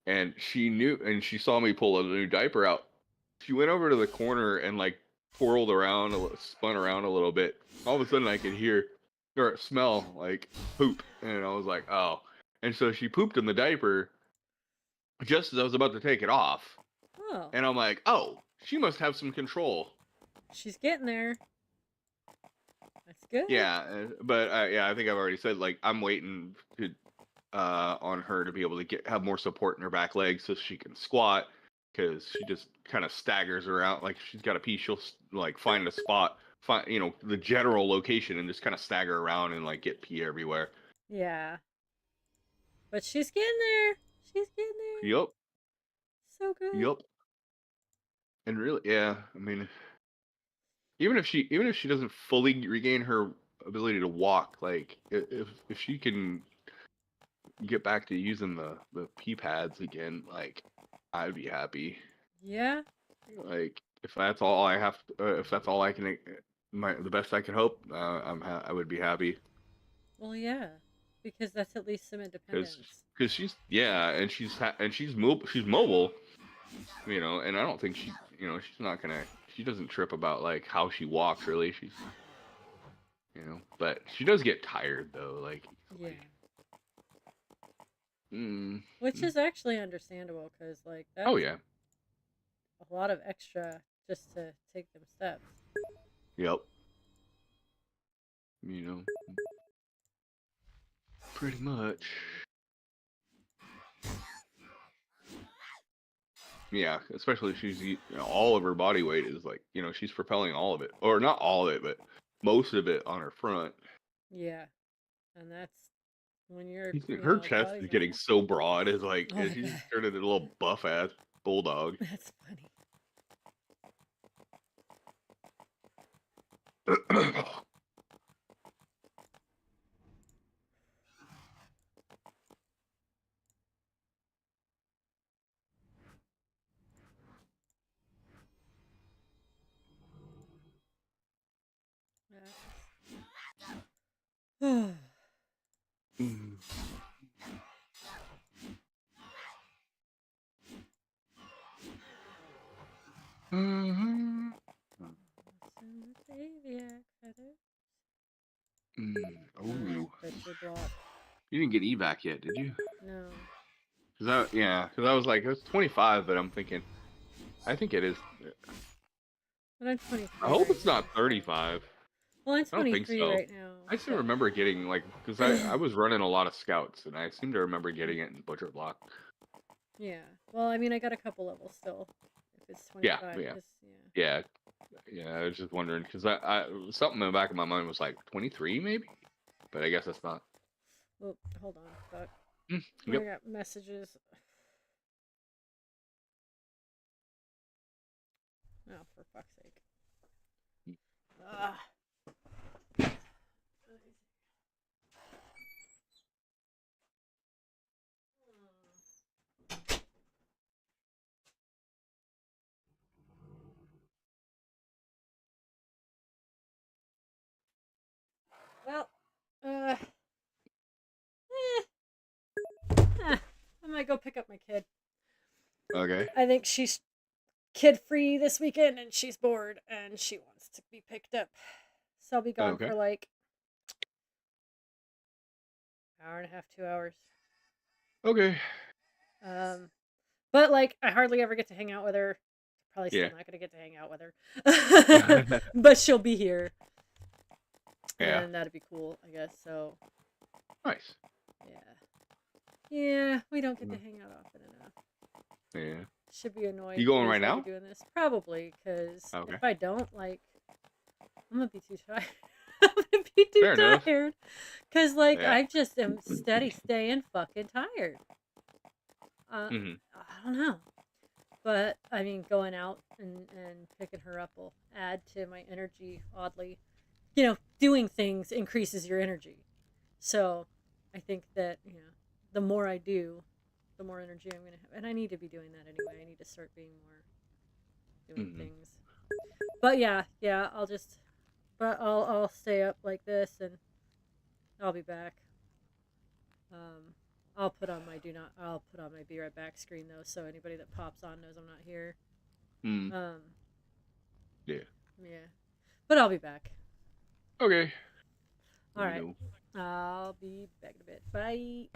And she knew, and she saw me pull a new diaper out. She went over to the corner and like twirled around, spun around a little bit. All of a sudden, I could hear or smell like poop, and I was like, oh. And so she pooped in the diaper just as I was about to take it off. Oh. And I'm like, oh, she must have some control. She's getting there. That's good. Yeah, but I think I've already said, like, I'm waiting to on her to be able to have more support in her back legs so she can squat, because she just kind of staggers around. Like, she's got to pee, she'll like find a spot, the general location, and just kind of stagger around and like get pee everywhere. Yeah. But she's getting there. She's getting there. Yep. So good. Yep. And really, yeah, I mean, even if she doesn't fully regain her ability to walk, like if she can get back to using the pee pads again, like I'd be happy. Yeah. Like if that's all I have, if that's all I can, the best I can hope, I would be happy. Well, yeah, because that's at least some Because independence. she's yeah, and she's mobile, and I don't think she's not gonna she doesn't trip about like how she walks really. She's but she does get tired though, like Yeah. easily. Mm, Which is actually understandable because, like, oh that's yeah, a lot of extra just to take them steps. yep, you know, pretty much. Yeah, especially if all of her body weight is like she's propelling all of it, or not all of it, but most of it on her front. Yeah. And that's when you're, Her chest body is mass. getting so broad, is like Oh, I she's bet. turned into a little buff ass bulldog. That's funny. Yeah. Mm. Mhm. Oh, Bet your block. you didn't get evac yet, did you? No. Because I was like, it's 25, but I'm thinking, I think it is. But I'm I 23 hope right it's now. not 35. Well, I'm I don't think 23 so. right now. I still So. remember getting like, because I was running a lot of scouts, and I seem to remember getting it in butcher block. Yeah. Well, I mean, I got a couple levels still. If it's Yeah, 25, yeah, 'cause, yeah, yeah. I was just wondering because something in the back of my mind was like 23 maybe, but I guess that's not. Oh, hold on. Fuck. I Yep. got messages. Oh, for fuck's sake. Ugh. Well, uh, I might go pick up my kid. Okay. I think she's kid free this weekend and she's bored and she wants to be picked up. So I'll be gone Okay. for like hour and a half, 2 hours. Okay. But like I hardly ever get to hang out with her. Probably still Yeah. not gonna get to hang out with her. But she'll be here. Yeah. And that'd be cool, I guess. So Nice. yeah. Yeah, we don't get to hang out often enough. Yeah. Should be annoyed. You going to right now? be doing this probably because Okay. if I don't, like, I'm gonna be too tired. I'm gonna be too Fair enough. tired because like Yeah. I just am steady staying fucking tired. Mhm. I don't know, but I mean, going out and picking her up will add to my energy. Oddly, doing things increases your energy. So I think that the more I do, the more energy I'm gonna have, and I need to be doing that anyway. I need to start being more doing things. But yeah, I'll stay up like this, and I'll be back. I'll put on my be right back screen though, so anybody that pops on knows I'm not here. Mm. Um, Yeah. yeah, but I'll be back. Okay. All Let me right, know. I'll be back in a bit. Bye.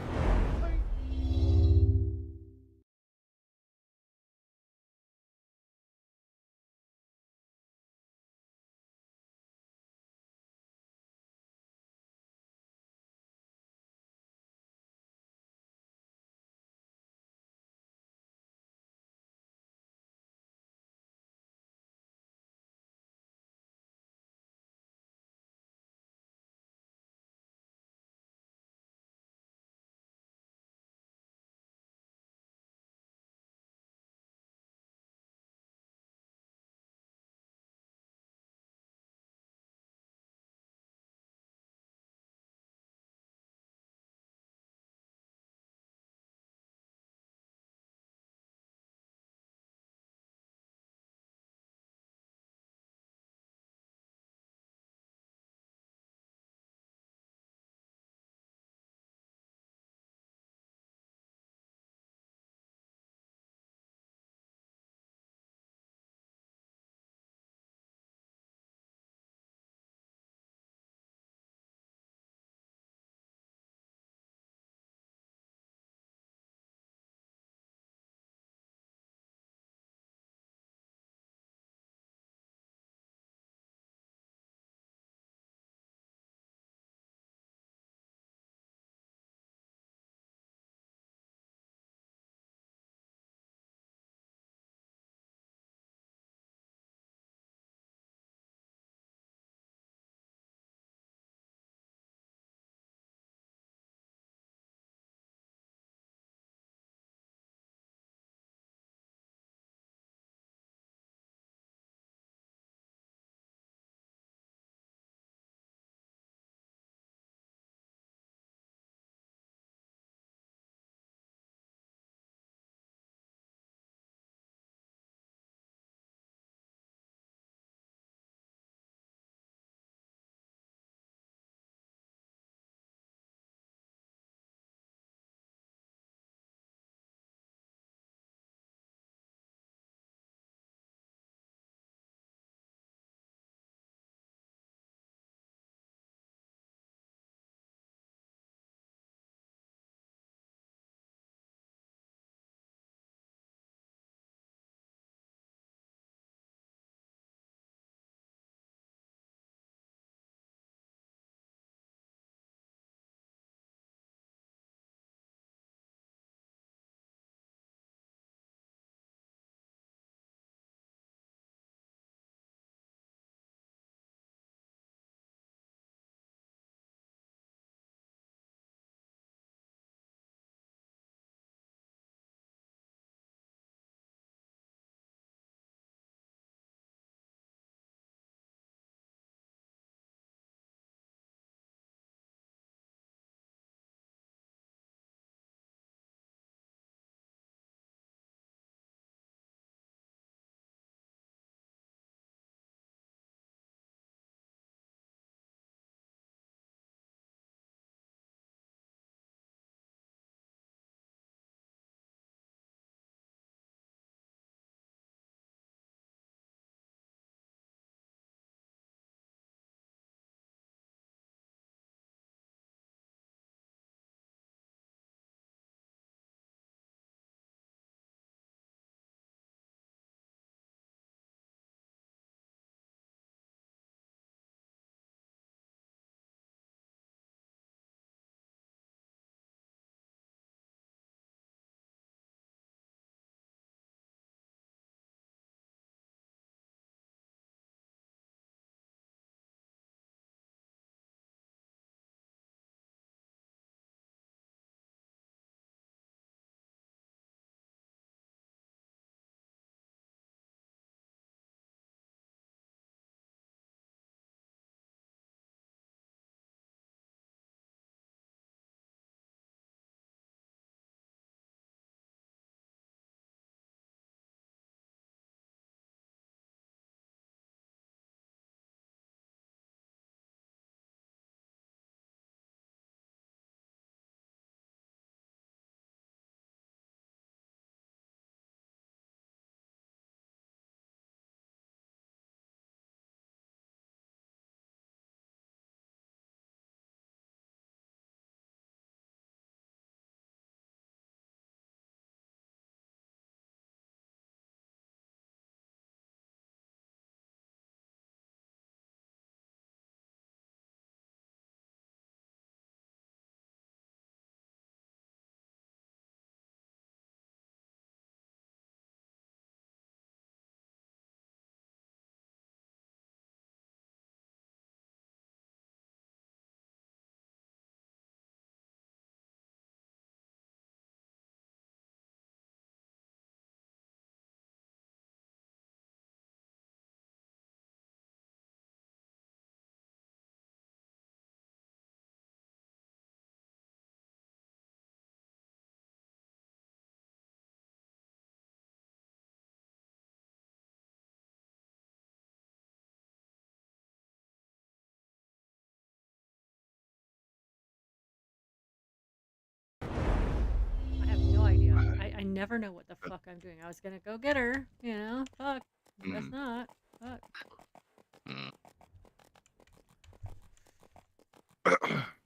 never know what the fuck I'm doing. I was gonna go get her, you know. Fuck. Guess not. Fuck.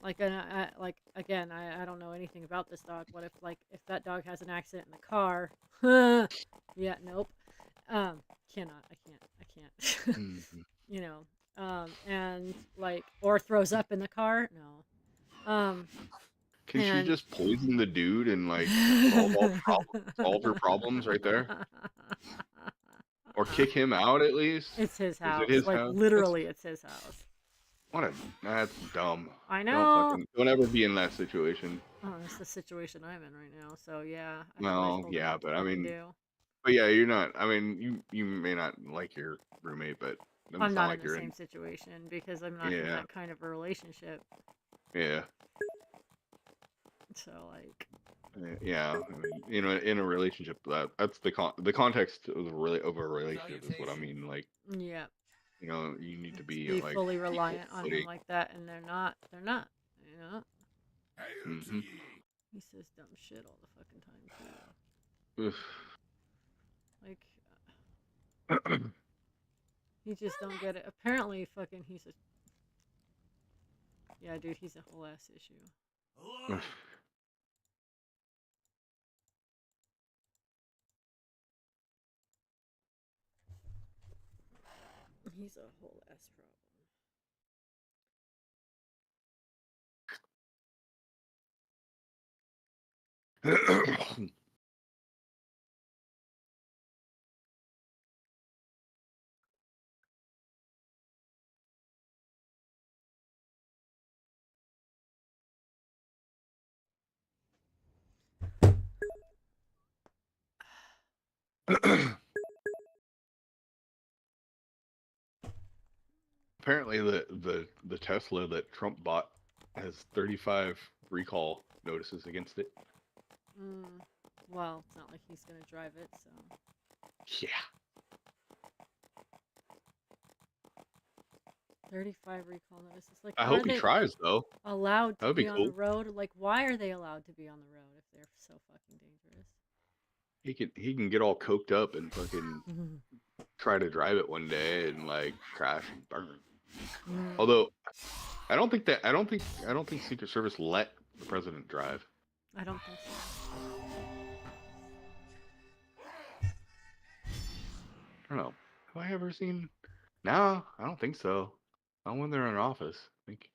Like, and like again, I don't know anything about this dog. What if if that dog has an accident in the car? Yeah, nope. Cannot. I can't. You know. And or throws up in the car. No. Can she And just poison the dude and solve her problems right there? Or kick him out at least? It's his Is house. it his Like house? literally, it's his house. That's dumb. I know. Don't ever be in that situation. Oh, that's the situation I'm in right now. So yeah, I No, told him yeah, what to but I fucking mean, do. but yeah, you're not. I mean, you may not like your roommate, but it doesn't I'm sound not like in the you're same situation because I'm not in Yeah, that kind of a relationship. yeah, So yeah. I mean, you know, in a relationship, that's the context of a relationship is what I mean. Like, yeah, you know, you need to be be like fully equal reliant on him footing. like that, and they're not. They're not. You know. Mhm. He says dumb shit all the fucking time too. Oof. Like, he just don't get it. Apparently, fucking, yeah, dude, he's a whole ass issue. Oof. He's a whole ass problem. Apparently, the Tesla that Trump bought has 35 recall notices against it. Well, it's not like he's gonna drive it, so. Yeah. 35 recall notices. Like, I how hope are he they tries though. allowed That to would be be on the cool. road? Like, why are they allowed to be on the road if they're so fucking dangerous? He can get all coked up and fucking try to drive it one day and like crash and burn. Although I don't think Secret Service let the president drive. I don't think so. I don't know. Have I ever seen? No, I don't think so. Not when they're in office. I think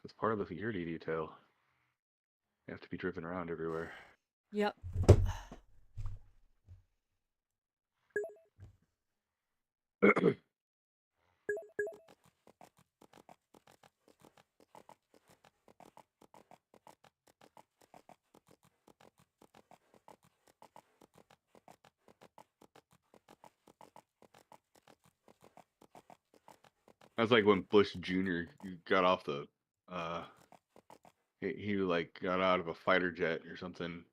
it's part of the security detail. They have to be driven around everywhere. Yep. That's like when Bush Jr. got off the, he like got out of a fighter jet or something.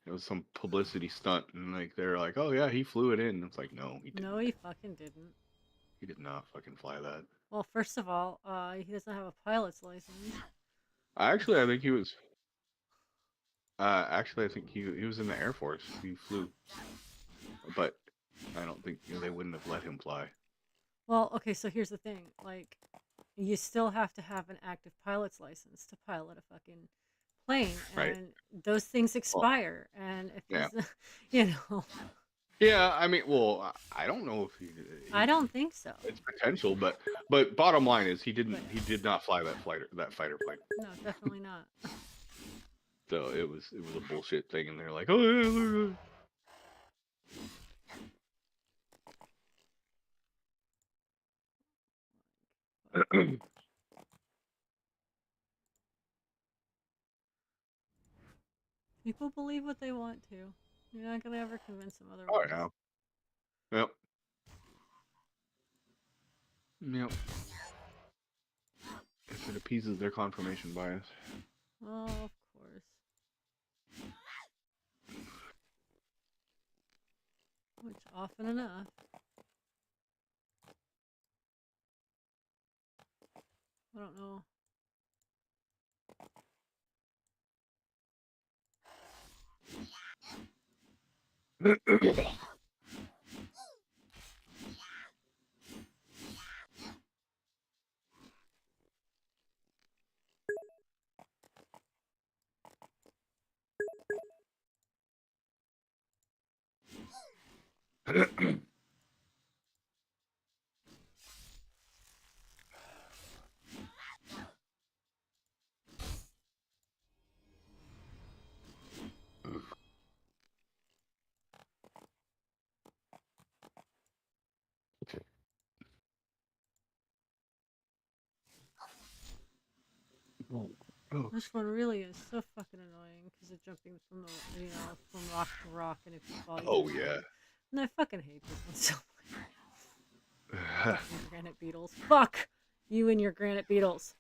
It was some publicity stunt, and like they're like, "Oh yeah, he flew it in." It's like, no, he didn't. No, he fucking didn't. He did not fucking fly that. Well, first of all, he doesn't have a pilot's license. Actually, I think he was. Actually, I think he was in the Air Force. He flew, but I don't think they wouldn't have let him fly. Well, okay, so here's the thing. Like, you still have to have an active pilot's license to pilot a fucking plane, Right. and those things expire. And if Yeah. he's, you know, Yeah, I mean, well, I don't know if he I don't think so. it's potential, but bottom line is he did not fly that fighter plane. No, definitely not. So it was a bullshit thing, and they're like, oh yeah. People believe what they want to. You're not gonna ever convince them Oh otherwise. yeah. Yep. If it appeases their confirmation bias. Oh, of course. Which often enough. I don't know. This one really is so fucking annoying because of jumping from the from rock to rock, and if you fall, you Oh get yeah. annoyed. And I fucking hate this one so much. Fucking granite beetles. Fuck you and your granite beetles.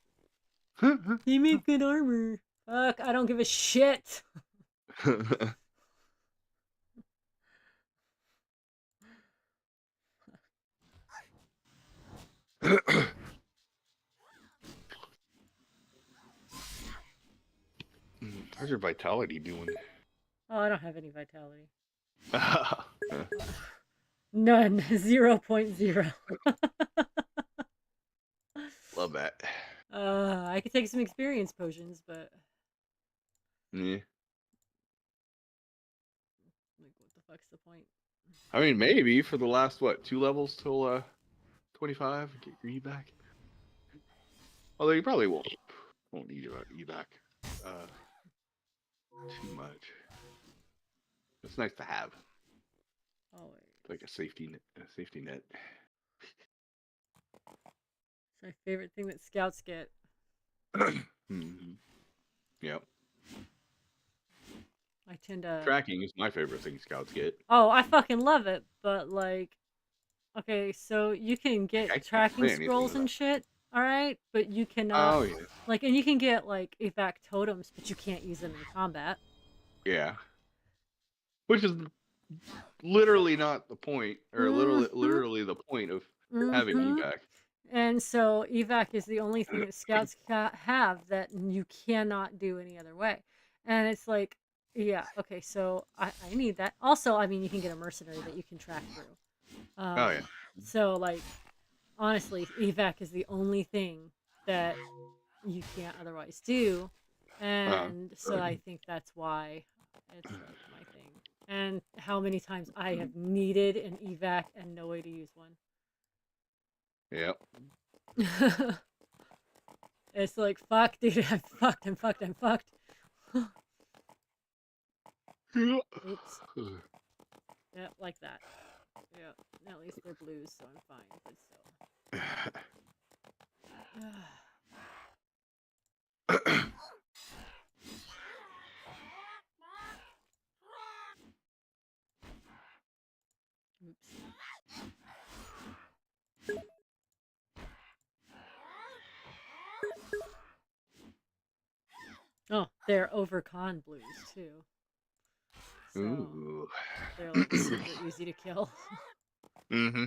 They make good armor. Fuck, I don't give a shit. How's your vitality doing? Oh, I don't have any vitality. None. 0.0. Love that. I could take some experience potions, but Yeah. like, what the fuck's the point? I mean, maybe for the last, what, 2 levels till 25, get your evac. Although you probably won't need your evac too much. It's nice to have. Always. Like a safety net. It's my favorite thing that scouts get. Mm-hmm. Yep. I tend to... Tracking is my favorite thing scouts get. Oh, I fucking love it, but like... Okay, so you can get tracking scrolls and shit, alright? But you cannot... Oh, yeah. Like, and you can get, like, evac totems, but you can't use them in combat. Yeah. Which is literally not the point, or literally the point of having evac. And so evac is the only thing that scouts have that you cannot do any other way. And it's like, yeah, okay, so I need that. Also, I mean, you can get a mercenary that you can track through. Oh, yeah. So, like, honestly, evac is the only thing that you can't otherwise do. And so I think that's why it's like my thing. And how many times I have needed an evac and no way to use one. Yep. It's like, fuck, dude, I'm fucked. Oops. Yeah, like that. Yeah, at least they're blues, so I'm fine, but still. Oops. Oh, they're overcon blues too. So Ooh. they're like super easy to kill. Mm-hmm.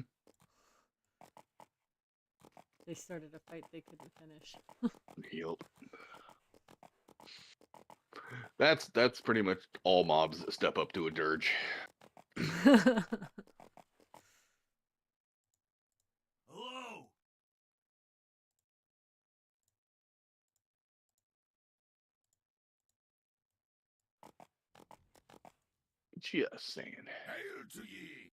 They started a fight they couldn't finish. Yep. That's pretty much all mobs that step up to a dirge. Hello. Just saying. Hail to ye.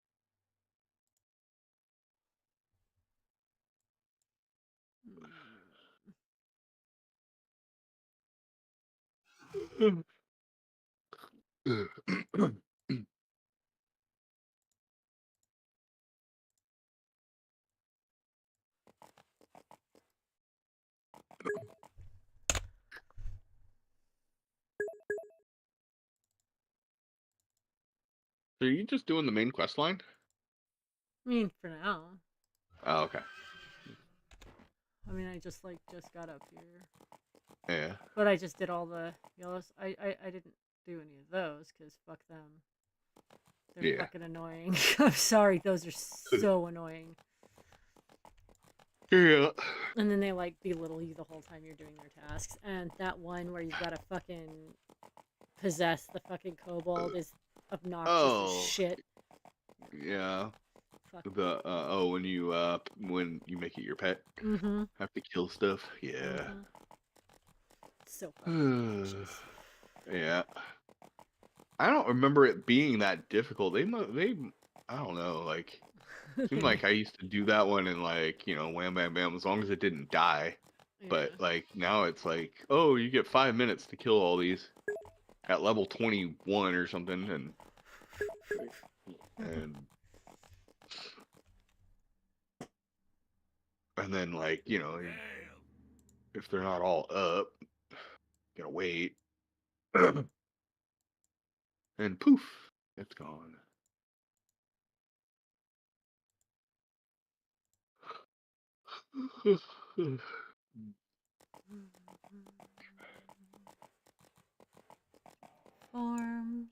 So are you just doing the main quest line? I mean, for now. Oh, okay. I mean, I just got up here. Yeah. But I just did all the yellows. I didn't do any of those because fuck them. They're fucking annoying. I'm sorry, those are so annoying. Yeah. And then they like belittle you the whole time you're doing their tasks. And that one where you've got to fucking possess the fucking kobold is obnoxious as Oh, shit. yeah. Fuck. When you make it your pet, Mm-hmm. have to kill stuff. Yeah. Mm-hmm. So fucking obnoxious. Yeah. I don't remember it being that difficult. I don't know, like seemed like I used to do that one and like, wham bam bam as long as it didn't die. Yeah. But like now it's like, oh, you get 5 minutes to kill all these at level 21 or something and and then like, if they're not all up, gotta wait. And poof, it's gone. Farms.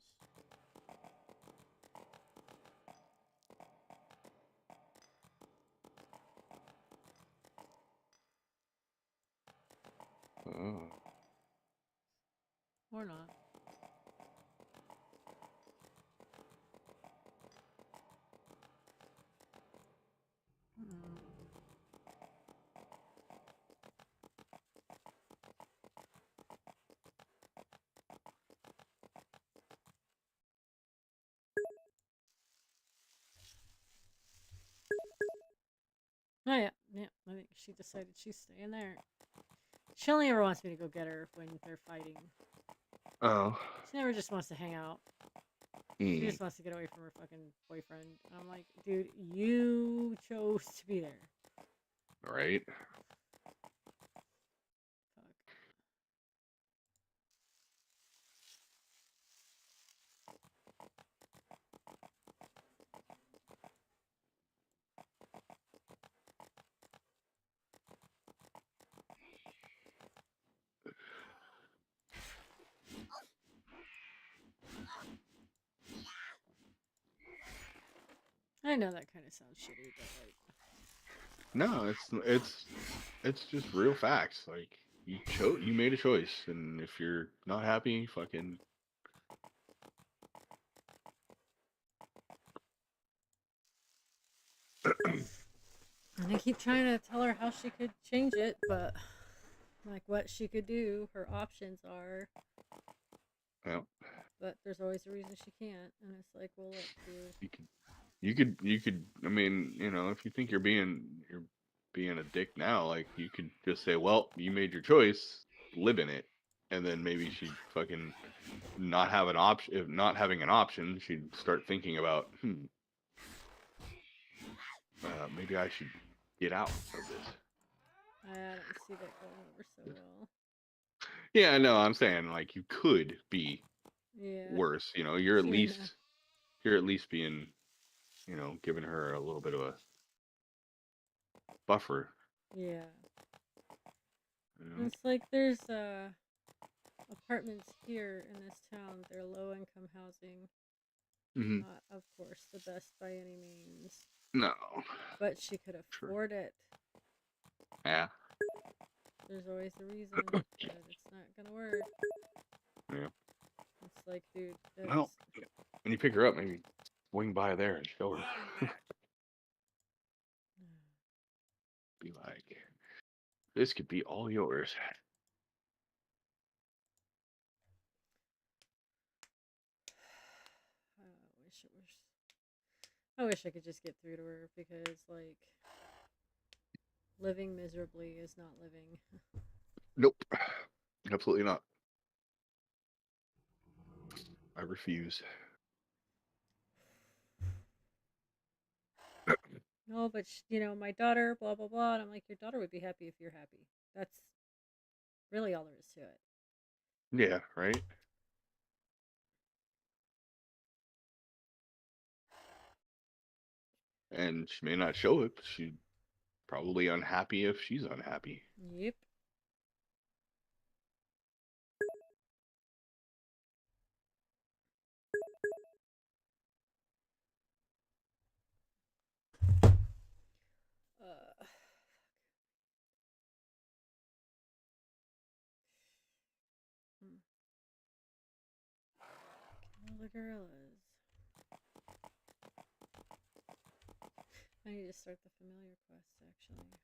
Oh. Or not. Mm. Oh yeah, yeah. I think she decided she's staying there. She only ever wants me to go get her when they're fighting. Oh. She never just wants to hang out. She just wants to get away from her fucking boyfriend. And I'm like, dude, you chose to be there. Right. Fuck. I know that kind of sounds shitty, but like, No, it's just real facts. Like you made a choice, and if you're not happy, fucking. and I keep trying to tell her how she could change it, but like what she could do, her options are. Yeah. But there's always a reason she can't, and it's like, well, look, dude. You could. I mean, if you think you're being a dick now, like you could just say, well, you made your choice, live in it, and then maybe she'd fucking not have an option. If not having an option, she'd start thinking about, maybe I should get out of this. I don't see that going over so well. Yeah, no, I'm saying like you could be Yeah. worse. You're at Yeah, least no. you're at least being, giving her a little bit of a buffer. Yeah. You know? It's like there's apartments here in this town. They're low income housing. Mm-hmm. Not, of course, the best by any means. No. But she could Sure. afford it. Yeah. There's always a reason that it's not gonna work. Yeah. It's like, dude, Well, when you pick her up, maybe swing by there and show her. Be like, this could be all yours. I wish I could just get through to her because, like, living miserably is not living. Nope. Absolutely not. I refuse. No, but my daughter, blah blah blah. And I'm like, your daughter would be happy if you're happy. That's really all there is to it. Yeah, right? And she may not show it, but she's probably unhappy if she's unhappy. Yep. Kill the gorillas. I need to start the familiar quest, actually.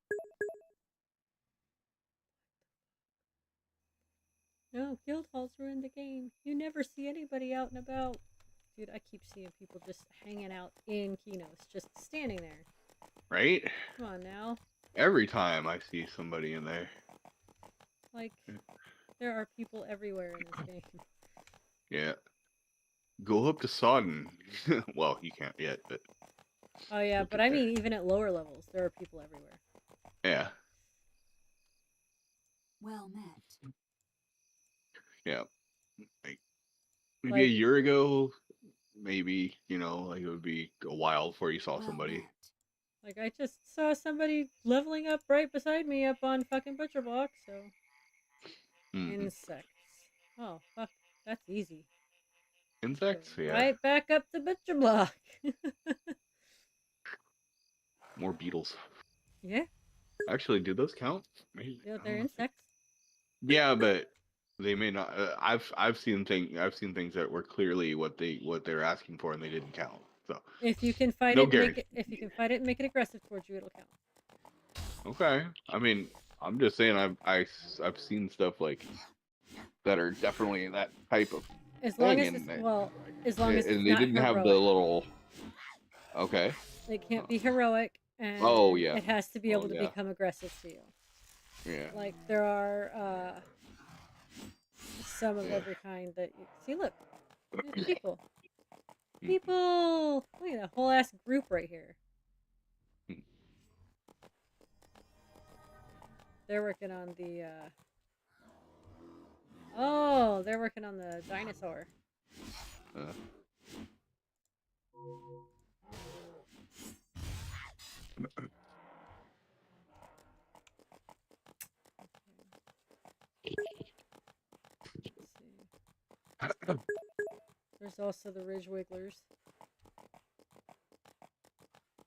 It's been No, guild halls ruined the game. You never see anybody out and about. Dude, I keep seeing people just hanging out in Kinos, just standing there. Right? Come on now. Every time I see somebody in there. Like, there are people everywhere in this game. Yeah. Go up to Sodden. Well, you can't yet, but Oh yeah, You'll but get I there. mean, even at lower levels, there are people everywhere. yeah. Well met. Yeah. Like, maybe a Like, year ago, maybe, like it would be a while before you saw Well somebody. met. like I just saw somebody leveling up right beside me up on fucking Butcher Block, so. Mhm. Insects. Oh, fuck. That's easy. Insects? Go Yeah. right back up to Butcher Block. More beetles. Yeah, Actually, do those count? Maybe. I they're don't know. insects. Yeah, but they may not. I've seen things that were clearly what they're asking for, and they didn't count. So If you can fight no it, guarantee. if you can fight it and make it aggressive towards you, it'll count. Okay. I mean, I'm just saying I've seen stuff like that are definitely that type of As long thing, as it's as long as it's and they not didn't have the heroic. little. Okay. It can't be heroic, and Oh yeah. it has to be Oh able to yeah. become aggressive to you. Yeah. Like there are some of Yeah. every kind that you see. Look, there's people. People. Look at that whole ass group right here. They're working on the. Oh, they're working on the dinosaur. Let's see. There's also the Ridge Wigglers.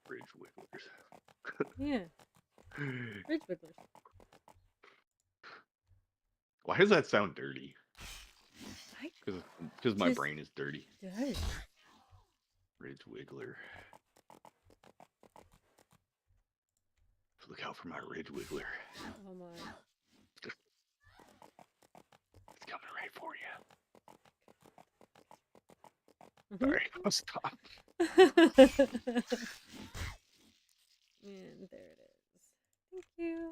Bridge wigglers. Yeah, Ridge Wigglers. Why does that sound dirty? I Because my just brain is dirty. does. Ridge wiggler. Look out for my ridge wiggler. Oh my. It's coming right for you. Mhm. Sorry, I'll stop. And there it is. Thank you.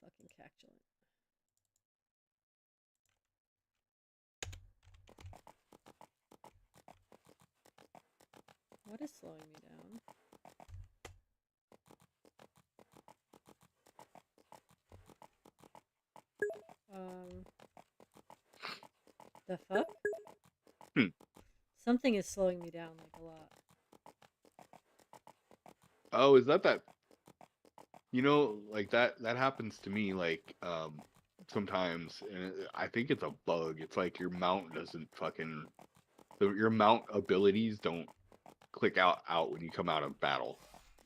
Fucking cactulant. What is slowing me down? The fuck? Something is slowing me down like a lot. Oh, is that? Like that happens to me like sometimes, and I think it's a bug. It's like your mount doesn't fucking your mount abilities don't click out when you come out of battle,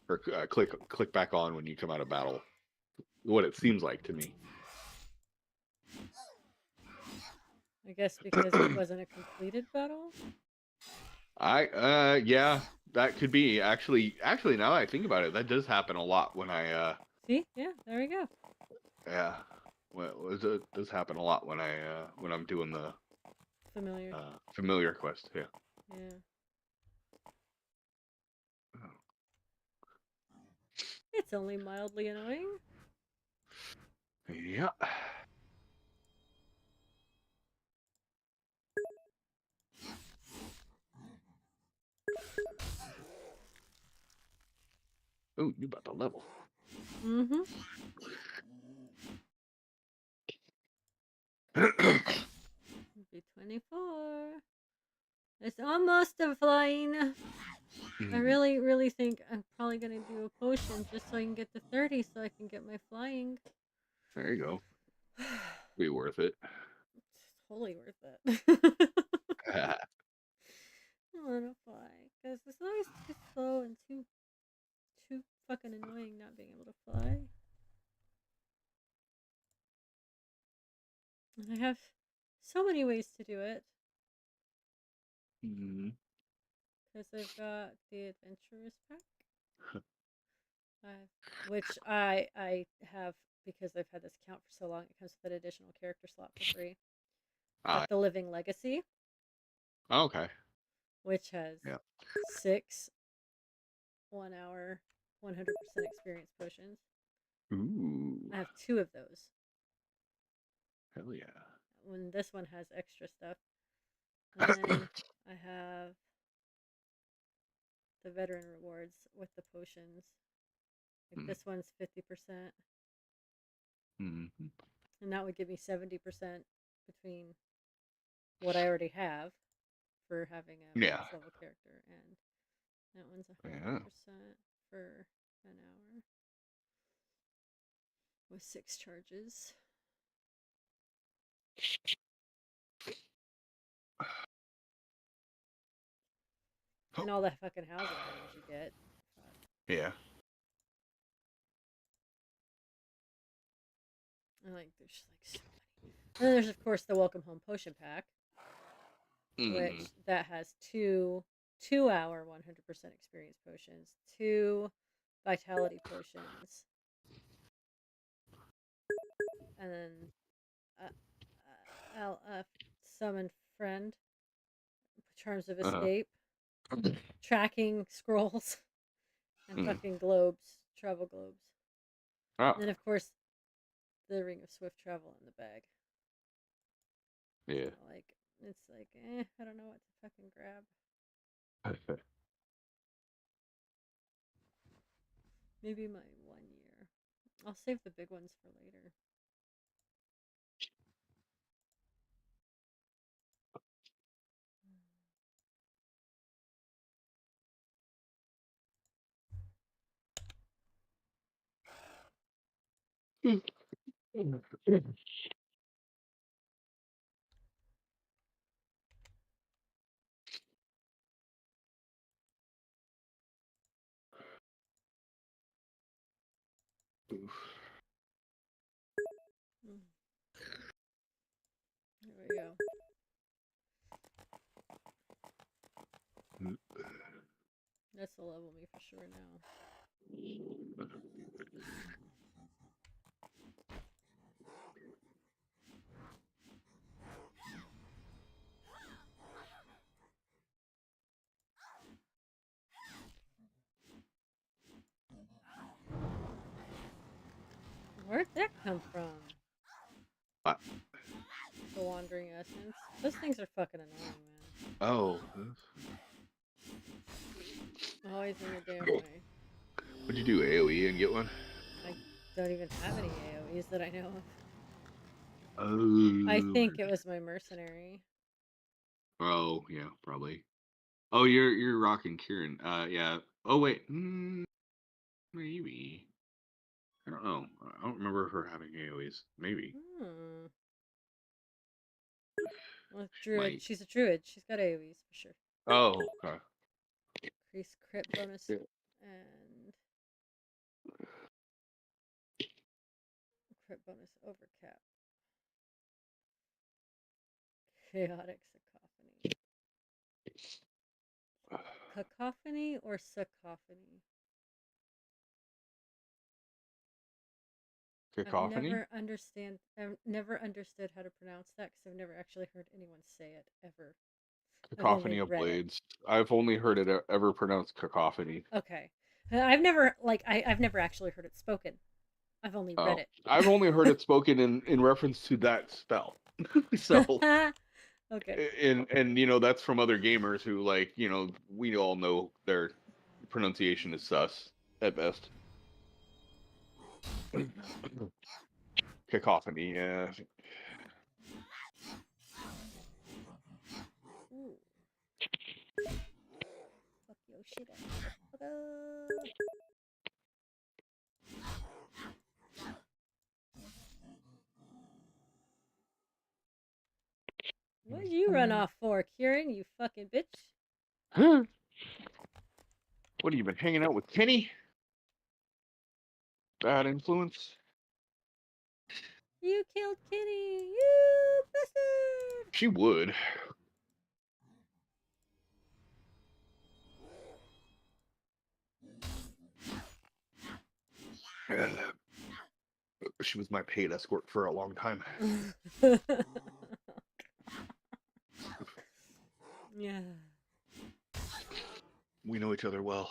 or click back on when you come out of battle. What it seems like to me. I guess because it wasn't a completed battle? Yeah, that could be actually now that I think about it, that does happen a lot when I See? Yeah, there we go. yeah, well, it does happen a lot when when I'm doing the Familiar. familiar quest. Yeah. Yeah. It's only mildly annoying. Yeah. Oh, you about to level. Mm-hmm. Be 24. It's almost a flying. I really, really think I'm probably gonna do a potion just so I can get to 30, so I can get my flying. There you go. Be worth it. It's totally worth it. I wanna fly because it's always too slow and too fucking annoying not being able to fly. And I have so many ways to do it because I've got the adventurers pack, which I have because I've had this account for so long. It comes with an additional character slot for free. Got the Living Legacy, Okay. which has Yeah. 6 1 hour 100% experience potions. Ooh. I have 2 of those. Hell yeah. When this one has extra stuff. And then I have the veteran rewards with the potions. Like this one's 50%. Mm-hmm. And that would give me 70% between what I already have for having a max level character, and that one's 100% for an hour with 6 charges. And all the fucking housing items you get. Yeah. And like there's like so many. And then there's of course the Welcome Home Potion Pack, which that has 2 2-hour 100% experience potions, 2 vitality potions, and then summon friend, charms of escape, tracking scrolls, and fucking globes, travel globes. And then of course the Ring of Swift Travel in the bag. Yeah. So, like it's like I don't know what to fucking grab. Maybe my 1 year. I'll save the big ones for later. There we go. That's will level me for sure now. Where'd that come from? What? The Wandering Essence. Those things are fucking annoying, man. Oh. Always in the damn way. Would you do AoE and get one? I don't even have any AoEs that I know of. Oh. I think it was my mercenary. Oh yeah, probably. Oh, you're rocking Kieran. Yeah. Oh wait. Maybe. I don't know. I don't remember her having AoEs. Maybe. Well, druid. She's a druid. She's got AoEs for sure. Oh, okay. Increase crit bonus and crit bonus overcap. Chaotic cacophony. Cacophony or cacophony? Cacophony? I've never understood how to pronounce that because I've never actually heard anyone say it ever. Cacophony of Blades. I've only heard it ever pronounced cacophony. Okay. I've never actually heard it spoken. I've only read it. I've only heard it spoken in reference to that spell. So okay. And you know, that's from other gamers who, like, you know, we all know their pronunciation is sus. At best. Cacophony, yeah. Ooh. Fuck your shit up, motherfucker. What'd you run off for, Kieran, you fucking bitch? What have you been hanging out with Kenny? Bad influence? You killed Kitty, you bastard! She would. She was my paid escort for a long time. Yeah. We know each other well.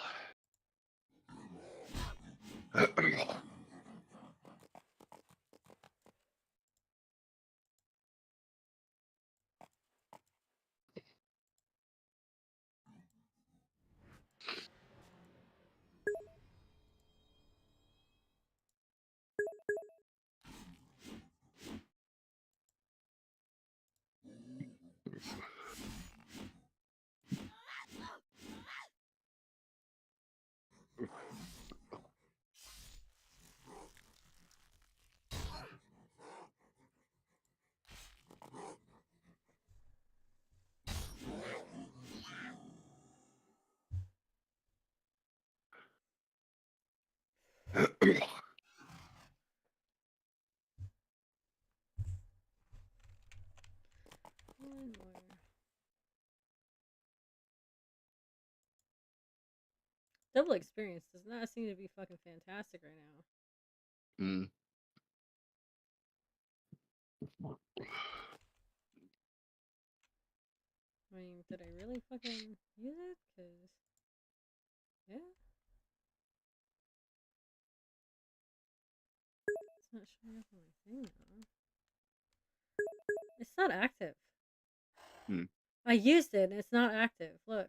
One more. Double experience does not seem to be fucking fantastic right now. Mm. I mean, did I really fucking use it? Cause, yeah. It's not showing up on my thing though. It's not active. Hmm. I used it and it's not active. Look.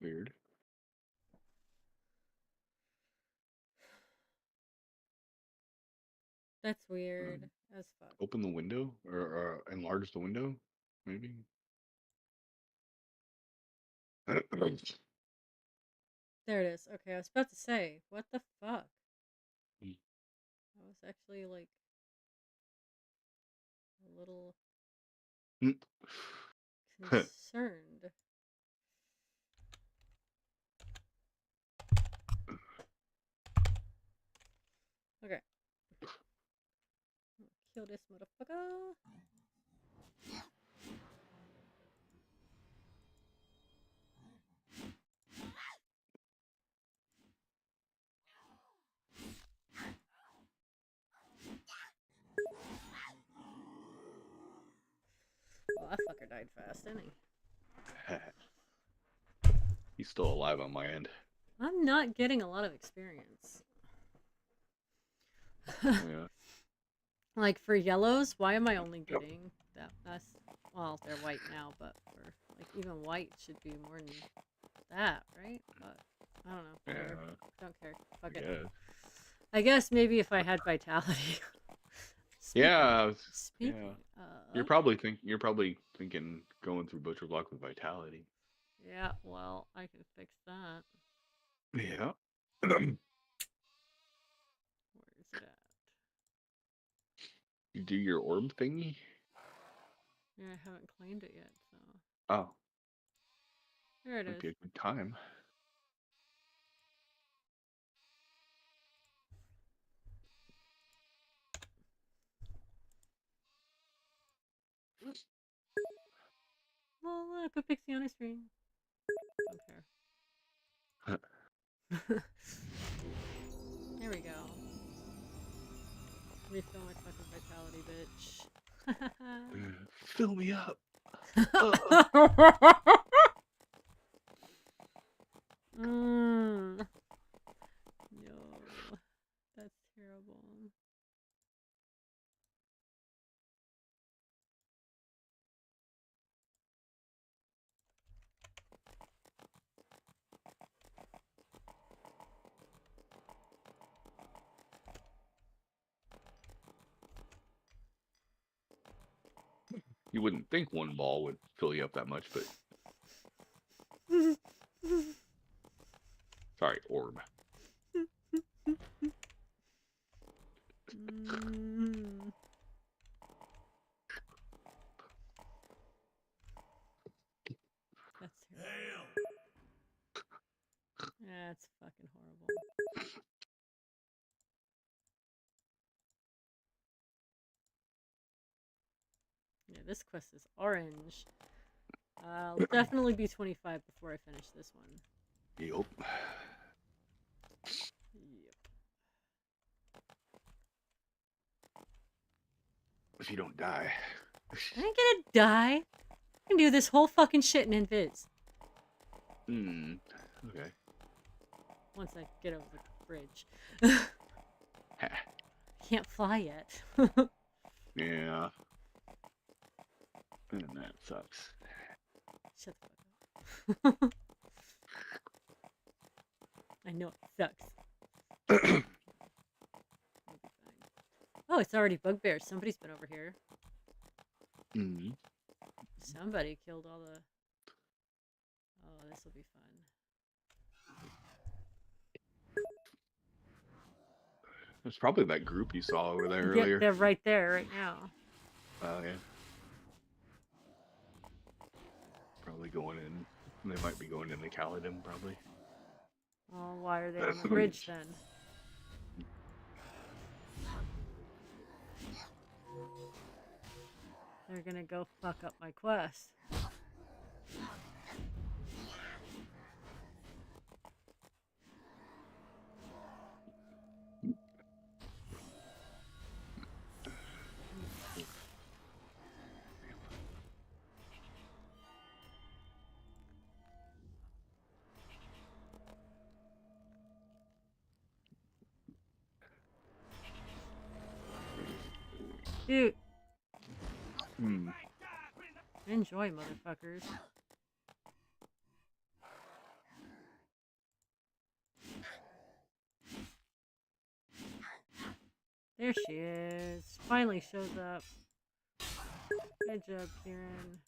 Weird. That's weird as fuck. Open the window or enlarge the window, maybe. There it is. Okay, I was about to say, what the fuck? Hmm. I was actually like a little Hmm. concerned. Okay. Kill this motherfucker. Well, that fucker died fast, didn't he? He's still alive on my end. I'm not getting a lot of experience. Yeah. Like for yellows, why am I only getting that? That's well, they're white now, but for like even white should be more than that, right? But I don't know. Whatever. Yeah. Don't care. Fuck I it. guess. I guess maybe if I had vitality. Yeah. Speaking You're of, probably thinking going through Butcher Block with vitality. yeah, well, I can fix that. Yeah. Where is it at? You do your orb thingy? Yeah, I haven't claimed it yet, so Oh. there it Might is. be a good time. Well, put Pixie on his screen. Don't care. There we go. Refill my fucking vitality, bitch. Fill me up. No, that's terrible. You wouldn't think one ball would fill you up that much, but sorry, orb. That's terrible. That's fucking horrible. Yeah, this quest is orange. I'll definitely be 25 before I finish this one. Yup. Yep. If you don't die. I ain't gonna die. I can do this whole fucking shit in invis. Okay. Once I get over the bridge. Can't fly yet. Yeah. And that sucks. Shut the fuck up. I know it sucks. Oh, it's already bugbears. Somebody's been over here. Somebody killed all the... Oh, this will be fun. There's probably that group you saw over there Yeah, earlier. they're right there, right now. Oh, yeah. Probably going in. They might be going into Caledon, probably. Well, why are they on the bridge then? They're gonna go fuck up my quest. Dude. Enjoy, motherfuckers. There she is. Finally shows up. Good job, Kieran.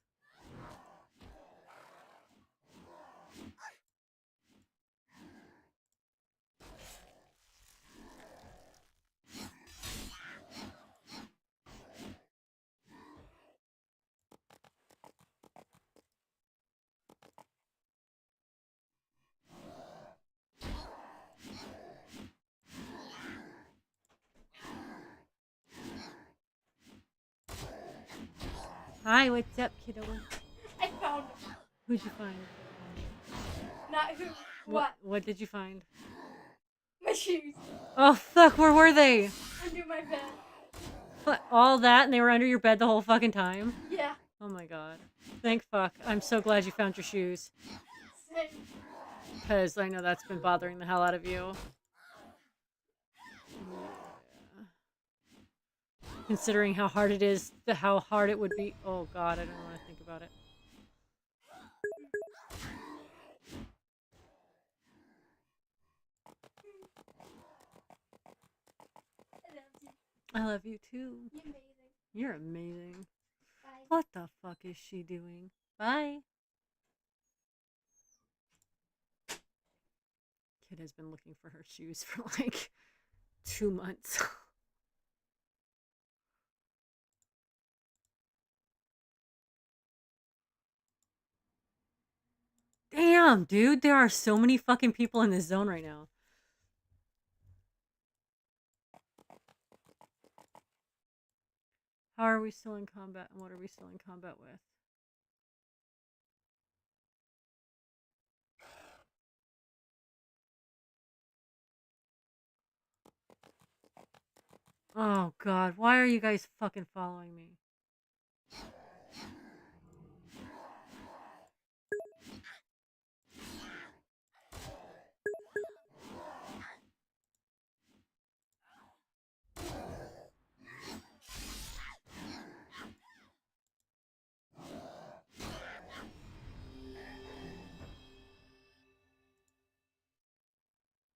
Hi, what's up, kiddo? I found him. Who'd you find? Not who. What? What did you find? My shoes. Oh, fuck, where were they? Under my bed. What, all that and they were under your bed the whole fucking time? Yeah. Oh my god. Thank fuck. I'm so glad you found your shoes. Same. Because I know that's been bothering the hell out of you. Yeah. Considering how hard it is, how hard it would be. Oh god, I don't want to think about it. I love you too. You're amazing. You're amazing. Bye. What the fuck is she doing? Bye. Kid has been looking for her shoes for like 2 months. Damn, dude, there are so many fucking people in this zone right now. How are we still in combat, and what are we still in combat with? Oh god, why are you guys fucking following me?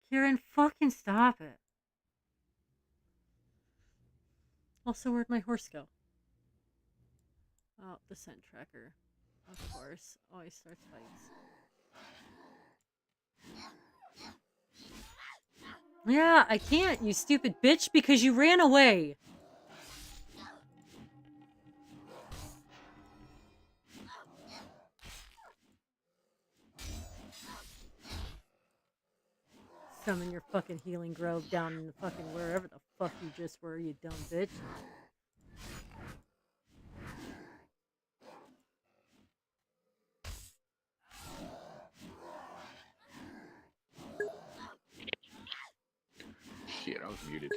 Kieran, fucking stop it. Also, where'd my horse go? Oh, the scent tracker. Of course. Always starts fights. Yeah, I can't, you stupid bitch, because you ran away. Summon your fucking healing grove down in the fucking wherever the fuck you just were, you dumb bitch. Shit, I was muted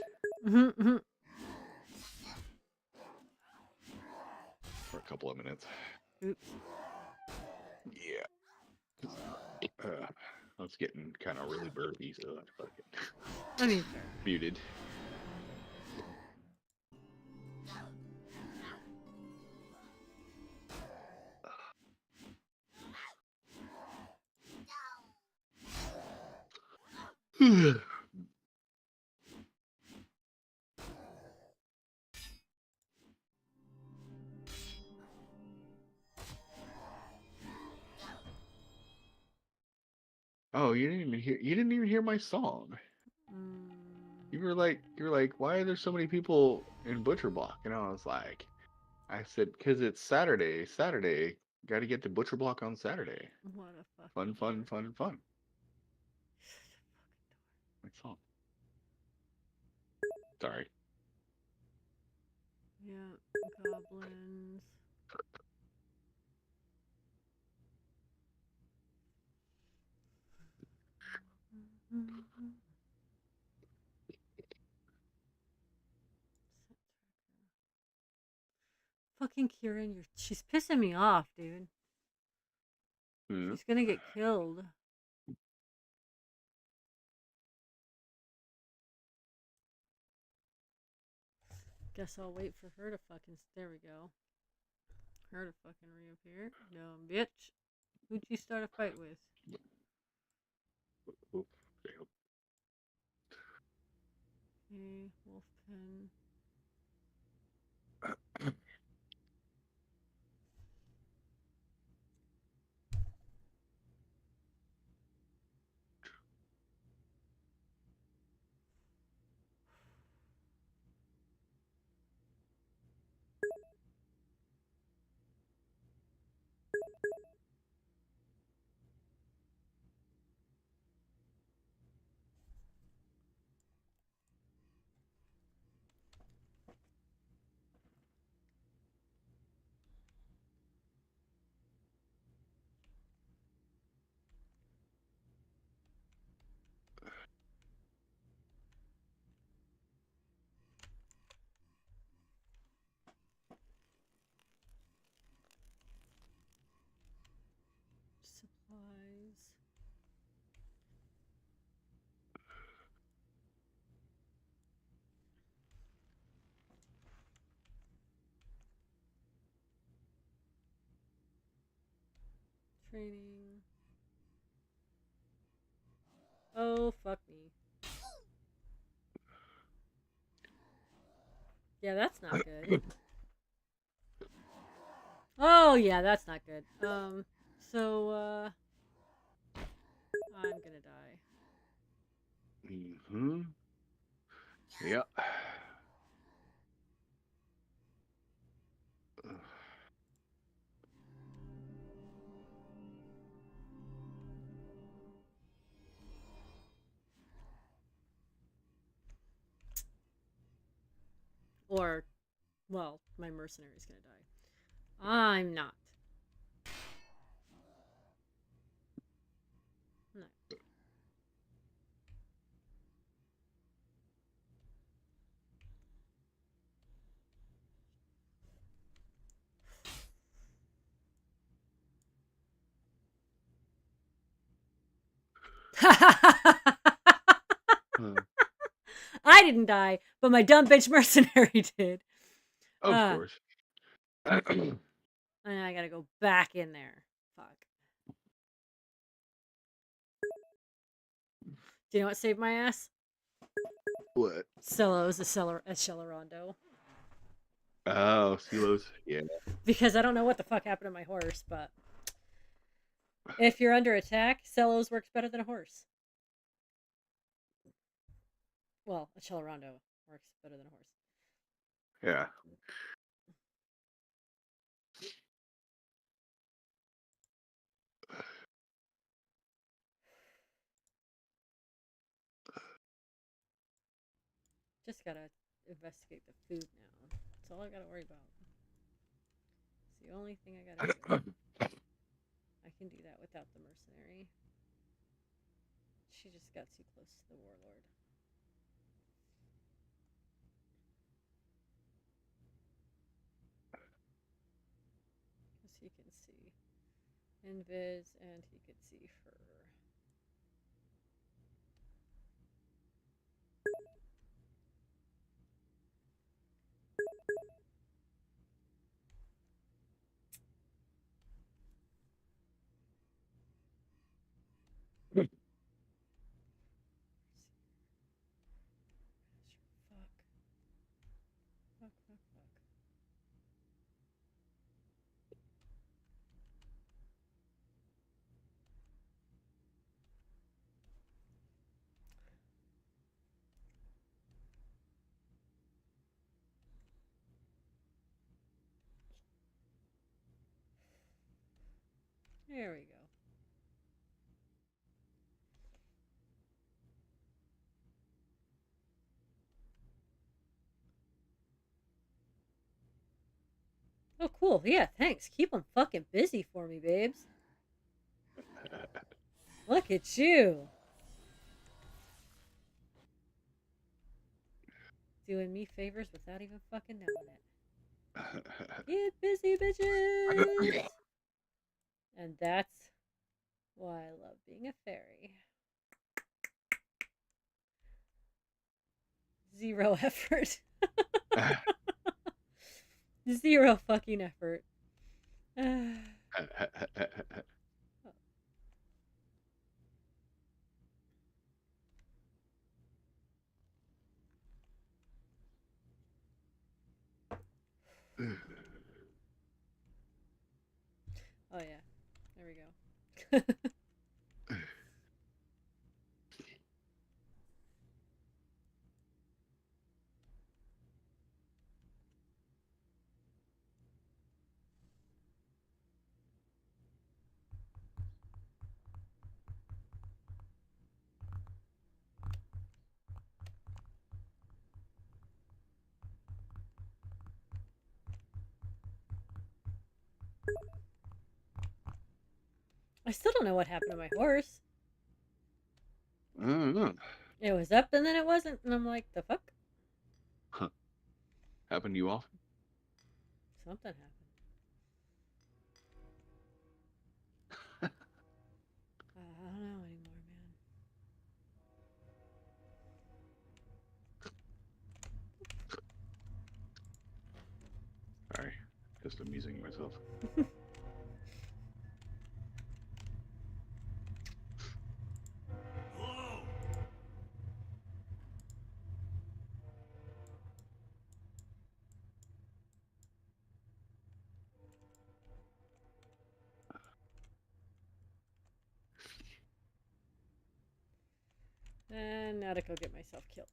for a couple of minutes. Oops. Yeah. I was getting kind of really burpy, so I fucking I mean, fair. muted. Oh, you didn't even hear my song. You were like, why are there so many people in Butcher Block? And I was like, I said, because it's Saturday. Saturday, got to get to Butcher Block on Saturday. What a fucking Fun. My song. Sorry. Yeah, goblins. Fucking Kieran, she's pissing me off, dude. She's gonna get killed. Guess I'll wait for her to fucking. There we go. Her to fucking reappear. Dumb bitch. Who'd you start a fight with? Okay. Wolf pen. Supplies. Training. Oh, fuck me. Yeah, that's not good. Oh, yeah, that's not good. So, I'm gonna die. Yep. Or, well, my mercenary's gonna die. I'm not. No. I didn't die, but my dumb bitch mercenary did. Of course. And I gotta go back in there. Fuck. Do you know what saved my ass? What? Cello's a Celerando. Oh, silos. Yeah. Because I don't know what the fuck happened to my horse, but if you're under attack, Celos works better than a horse. Well, a Celerando works better than a horse. Yeah. Just gotta investigate the food now. That's all I gotta worry about. It's the only thing I gotta do. I can do that without the mercenary. She just got too close to the warlord. Because he can see invis and he could see her. Fuck. Fuck, fuck, fuck. There we go. Oh, cool. Yeah, thanks. Keep them fucking busy for me, babes. Look at you. Doing me favors without even fucking knowing it. Get busy, bitches. And that's why I love being a fairy. Zero effort. Zero fucking effort. Oh yeah, there we go. I still don't know what happened to my horse. I don't know. It was up and then it wasn't, and I'm like, the fuck? Huh. Happened to you often? Something happened. I don't know anymore, man. Sorry, just amusing myself. And now to go get myself killed.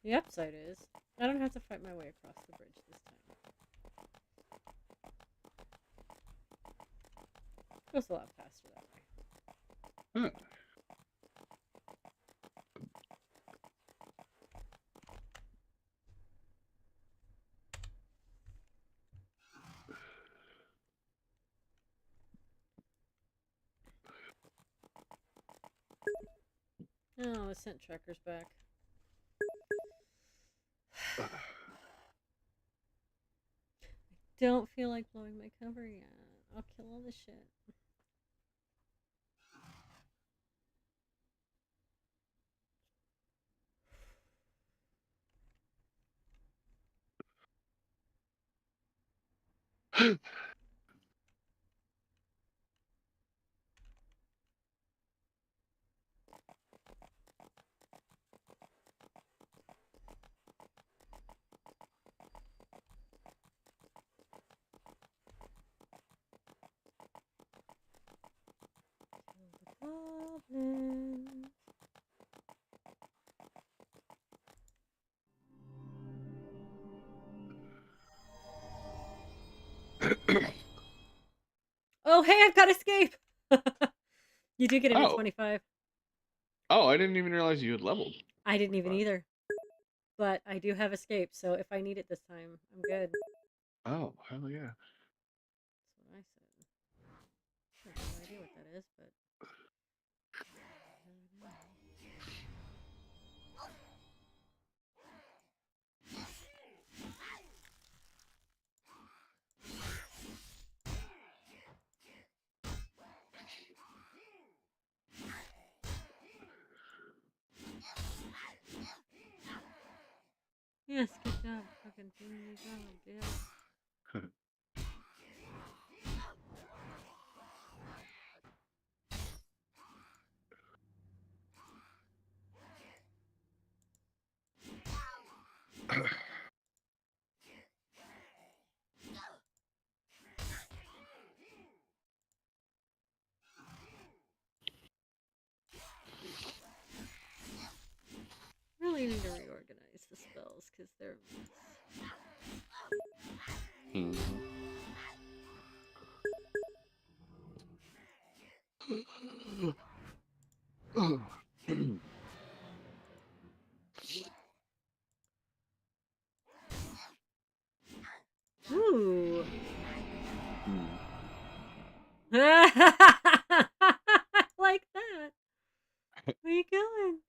The upside is, I don't have to fight my way across the bridge this time. Goes a lot faster that way. Huh. Oh, the scent tracker's back. Don't feel like blowing my cover yet. I'll kill all the shit. Goblin. Oh, hey, I've got escape. You do get it at 25. Oh, I didn't even realize you had leveled. I didn't even either. But I do have escape, so if I need it this time, I'm good. Oh, hell yeah. That's what I said. I have no idea what that is, but... Yes, good job. Fucking doing your job, dude. Really need to reorganize the spells because they're Ooh. I like that. Where you going?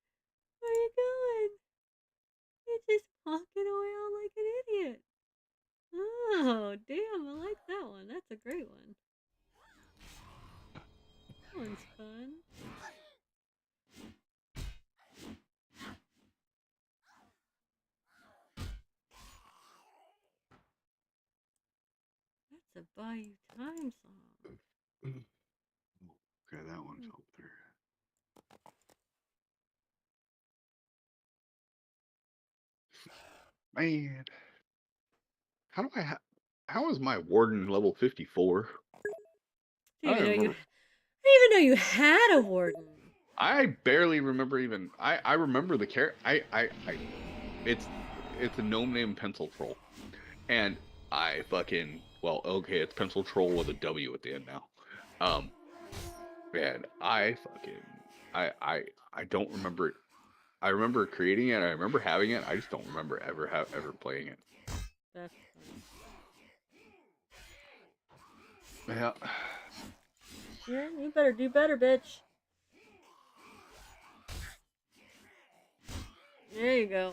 Where you going? You're just walking around like an idiot. Oh, damn, I like that one. That's a great one. That one's fun. That's a buy you time song. Okay, that one's up there. Man. How is my warden level 54? I didn't even know you had a warden. I barely remember even. I remember the character. It's a gnome named Pencil Troll, and I fucking okay, it's Pencil Troll with a W at the end now. Man, I don't remember it. I remember creating it. I remember having it. I just don't remember ever playing it. That's fun. Yeah. Yeah, you better do better, bitch. There you go.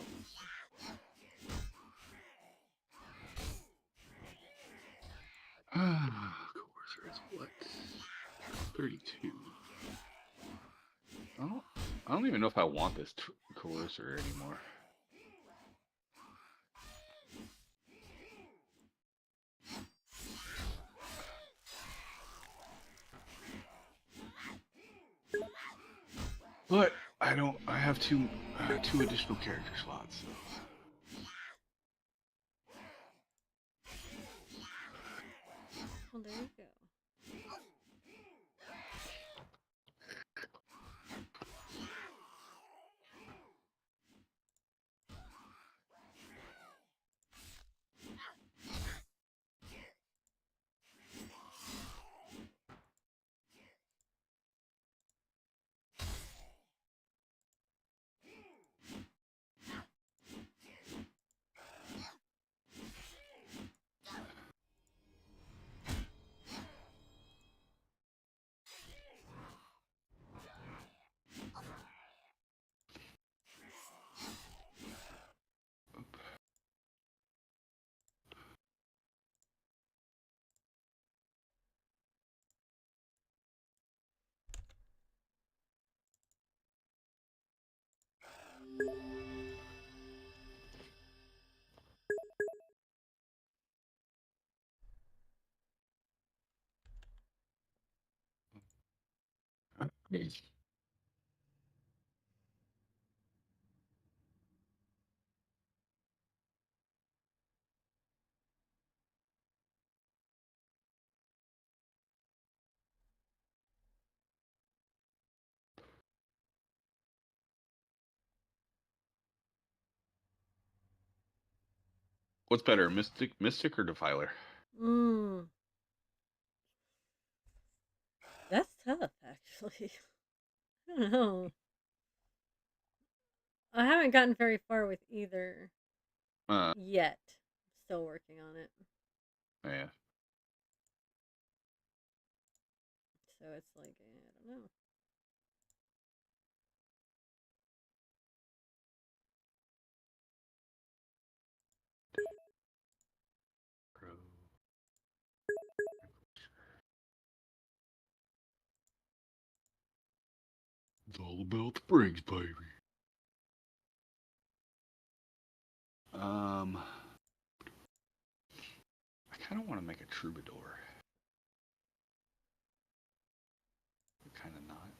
Coercer is what? 32. I don't even know if I want this coercer anymore. But I have two additional character slots. So. Well, there you go. What's better, Mystic or Defiler? That's tough, actually. I don't know. I haven't gotten very far with either yet. Still working on it. Yeah. So it's like, I don't know. It's all about the bricks, baby. I kind of want to make a troubadour. Kind of not.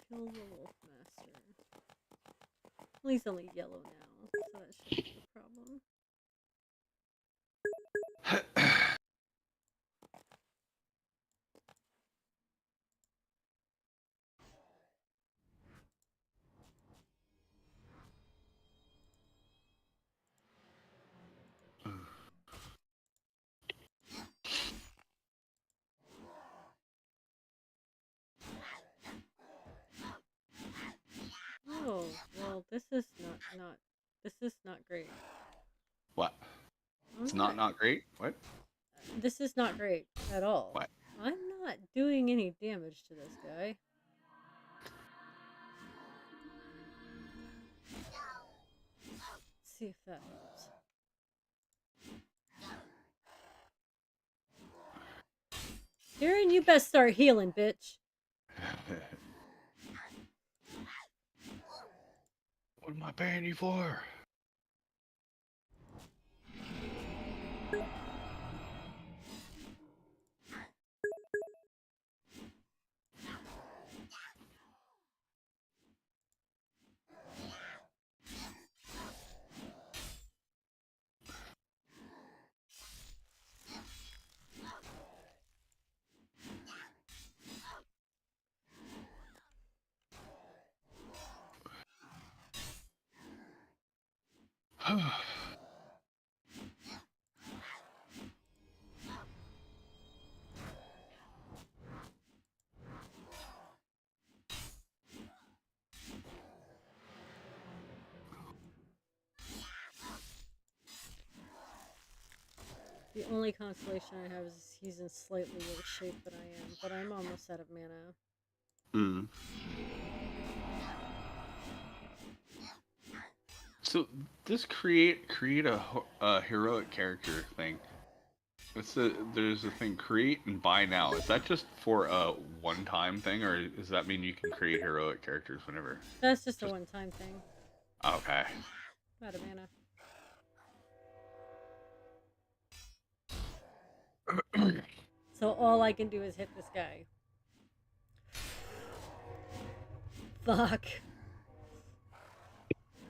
Kill the Wolf Master. Well, he's only yellow now, so that shouldn't be a problem. Oh, well, this is not great. What? It's not great? What? This is not great at all. What? I'm not doing any damage to this guy. Let's see if that helps. Kieran, you best start healing, bitch. What am I paying you for? The only consolation I have is he's in slightly worse shape than I am, but I'm almost out of mana. So this create a heroic character thing. There's a thing create and buy now. Is that just for a one-time thing, or does that mean you can create heroic characters whenever? That's just a one-time thing. Okay. Out of mana. So all I can do is hit this guy. Fuck.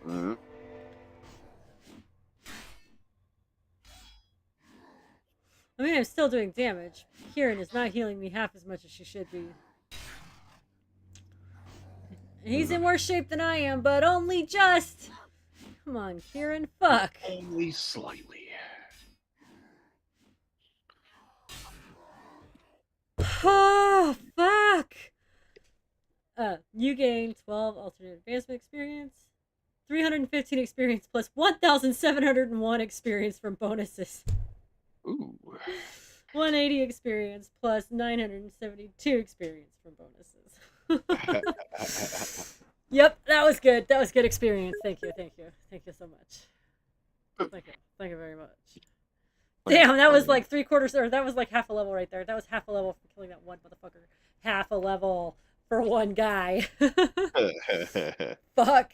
I mean, I'm still doing damage. Kieran is not healing me half as much as she should be. He's in worse shape than I am, but only just. Come on, Kieran. Fuck. Only slightly. Oh, fuck. You gain 12 alternate advancement experience, 315 experience plus 1,701 experience from bonuses. Ooh. 180 experience plus 972 experience from bonuses. Yep, that was good. That was good experience. Thank you, thank you, thank you so much. Thank you very much. Damn, that was like 3/4, or that was like half a level right there. That was half a level for killing that one motherfucker. Half a level for one guy. Fuck.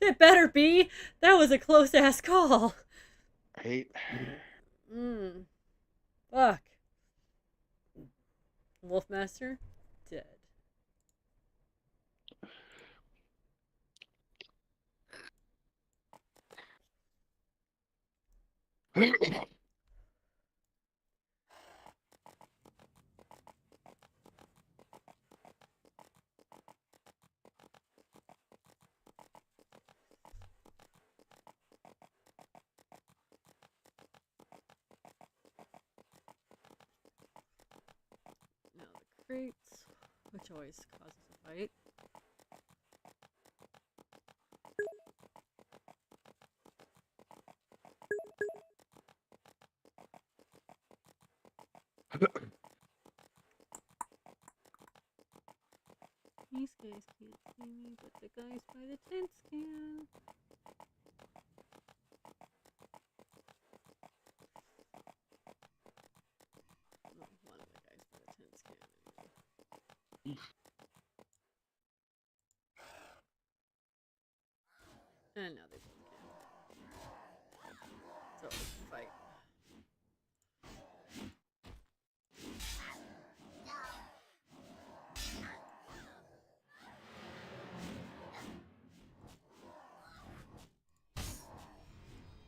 It better be. That was a close ass call. Right? Fuck. Wolfmaster dead. Now the crates, which always causes a fight. These guys can't see me, but the guys by the tents can. Well, one of the guys by the tents can. And now they both can. So it's a fight.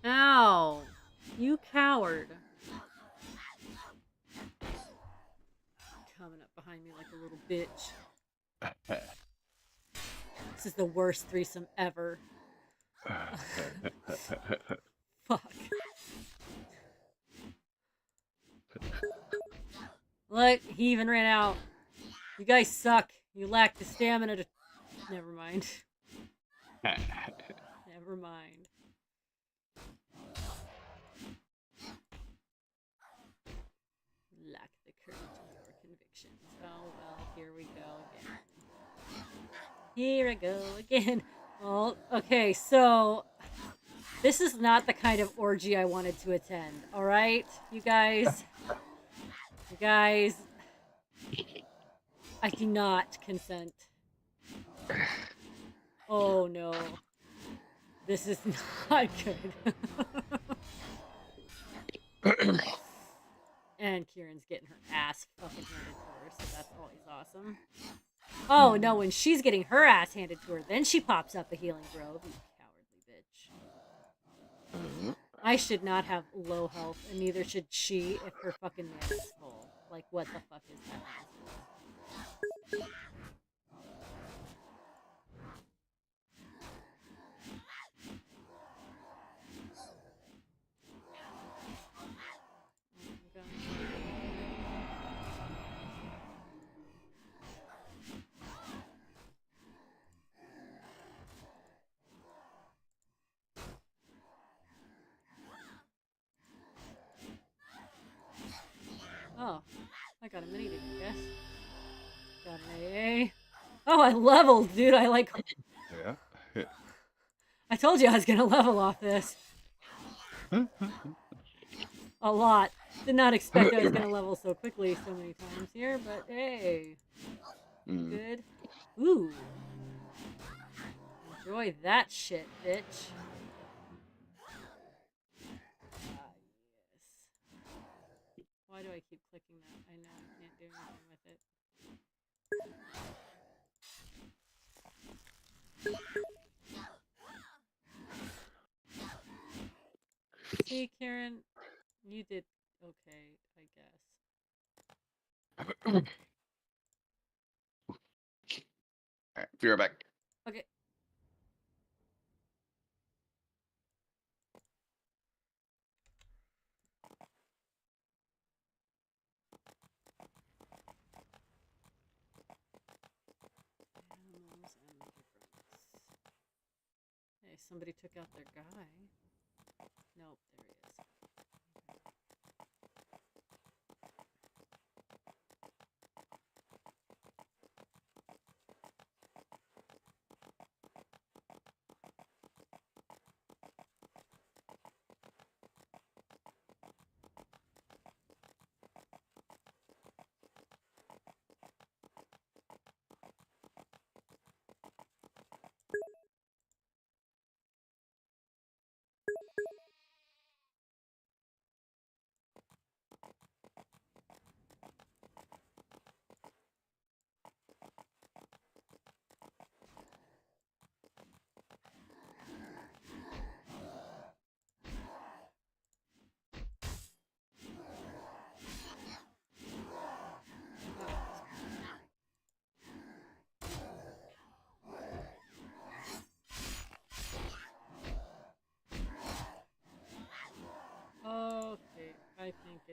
Ow! You coward. Coming up behind me like a little bitch. This is the worst threesome ever. Fuck. Look, he even ran out. You guys suck. You lack the stamina to... Never mind. Never mind. Lack the courage of your convictions. Oh well, here we go again. Here I go again. Well, okay, so... This is not the kind of orgy I wanted to attend, alright? You guys... You guys... I do not consent. Oh no. This is not good. And Kieran's getting her ass fucking handed to her, so that's always awesome. Oh no, when she's getting her ass handed to her, then she pops up a healing grove, you cowardly bitch. I should not have low health, and neither should she if her fucking mana is full. Like, what the fuck is that? Oh, I got a mini, I guess. Got an AA. Oh, I leveled, dude. I like... Yeah. I told you I was gonna level off this. A lot. Did not expect I was gonna level so quickly so many times here, but hey. Good. Ooh. Enjoy that shit, bitch. Yes. Why do I keep clicking that? I know I can't do anything with it. See, Kieran, you did okay, I guess. Alright, be right back. Okay. Animals and difference. Hey, somebody took out their guy. Nope, there he is.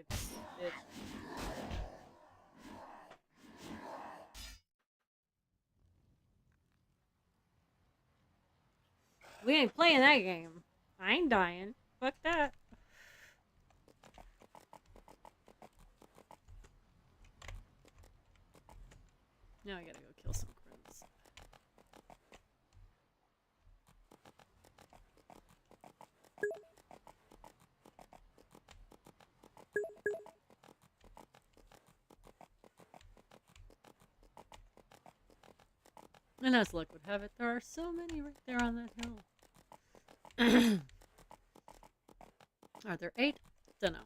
It. We ain't playing that game. I ain't dying. Fuck that. Now I gotta go kill some crows. And as luck would have it, there are so many right there on that hill. Are there 8? Dunno.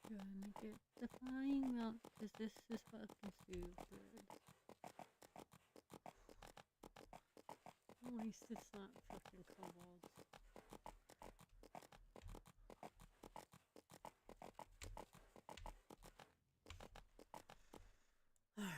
Gonna get the flying mount, cause this is fucking stupid. At least it's not fucking kobolds. Alright.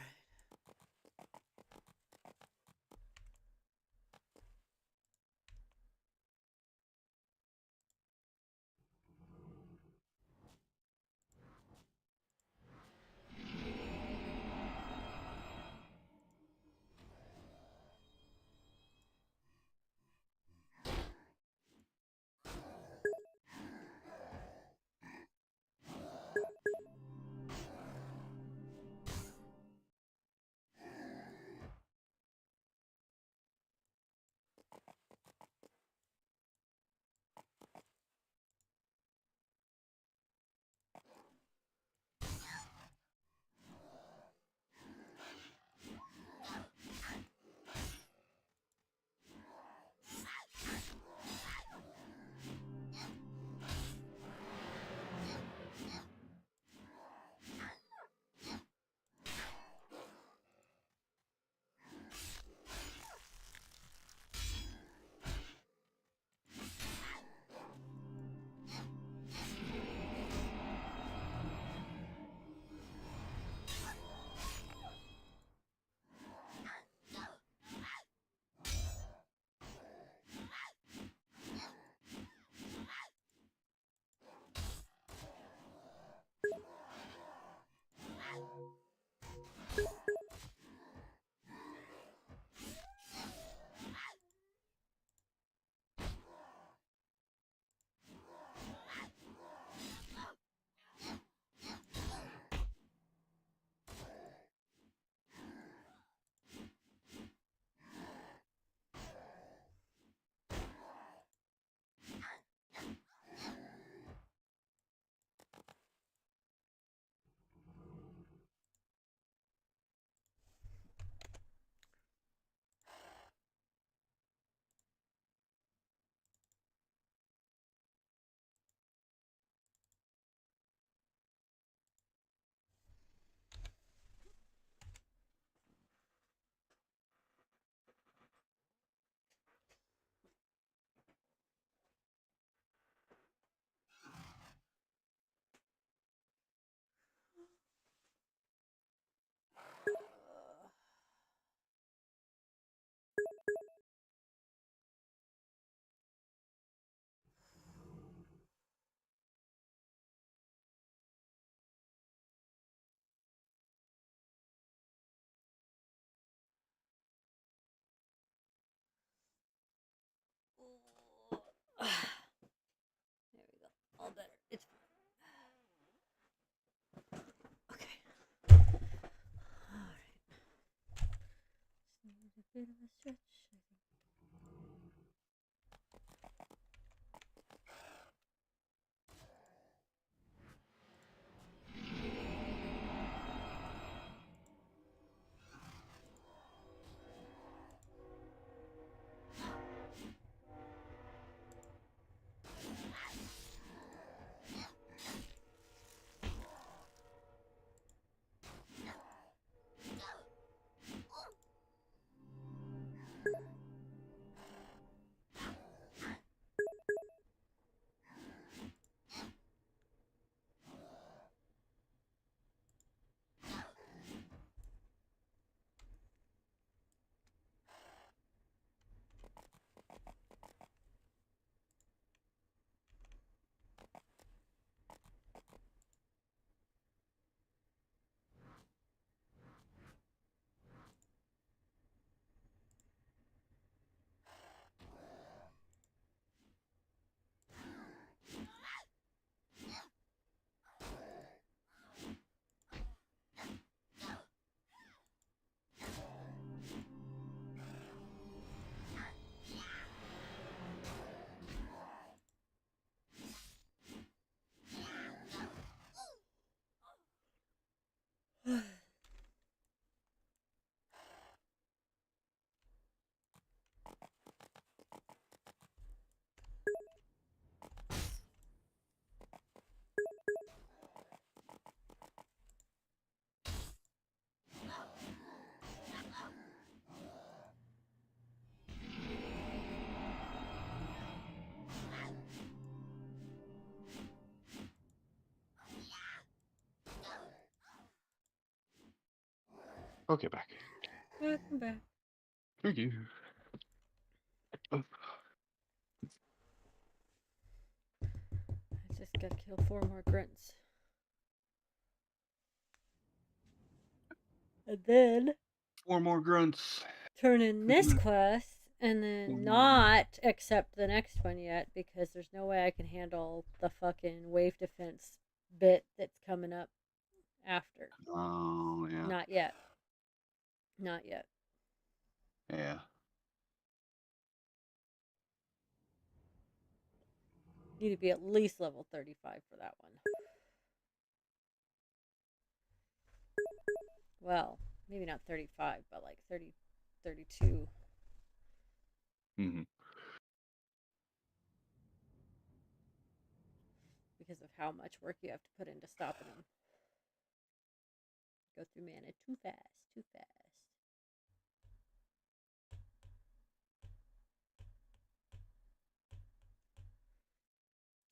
There we go. All better. It's okay. All right. Just need a bit of a stretch. Okay, back. Welcome back. Thank you. Oh, I just gotta kill 4 more grunts. And then 4 more grunts. turn in this quest and then not accept the next one yet because there's no way I can handle the fucking wave defense bit that's coming up after. Oh, yeah. Not yet. Not yet. Yeah. Need to be at least level 35 for that one. Well, maybe not 35, but like 30, 32. mm-hmm. Because of how much work you have to put into stopping them. Go through mana too fast, too fast.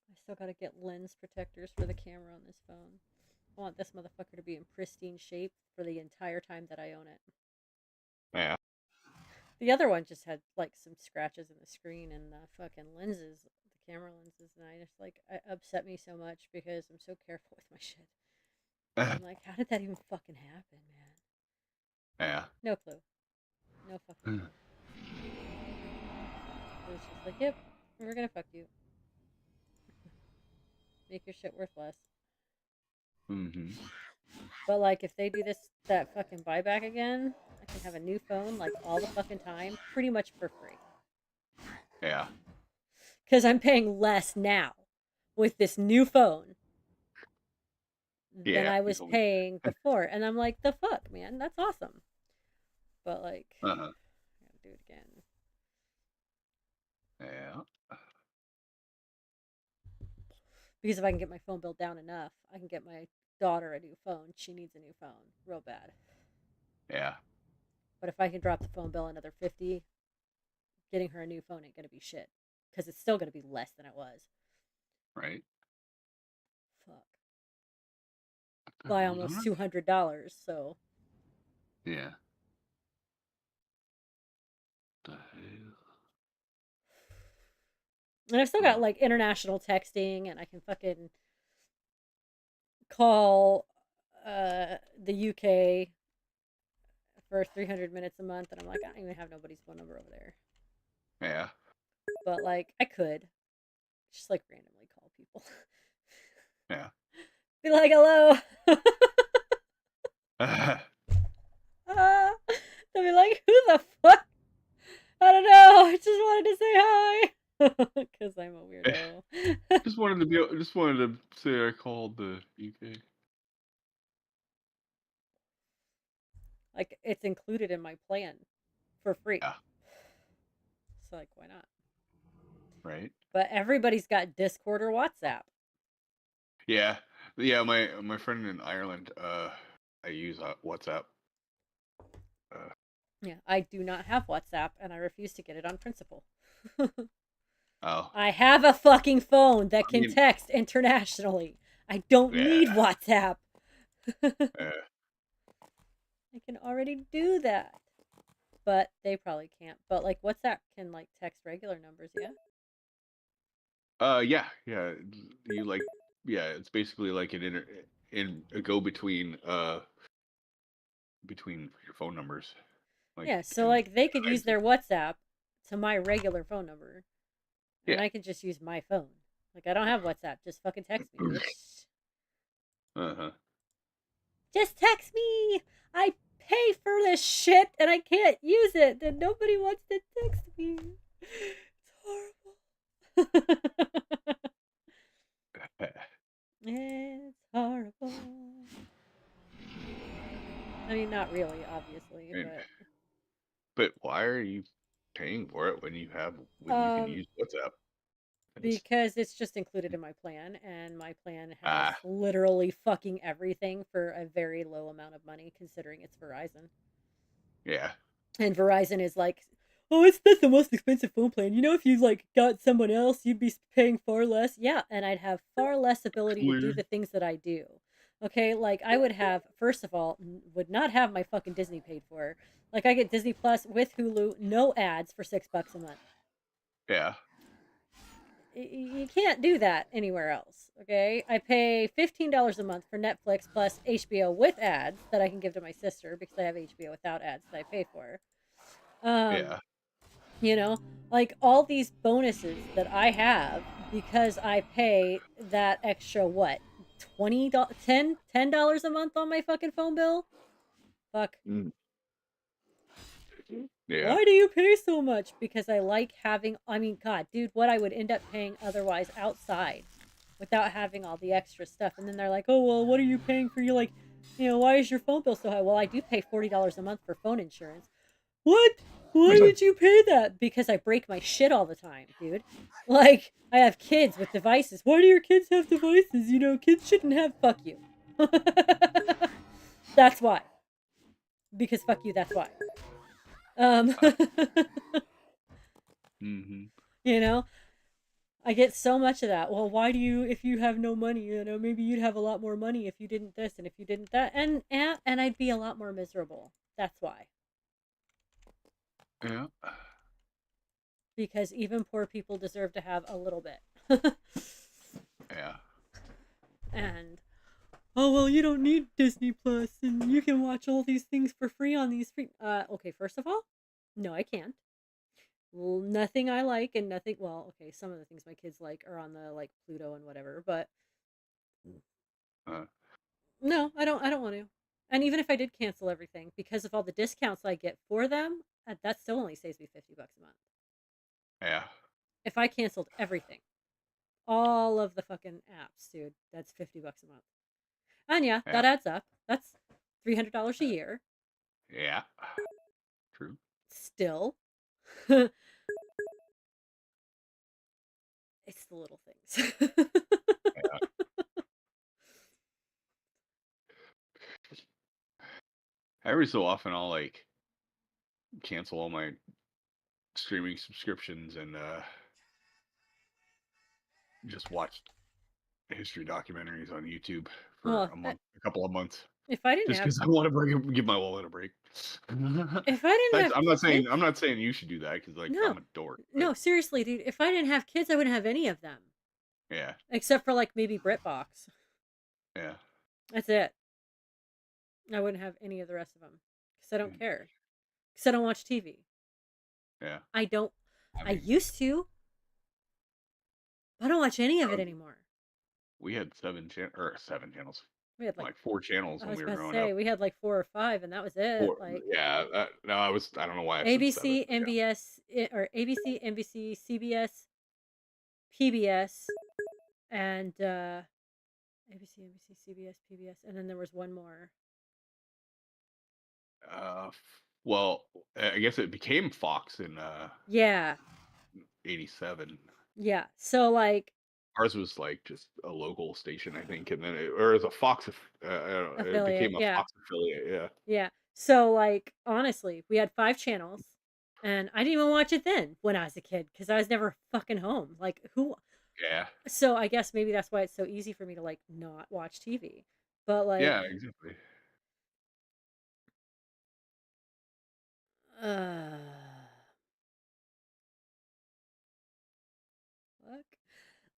I still gotta get lens protectors for the camera on this phone. I want this motherfucker to be in pristine shape for the entire time that I own it. Yeah. The other one just had like some scratches in the screen and the fucking lenses, the camera lenses, and I just like it upset me so much because I'm so careful with my shit. I'm like, how did that even fucking happen, man? Yeah. No clue. No fucking clue. It was just like, yep, we're gonna fuck you. Make your shit worth less. Mm-hmm. But like, if they do that fucking buyback again, I can have a new phone like all the fucking time, pretty much for free. Yeah. Because I'm paying less now with this new phone than I was paying before, and I'm like, the fuck, man, that's awesome. But like, I gotta do it again. Yeah. Because if I can get my phone bill down enough, I can get my daughter a new phone. She needs a new phone real bad. Yeah. But if I can drop the phone bill another 50, getting her a new phone ain't gonna be shit. Because it's still gonna be less than it was. Right. Fuck. By almost $200, so. Yeah. The hell? And I've still got like international texting, and I can fucking call the UK for 300 minutes a month, and I'm like, I don't even have nobody's phone number over there. Yeah. But like, I could. Just like randomly call people. Yeah. Be like, hello. Yeah. They'll be like, who the fuck? I don't know. I just wanted to say hi. Because I'm a weirdo. Just wanted to say I called the UK. Like, it's included in my plan for free. Yeah. So, like, why not? Right. But everybody's got Discord or WhatsApp. Yeah. My friend in Ireland, I use WhatsApp. Yeah, I do not have WhatsApp, and I refuse to get it on principle. Oh. I have a fucking phone that can mean- text internationally. I don't need Yeah. WhatsApp. Yeah. I can already do that. But they probably can't. But like WhatsApp can like text regular numbers, yeah? Yeah. You like, it's basically like in a go between your phone numbers. Like, Yeah, so and like they could use their WhatsApp to my regular phone number. And Yeah. I could just use my phone. Like I don't have WhatsApp. Just fucking text me, bitch. Uh-huh. Just text me. I pay for this shit and I can't use it. Then nobody wants to text me. It's horrible. It's horrible. I mean, not really, obviously, But why are you paying for it when you can use WhatsApp? because it's just included in my plan, and my plan has Ah. literally fucking everything for a very low amount of money, considering it's Verizon. Yeah. And Verizon is like, oh, that's the most expensive phone plan. You know, if you like got someone else, you'd be paying far less. Yeah, and I'd have far less ability to do Weird. the things that I do. Okay, like I would have, first of all, would not have my fucking Disney paid for. Like I get Disney Plus with Hulu, no ads for $6 a month. Yeah. You can't do that anywhere else. Okay, I pay $15 a month for Netflix plus HBO with ads that I can give to my sister because I have HBO without ads that I pay for. Yeah. You know, like all these bonuses that I have because I pay that extra what, $10 a month on my fucking phone bill. Fuck. Mm. Yeah. Why do you pay so much? Because I like having, I mean, God, dude, what I would end up paying otherwise outside without having all the extra stuff. And then they're like, oh, well, what are you paying for? You like, why is your phone bill so high? Well, I do pay $40 a month for phone insurance. What? Why did you pay that? Because I break my shit all the time, dude. Like, I have kids with devices. Why do your kids have devices? Kids shouldn't have, fuck you. That's why. Because fuck you, that's why. Mm-hmm. I get so much of that. Well, why do you, if you have no money, maybe you'd have a lot more money if you didn't this and if you didn't that, and I'd be a lot more miserable. That's why. Yeah. Because even poor people deserve to have a little bit. Yeah. And oh well, you don't need Disney Plus, and you can watch all these things for free on these free. Okay, first of all, no, I can't. Well, nothing I like, and nothing. Well, okay, some of the things my kids like are on the like Pluto and whatever, but no, I don't. I don't want to. And even if I did cancel everything, because of all the discounts I get for them, that still only saves me $50 a month. Yeah. If I canceled everything, all of the fucking apps, dude, that's $50 a month. And yeah, that adds up. That's $300 a year. Yeah. True. Still. It's the little things. Yeah. Every so often I'll like cancel all my streaming subscriptions and just watch history documentaries on YouTube for Well, a couple of months. if I didn't Just have, because I want to give my wallet a break. if I didn't have, I'm not saying kids, I'm not saying you should do that because like no, I'm a dork. no, seriously, dude. If I didn't have kids, I wouldn't have any of them. Yeah. Except for like maybe BritBox. Yeah. That's it. I wouldn't have any of the rest of them because I don't care. Because I don't watch TV. Yeah. I don't. I mean, used to. I don't watch any of it anymore. We had seven channels, We had like like 4 channels I when was we were about to growing say up. we had like 4 or 5, and that was it. Four, Like yeah. No, I don't know why I said seven. ABC, MBS, or ABC, NBC, CBS, PBS, and ABC, NBC, CBS, PBS, and then there was one more. Well, I guess it became Fox in Yeah, '87. yeah. So like Ours was like just a local station, I think, and then or as a Fox, I don't know, it affiliate, became a yeah, Fox affiliate. Yeah. yeah. So like honestly, we had 5 channels, and I didn't even watch it then when I was a kid because I was never fucking home. Like who? Yeah. So I guess maybe that's why it's so easy for me to like not watch TV. But like, Yeah. Exactly.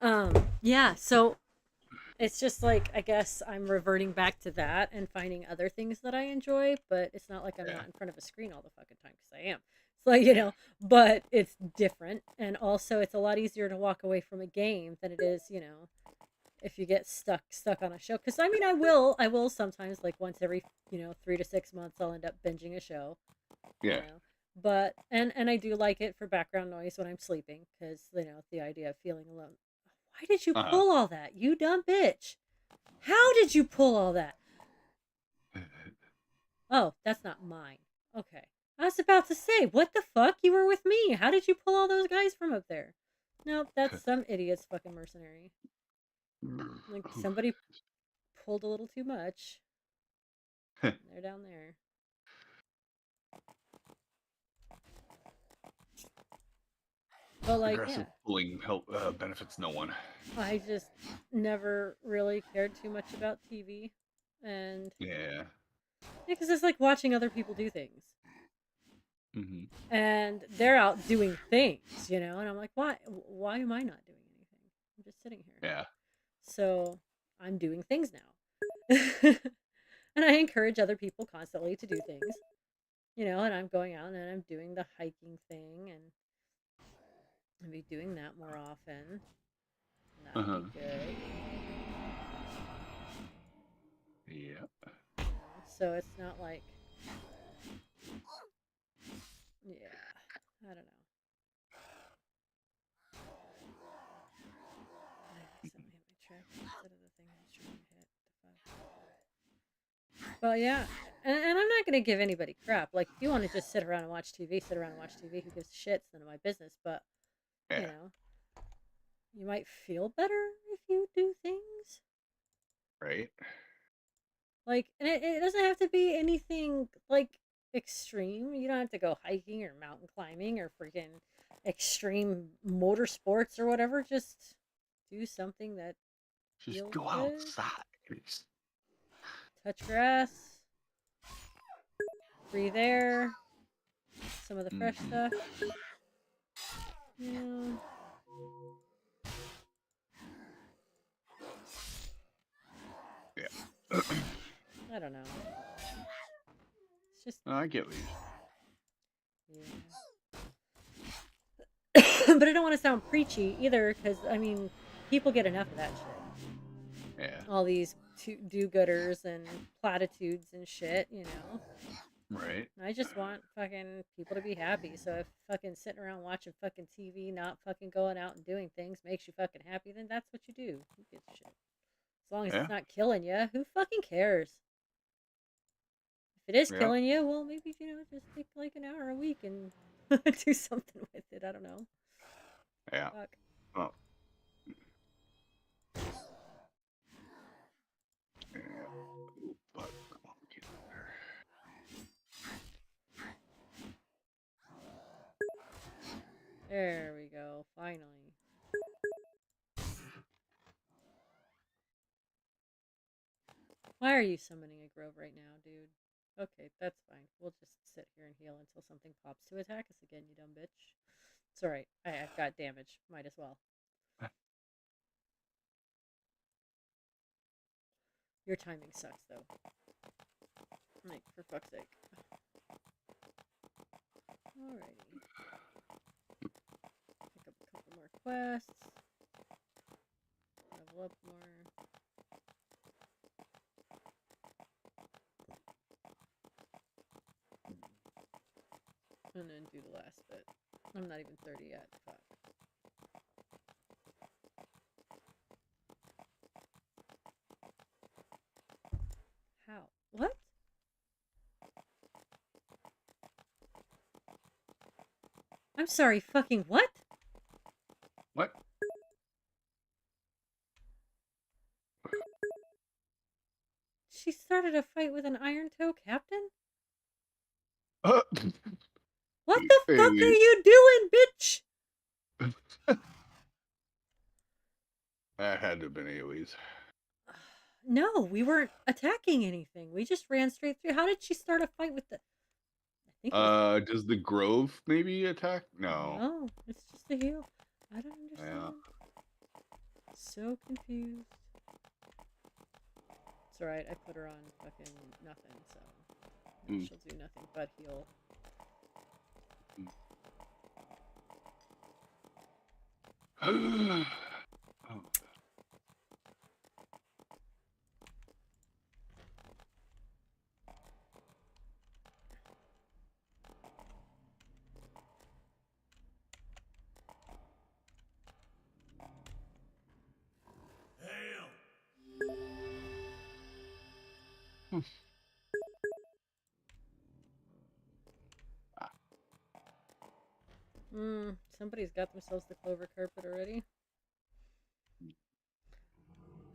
uh, yeah. So it's just like I guess I'm reverting back to that and finding other things that I enjoy, but it's not like I'm Yeah. not in front of a screen all the fucking time because I am. It's like, you know, but it's different, and also it's a lot easier to walk away from a game than it is, you know, if you get stuck on a show. Because I mean, I will sometimes, like once every 3 to 6 months, I'll end up binging a show, you Yeah. know. But and I do like it for background noise when I'm sleeping because the idea of feeling alone. Why did you Uh-huh. pull all that, you dumb bitch? How did you pull all that? Oh, that's not mine. Okay. I was about to say, what the fuck? You were with me. How did you pull all those guys from up there? Nope, that's some idiot's fucking mercenary. Like somebody pulled a little too much. They're down there. But like, Aggressive yeah, bullying benefits no one. I just never really cared too much about TV, and Yeah. because it's like watching other people do things. Mm-hmm. And they're out doing things, and I'm like, why am I not doing anything? I'm just sitting here. Yeah. So I'm doing things now. And I encourage other people constantly to do things, and I'm going out and I'm doing the hiking thing, and I'll be doing that more often. And that'll be good. Yeah. So it's not like, yeah, I don't know. I accidentally hit my track instead of the thing I was trying to hit. Well, yeah, and I'm not gonna give anybody crap. Like, if you want to just sit around and watch TV, sit around and watch TV. Who gives a shit? It's none of my business. But Yeah. you might feel better if you do things. Right. Like, and it doesn't have to be anything like extreme. You don't have to go hiking or mountain climbing or freaking extreme motorsports or whatever. Just do something that Just feels go good. outside. Touch grass. Breathe air. Some of the fresh stuff. Yeah. Yeah. I don't know. It's just I get what you. yeah. But I don't want to sound preachy either, because I mean, people get enough of that shit. Yeah. All these do-gooders and platitudes and shit, Right. I just want fucking people to be happy. So if fucking sitting around watching fucking TV, not fucking going out and doing things makes you fucking happy, then that's what you do. Who gives a shit? As long as Yeah. it's not killing you, who fucking cares? If it is Yeah. killing you, well, maybe, just take like an hour a week and do something with it. I don't know. Yeah. Fuck. Well. Yeah. Ooh, but come on, get in there. There we go. Finally. Why are you summoning a grove right now, dude? Okay, that's fine. We'll just sit here and heal until something pops to attack us again, you dumb bitch. It's alright. I've got damage. Might as well. Your timing sucks, though. Like, for fuck's sake. Alrighty. Pick up a couple more quests. level up more. And then do the last bit. I'm not even 30 yet. Fuck. How? What? I'm sorry, fucking what? What? She started a fight with an Iron Toe captain? Uh, What the fuck are Hey. you doing, bitch? That had to have been AoEs. No, we weren't attacking anything. We just ran straight through. How did she start a fight with the... I think it was... Does the Grove maybe attack? No. No, it's just a heal. I don't understand. Yeah. So confused. It's alright, I put her on fucking nothing, so she'll do nothing but heal. Oh. Somebody's got themselves the clover carpet already.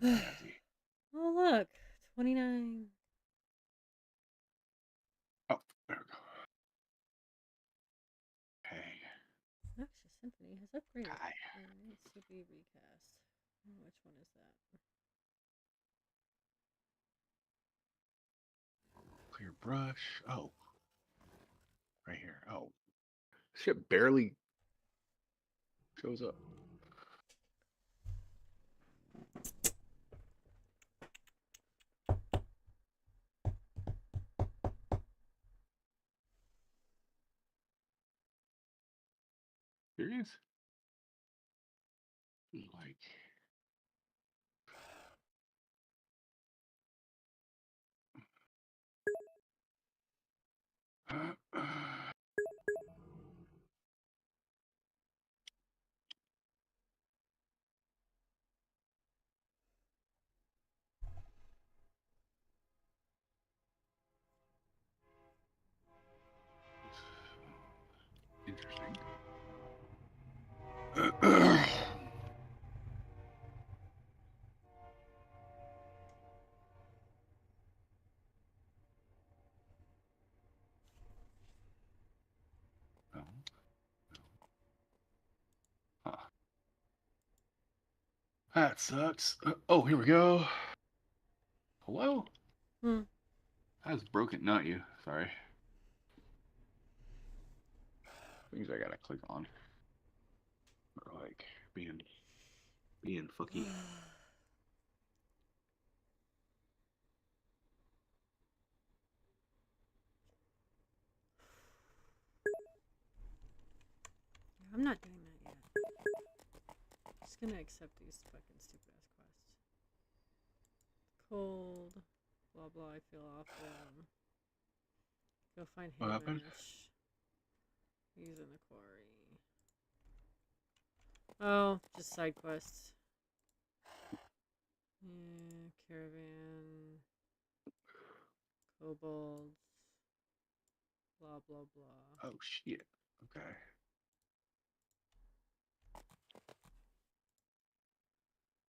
Oh, look. 29. Oh, there we go. Okay. Noxious Symphony has upgraded. Kai. It needs to be recast. Which one is that? Clear brush. Oh. Right here. Oh. Shit barely shows up. Serious? Like. Interesting. No. Huh. That sucks. Oh, here we go. Hello? That's broken, not you. Sorry. Things I gotta click on. Or like being fucky. I'm not doing that yet. Just gonna accept these fucking stupid ass quests. Cold. Blah blah, I feel awful. Go find What happened? Hamish. He's in the quarry. Oh, just side quests. Yeah, caravan. Kobolds. Blah blah blah. Oh shit. Okay.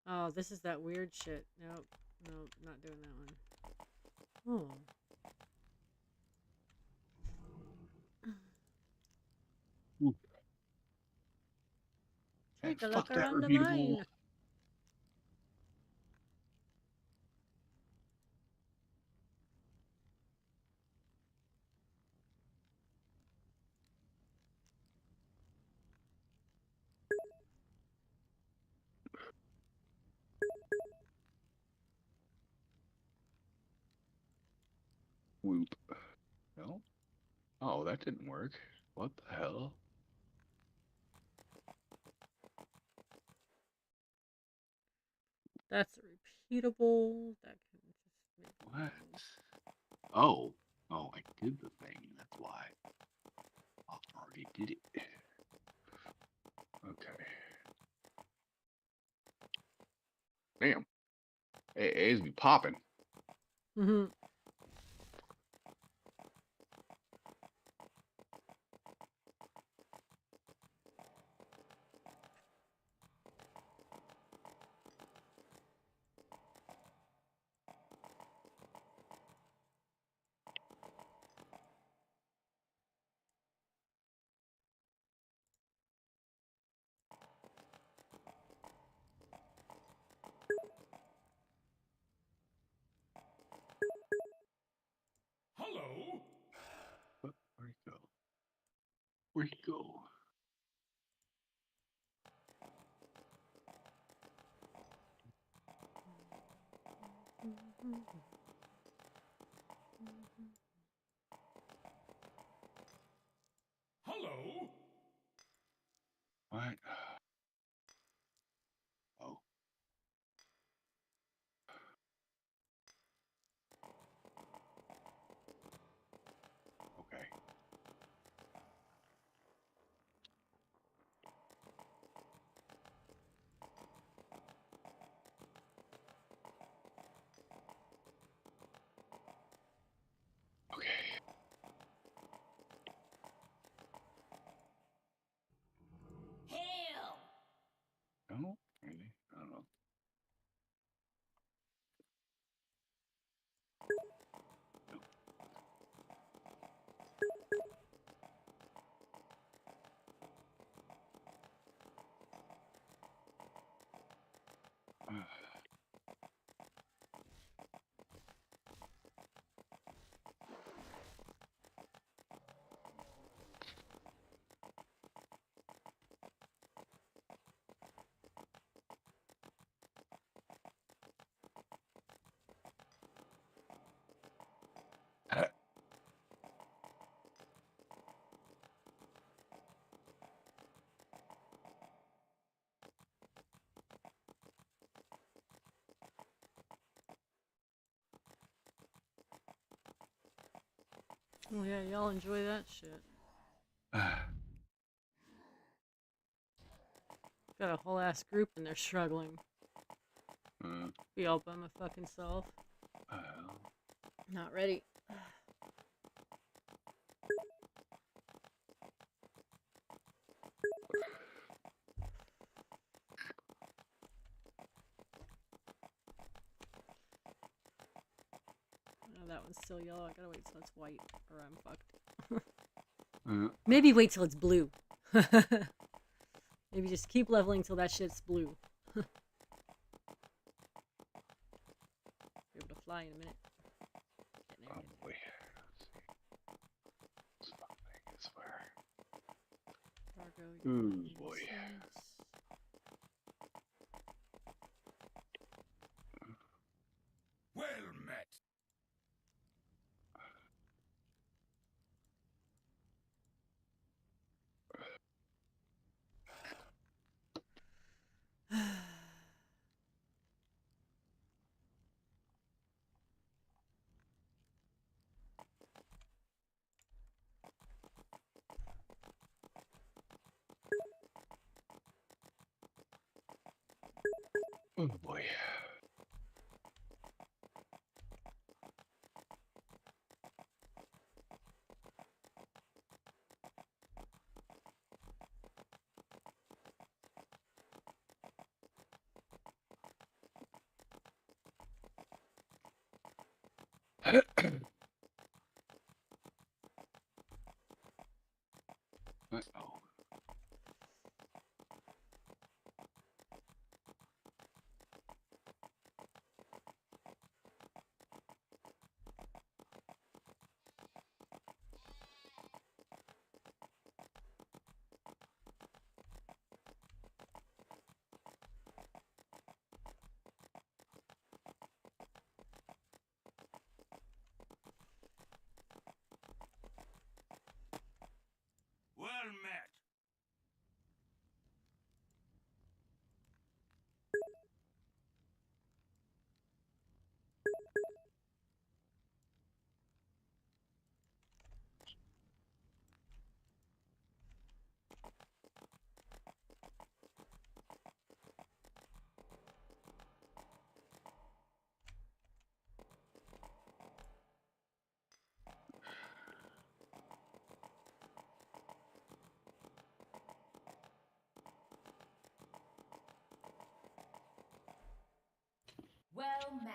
Oh, this is that weird shit. Nope. Nope, not doing that one. Oh. Ooh. Take a Fuck look that around the repeatable. mine. Whoop. No? Oh, that didn't work. What the hell? That's repeatable. That can just What? Oh. Oh, I did the thing. That's why. I already did it. Okay. Damn. A's be popping. Mm-hmm. Hello. Where'd he go? Where'd he go? Hello. What? Oh. Okay. Okay. Hail! No? Maybe? I don't know. Oh yeah, y'all enjoy that shit. Got a whole ass group and they're struggling. Be all by my fucking self. Not ready. Oh, that one's still yellow. I gotta wait till it's white or I'm fucked. Maybe wait till it's blue. Maybe just keep leveling till that shit's blue. Be able to fly in a minute. Getting there, getting Probably. Something is where. Fargo, Ooh, boy. Well met. Oh boy. Oh. Well met.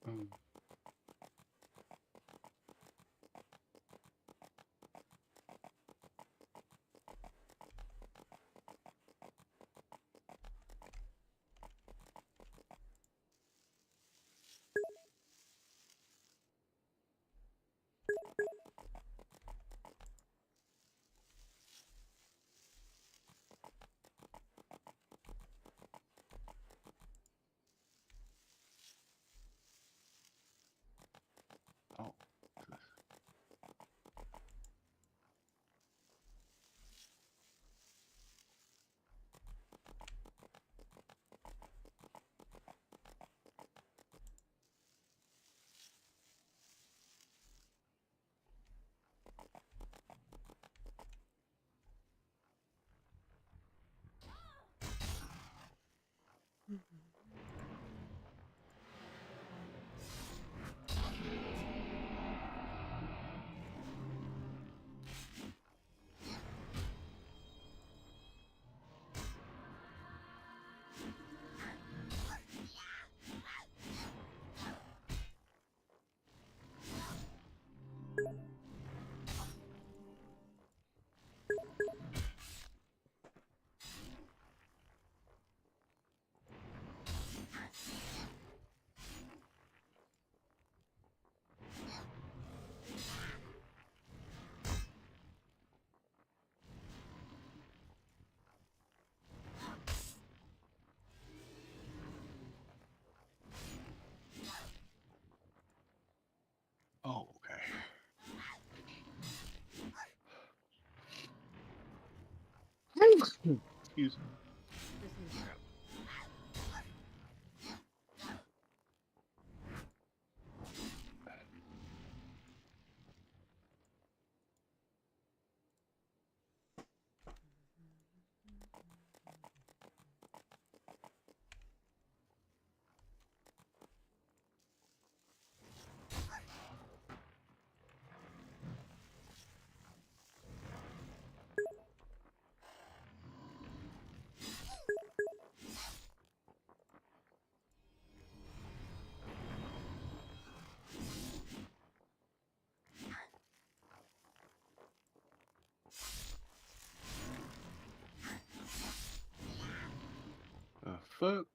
Mm. Oh. Oh, okay. Excuse me. Fuck.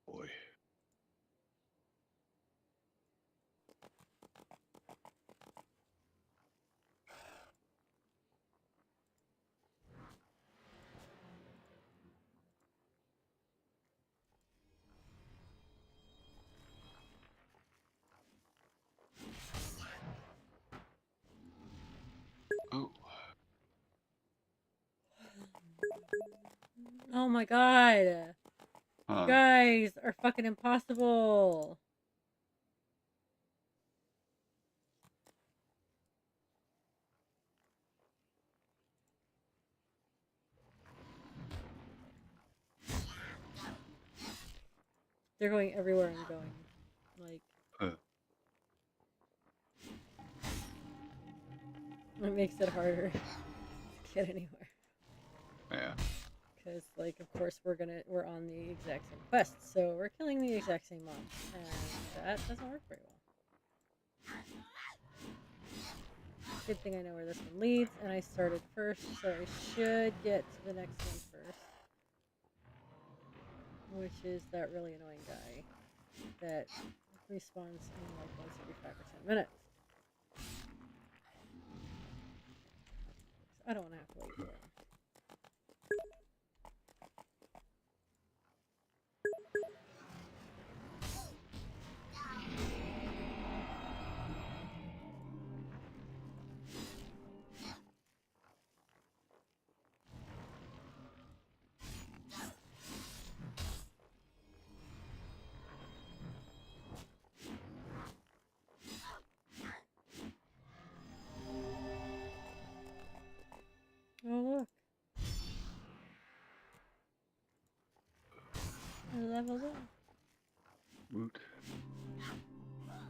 Boy. Oh. Oh my god. You Huh. guys are fucking impossible. They're going everywhere I'm going. Like, it makes it harder to get anywhere. Yeah. Because, like, of course, we're on the exact same quest, so we're killing the exact same mobs, and that doesn't work very well. Good thing I know where this one leads, and I started first, so I should get to the next one first. Which is that really annoying guy that respawns in like once every 5 or 10 minutes. I don't want to have to wait for him. Oh, look. I leveled up. Woot.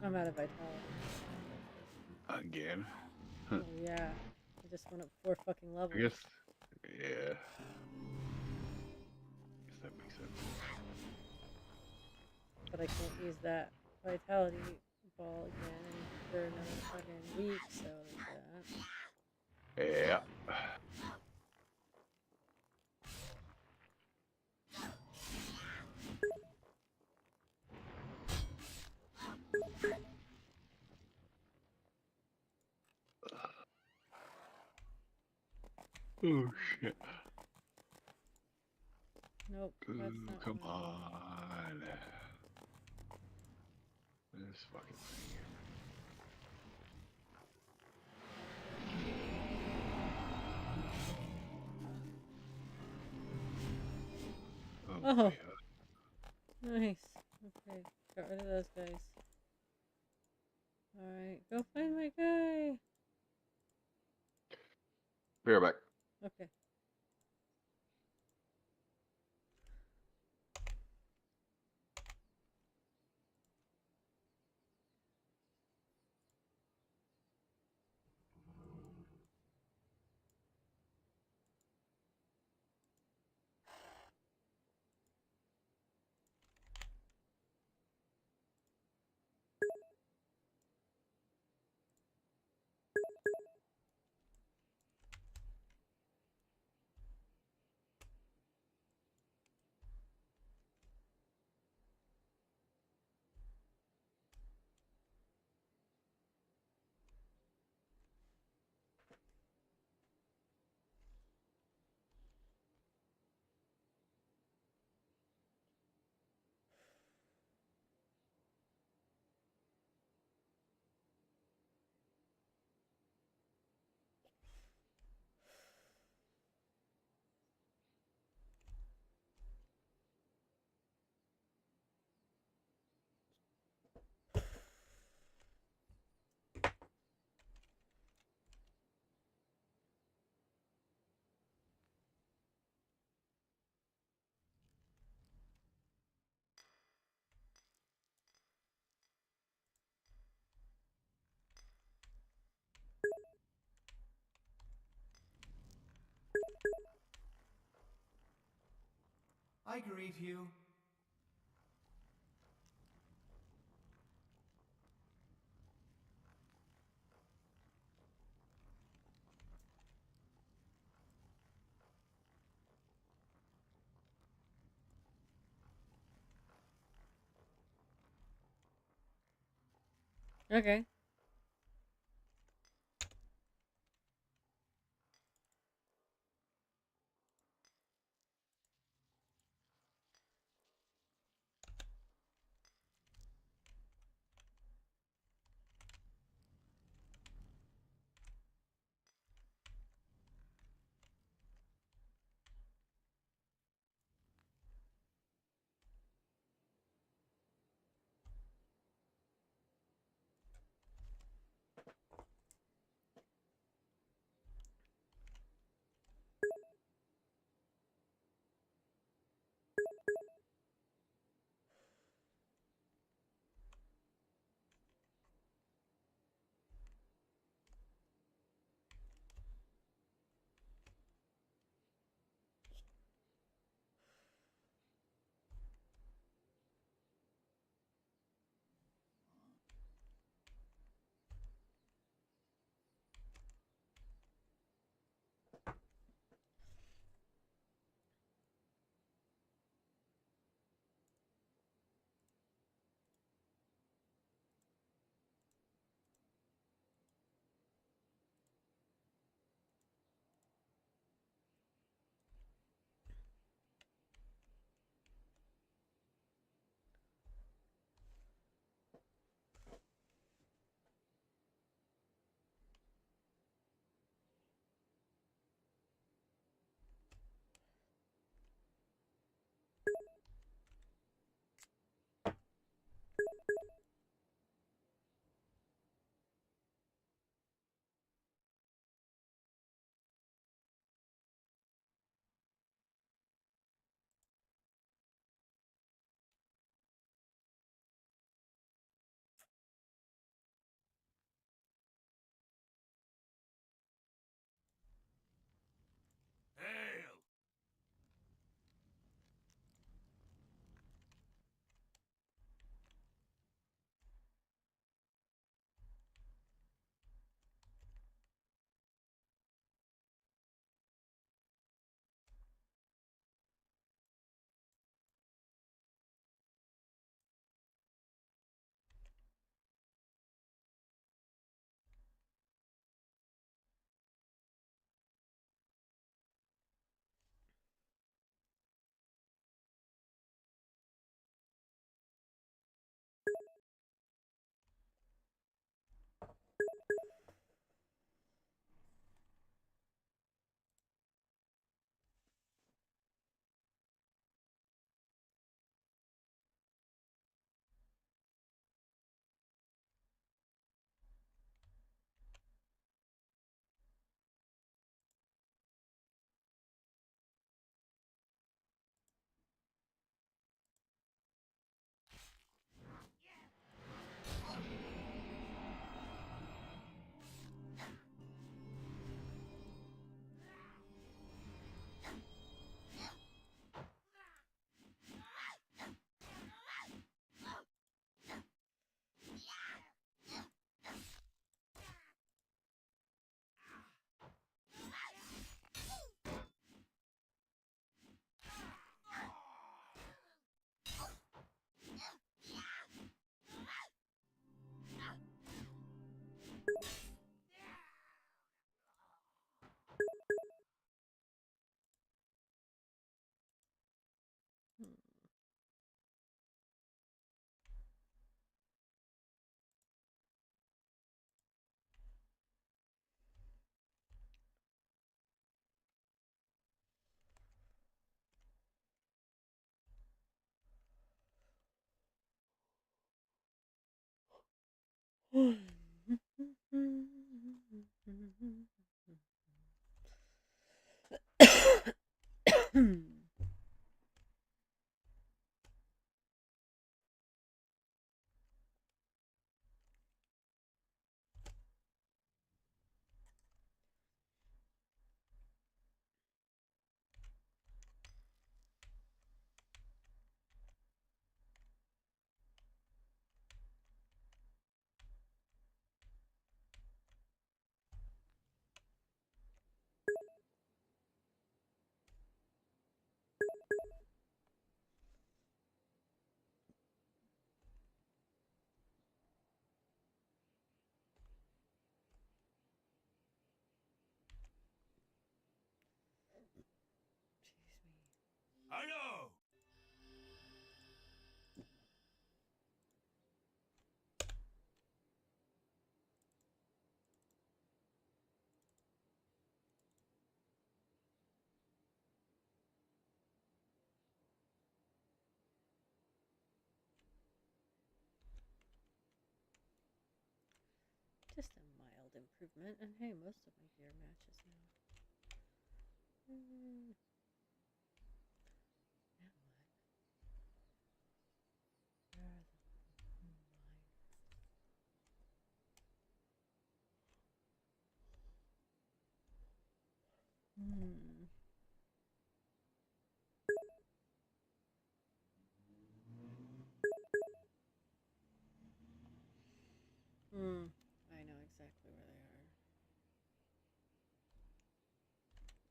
I'm out of vitality. Again. Oh, yeah. I just went up 4 fucking levels. I guess. Yeah. I guess that makes sense. But I can't use that vitality ball again for another fucking week, so there's that. Yeah. Oh shit. Nope, that's not Come what I want. on. This fucking thing. Oh, boy. nice. Okay, got rid of those guys. Alright, go find my guy. Be right back. Okay. I greet you. Okay. Hail! improvement, and hey, most of my gear matches now. Now what? Where are the mine? I know exactly where they are.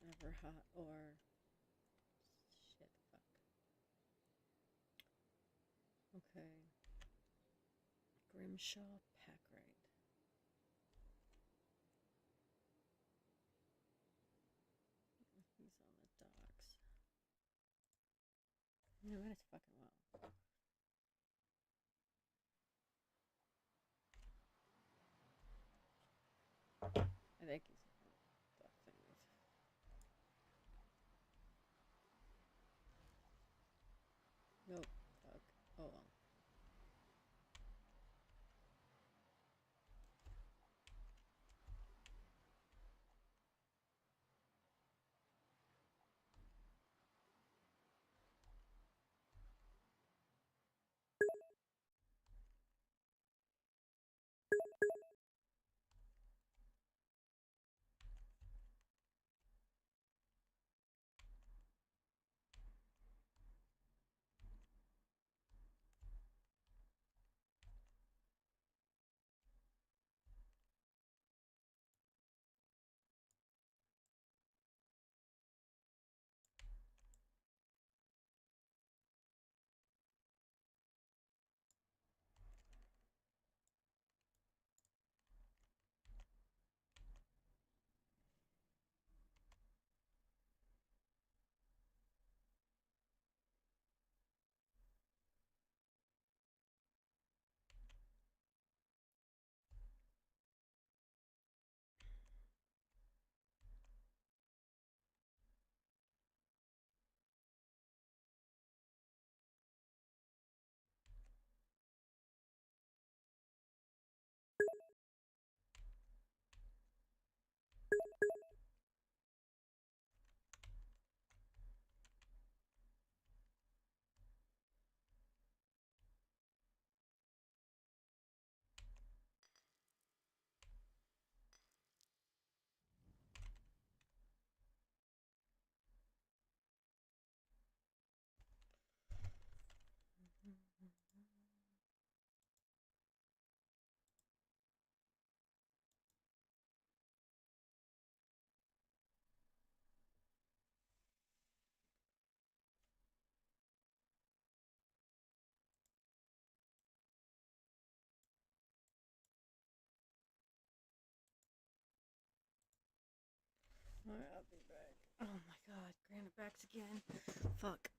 Never hot or shit. Fuck. Okay. Grimshaw Packrite. He's on the docks. No, might as fucking well. I think he's on the dock anyways. Nope. Fuck. Oh well. Alright, I'll be back. Oh my god, granite backs again. Fuck.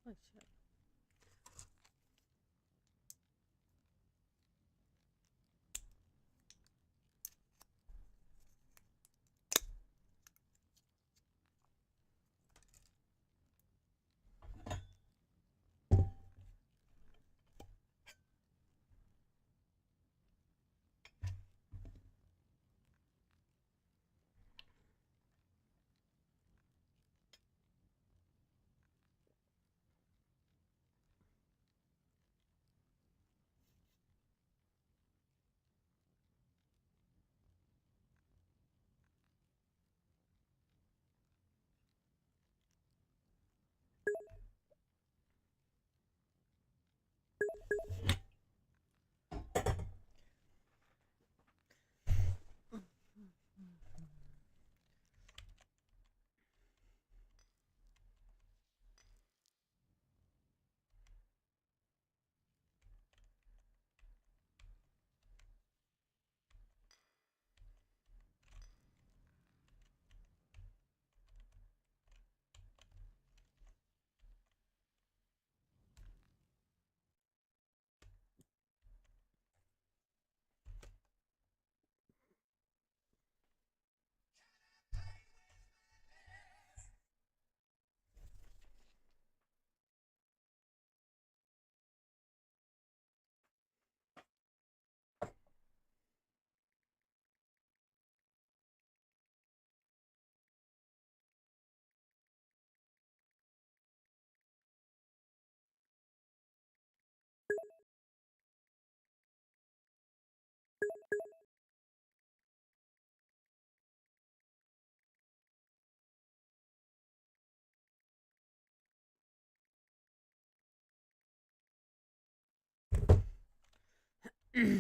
Oh shit. Hmm.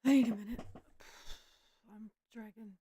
Wait a minute. I'm dragging.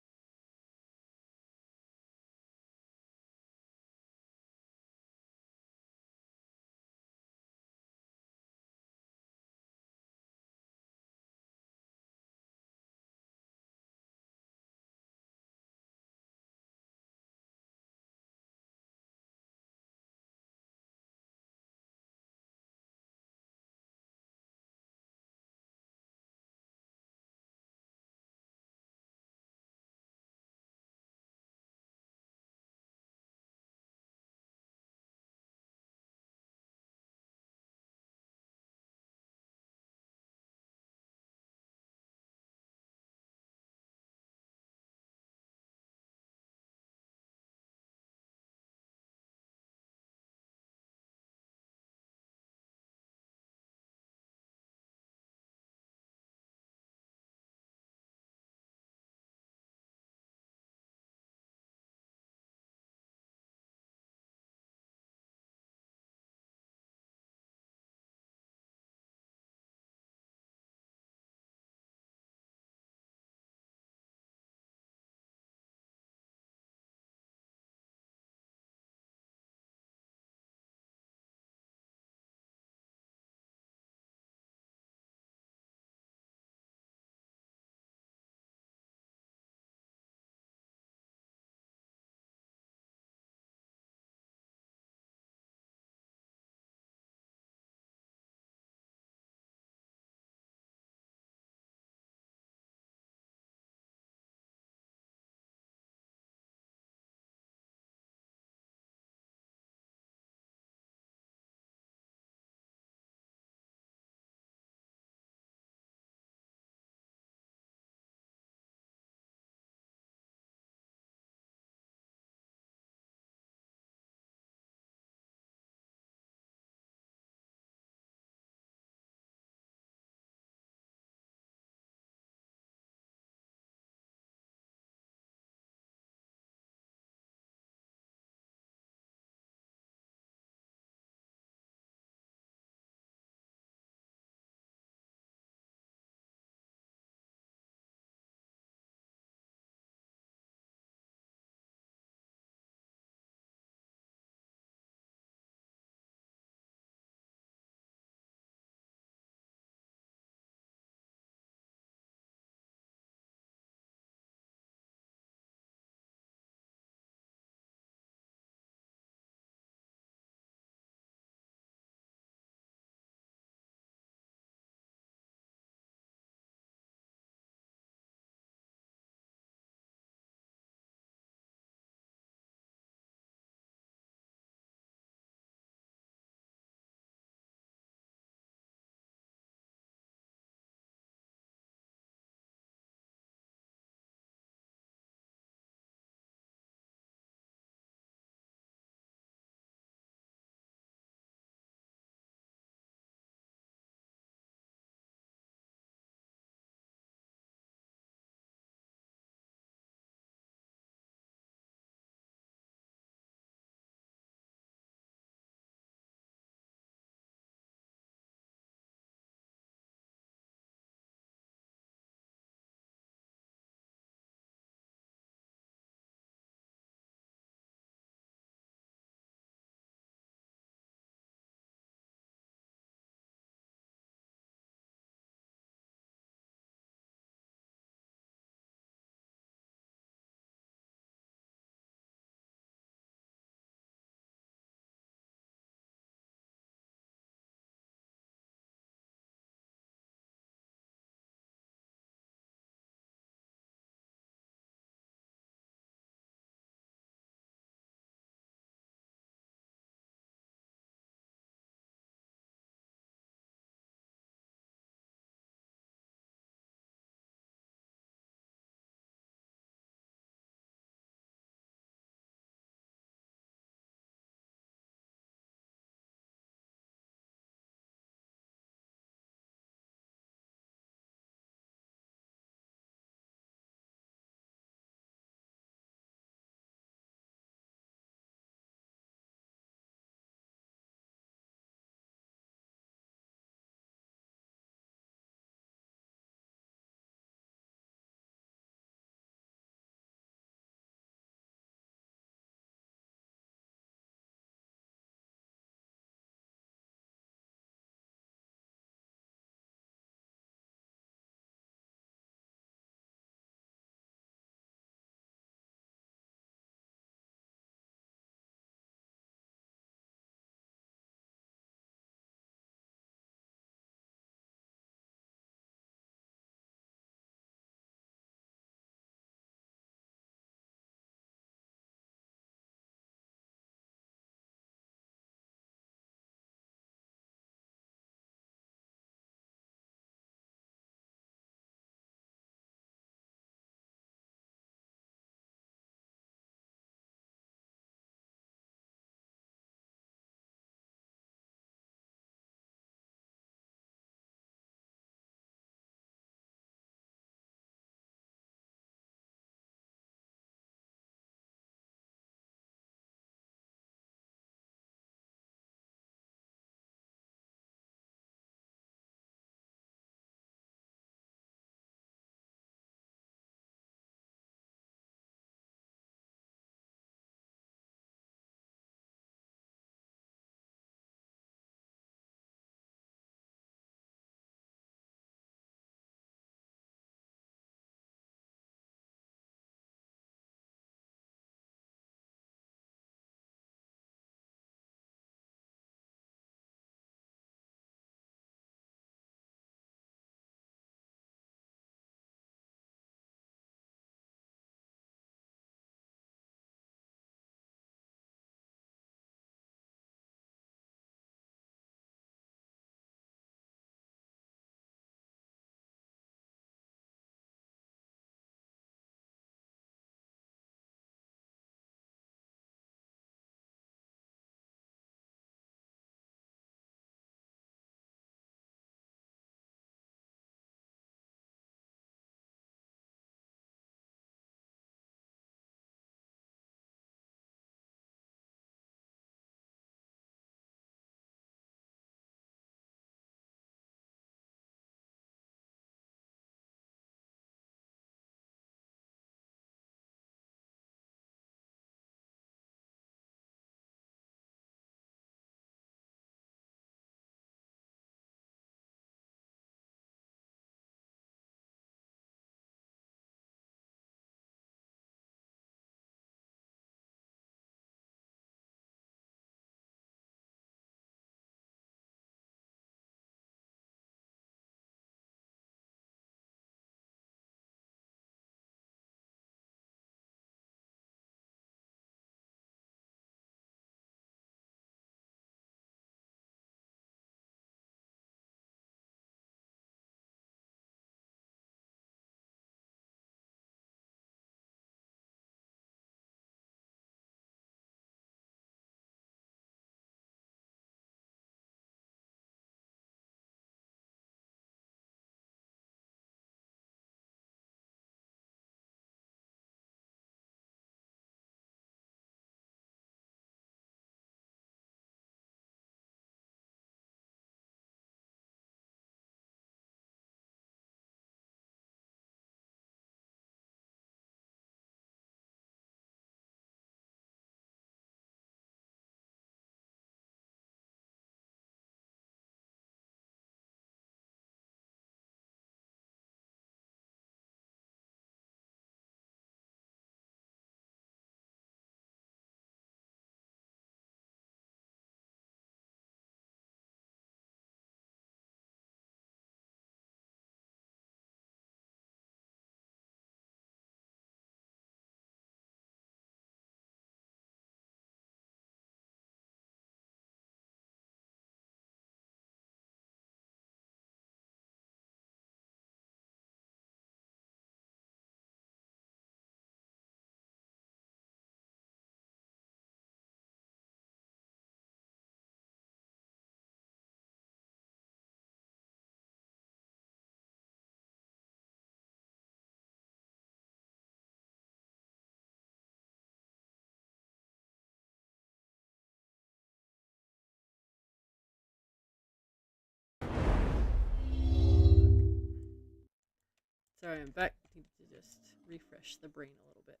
Sorry, I'm back. I need to just refresh the brain a little bit.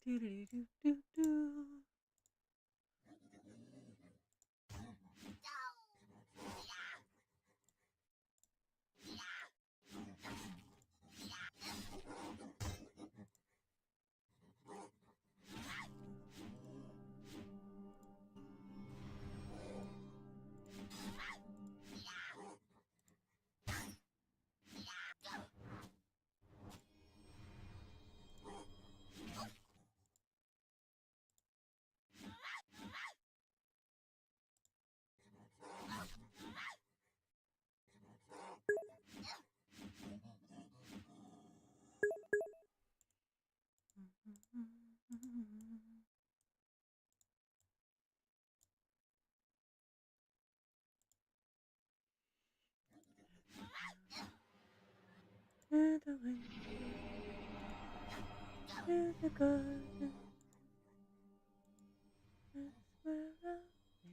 Do do do do do. And away to the garden. That's where I'll be.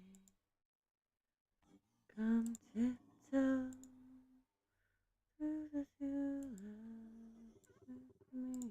Come tiptoe through the tulips with me.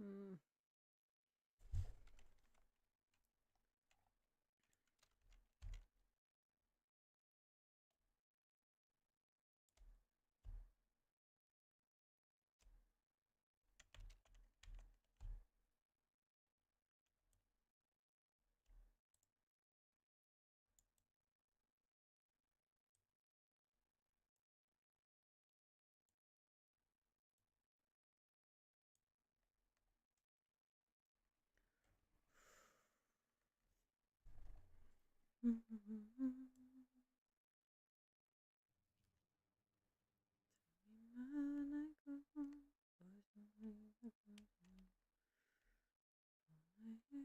Hmm. Hmm. She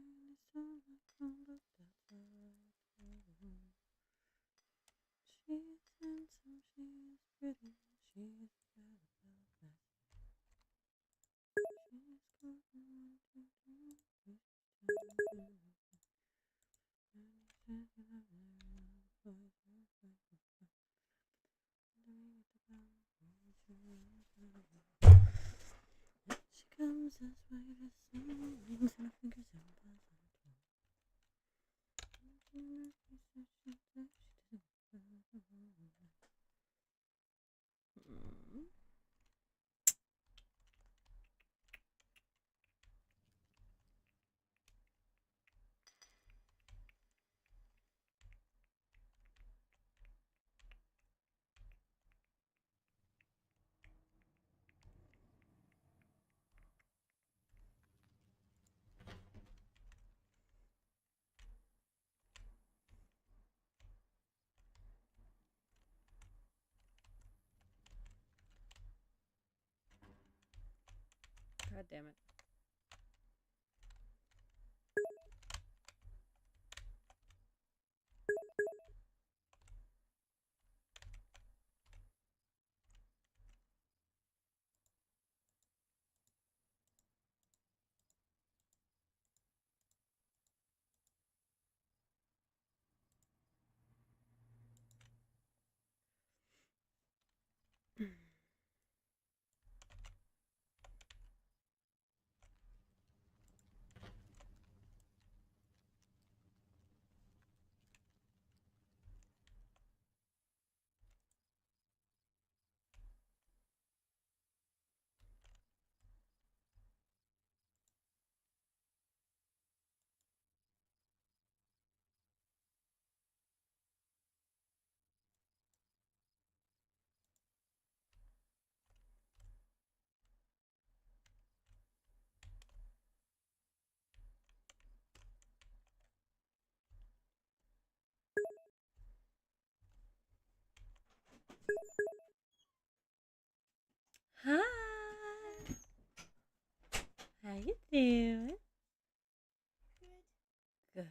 comes as white as snow, rings her fingers and buzz on God damn it. Hi. How you doing? Good.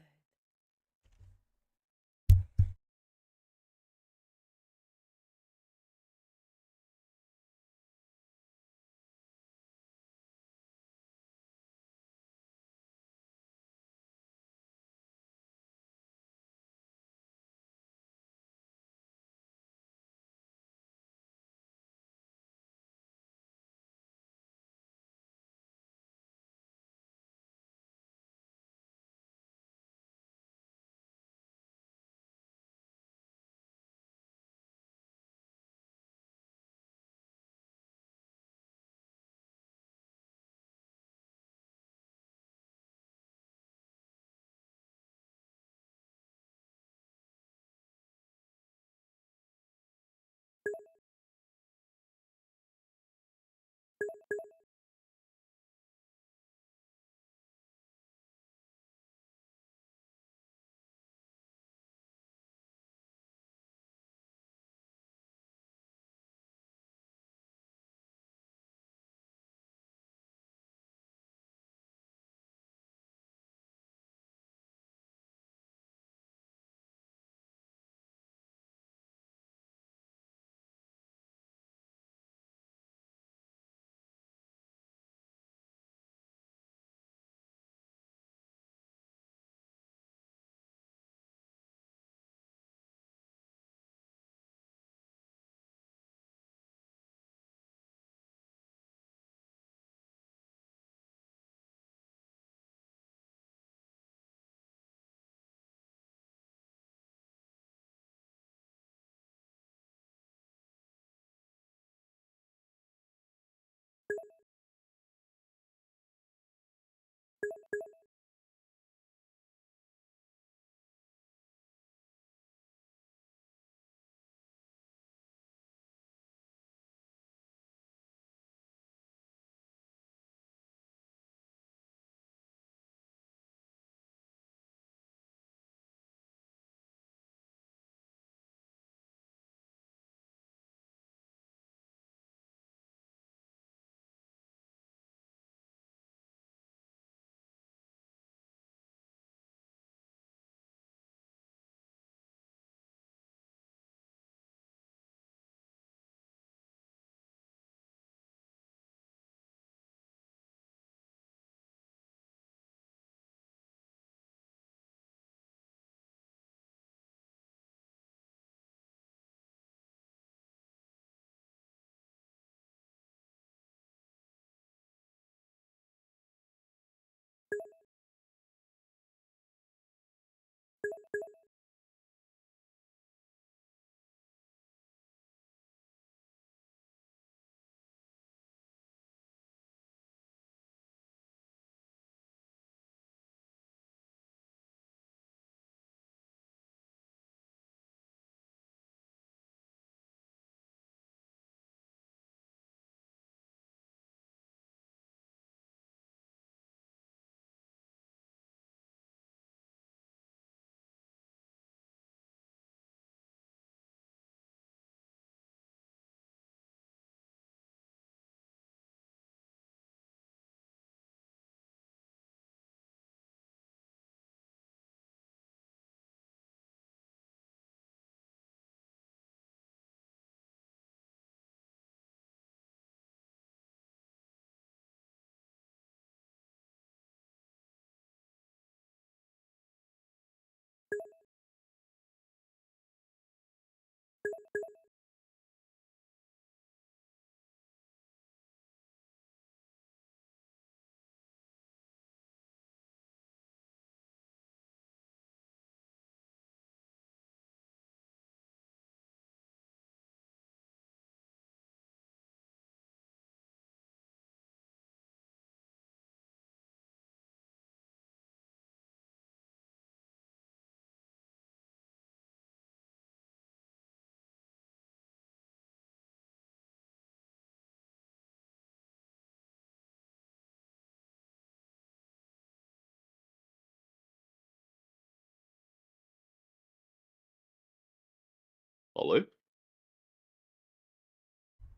Hello?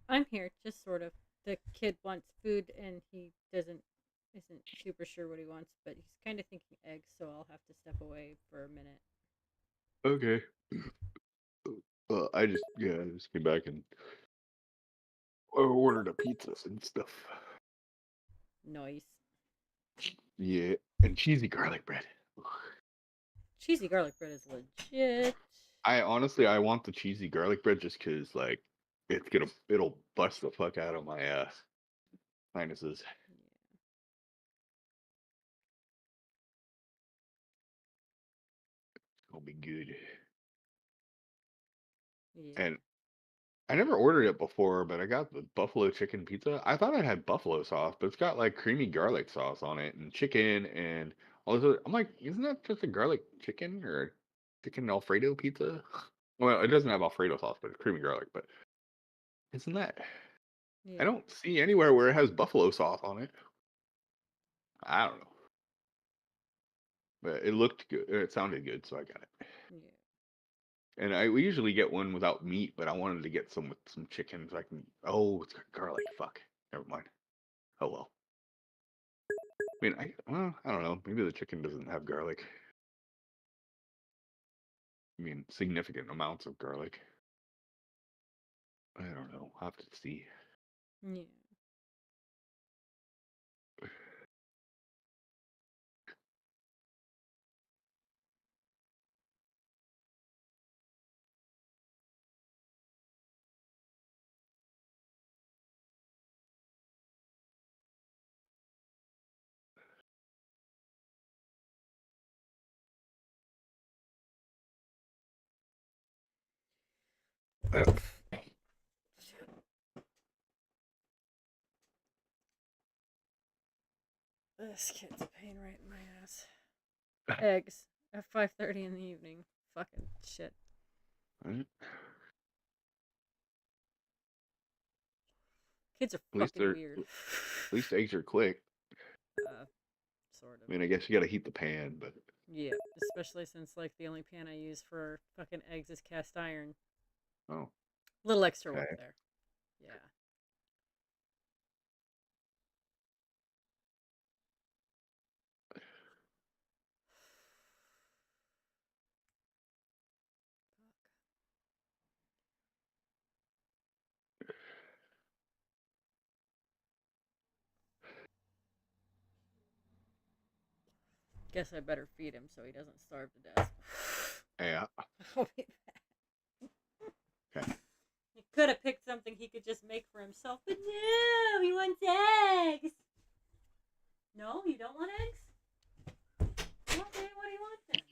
I'm here, just sort of. The kid wants food and he isn't super sure what he wants, but he's kind of thinking eggs, so I'll have to step away for a minute. Okay. I just came back and ordered a pizza and stuff. Nice. Yeah, and cheesy garlic bread. Cheesy garlic bread is legit. I want the cheesy garlic bread just because like it'll bust the fuck out of my sinuses. It'll be good. Yeah. And I never ordered it before, but I got the buffalo chicken pizza. I thought it had buffalo sauce, but it's got like creamy garlic sauce on it and chicken and all this other. I'm like, isn't that just a garlic chicken or chicken Alfredo pizza? Well, it doesn't have Alfredo sauce, but it's creamy garlic. But isn't that? Yeah. I don't see anywhere where it has buffalo sauce on it. I don't know, but it looked good. It sounded good, so I got it. Yeah. And we usually get one without meat, but I wanted to get some with some chicken so I can. Oh, it's got garlic. Fuck. Never mind. Oh well. I mean, I don't know. Maybe the chicken doesn't have garlic. I mean, significant amounts of garlic. I don't know. I'll have to see. Yeah. This kid's a pain right in my ass. Eggs at 5:30 in the evening. Fucking shit. Right? Kids are At least fucking weird. at least eggs are quick. Sort of. I mean, I guess you got to heat the pan, but Yeah, especially since like the only pan I use for fucking eggs is cast iron. oh, Little extra work okay. there. Yeah. Guess I better feed him so he doesn't starve to death. Yeah. I'll be back. Okay. He could have picked something he could just make for himself, but no, he wants eggs. No, you don't want eggs? Okay, what do you want then?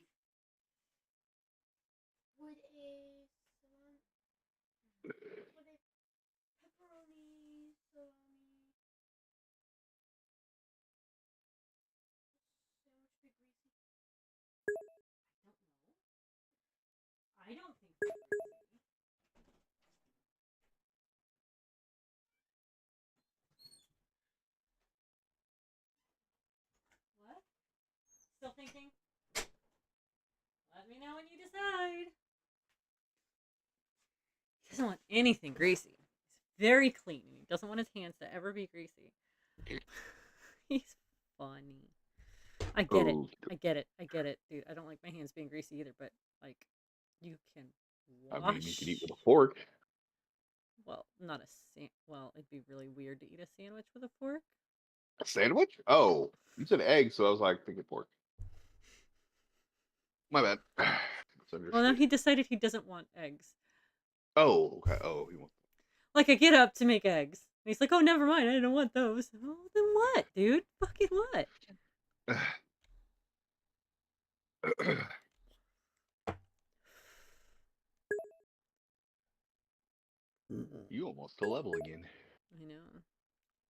thinking? Let me know when you decide. He doesn't want anything greasy. He's very clean. He doesn't want his hands to ever be greasy. He's funny. I get it. Oh, I get it. I get it, dude. I don't like my hands being greasy either, but like, you can wash. I mean, you could eat with a fork. Well, not a well, it'd be really weird to eat a sandwich with a fork. A sandwich? Oh, you said egg, so I was like thinking pork. My bad. Well, now he decided he doesn't want eggs. Oh, okay. Oh, he wants. Like, I get up to make eggs. And he's like, oh, never mind. I don't want those. Oh, then what, dude? Fucking what? You almost to level again. I know.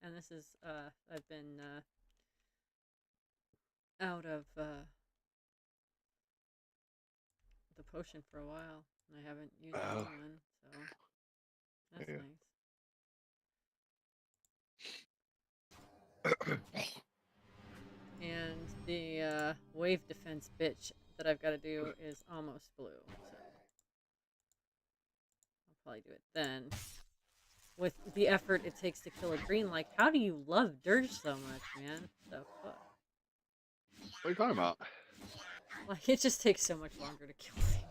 And this is, I've been, out of, the potion for a while. And I haven't used one, so that's nice. And the wave defense bitch that I've got to do is almost blue, so I'll probably do it then. With the effort it takes to kill a green, like, how do you love dirge so much, man? The fuck? What are you talking about? Like, it just takes so much longer to kill things.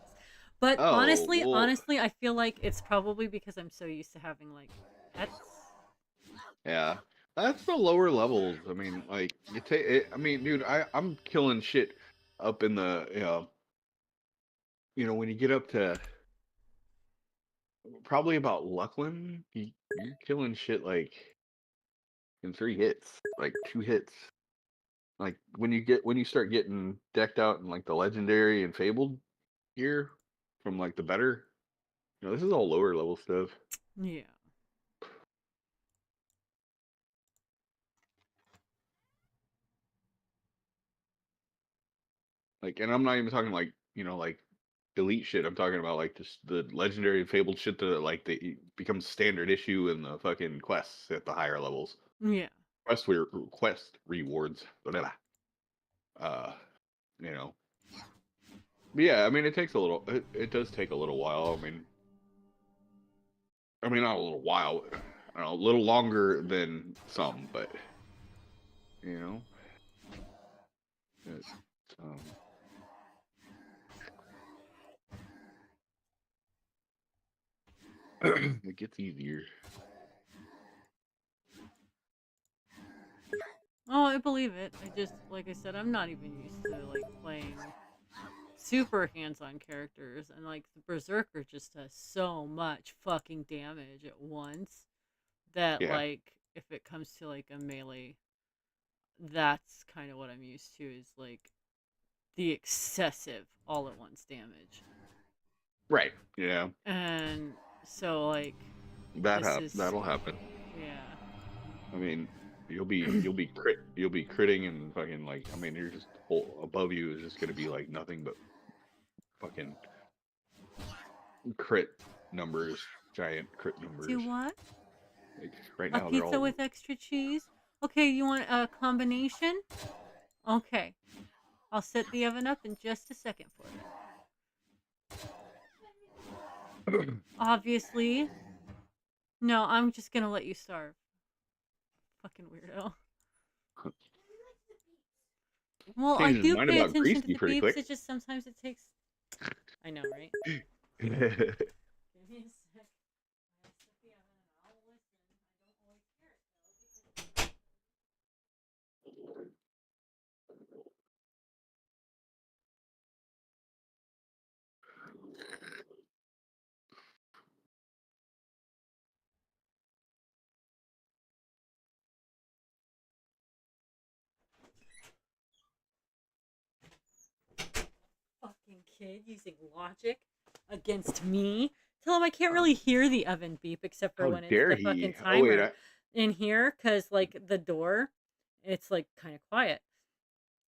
But Oh, honestly, well. honestly, I feel like it's probably because I'm so used to having, like, pets. Yeah, that's the lower levels. I mean, like I mean, dude, I'm killing shit up in the when you get up to probably about Luckland, you're killing shit like in 3 hits, like 2 hits. Like when you start getting decked out in like the legendary and fabled gear from like the better, this is all lower level stuff. Yeah. Like, and I'm not even talking like like elite shit. I'm talking about like just the legendary and fabled shit that like they become standard issue in the fucking quests at the higher levels. Yeah. Quest rewards. Blah. But yeah, I mean, it takes a little. It does take a little while. I mean, not a little while. I don't know, a little longer than some, but it's, it gets easier. Oh, I believe it. I just, like I said, I'm not even used to, like, playing super hands-on characters, and, like, the Berserker just does so much fucking damage at once that, like, if it comes to, like, a melee, that's kind of what I'm used to, is, like, the excessive all-at-once damage. Right, yeah. And so, like, that'll happen. Yeah. I mean, you'll be critting and fucking, like, I mean, you're just above you is just gonna be like nothing but fucking crit numbers, giant crit numbers. Do what? Like, right A now, pizza with extra cheese? Okay, you want a combination? Okay. I'll set the oven up in just a second for you. Obviously. No, I'm just gonna let you starve. Fucking weirdo. Well, I do pay attention to the beeps, it just sometimes it takes... I know, right? Give me a sec. I'll set the oven and I'll listen. I don't always hear it, though, because... Fucking kid using logic against me. Tell him I can't really hear the oven beep except for when it's the fucking timer in here, because, like, the door, it's, like, kind of quiet.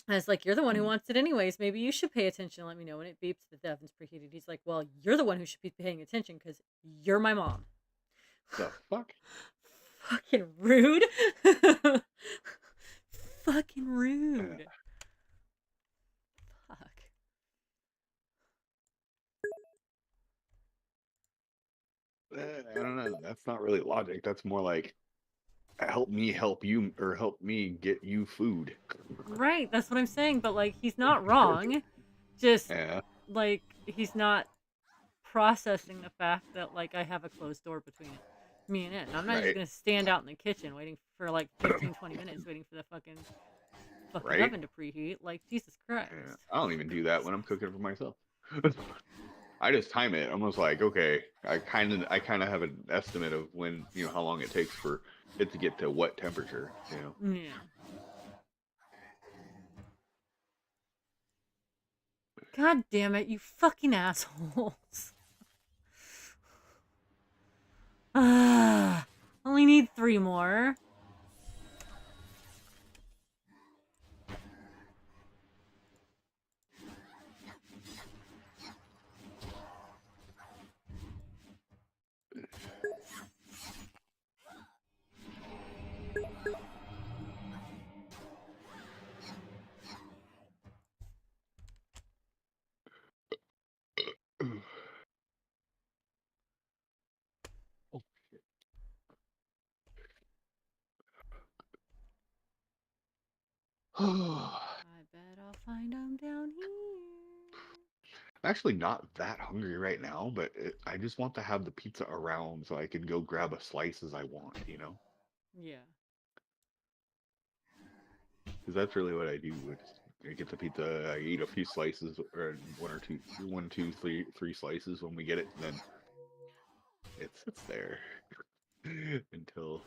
I was like, you're the one who wants it anyways. Maybe you should pay attention and let me know when it beeps that the oven's preheated. He's like, well, you're the one who should be paying attention because you're my mom. The fuck? Fucking rude. Fucking rude. don't know. That's not really logic. That's more like help me help you, or help me get you food. Right, that's what I'm saying. But like, he's not wrong. Just Yeah, like he's not processing the fact that like I have a closed door between me and it. And I'm not just right, gonna stand out in the kitchen waiting for like 15, 20 minutes waiting for the fucking right. oven to preheat. Like, Jesus Christ. Yeah. I don't even do that when I'm cooking for myself. I just time it. I'm just like, okay, I kind of have an estimate of when, how long it takes for it to get to what temperature, Yeah. God damn it, you fucking assholes. Ah, only need 3 more. Oh. I bet I'll find them down here. I'm actually not that hungry right now, but I just want to have the pizza around so I can go grab a slice as I want. Yeah. Because that's really what I do. I get the pizza, I eat a few slices, or one, two, three slices when we get it, and then it sits there until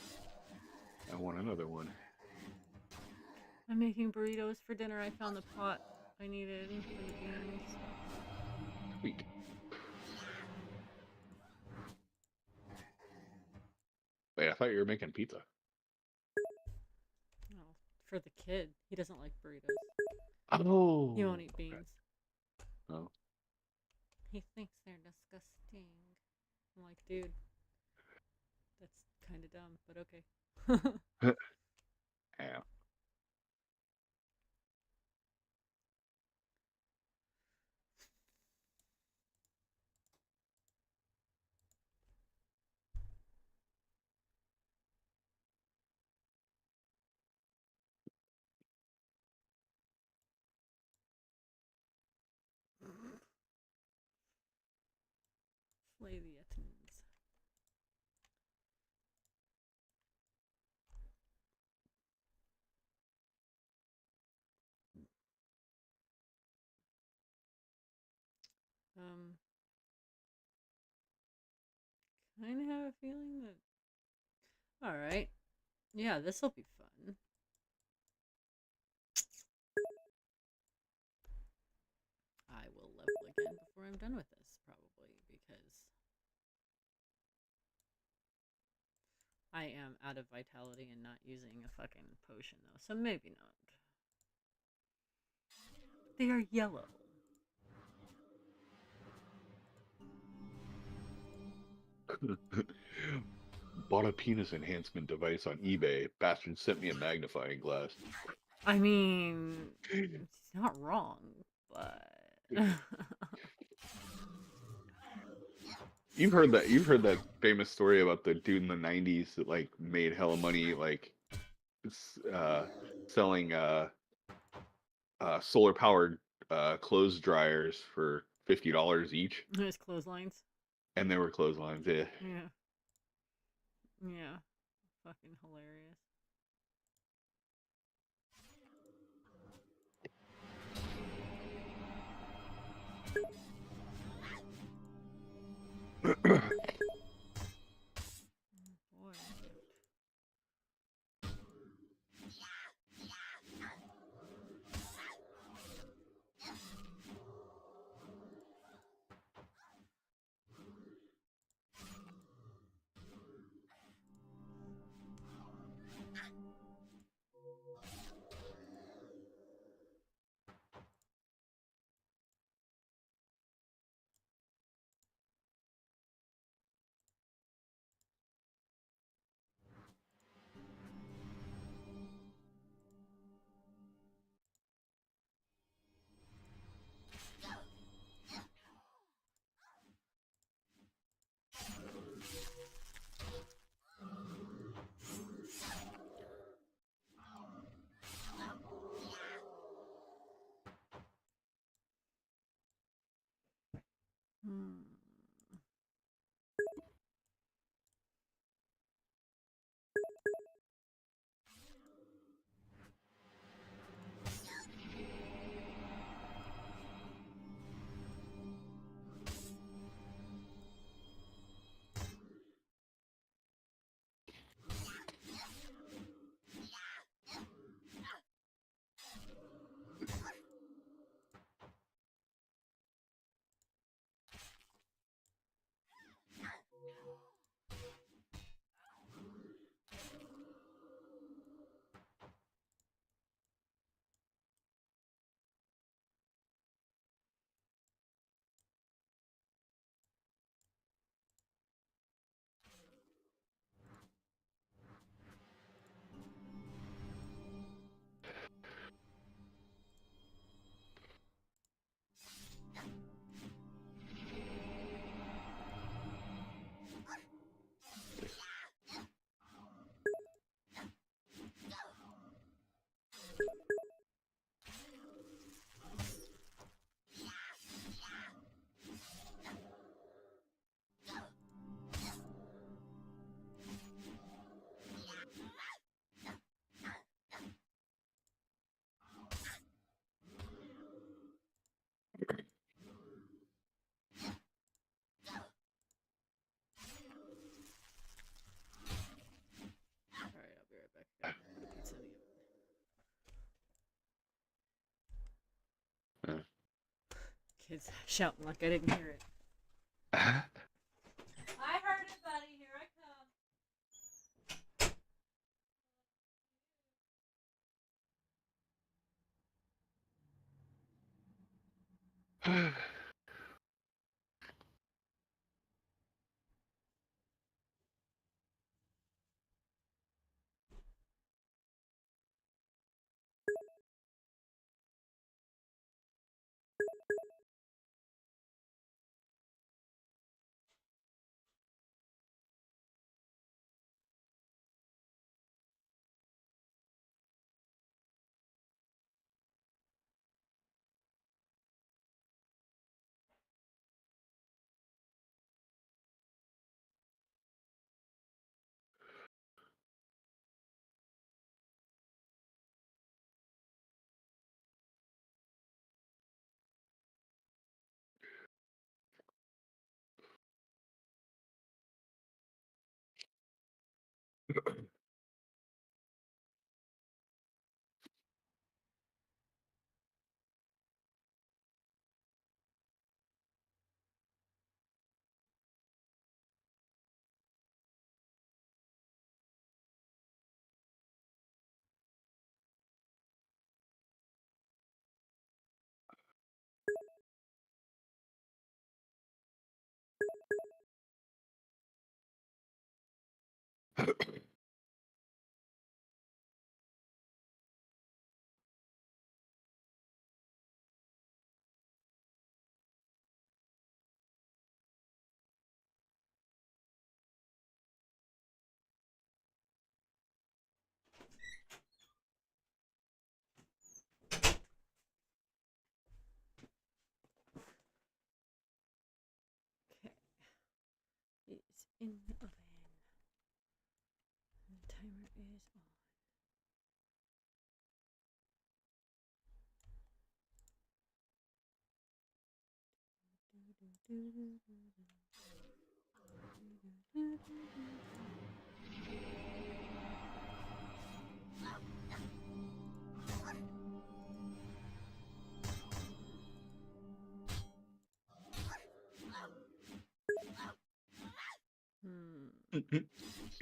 I want another one. I'm making burritos for dinner. I found the pot I needed for the beans. Sweet. Wait, I thought you were making pizza. Oh, for the kid. He doesn't like burritos. Oh. He won't eat Okay. beans. Oh. He thinks they're disgusting. I'm like, dude, that's kind of dumb, but okay. Yeah. Slay the Ettins. Um, kind of have a feeling that. All right, yeah, this will be fun. I will level again before I'm done with this, probably, because I am out of vitality and not using a fucking potion, though, so maybe not. They are yellow. Bought a penis enhancement device on eBay. Bastard sent me a magnifying glass. I mean, it's not wrong, but You've heard that famous story about the dude in the '90s that like made hella money like uh selling solar powered clothes dryers for $50 each, there's clotheslines. and they were clotheslines. Yeah. Yeah, yeah, fucking hilarious. Boy. Hmm. All right, I'll be right back. I gotta put a pizza in the oven. Kids shouting like I didn't hear it. I heard it, buddy. Here I come. Okay. It's in the oven. The timer is on.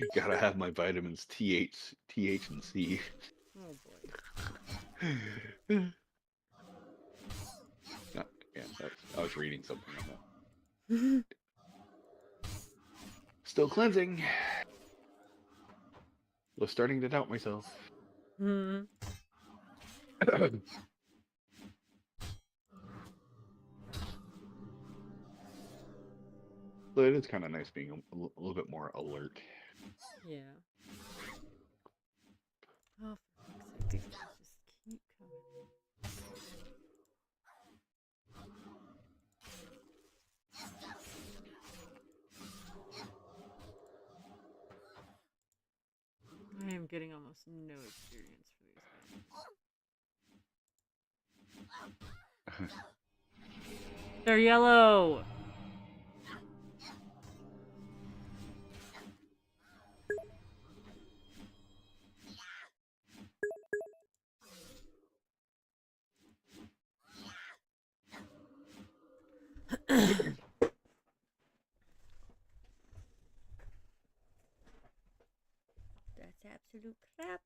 You gotta have my vitamins TH, and C. Oh boy. Yeah, I was reading something on that. Still cleansing. Was starting to doubt myself. Hmm. But it is kind of nice being a little bit more alert. Yeah. Oh, for fuck's sake, these guys just keep coming. getting almost no experience for these guys. They're yellow. That's absolute crap.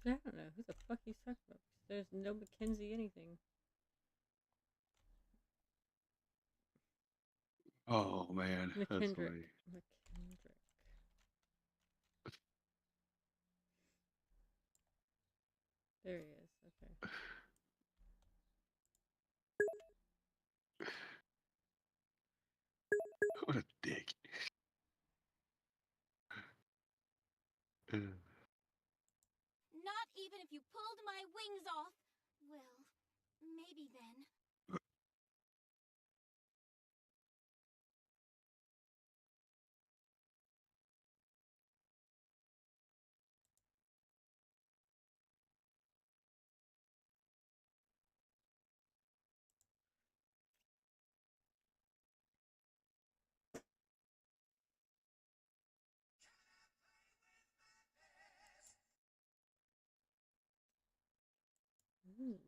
I don't know who the fuck he's talking about. There's no Mackenzie anything. Oh man, that's McKendrick. funny. McKendrick. There he is. Okay. What a dick. Not even if you pulled my wings off. Well, maybe then. Ooh.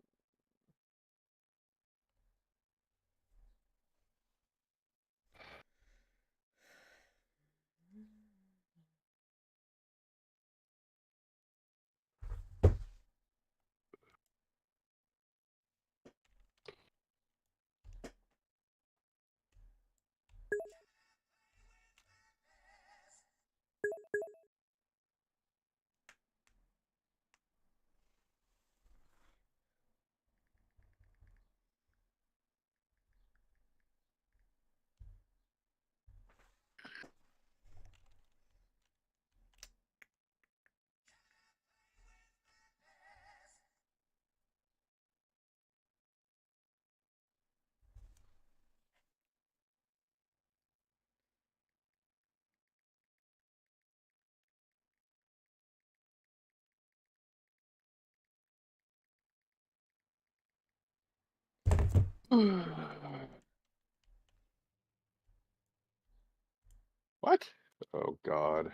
What? Oh God.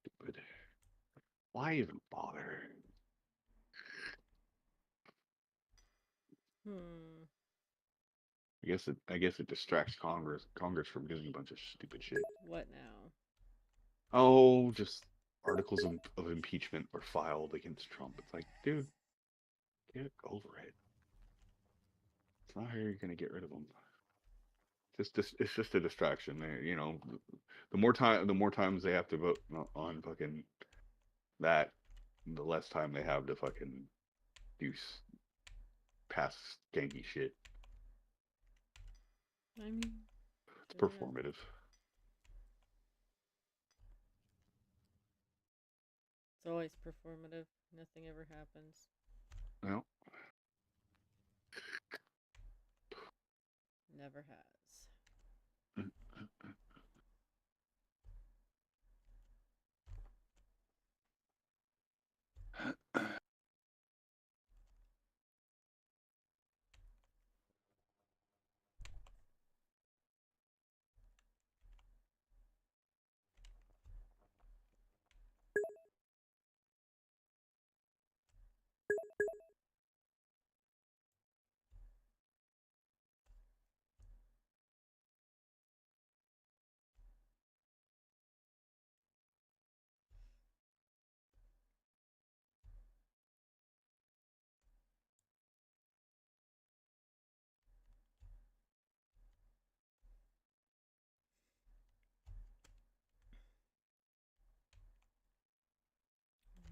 Stupid. Why even bother? Hmm. I guess it distracts Congress from doing a bunch of stupid shit. What now? Oh, just articles of impeachment were filed against Trump. It's like, dude, get over it. It's not how you're gonna get rid of him. It's just a distraction. The more times they have to vote on fucking that, the less time they have to fucking do pass skanky shit. I mean, It's fair enough. performative. It's always performative. Nothing ever happens. Well, Never has.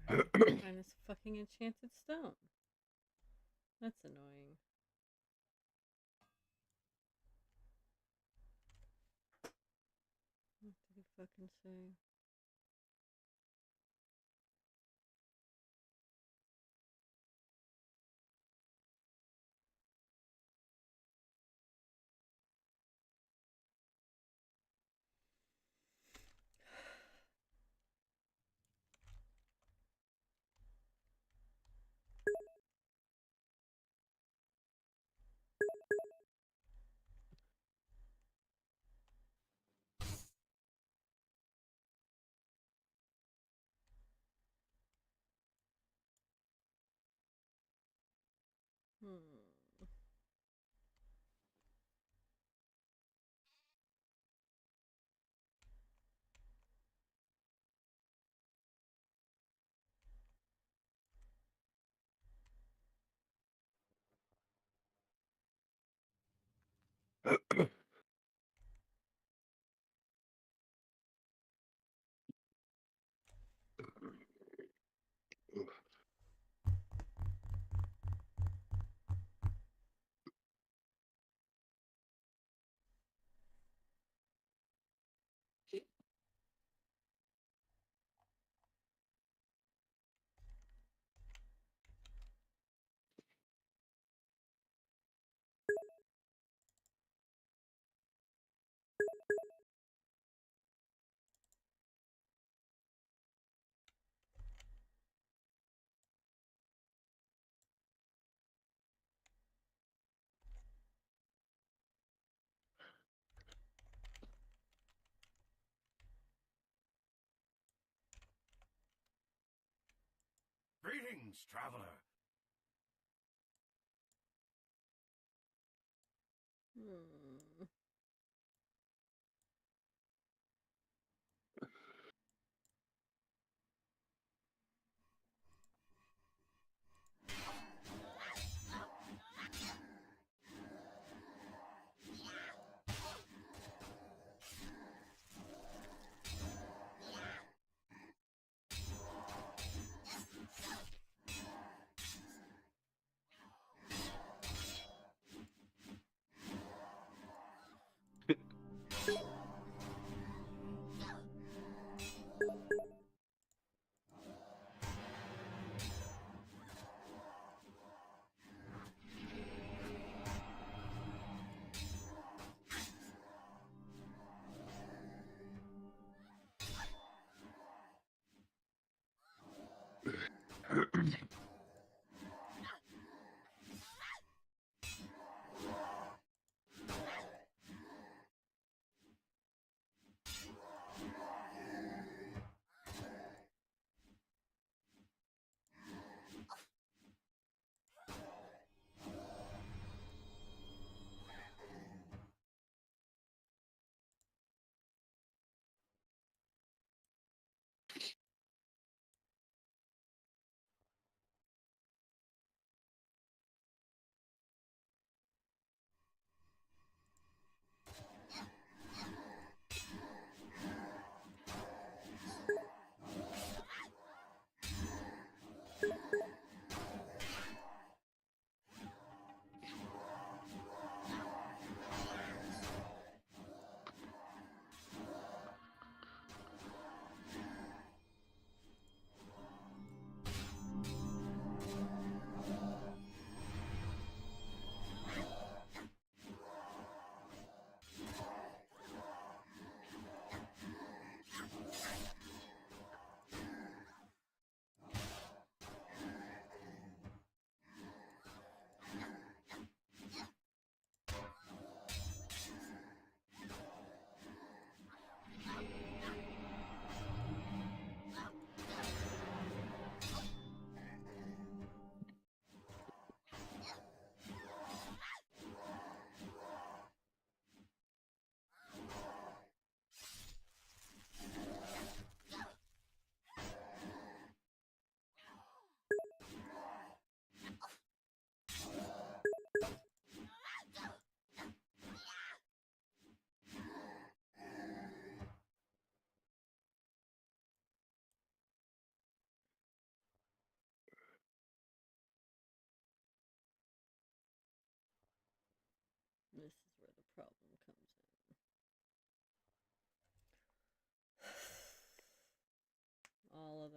Find this fucking enchanted stone. That's annoying. What did he fucking say? Hmm. Greetings, traveler. Hmm.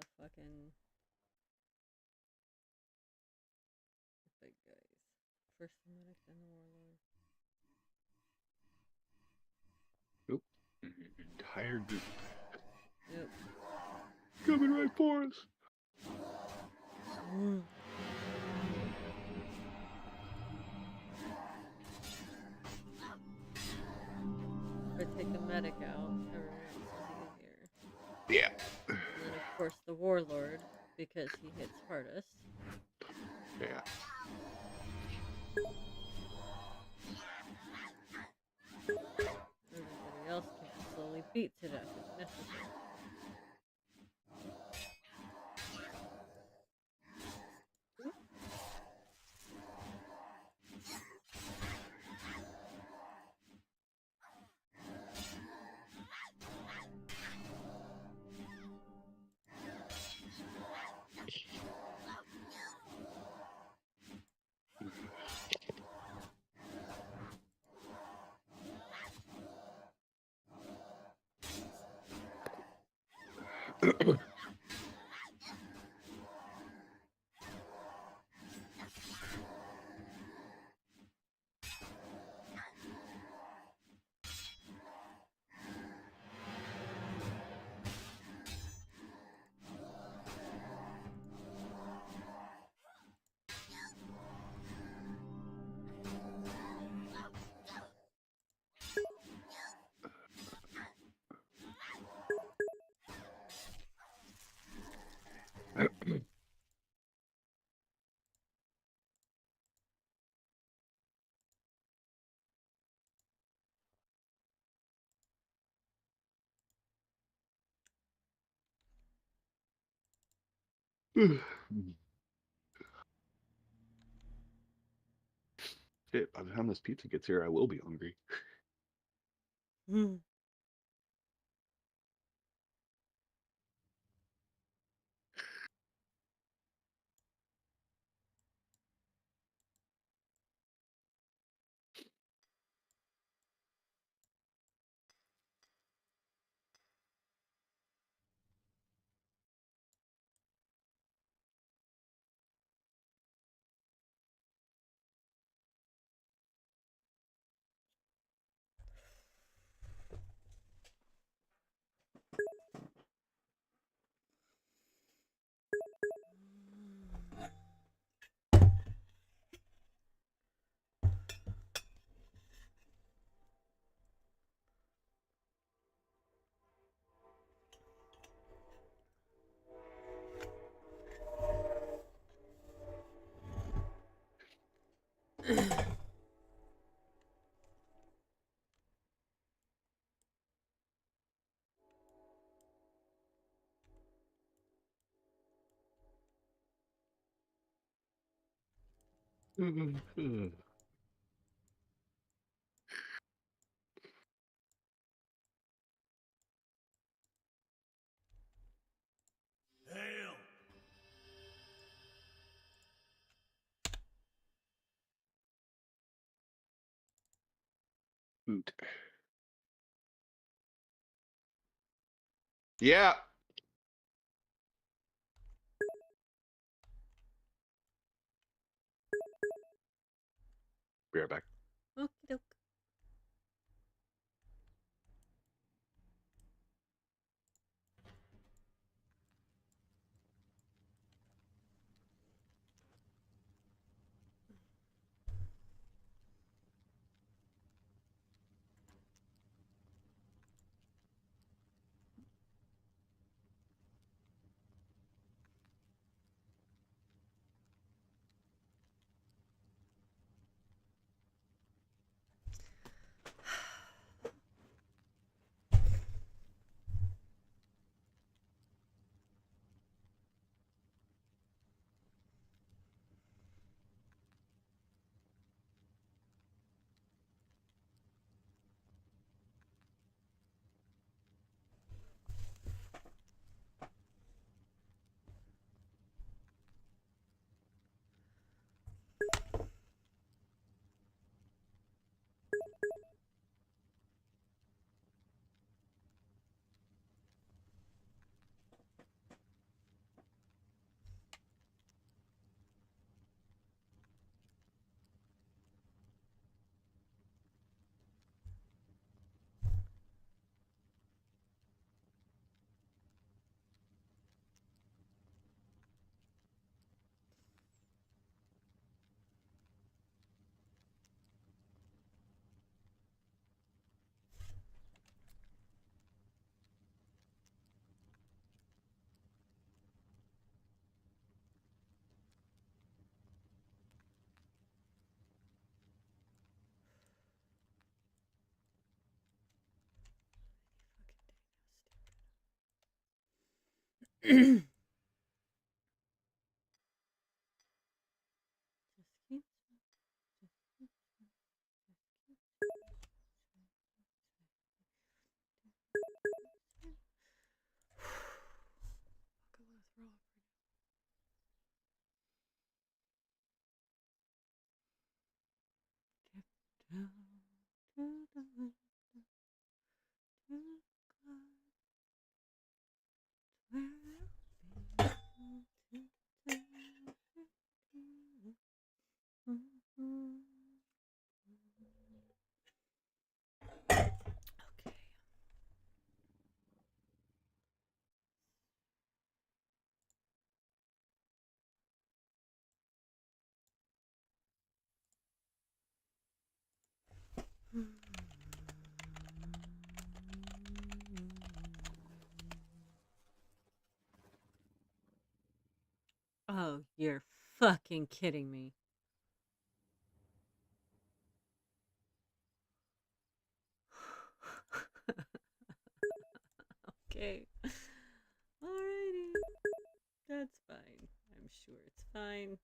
the fucking big guys. First the medic, then the warlord. Oop. Entire group Yep. coming right for us. If I take the medic out, everyone else is easier. Yeah. And then of course the warlord, because he hits hardest. Yeah. Everybody else can be slowly beat to death if necessary. Shit, by the time this pizza gets here, I will be hungry. Hail! Yeah. Be right back. Okie doke. Oh, you're fucking kidding me. Okay. Alrighty. That's fine. I'm sure it's fine.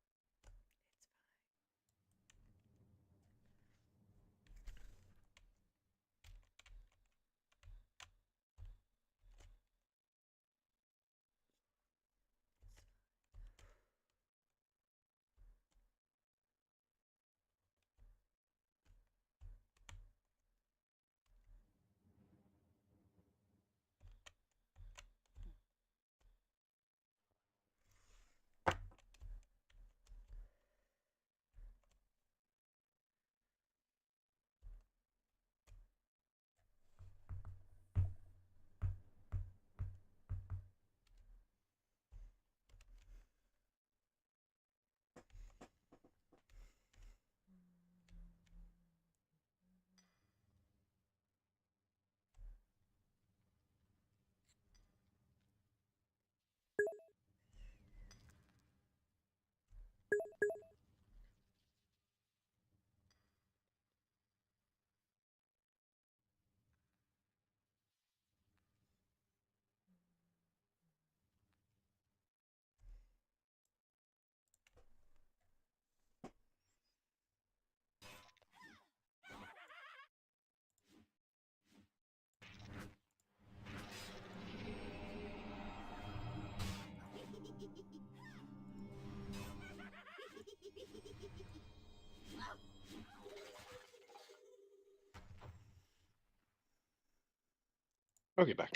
Okay, back.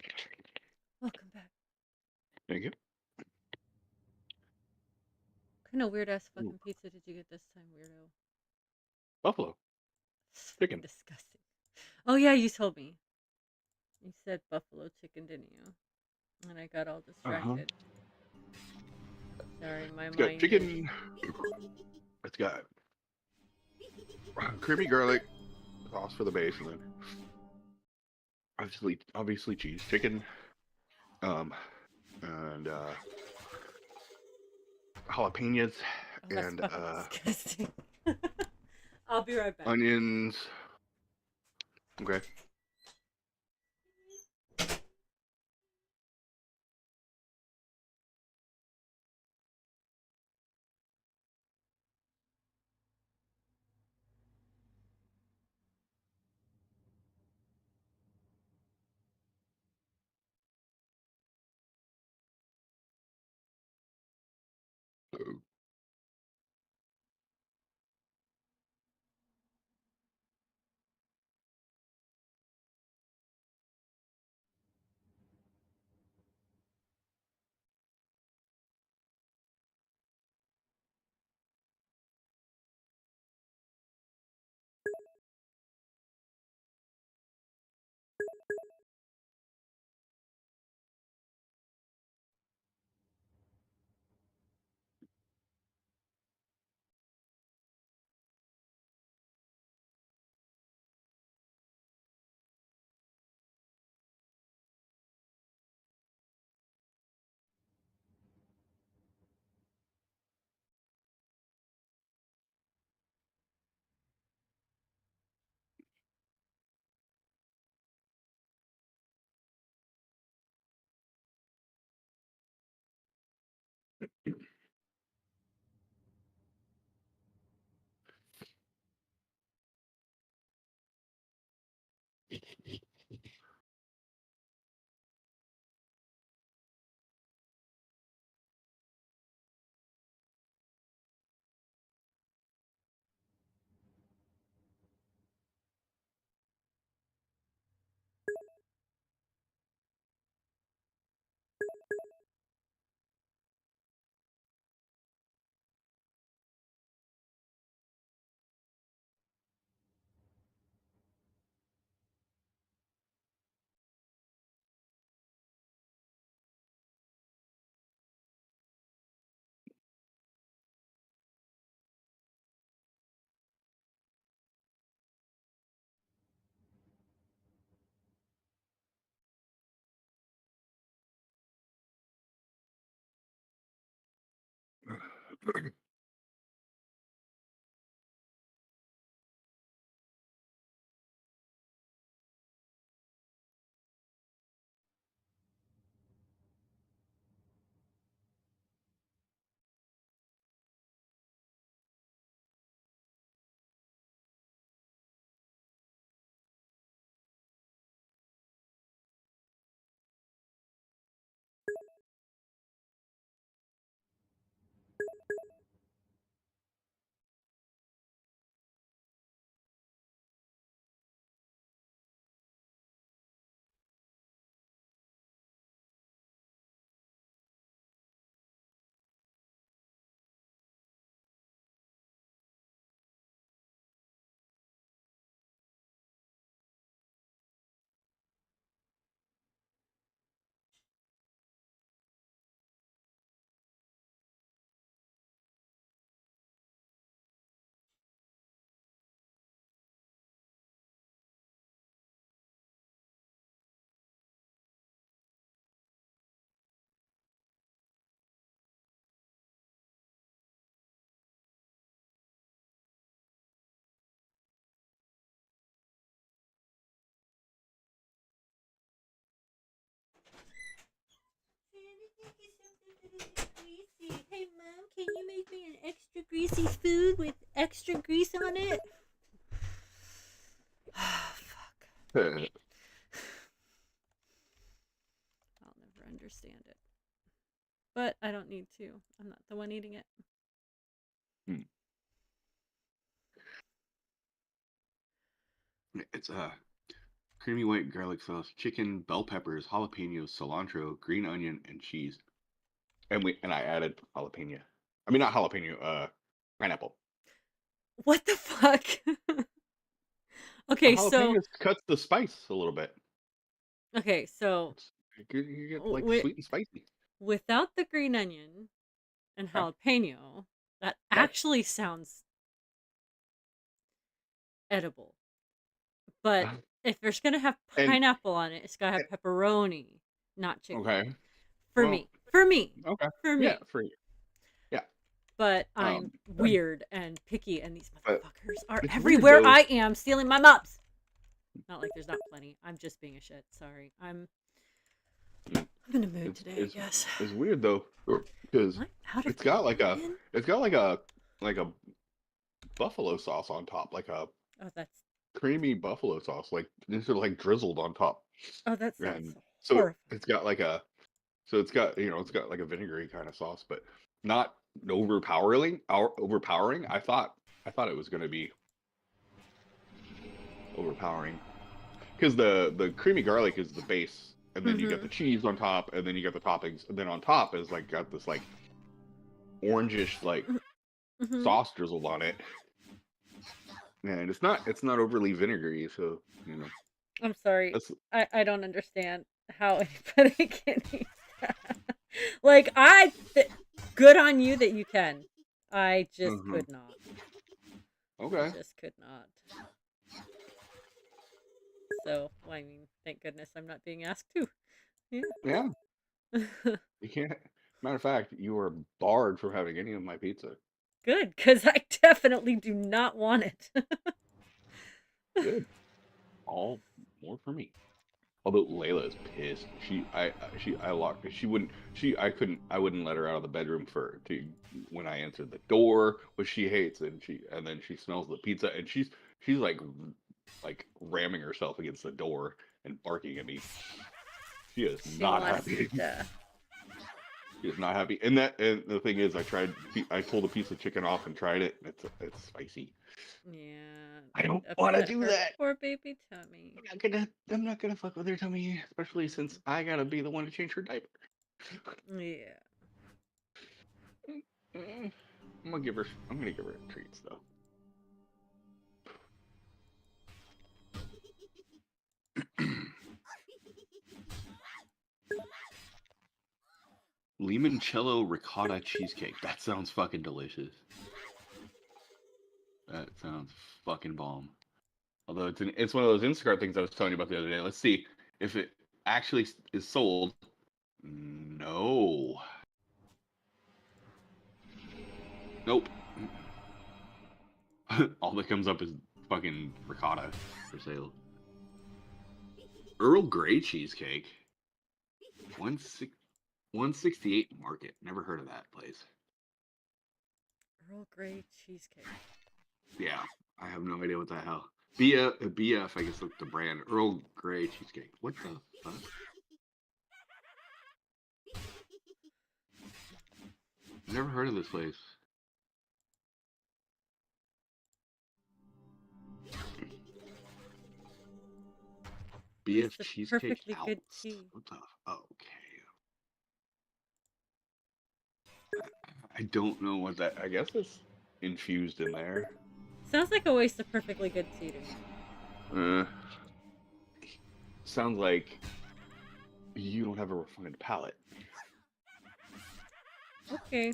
Welcome back. Thank you. What kind of weird ass Ooh, fucking pizza did you get this time, weirdo? buffalo It's fucking chicken. disgusting. Oh yeah, you told me. You said buffalo chicken, didn't you? And I got all Uh-huh. distracted. Sorry, my It's got mind is. chicken. It's got creamy garlic sauce for the base, and then obviously cheese, chicken, um, and jalapenos, Oh, that's and fucking disgusting. I'll be right back. onions. Okay. Hey, Mom, can you make me an extra greasy food with extra grease on it? Oh, fuck. I'll never understand it. But I don't need to. I'm not the one eating it. It's creamy white garlic sauce, chicken, bell peppers, jalapenos, cilantro, green onion, and cheese. And I added jalapeno. I mean, not jalapeno. Pineapple. What the fuck? The Okay, so jalapeno cuts the spice a little bit. okay, so You get like wi- sweet and spicy. without the green onion and Okay. jalapeno, that Okay. actually sounds edible. But if there's gonna have And pineapple on it, it's gotta have pepperoni, not chicken. okay. For Well, me. For me. okay. For me. Yeah, for you. Yeah. But I'm Good. weird and picky, and these But motherfuckers are it's weird, everywhere though. I am stealing my mops. Not like there's not plenty. I'm just being a shit. Sorry. I'm in a mood today, I guess. It's weird though, because What? How did it's got like a in? it's got like a buffalo sauce on top, like a Oh, that's creamy buffalo sauce, like this are like drizzled on top. that sounds And so horrifying. it's got like a it's got it's got like a vinegary kind of sauce, but not overpowering. I thought it was gonna be overpowering because the creamy garlic is the base, and then you got the cheese on top, and then you got the toppings, and then on top is like got this like orangish like sauce drizzled on it, and it's not overly vinegary, so I'm sorry. that's I don't understand how anybody can eat that. Like, good on you that you can. I just could not. okay. Just could not. So, I mean, thank goodness I'm not being asked to. Yeah. You can't. Matter of fact, you are barred from having any of my pizza. Good, because I definitely do not want it. Good. All more for me. Although Layla is pissed. I wouldn't let her out of the bedroom when I answered the door, which she hates, and then she smells the pizza, and she's like ramming herself against the door and barking at me. She is She not wants happy. pizza. She is not happy. And the thing is, I pulled a piece of chicken off and tried it. It's spicy. Yeah. I don't it want to upset do her that. Poor baby tummy. I'm not gonna fuck with her tummy, especially since I gotta be the one to change her diaper. Yeah. I'm gonna give her treats though. Limoncello ricotta cheesecake. That sounds fucking delicious. That sounds fucking bomb. Although it's one of those Instacart things I was telling you about the other day. Let's see if it actually is sold. No. Nope. All that comes up is fucking ricotta for sale. Earl Grey cheesecake. 168 Market. Never heard of that place. Earl Grey cheesecake. Yeah, I have no idea what the hell. BF, I guess, look the brand. Earl Grey cheesecake. What the fuck? Never heard of this place. BF It's the cheesecake perfectly good Alps. tea. What the? Okay. I don't know what that. I guess it's infused in there. Sounds like a waste of perfectly good tea to me. Sounds like you don't have a refined palate. Okay.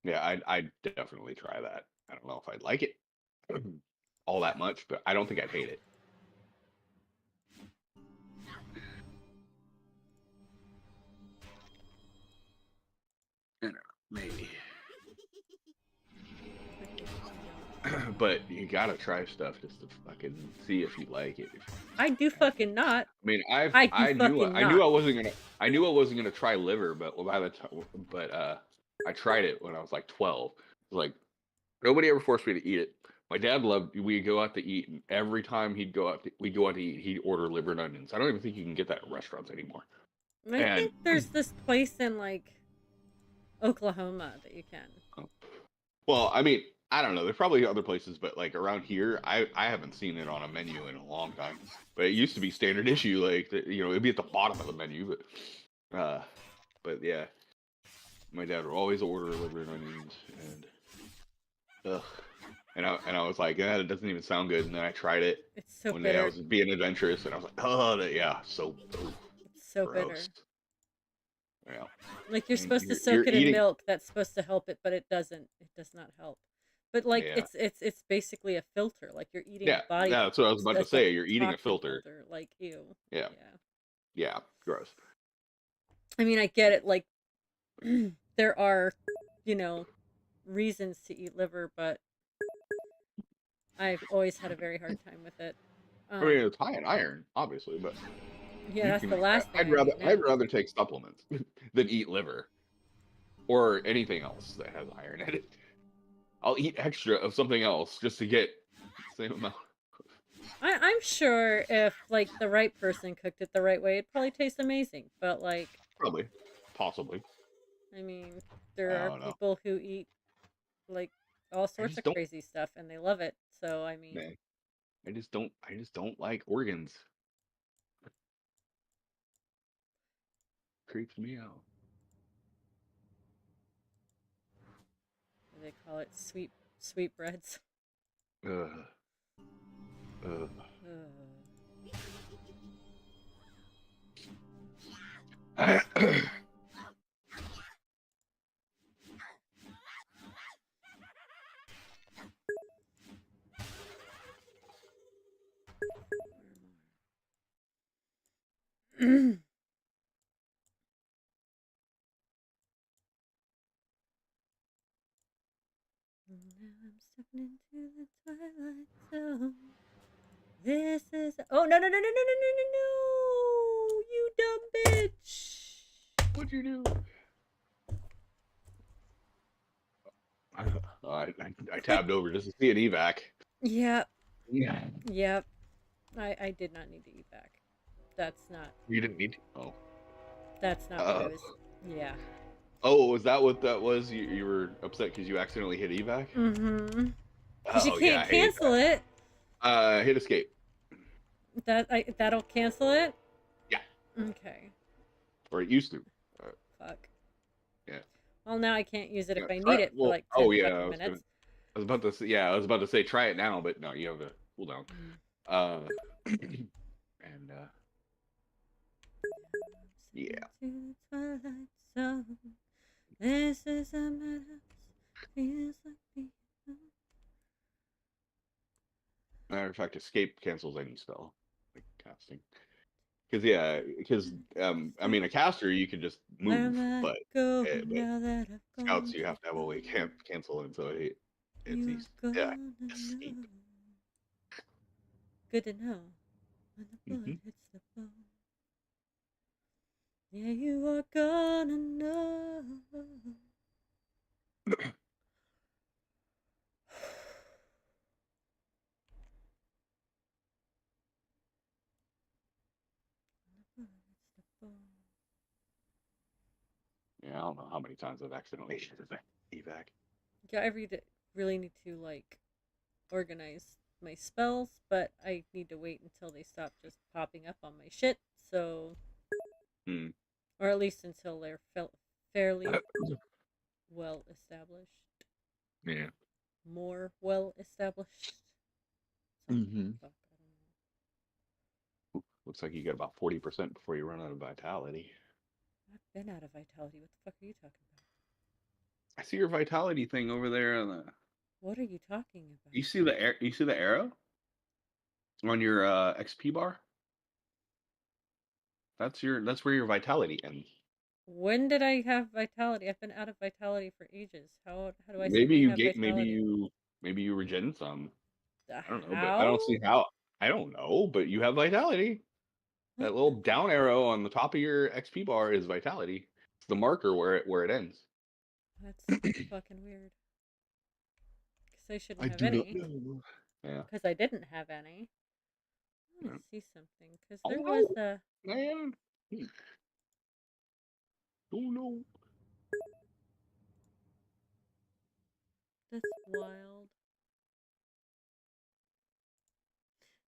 Yeah, I'd definitely try that. I don't know if I'd like it all that much, but I don't think I'd hate it. I don't know, maybe. But you gotta try stuff just to fucking see if you like it. I do fucking not. I mean, I knew I knew I wasn't gonna try liver, but I tried it when I was like 12. It was like nobody ever forced me to eat it. My dad loved. We'd go out to eat, and every time we'd go out to eat, he'd order liver and onions. I don't even think you can get that at restaurants anymore. I think there's this place in like Oklahoma that you can. Well, I mean, I don't know. There's probably other places, but like around here, I haven't seen it on a menu in a long time. But it used to be standard issue, like it'd be at the bottom of the menu. But yeah, my dad would always order liver and onions, and I was like, yeah, it doesn't even sound good. And then I tried it. It's so one bitter. day. I was being adventurous, and I was like, oh, yeah, so It's so gross. bitter. Yeah. Like you're supposed to you're soak it in eating- milk. That's supposed to help it, but it doesn't. It does not help. But like Yeah. it's basically a filter. Like you're eating Yeah, body. yeah, that's what I was about to that's say. You're eating a toxin filter. Like ew. Yeah. Yeah, gross. I mean, I get it. Like there are, reasons to eat liver, but I've always had a very hard time with it. I mean, it's high in iron, obviously, but Yeah, that's the last thing. I'd rather take supplements than eat liver or anything else that has iron in it. I'll eat extra of something else just to get the same amount. I'm sure if like the right person cooked it the right way, it'd probably taste amazing. But like, Probably, possibly. I mean, there I are don't know. people who eat like all sorts just of don't- crazy stuff and they love it. So I mean, Man, I just don't like organs. Creeps me out. they call it sweetbreads. Ugh. Ugh. Now I'm stepping into the twilight zone. This is. Oh, no, no, no, no, no, no, no, no, no! You dumb bitch! What'd you do? I tabbed over just to see an evac. Yep, Yeah. yep. I did not need to eat back. That's not. You didn't need to. Oh. That's not what I was. Yeah. Oh, was that what that was? You were upset because you accidentally hit evac? Mm-hmm. Because you Oh, can't yeah, I hate cancel it. Hit escape. That'll cancel it? Yeah. Okay. Or it used to. Fuck. Yeah. Well, now I can't use it if I Try- need it for well, like 10 oh yeah, fucking minutes. I was about to say, yeah, I was about to say try it now, but no, you have a cooldown. And yeah. This is a madhouse. Feels like being Matter of fact, escape cancels any spell, like casting. Because I mean, a caster you can just where move, am I but going now that I've gone scouts you have to have a way cancel it, so it's You're easy. gonna Escape. know. Good to know when the bullet Mhm. hits the bone. Yeah, you are gonna know. Yeah, I don't know how many times I've accidentally hit evac. Yeah, really need to like organize my spells, but I need to wait until they stop just popping up on my shit. So, or at least until they're fairly well established. Yeah. More well established. Mm-hmm. Fuck, Looks like you got about 40% before you run out of vitality. I've been out of vitality. What the fuck are you talking about? I see your vitality thing over there on the. What are you talking about? You see the arrow on your XP bar? That's where your vitality ends. When did I have vitality? I've been out of vitality for ages. How do I Maybe suddenly you have get vitality? maybe you regen some. I don't know, but I How? don't see how. I don't know, but you have vitality. What? That little down arrow on the top of your XP bar is vitality. It's the marker where it ends. That's fucking weird. Because I shouldn't I have do not any. know. Yeah. Because I didn't have any. I want to see something. Because there Oh was a. man. Oh no. That's wild.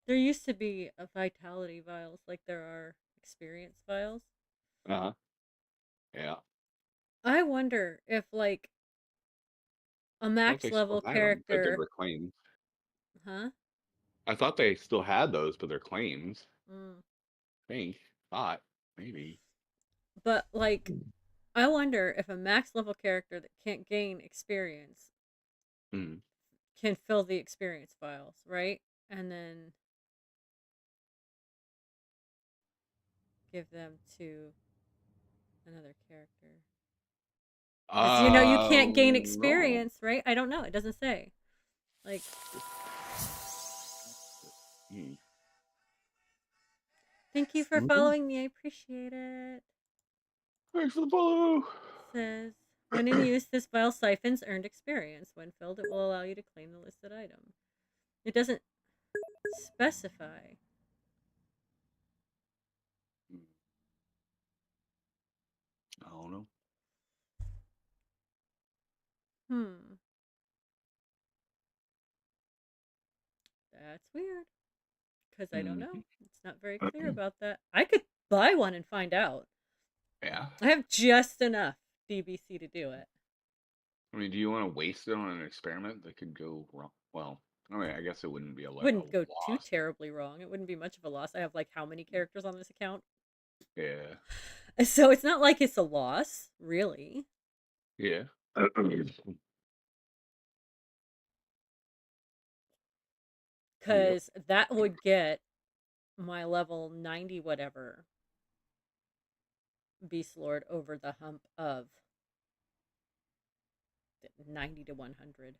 There used to be a vitality vials like there are experience vials. Uh-huh. Yeah. I wonder if like a I thought max they still level had them, but they character. were claims. Huh? I thought they still had those, but they're claims. Mm. Thought, maybe. But like, I wonder if a max level character that can't gain experience Mm. can fill the experience files, right? And then give them to another character. Because you can't gain No. experience, right? I don't know. It doesn't say. Like, thank you for following me. I appreciate it. Thanks for the follow. Says, when in use, this file siphons earned experience. When filled, it will allow you to claim the listed item. It doesn't specify. I don't know. That's weird. Because I don't know. It's not very clear about that. I could buy one and find out. Yeah. I have just enough DBC to do it. I mean, do you want to waste it on an experiment that could go wrong? Well, I mean, I guess it wouldn't be a Wouldn't go loss. too terribly wrong. It wouldn't be much of a loss. I have like how many characters on this account? Yeah. So it's not like it's a loss, really. Yeah. Because that would get my level 90 whatever Beast Lord over the hump of 90 to 100.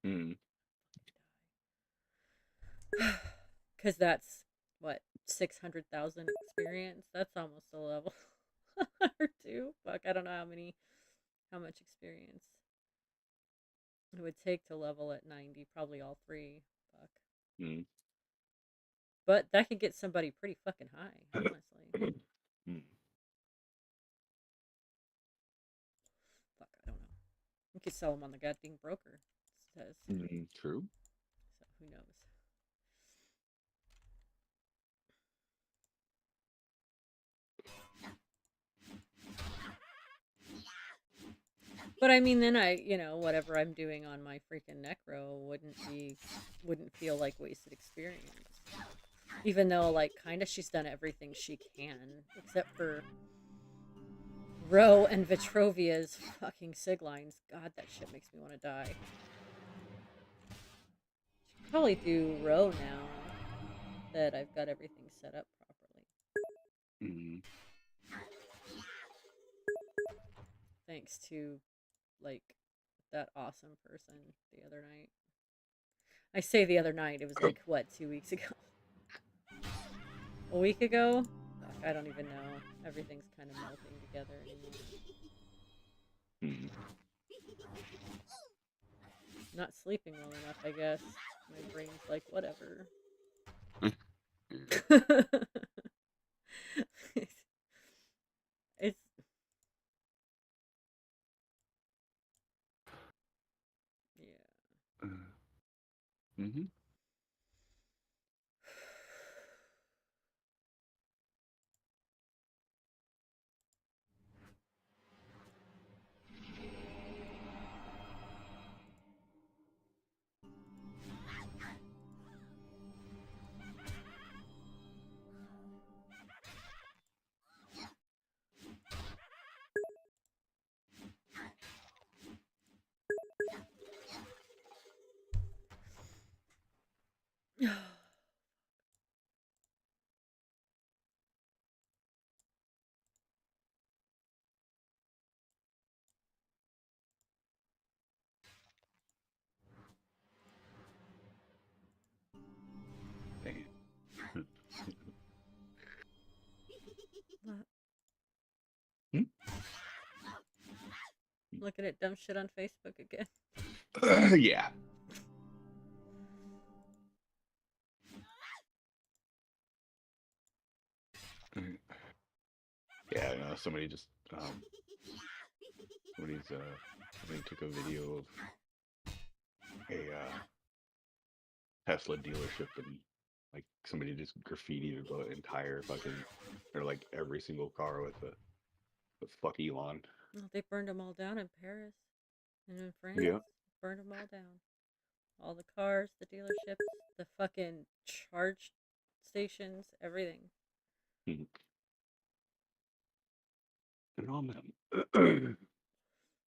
Mm. Because that's what 600,000 experience. That's almost a level or two. Fuck, I don't know how much experience it would take to level at 90. Probably all three. Fuck. Mm. But that could get somebody pretty fucking high, honestly. Mm. Fuck, I don't know. You could sell them on the goddamn broker. It says. True. So who knows? But I mean, then whatever I'm doing on my freaking necro wouldn't feel like wasted experience. Even though, like, kind of she's done everything she can, except for Ro and Vitrovia's fucking siglines. God, that shit makes me want to die. Should probably do Ro now that I've got everything set up properly. Mm. Thanks to, like, that awesome person the other night. I say the other night, it was like, what, 2 weeks ago? A week ago? Fuck, I don't even know. Everything's kind of melting together anymore. Mm. Not sleeping well enough, I guess. My brain's like, whatever. it's yeah. Mm-hmm. Looking at dumb shit on Facebook again. Yeah. Yeah, I know. Somebody took a video of a Tesla dealership, and like somebody just graffitied the entire fucking, or like every single car with fuck Elon. Well, they burned them all down in Paris and in France. Yeah. Burned them all down. All the cars, the dealerships, the fucking charge stations, everything. Mm-hmm. And all them.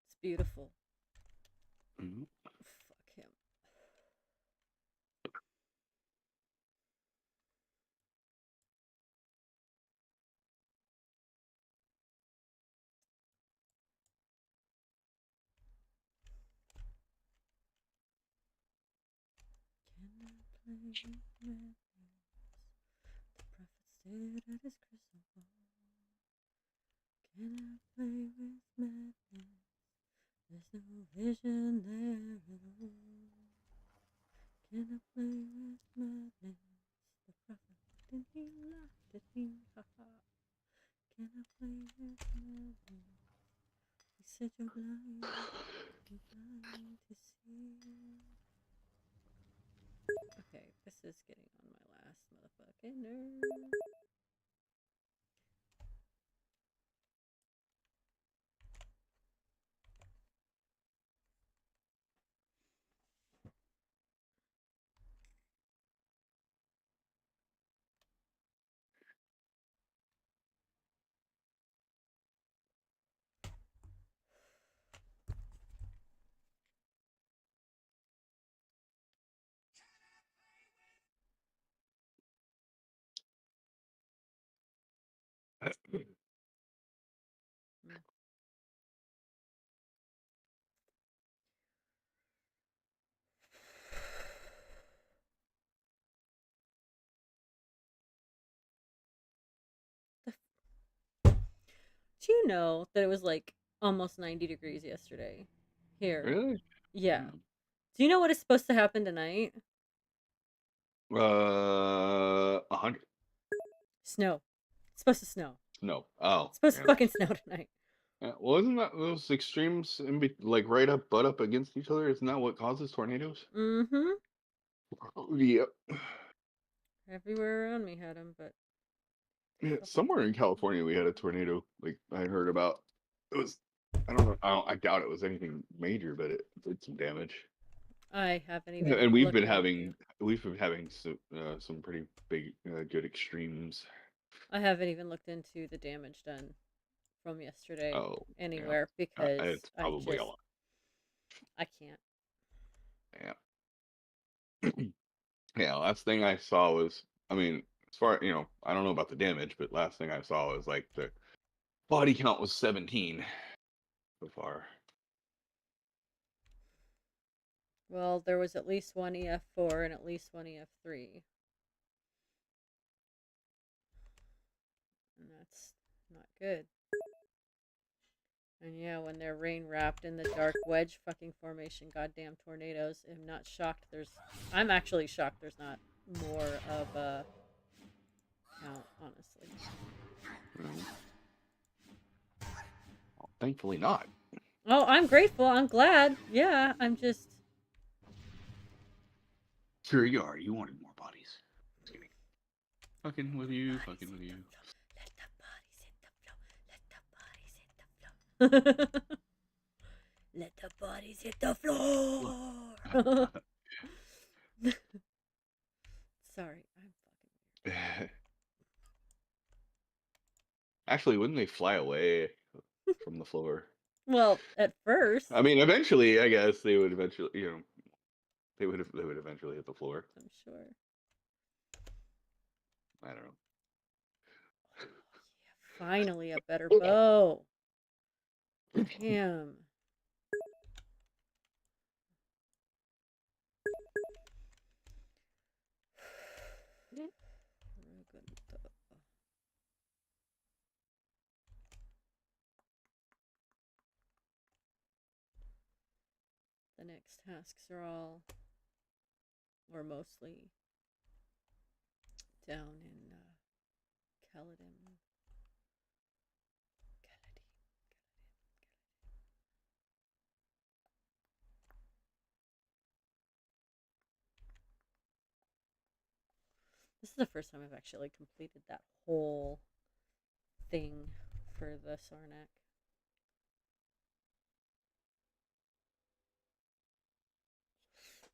It's beautiful. Mm-hmm. Fuck him. Can I play with madness? The prophet stared at his crystal ball. Can I play with madness? There's no vision there at all. Can I play with madness? The prophet didn't he laughed at me, haha. Can I play with madness? He said you're blind to see. Okay, this is getting on my last motherfucking nerve. you know that it was like almost 90 degrees yesterday here? Really? Yeah. Do you know what is supposed to happen tonight? 100. Snow. It's supposed to snow. No. Oh. It's supposed to Yeah. fucking snow tonight. Yeah, well, isn't that those extremes like right up, butt up against each other? Isn't that what causes tornadoes? Mm-hmm. Yep. Everywhere around me had them, but Yeah, somewhere in California we had a tornado. Like I heard about. It was. I don't know. I doubt it was anything major, but it did some damage. I haven't even. And we've been looked having into- some pretty big good extremes. I haven't even looked into the damage done from yesterday Oh, anywhere yeah. because It's probably a lot. I can't. Yeah. Yeah. Last thing I saw was, I mean, as far I don't know about the damage, but last thing I saw was like the body count was 17 so far. Well, there was at least one EF4 and at least one EF3. And that's not good. And yeah, when they're rain wrapped in the dark wedge fucking formation, goddamn tornadoes. I'm actually shocked there's not more of a count, honestly. Well, thankfully not. Oh, I'm grateful. I'm glad. Yeah, I'm just. Sure you are. You wanted more bodies. Just kidding. Fucking with you. Fucking with you. Let the bodies hit the floor. Sorry, I'm fucking. Actually, wouldn't they fly away from the floor? Well, at first. I mean, eventually, I guess they would eventually, they would eventually hit the floor. I'm sure. I don't know. Yeah, finally, a better bow. Damn. The next tasks are all, or mostly, down in Kaladin. This is the first time I've actually completed that whole thing for the Sarnak.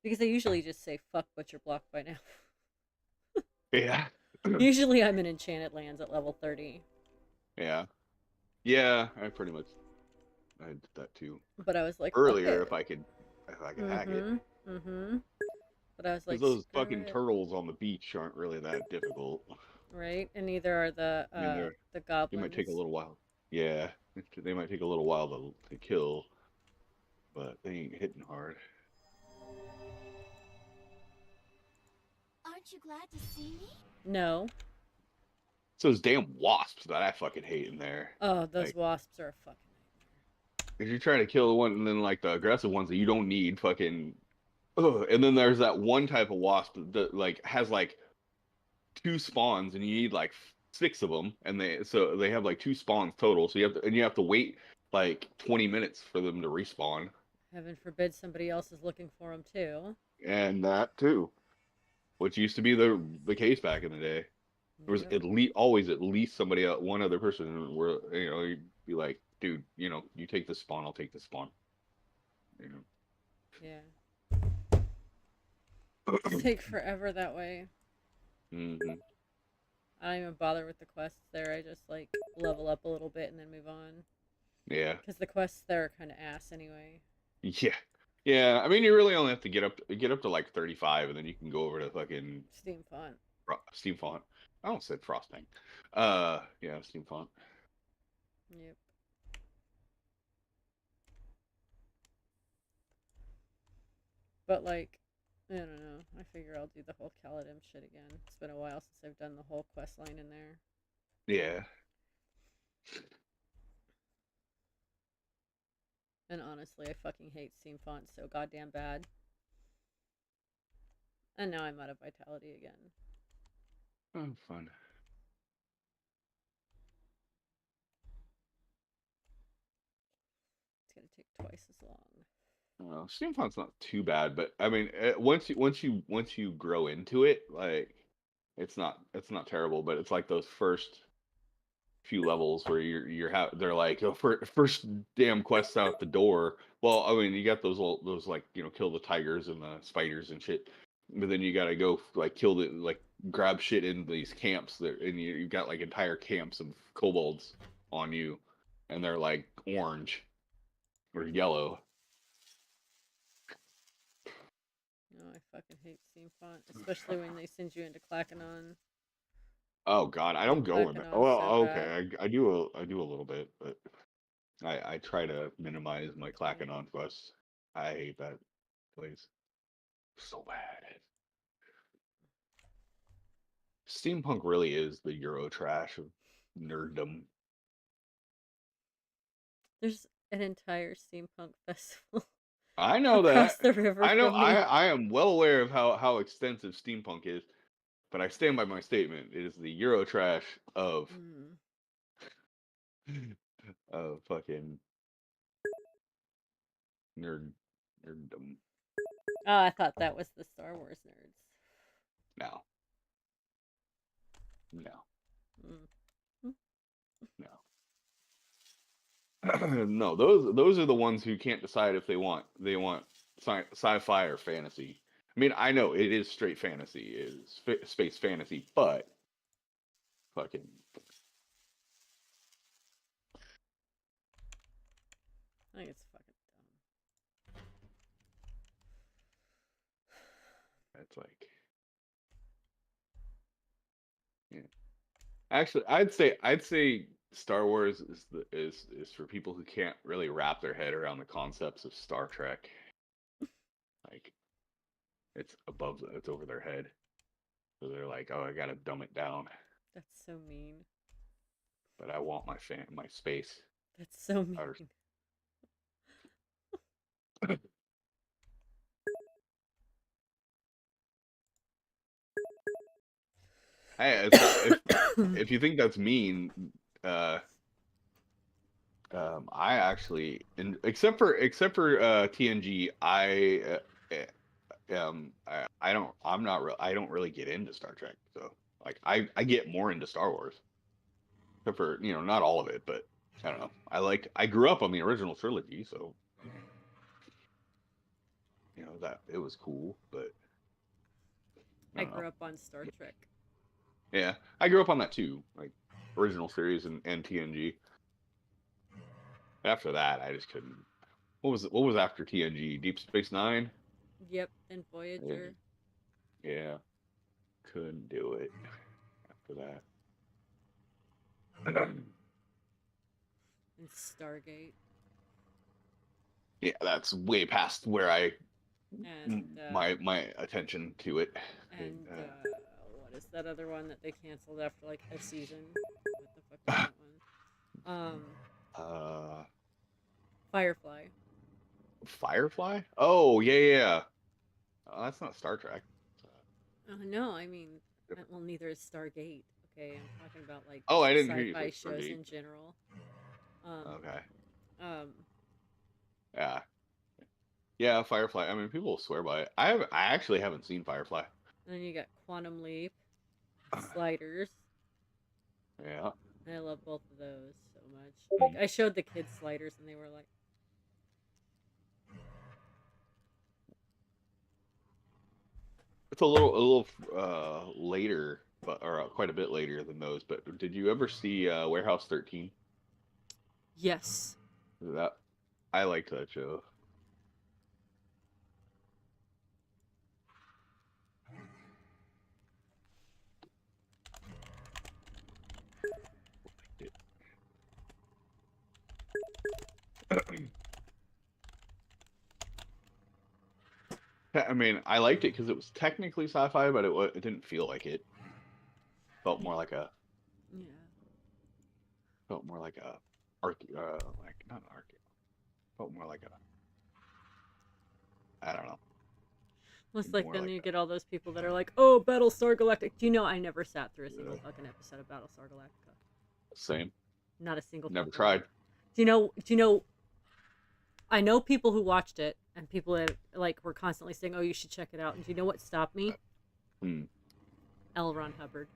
Because I usually just say fuck butcher block by now. Yeah. Usually I'm in Enchanted Lands at level 30. Yeah. Yeah, I did that too. But I was like earlier if I could hack it. Mm-hmm. But I was like, Because those fucking turtles on the beach aren't really that difficult. Right? And neither are the goblins. They might take a little while. Yeah. They might take a little while to kill. But they ain't hitting hard. Aren't you glad to see me? No. It's those damn wasps that I fucking hate in there. Oh, those wasps are a fucking nightmare. If you're trying to kill the one, and then like the aggressive ones that you don't need, fucking. Ugh. And then there's that one type of wasp that like has like 2 spawns, and you need like 6 of them, and they have like 2 spawns total. So you have to wait like 20 minutes for them to respawn. Heaven forbid somebody else is looking for them too. And that too, which used to be the case back in the day. There was always at least somebody else, one other person where you'd be like, dude, you take the spawn, I'll take the spawn. Yeah. It takes forever that way. Mm-hmm. I don't even bother with the quests there. I just like level up a little bit and then move on. Yeah. Because the quests there are kind of ass anyway. Yeah. Yeah. I mean, you really only have to get up to like 35, and then you can go over to fucking Steam Font. Steam Font. I almost said Frostbank. Yeah, Steam Font. Yep. But like, I don't know. I figure I'll do the whole Kaladin shit again. It's been a while since I've done the whole quest line in there. Yeah. And honestly, I fucking hate steampunk so goddamn bad. And now I'm out of vitality again. Oh, fun. It's gonna take twice as long. Steampunk's not too bad, but I mean, once you grow into it, like it's not terrible. But it's like those first few levels where they're like, oh, first damn quests out the door. Well, I mean, you got those like kill the tigers and the spiders and shit, but then you gotta go like kill the like grab shit in these camps that, and you've got like entire camps of kobolds on you, and they're like orange or yellow. No, I fucking hate steampunk, especially when they send you into Clackanon. Oh God, I don't go in there. Clackanon's Well, so okay, bad. I do a little bit, but I try to minimize my Clackanon quests. I hate that place so bad. Steampunk really is the Euro trash of nerddom. There's an entire steampunk festival I know across that. the river I know. from me. I am well aware of how extensive steampunk is, but I stand by my statement. It is the Euro trash of fucking nerddom. Oh, I thought that was the Star Wars nerds. No. No. No. No, those are the ones who can't decide if they want sci-fi or fantasy. I mean, I know it is straight fantasy, it is space fantasy, but fucking I think it's fucking dumb. it's like, yeah. Actually, I'd say Star Wars is for people who can't really wrap their head around the concepts of Star Trek. Like, it's over their head. So they're like, oh, I gotta dumb it down. That's so mean. But I want my space. That's so mean. Hey, if you think that's mean, I actually, except for TNG, I don't really get into Star Trek. So like I get more into Star Wars, except for not all of it, but I don't know. I grew up on the original trilogy, so that it was cool, but I I don't know. grew up on Star Trek. Yeah, I grew up on that too, like original series and TNG. After that, I just couldn't. What was after TNG? Deep Space Nine? Yep, and Voyager. Yeah. Couldn't do it after that. And Stargate. Yeah, that's way past where And my attention to it. and what is that other one that they canceled after like a season? What the fuck is that one? Firefly. Firefly? Oh, yeah. Oh, that's not Star Trek. No, I mean, well, neither is Stargate. Okay, I'm talking about like Oh, I didn't hear you sci-fi say shows Stargate. in general. Okay. Yeah. Yeah, Firefly. I mean, people swear by it. I actually haven't seen Firefly. And then you got Quantum Leap, Sliders. Yeah. I love both of those so much. Like, I showed the kids Sliders, and they were like, It's a little later, or quite a bit later than those. But did you ever see Warehouse 13? yes. I liked that show. I mean, I liked it because it was technically sci-fi, but it didn't feel like it. Felt more like a Yeah. Felt more like a like not an arc. Felt more like a, I don't know. It's like More then like you a, get all those people that are like, "Oh, Battlestar Galactica." Do you know I never sat through a single fucking episode of Battlestar Galactica? same. Not a single Never fucking one. tried. Do you know? Do you know? I know people who watched it and people that like were constantly saying, "Oh, you should check it out." And do you know what stopped me? Hmm. L. Ron Hubbard.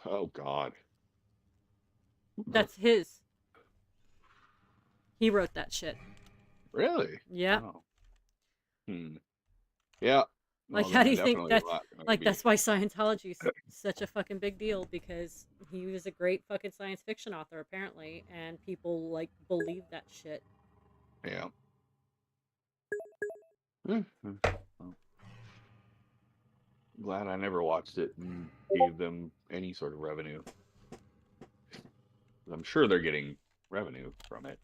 Oh God. That's his. He wrote that shit. Really? Yeah. Oh. Hmm. Yeah. Like, Well, how then do I you think definitely that? not gonna Like, be. that's why Scientology is such a fucking big deal, because he was a great fucking science fiction author apparently, and people like believe that shit. Yeah. Well, glad I never watched it and gave them any sort of revenue. I'm sure they're getting revenue from it.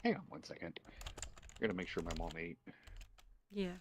Hang on 1 second. I gotta make sure my mom ate. Yeah.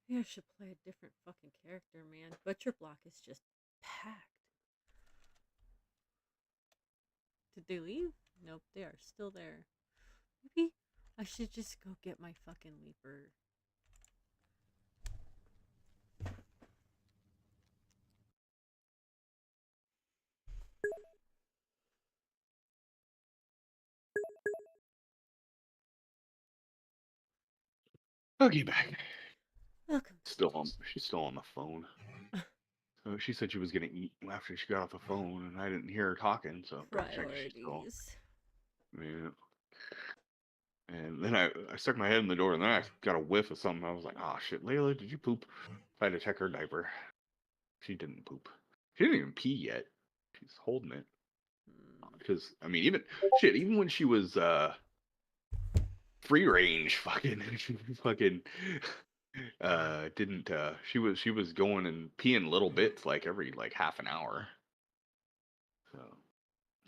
Yeah, I should play a different fucking character, man. Butcher Block is just packed. Did they leave? Nope, they are still there. Maybe I should just go get my fucking leaper. Okay, back. Welcome. Still on. She's still on the phone. So she said she was gonna eat after she got off the phone, and I didn't hear her talking. So Priorities. Yeah. And then I stuck my head in the door, and then I got a whiff of something. I was like, "Oh shit, Layla, did you poop?" I had to check her diaper. She didn't poop. She didn't even pee yet. She's holding it. Because I mean, even when she was free range, fucking she fucking didn't she was going and peeing little bits like every like half an hour. So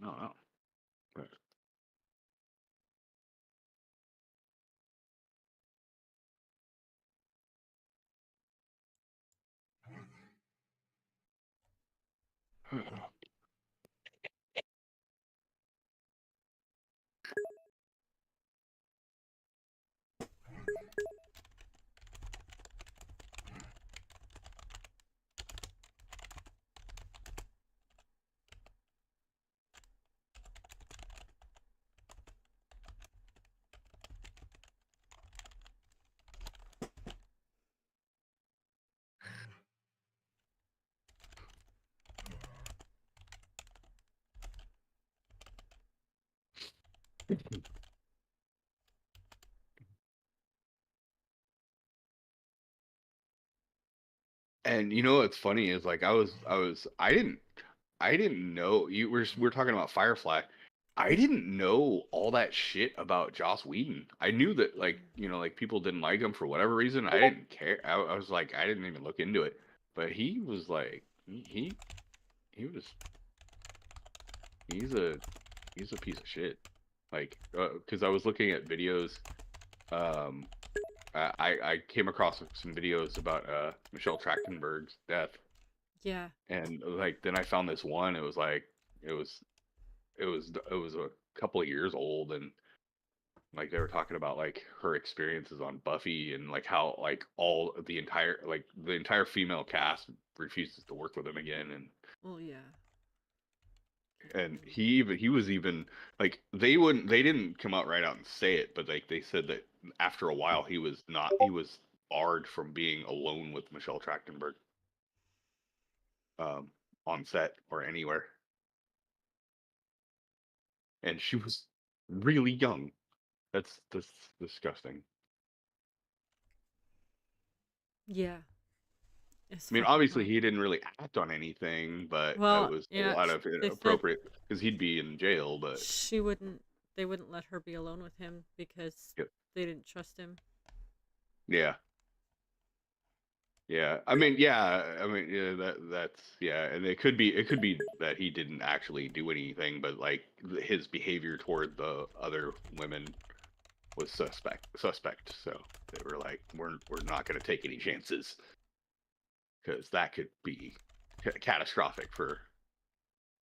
I don't know. But and you know what's funny is like I didn't know we're talking about Firefly. I didn't know all that shit about Joss Whedon. I knew that like like people didn't like him for whatever reason. I didn't care. I was like I didn't even look into it. But he was like he was he's a piece of shit. Like because I was looking at videos. Um, I came across some videos about Michelle Trachtenberg's death, Yeah. and like then I found this one. It was like it was it was a couple of years old, and like they were talking about like her experiences on Buffy and like how like all the entire female cast refuses to work with him again, Well, yeah. and he was even like they didn't come out and say it, but like they said that after a while he was barred from being alone with Michelle Trachtenberg um on set or anywhere, and she was really young. That's disgusting. Yeah. It's I mean, fucking obviously hard. he didn't really act on anything, but it Well, was a yeah, lot of they said inappropriate because he'd be in jail. But they wouldn't let her be alone with him because yeah, they didn't trust him. yeah, yeah. I mean, yeah. I mean, yeah. That's yeah. And it could be that he didn't actually do anything, but like his behavior toward the other women was suspect. So they were like, we're not going to take any chances because that could be catastrophic for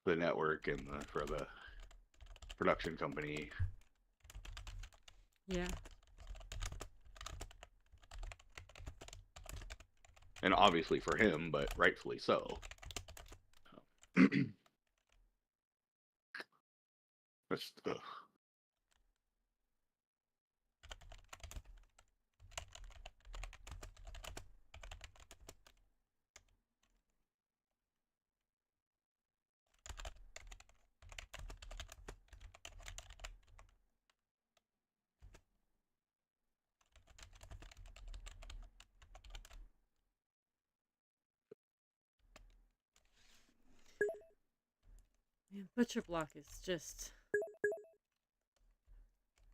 the network and for the production company. Yeah. And obviously for him, but rightfully so. That's, ugh. Man, Butcher Block is just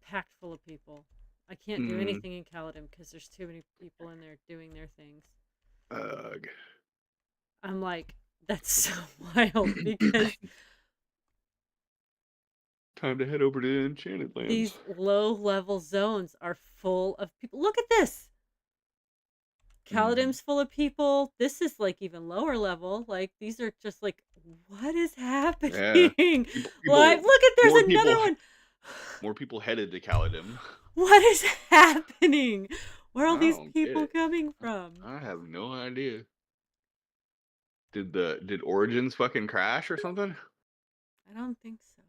packed full of people. I can't do Mm, anything in Caledon because there's too many people in there doing their things. ugh. I'm like, that's so wild because Time to head over to Enchanted Lands. these low level zones are full of people. Look at this. Caledon's full of people. This is like even lower level. Like these are just like, what is happening? Yeah. Like, look at there's More another people, one. more people headed to Caledon. What is happening? Where are all I these don't get people it. coming from? I have no idea. Did Origins fucking crash or something? I don't think so.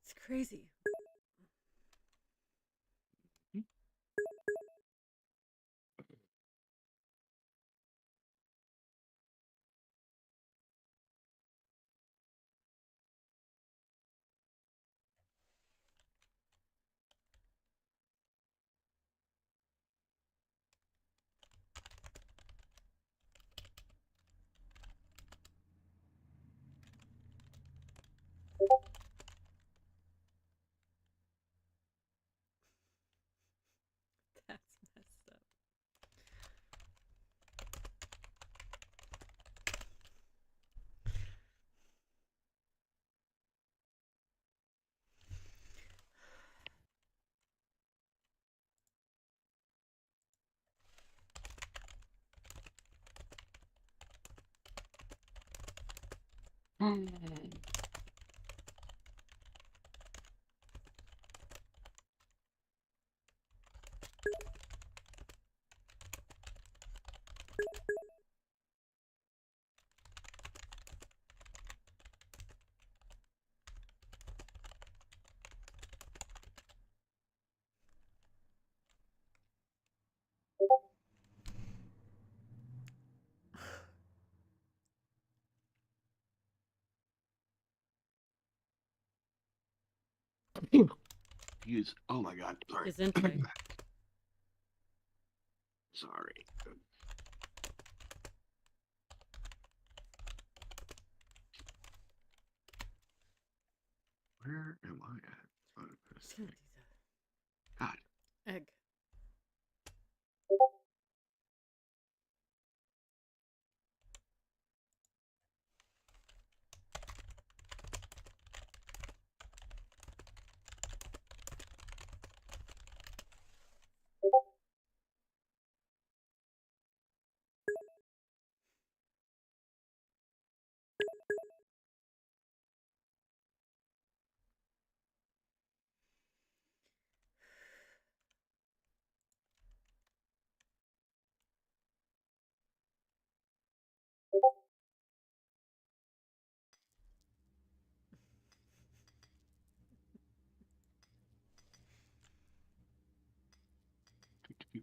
It's crazy. That's messed up. He's. Oh my god. Sorry. Gesundheit. Sorry. Where am I at? I'm just gonna do God. that. Egg.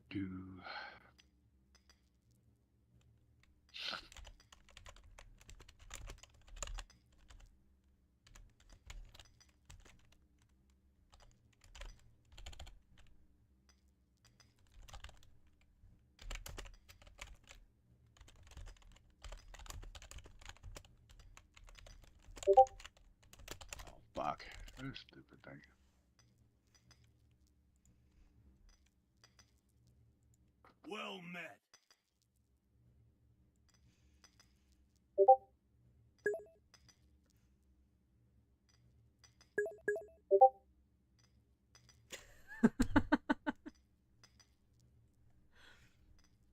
Do. Oh fuck! That stupid thing. Well met.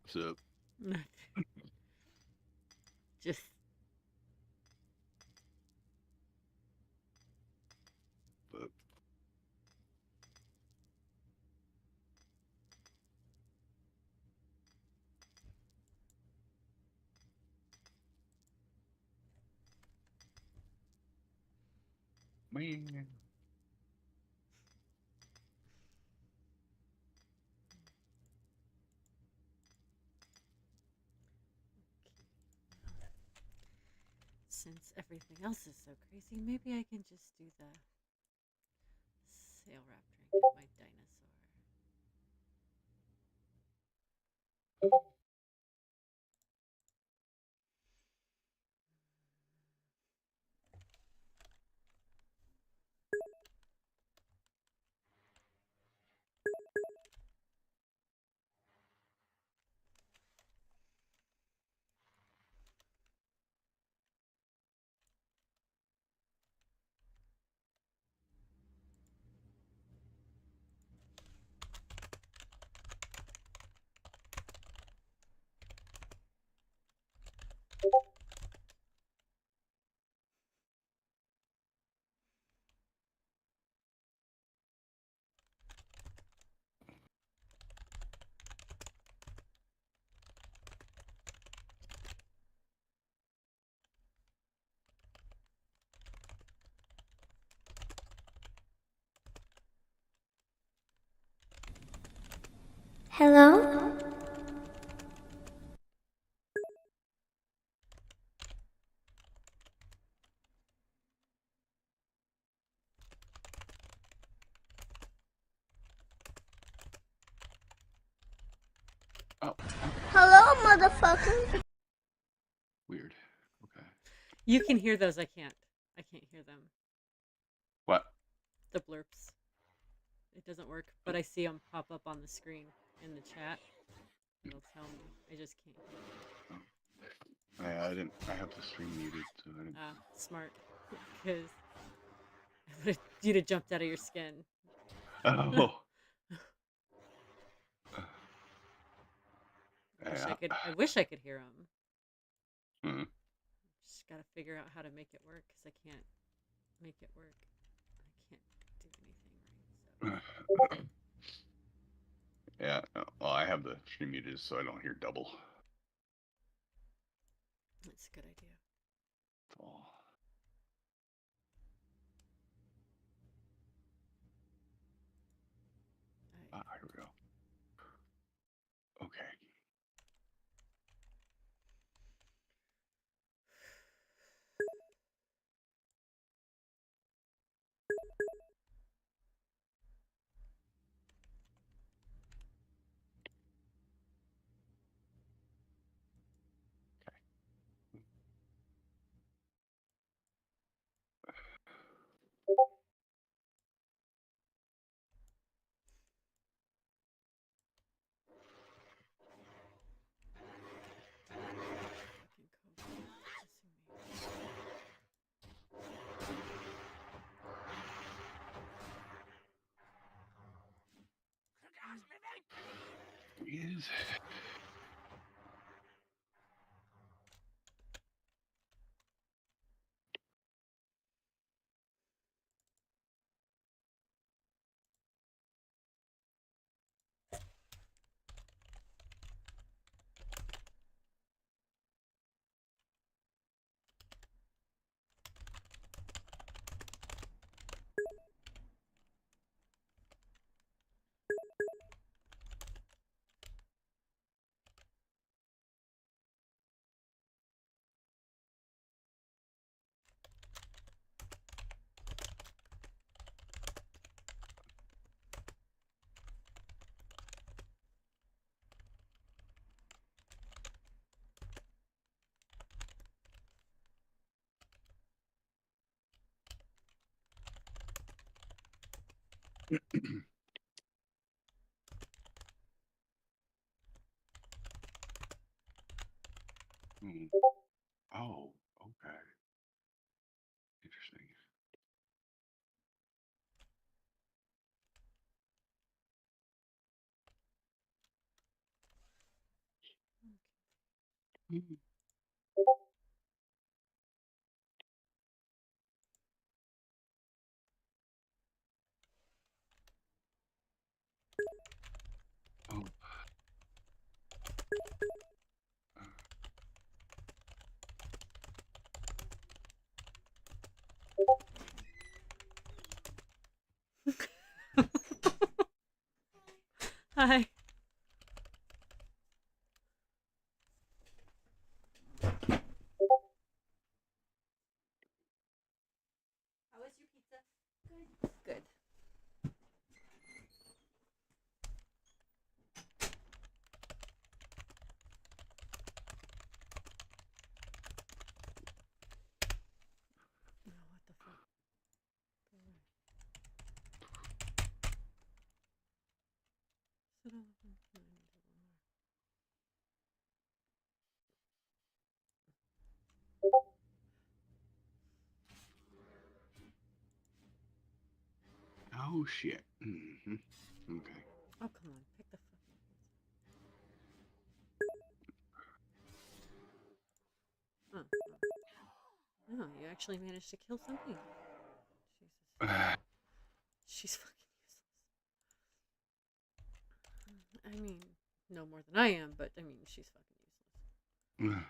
What's up? Just But man. since everything else is so crazy, maybe I can just do the sail raptor and get my dinosaur. Hello? Oh. Hello, motherfucker. Weird. Okay. You can hear those. I can't. I can't hear them. What? The blurps. It doesn't work, but I see them pop up on the screen in the chat. It'll tell me. I just can't hear. I didn't. I have the stream muted, so I didn't. Ah, smart. Because you'd have jumped out of your skin. Oh. I wish I could hear them. Hmm. Just gotta figure out how to make it work because I can't make it work. I can't do anything right. So. Yeah. Well, I have the stream muted so I don't hear double. That's a good idea. That's all. Here we go. Okay. is. Oh, okay. Interesting. Oh. Hi. How was your pizza? Good. Oh, what the fuck? Go away. Sit on the phone. I need one more. Oh shit. Mm-hmm. Okay. Oh, come on. Pick the fucking pizza. Oh, you actually managed to kill something. Jesus. She's fucking useless. I mean, no more than I am, but I mean, she's fucking useless.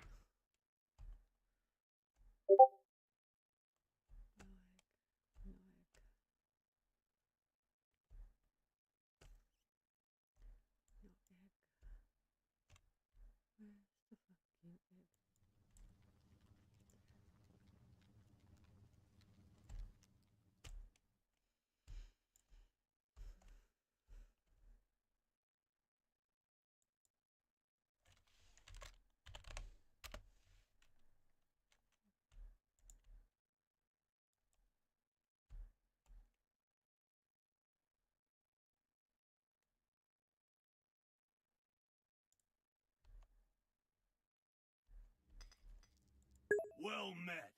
Well met.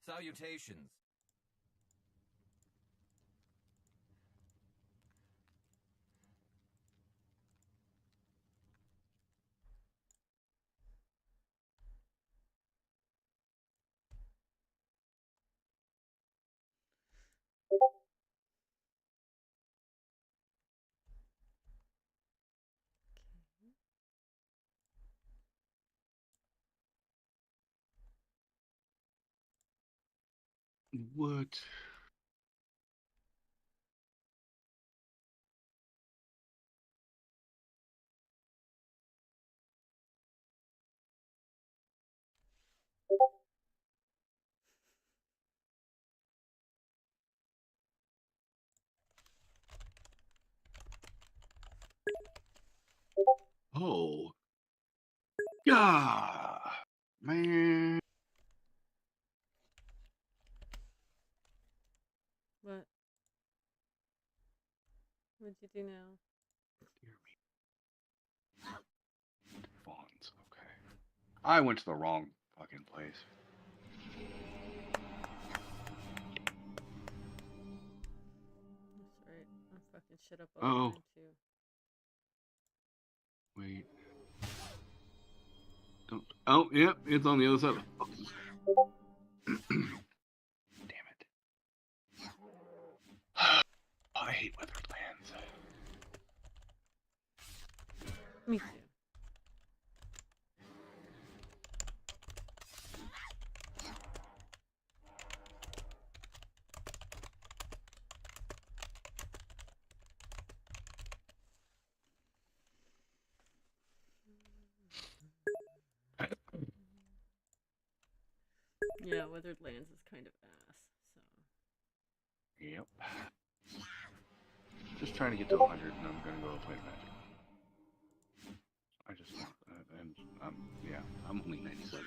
Salutations. What? Oh. Yeah. Man. What? What'd you do now? Dear me. Fawns. Okay. I went to the wrong fucking place. fucking shit up all the Oh, time too. wait. Don't. Oh, yep, it's on the other side. Damn it. I hate weathered lands. Me too. Yeah, weathered lands is kind of ass. So. Yep. Just trying to get to 100, and I'm gonna go play Magic. I just, and yeah, I'm only 97.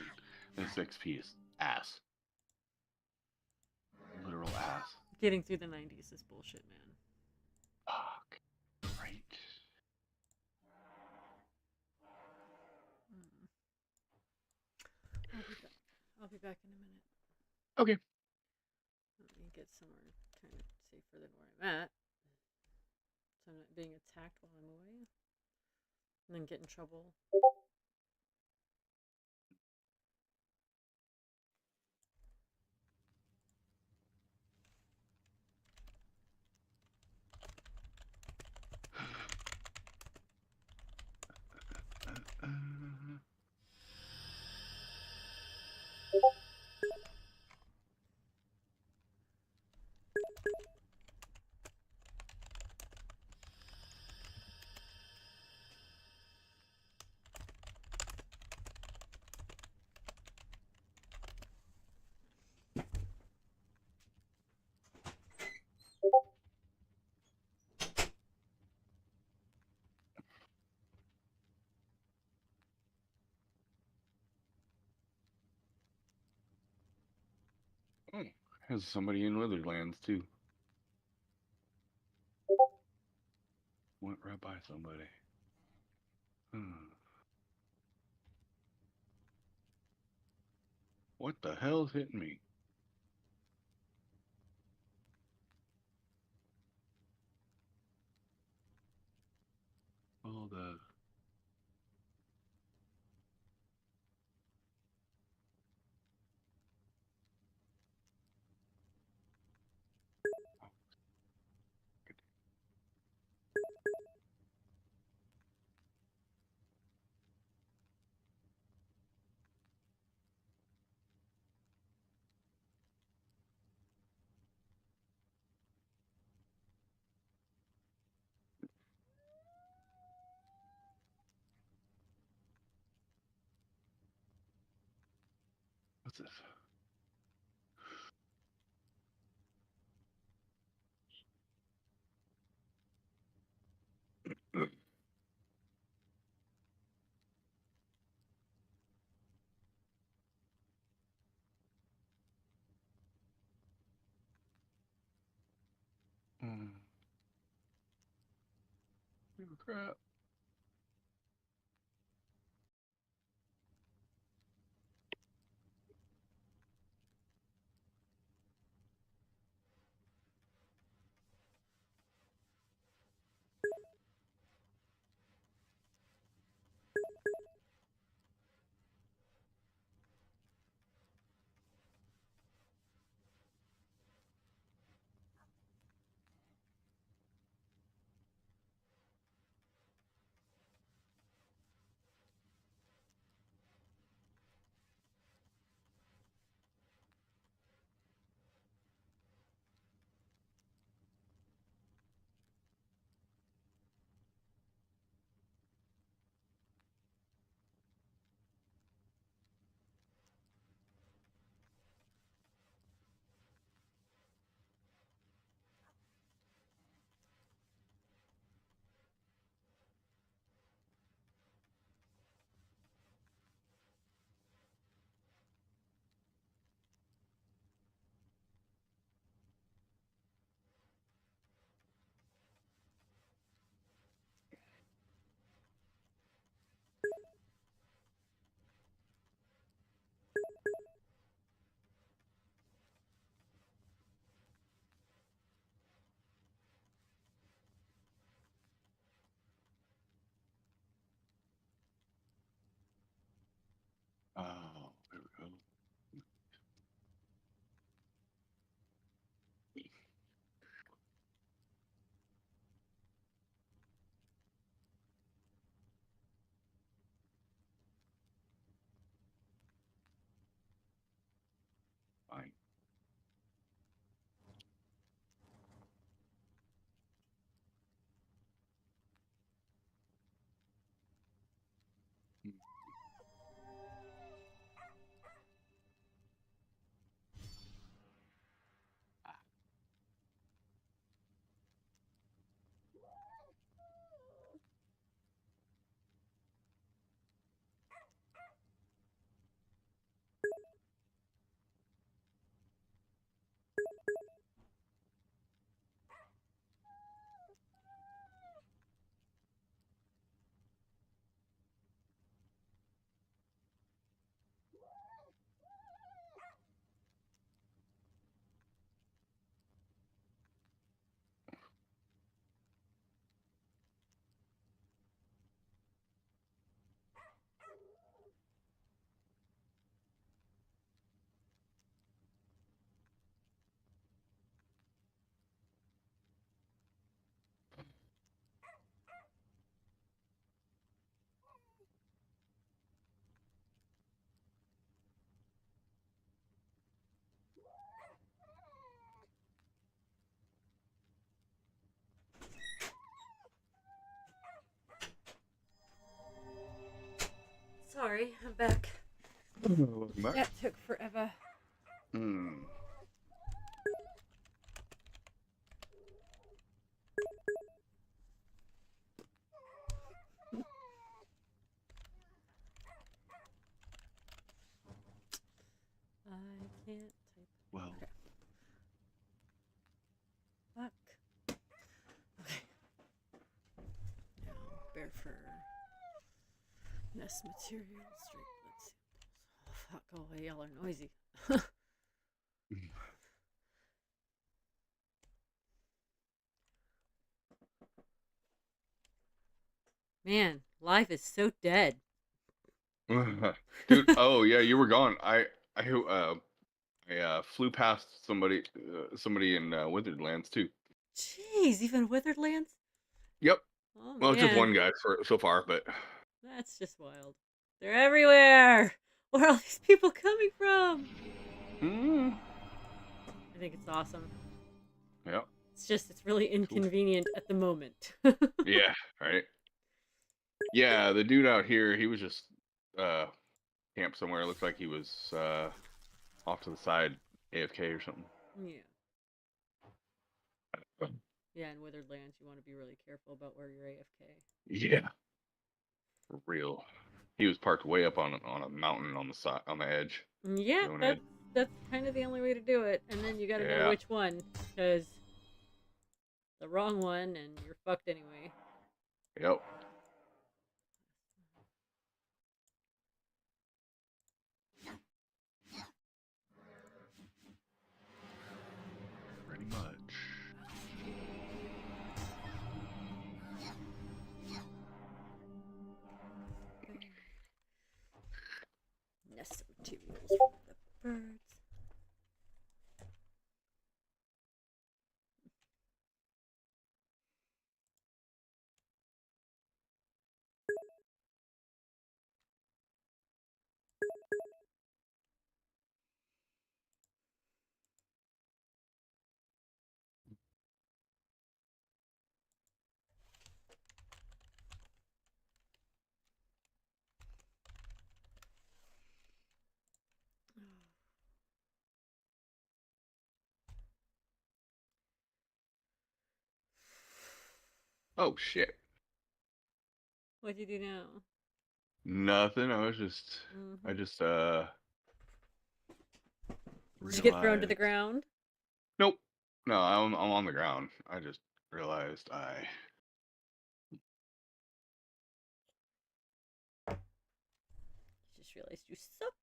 This XP is ass. Literal ass. Getting through the 90s is bullshit, man. Fuck. Right. I'll be back in a minute. Okay. Let me get somewhere kind of safer than where I'm at, so I'm not being attacked while I'm away, and then get in trouble. Oh, has somebody in Witherlands too. Went right by somebody. What the hell's hitting me? Oh, the. What's this? Oh, crap. sorry. I'm back. Welcome back. That took forever. I can't type. Well, Okay. Fuck. Okay. Now, bear fur. Nest material, straight blood samples. Oh, fuck. Go away. Y'all are noisy. Man, life is so dead. dude. Oh yeah, you were gone. I flew past somebody in Withered Lands too. Jeez, even Withered Lands? Yep. Oh, Well, it's just man. one guy so far, but That's just wild. They're everywhere. Where are all these people coming from? I think it's awesome. yeah. It's really inconvenient at the moment. Yeah. Right. Yeah, the dude out here, he was just camped somewhere. It looked like he was off to the side, AFK or something. Yeah. Yeah, in Withered Lands, you want to be really careful about where you're AFK. Yeah. For real. He was parked way up on a mountain on the edge. Yeah, that's kind of the only way to do it. And then you got to know which one, because the wrong one, and you're fucked anyway. Yep. Pretty much. Nest materials for the birds. Oh shit. What'd you do now? Nothing. I just Did you get thrown to the ground? Nope. No, I'm on the ground. I just realized Just realized you suck.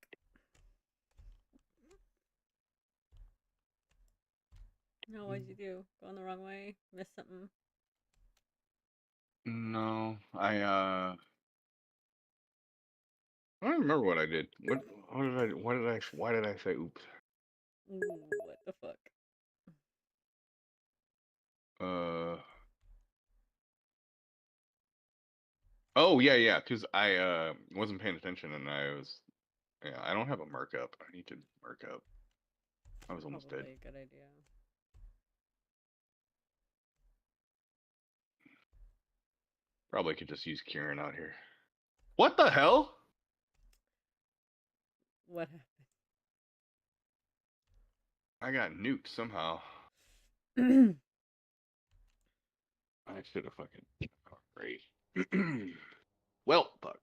No, what'd you do? Going the wrong way? Miss something? No, I don't remember what I did. Why did I say oops? Ooh, what the fuck? Oh yeah, because I wasn't paying attention and I don't have a markup. I need to mark up. I was almost dead. Probably a good idea. Probably could just use Kieran out here. What the hell? What happened? I got nuked somehow. I should have fucking. Oh, great. Well, fuck.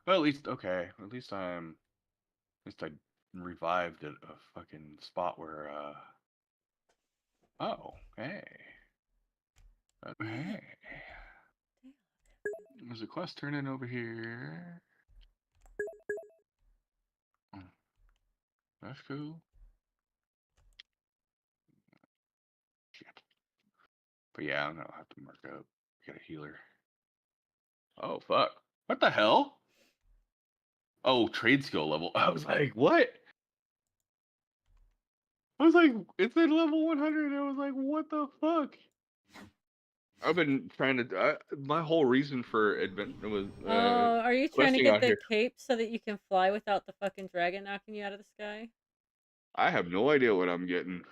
Well, at least okay. At least I revived at a fucking spot where Oh, hey. Hey. There's a quest turning over here. That's cool. Shit. But yeah, I'm gonna have to mark up. Get a healer. Oh fuck. What the hell? Oh, trade skill level. I was like, what? I was like, it's at level 100. I was like, what the fuck? I've been trying to. My whole reason for advent was. Are you trying to questing get out the here. cape so that you can fly without the fucking dragon knocking you out of the sky? I have no idea what I'm getting.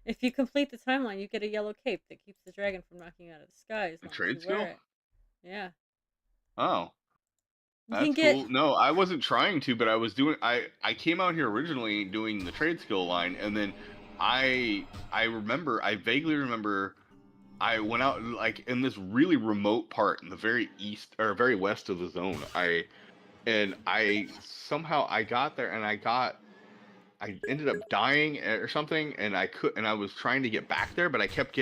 If you complete the timeline, you get a yellow cape that keeps the dragon from knocking you out of the sky as long as Trade you wear skill? it. Yeah. Oh. You can That's get cool. No, I wasn't trying to, but I was doing. I came out here originally doing the trade skill line, and then I remember. I vaguely remember. I went out like in this really remote part in the very east or very west of the zone. I somehow I got there and I ended up dying or something, and I was trying to get back there, but I kept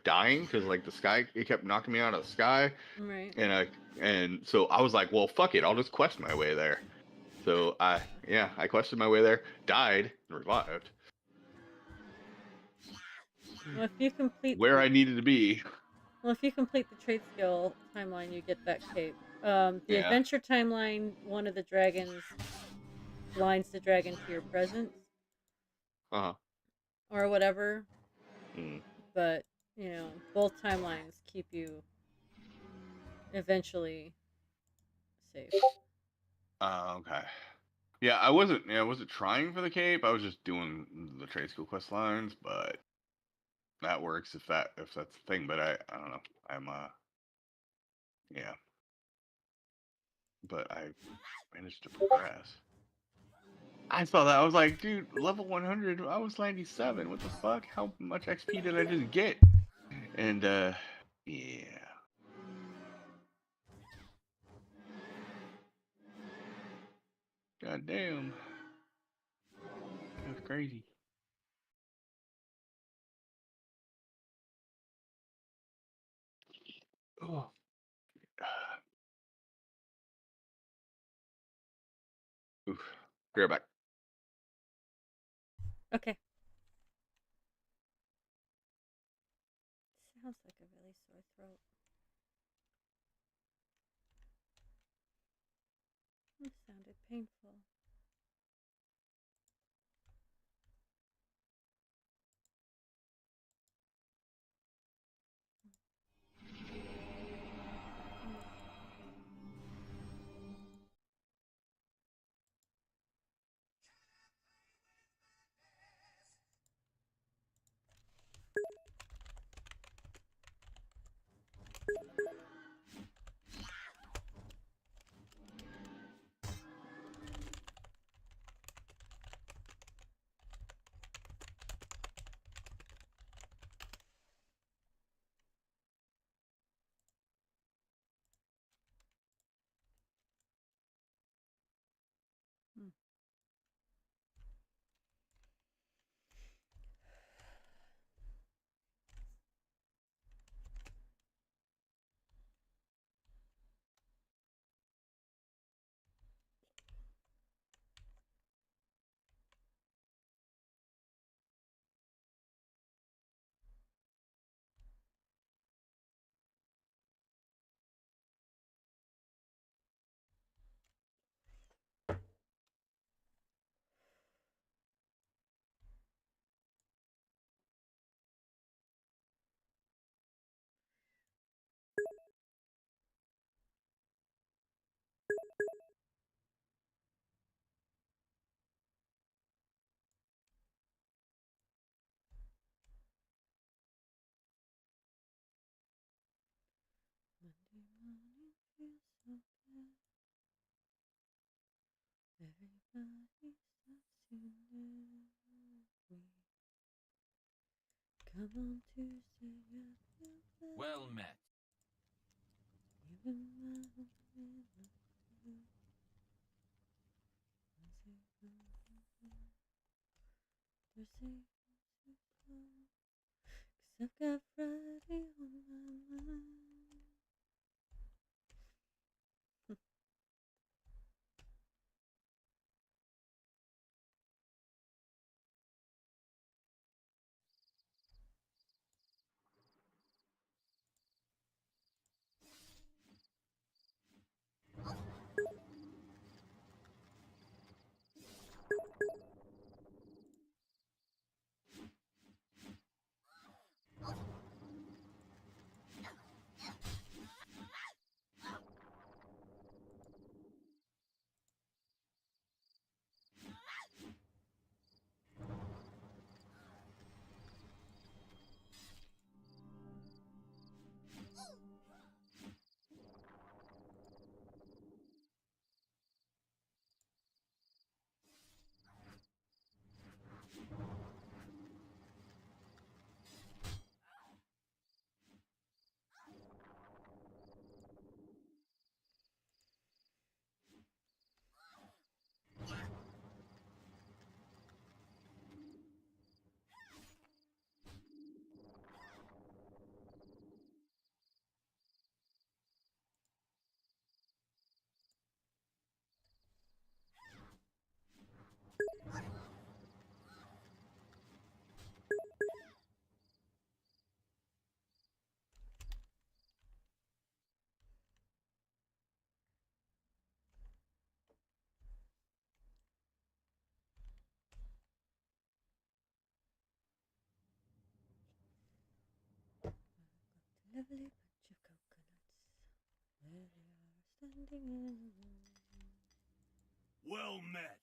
dying because like the sky it kept knocking me out of the sky, right. and so I was like, well, fuck it, I'll just quest my way there. So I quested my way there, died, and revived Well, if you complete where the I needed to be. well, if you complete the trade skill timeline, you get that cape. The Yeah. adventure timeline, one of the dragons blinds the dragon to your presence Uh-huh. or whatever. Mm. But both timelines keep you eventually safe. Okay. Yeah, I wasn't trying for the cape. I was just doing the trade school quest lines, but that works if that's the thing. But I don't know. I'm yeah. But I managed to progress. I saw that. I was like, dude, level 100. I was 97. What the fuck? How much XP did I just get? And yeah. God damn. That's crazy. Oh. Oof. Be right back. Okay. Sounds like a really sore throat. It sounded painful. Hmm. Monday morning feels so bad. Everybody stops to let me. Come on Tuesday, I feel bad. Well met. Even my own man loves you. Thursday, 'cause I've got Friday on my mind. Lovely bunch of coconuts. There they are, standing in a row. Well met.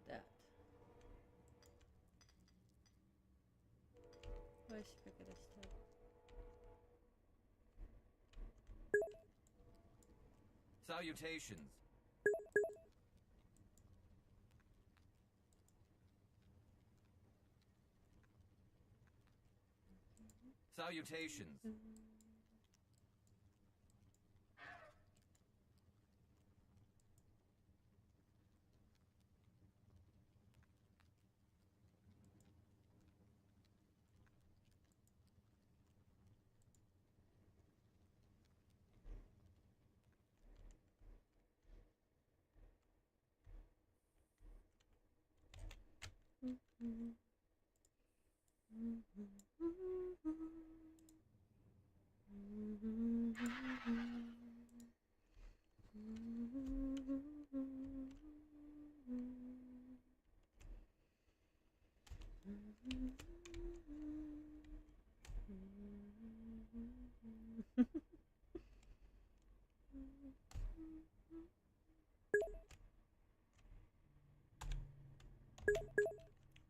That. Why should I get a step? Salutations. Salutations.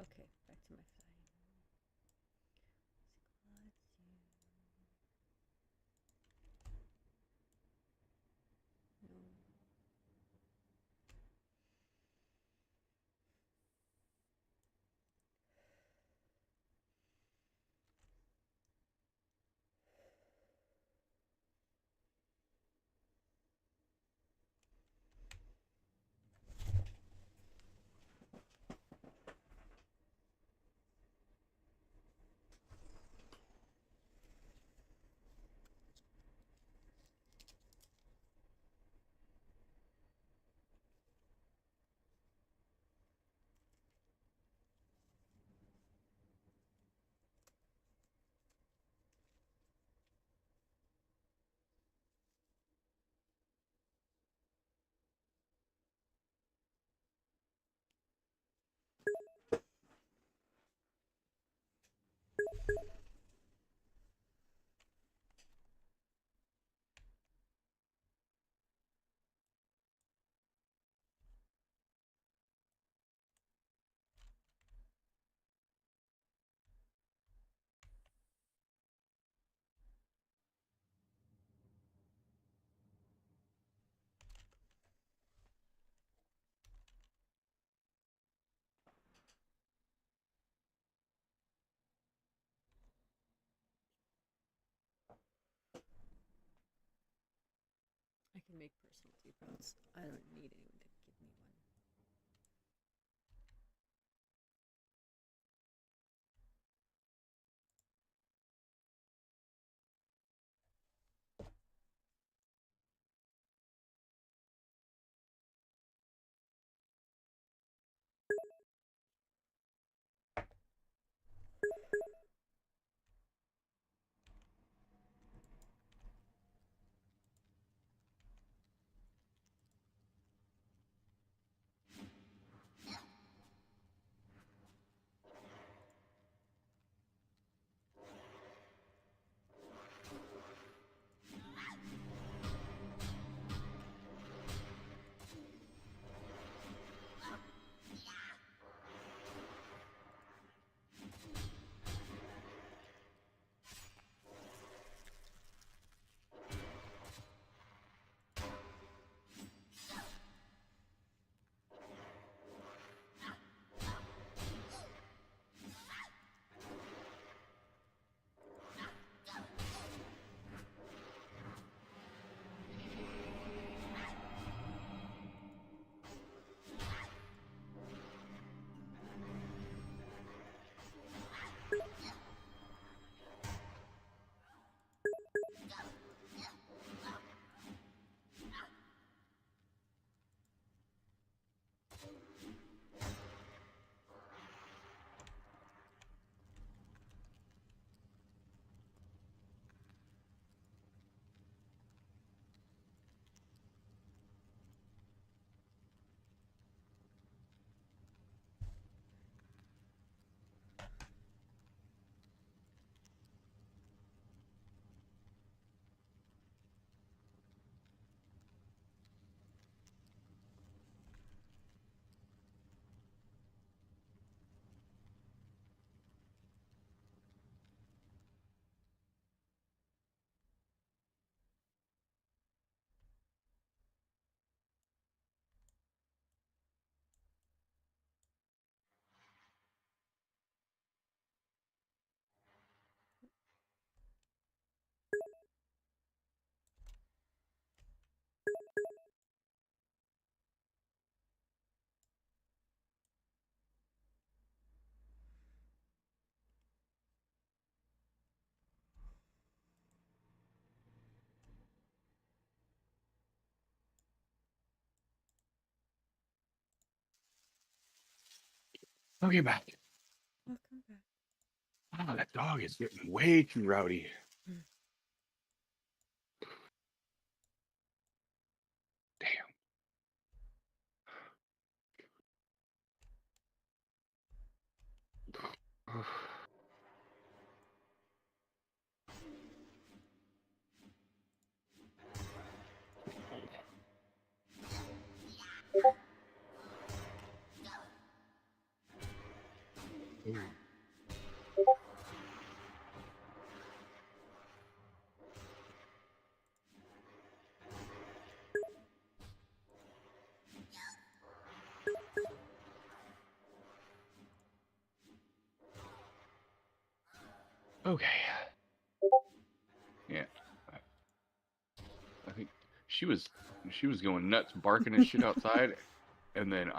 Okay, back to my flying. Let's see. No. I can make personal depots. I don't need anyone to give me one. Okay, back. Welcome back. Oh, that dog is getting way too rowdy. Damn. Ooh. Okay. Yeah. I think she was going nuts, barking and shit outside, and then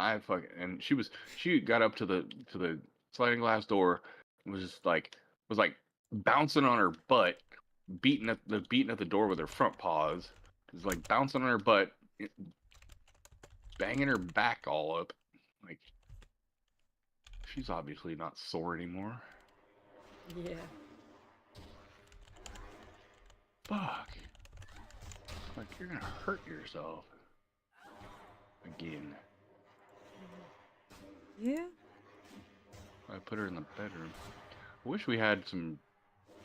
she got up to the sliding glass door, and was like bouncing on her butt, beating at the door with her front paws, was like bouncing on her butt, banging her back all up, like she's obviously not sore anymore. Yeah. Fuck. Like you're gonna hurt yourself again. Yeah. I put her in the bedroom. I wish we had some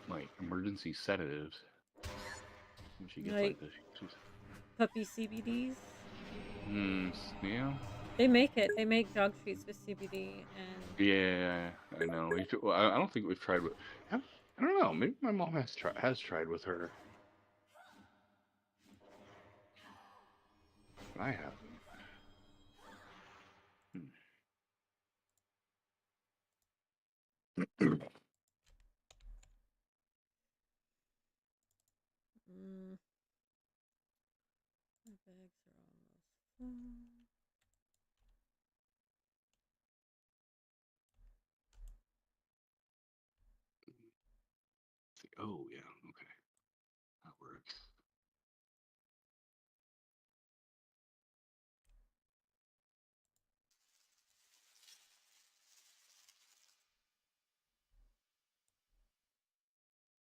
like emergency sedatives when she gets like this. She's... Puppy CBDs. Yeah. They make it. They make dog treats with CBD and. Yeah, I know. I don't think we've tried with. I don't know. Maybe my mom has tried with her. But I haven't. My bags are almost full. Oh yeah, okay, that works.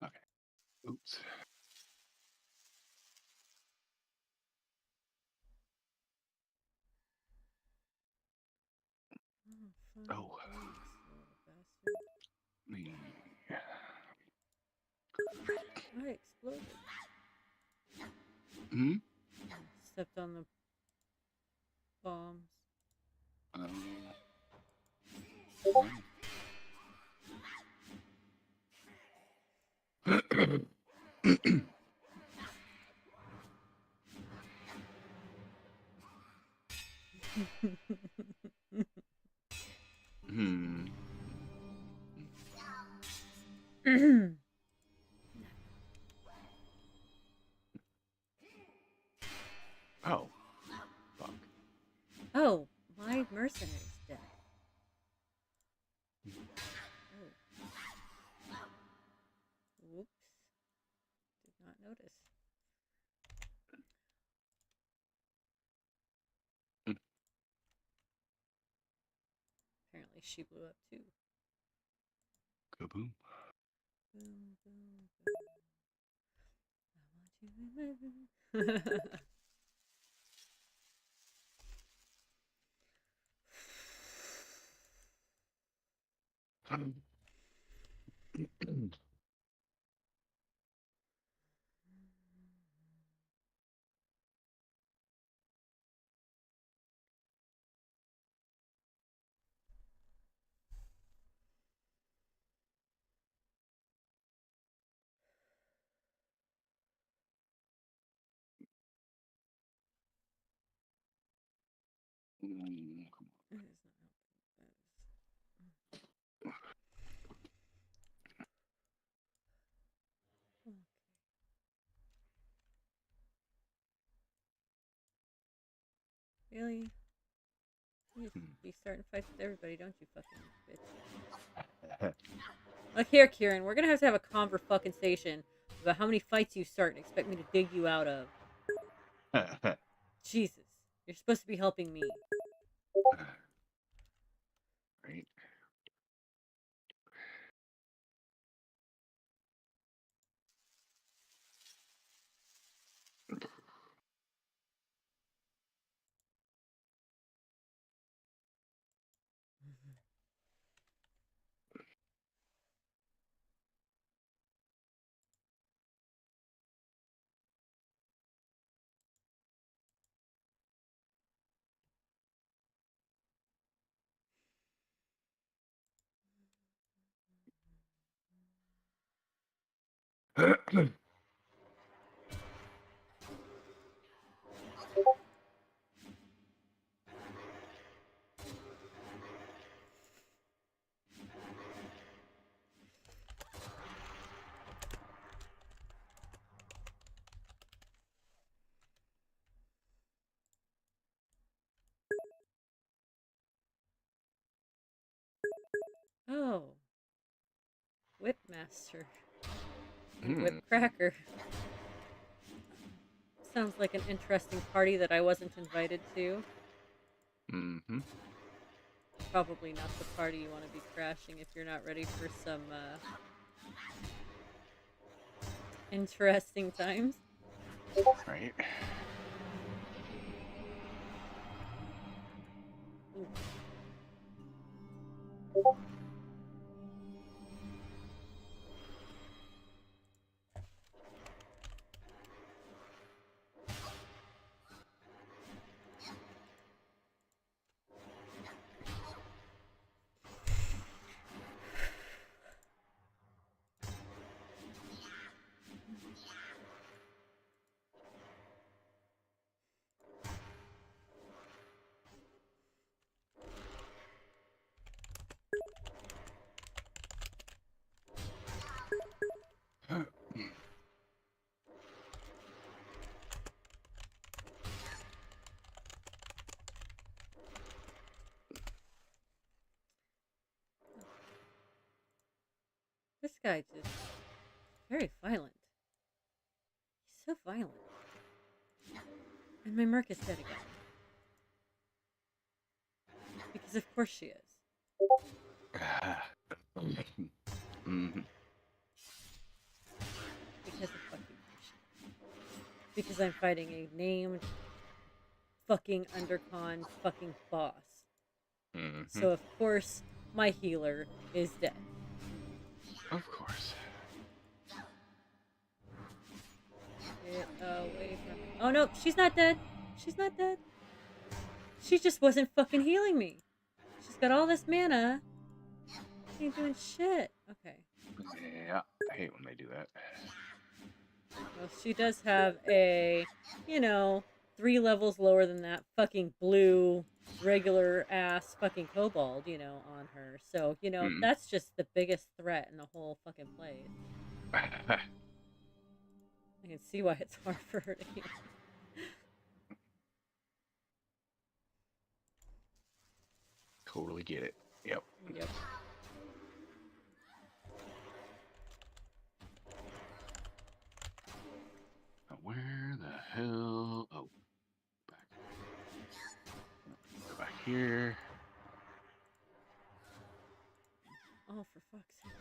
Okay. Oops. Oh. I exploded. Hmm. Stepped on the bombs. Oh. Fuck. Oh, my mercenary's dead. Oh. Whoops. Did not notice. Apparently she blew up too. Kaboom. Boom, boom, boom. I want you in my room. It is not helpful. Okay. Really? You just be starting fights with everybody, don't you, fucking bitch? Look here, Kieran. We're gonna have a conversation about how many fights you start and expect me to dig you out of. Jesus, you're supposed to be helping me. Right. Oh. Whipmaster. And Whipcracker. Sounds like an interesting party that I wasn't invited to. Mm-hmm. Probably not the party you want to be crashing if you're not ready for some interesting times. Right. Ooh. This guy just very violent. He's so violent. And my Merc is dead again. Because of course she is. Mm-hmm. Because of fucking course. Because I'm fighting a named fucking undercon fucking boss. Mm-hmm. So of course my healer is dead. Of course. Get away from me. Oh no, she's not dead. She's not dead. She just wasn't fucking healing me. She's got all this mana. She ain't doing shit. Okay. Yeah, I hate when they do that. Well, she does have a, 3 levels lower than that fucking blue, regular ass fucking kobold, on her. So, that's just the biggest threat in the whole fucking place. I can see why it's hard for her to heal. Totally get it. Yep. Yep. Where the hell? Oh, back. Go back here. Oh, for fuck's sake.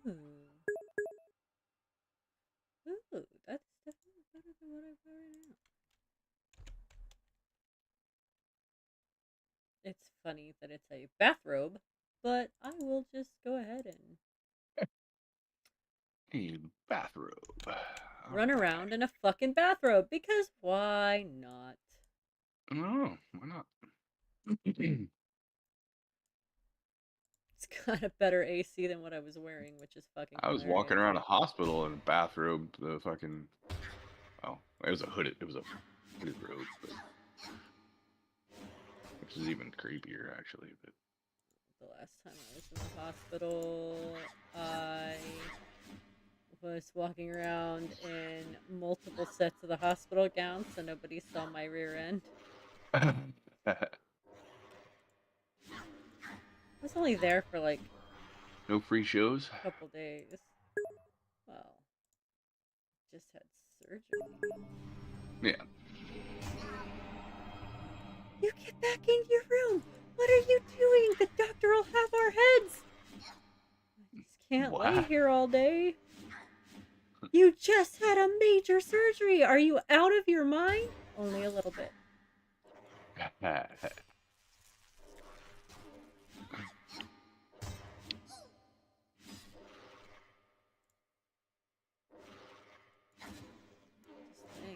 Ooh. Ooh, that's definitely better than what I've got right now. It's funny that it's a bathrobe, but I will just go ahead and A bathrobe. run around in a fucking bathrobe, because why not? No, why not? It's got a better AC than what I was wearing, which is fucking I was hilarious. walking around a hospital in a bathrobe. The fucking it was a hooded robe, but, which is even creepier actually. But The last time I was in the hospital, I was walking around in multiple sets of the hospital gown, so nobody saw my rear end. I was only there for like no free shows. a couple days. Well, just had surgery. Yeah. You get back in your room! What are you doing? The doctor will have our heads! I just can't lay here all day. You just had a major surgery! Are you out of your mind? Only a little bit.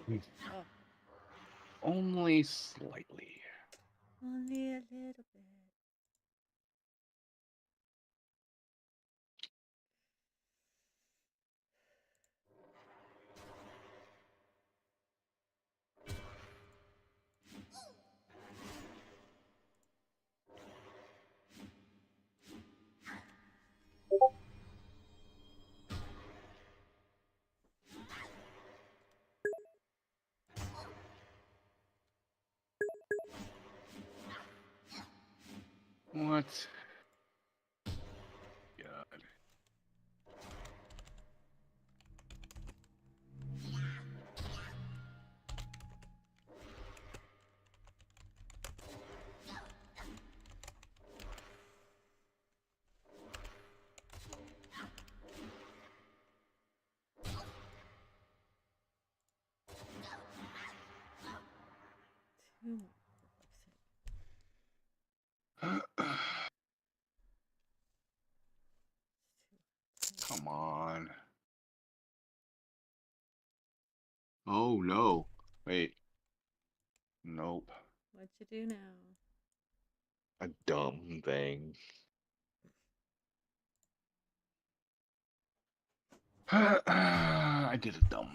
Oh, Only slightly. only a little bit. What? God. Two more, for fuck's sake. Come on. Oh no. Wait. Nope. What'd you do now? A dumb thing. I did it dumb.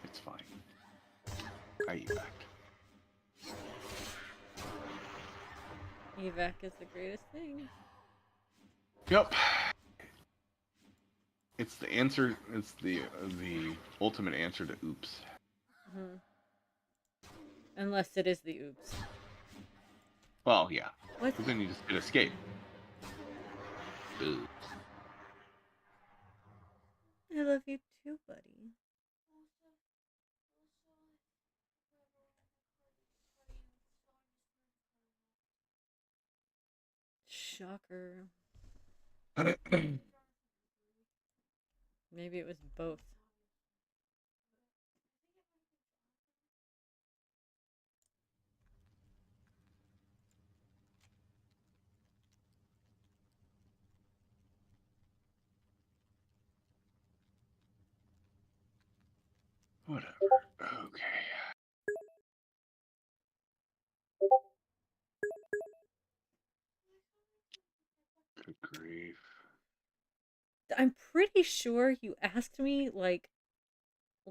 It's fine. I evac. Evac is the greatest thing. Yep. It's the answer. It's the ultimate answer to oops. Hmm. Unless it is the oops. Well, yeah. What? Because then you just get escape. Oops. I love you too, buddy. Shocker. Maybe it was both. Whatever. Okay. Good grief. I'm pretty sure you asked me like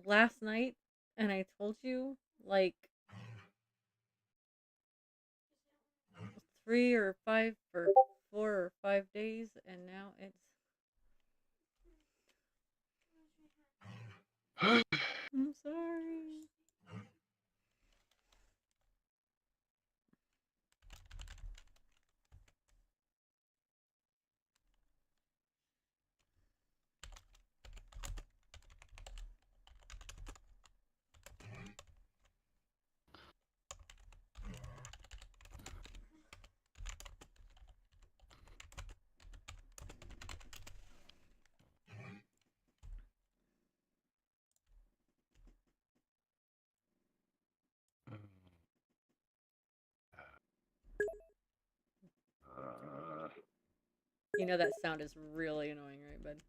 last night, and I told you like 3 or 5 or 4 or 5 days, and now it's. I'm sorry. You know that sound is really annoying, right, bud?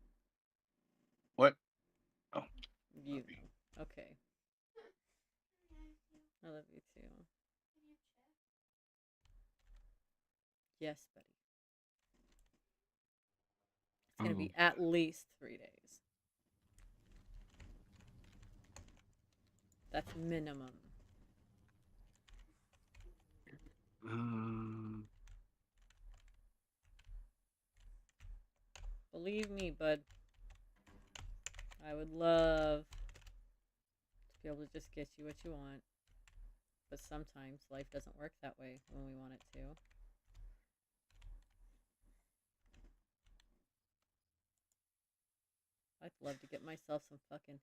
What? Oh. You know. Okay. I love you too. Yes, buddy. It's gonna be at least 3 days. That's minimum. Believe me, bud. I would love to be able to just get you what you want. But sometimes life doesn't work that way when we want it to. I'd love to get myself some fucking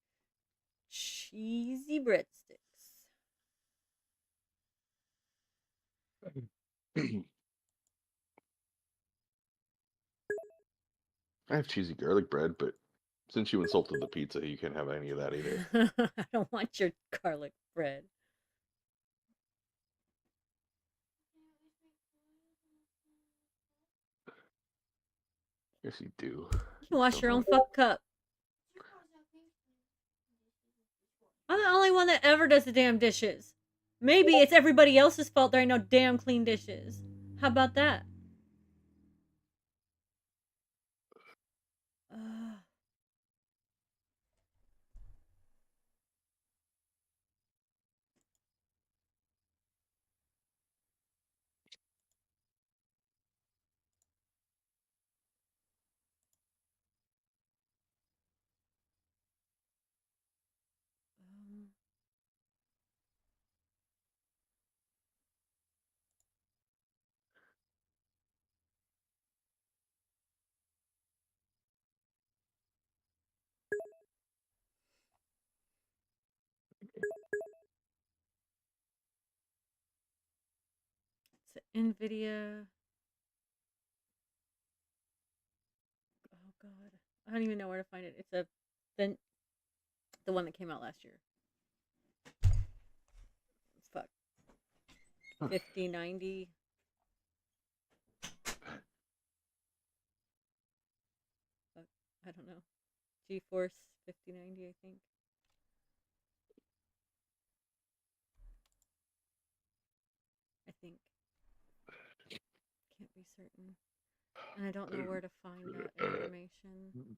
cheesy breadsticks. I have cheesy garlic bread, but since you insulted the pizza, you can't have any of that either. I don't want your garlic bread. Yes, you do. You can wash your own fuck cup. I'm the only one that ever does the damn dishes. Maybe it's everybody else's fault there ain't no damn clean dishes. How about that? It's an NVIDIA. Oh god, I don't even know where to find it. It's the one that came out last year. Fuck. 5090. Fuck, I don't know. GeForce 5090, I think. I think. Can't be certain. And I don't know where to find that information.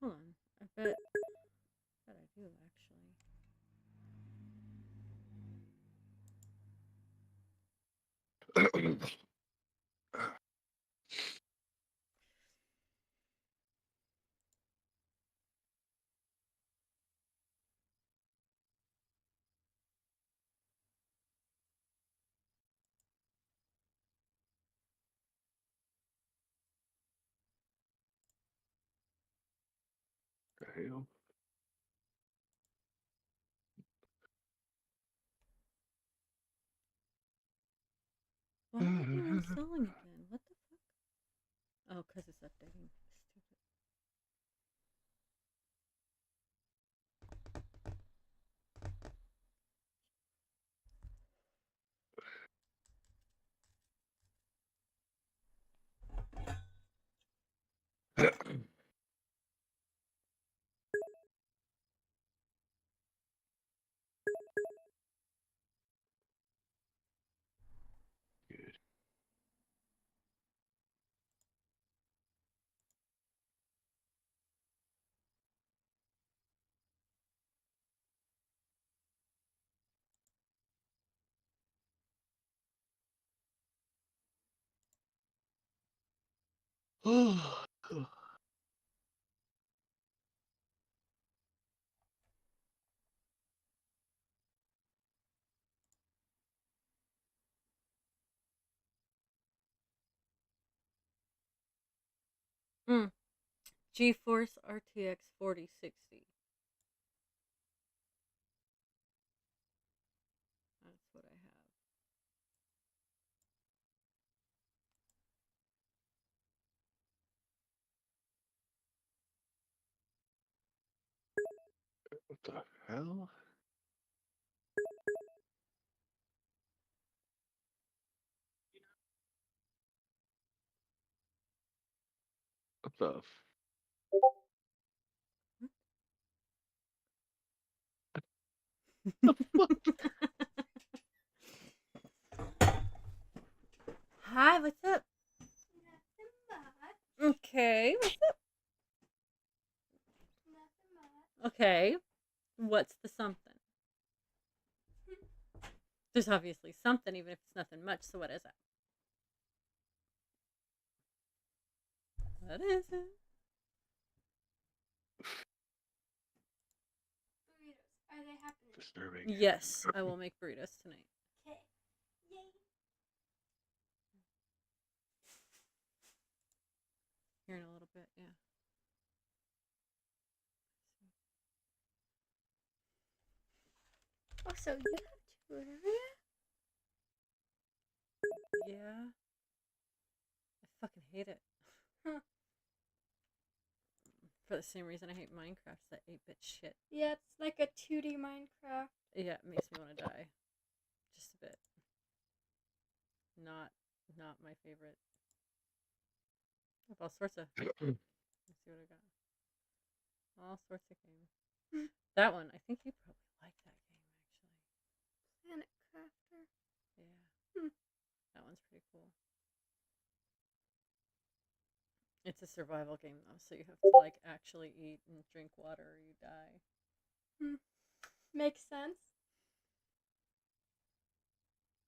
Hold on. I bet I do actually. The hell? Why am I uninstalling again? What the fuck? Oh, because it's updating. Stupid. Good. GeForce RTX 4060. That's what I have. What the hell? What the Hi, what's up? Okay, what's up? Okay, what's the something? There's obviously something, even if it's nothing much. So what is it? What is it? Burritos. Are they happening? disturbing? Yes, I will make burritos tonight. Okay. Yay. Here in a little bit, yeah. Oh, so you have tutoring? Yeah. I fucking hate it. Huh. For the same reason I hate Minecraft, it's that 8-bit shit. Yeah, it's like a 2D Minecraft. Yeah, it makes me want to die. Just a bit. Not my favorite. I have all sorts of. Let's see what I got. All sorts of games. That one, I think you probably like that game actually. Planet Crafter. Yeah. That one's pretty cool. It's a survival game though, so you have to like actually eat and drink water or you die. Makes sense.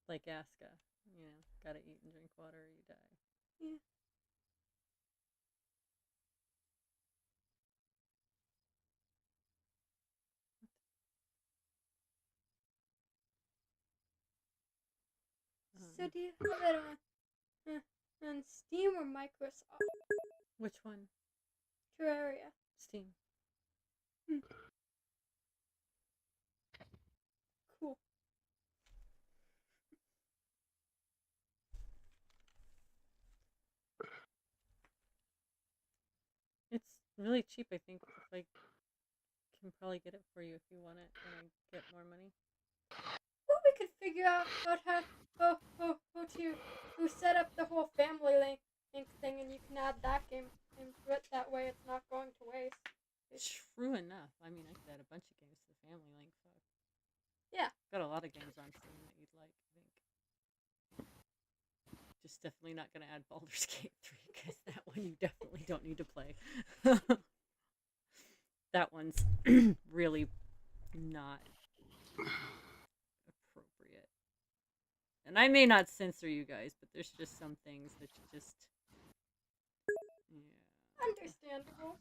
Like Aska, gotta eat and drink water or you die. Yeah. So do you have it on Steam or Microsoft? Which one? Terraria. Steam. Cool. It's really cheap, I think. I can probably get it for you if you want it when I get more money. Well, we could figure out how to set up the whole family link thing, and you can add that game into it. That way, it's not going to waste. True enough. I mean, I could add a bunch of games to the family link. Fuck. Yeah. Got a lot of games on Steam that you'd like, I think. Just definitely not going to add Baldur's Gate 3, because that one you definitely don't need to play. That one's really not appropriate. And I may not censor you guys, but there's just some things that you just... Yeah. Understandable.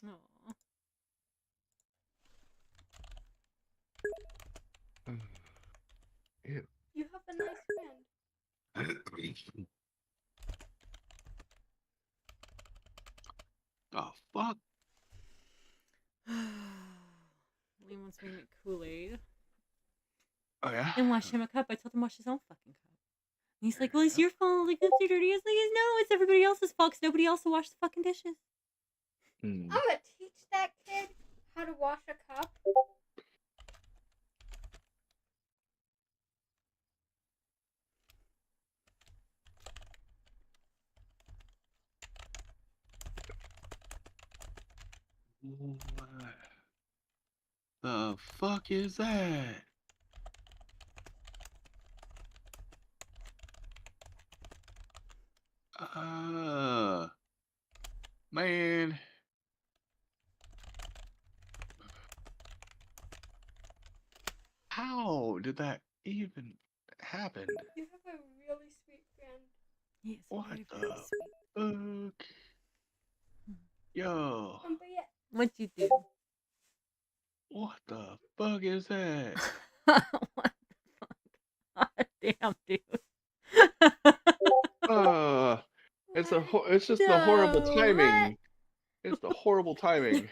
Aww. Ew. You have a nice friend. Oh, fuck. Liam wants me to make Kool-Aid. Oh yeah. And wash him a cup. I told him wash his own fucking cup. And he's like, well, it's your fault. Like, cups are dirty. I was like, no, it's everybody else's fault because nobody else will wash the fucking dishes. I'm gonna teach that kid how to wash a cup. What the fuck is that? Man. How did that even happen? You have a really sweet friend. Yes, What very, the very sweet. fuck? Yo. But yeah. What'd you do? What the fuck is that? What the fuck? God damn, dude. It's just the horrible timing. It's the horrible timing.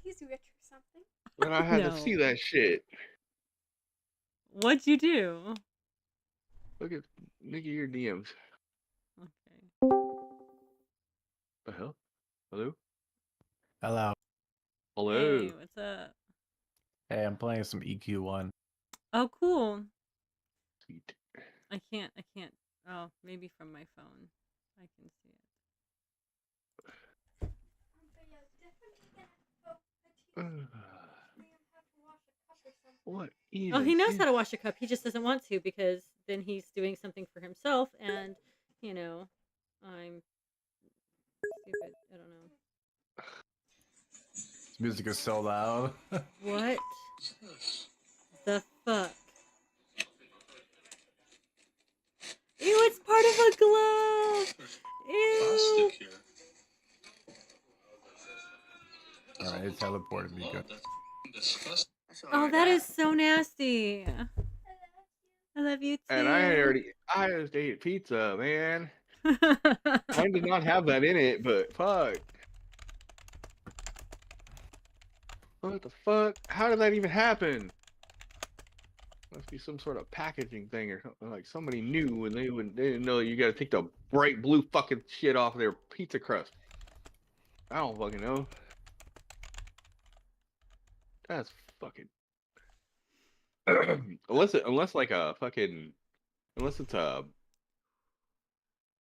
He's rich or something. And I had to see that shit. What'd you do? Look at your DMs. Okay. The hell? Hello? Hello. Hello. Hey, what's up? Hey, I'm playing some EQ1. Oh, cool. Sweet. I can't Oh, maybe from my phone. I can see it. But yeah, definitely gonna Liam have to wash a cup or something. What Oh, even? he knows how to wash a cup. He just doesn't want to because then he's doing something for himself, and you know, I'm stupid. I don't know. This music is so loud. What the fuck? Ew, it's part of a glove! Ew! Alright, it teleported me. Good. Oh, that is so nasty. I love you too. And I just ate pizza, man. Mine did not have that in it, but fuck. What the fuck? How did that even happen? Must be some sort of packaging thing or something. Like somebody knew and they didn't know you gotta take the bright blue fucking shit off their pizza crust. I don't fucking know. That's fucking unless it's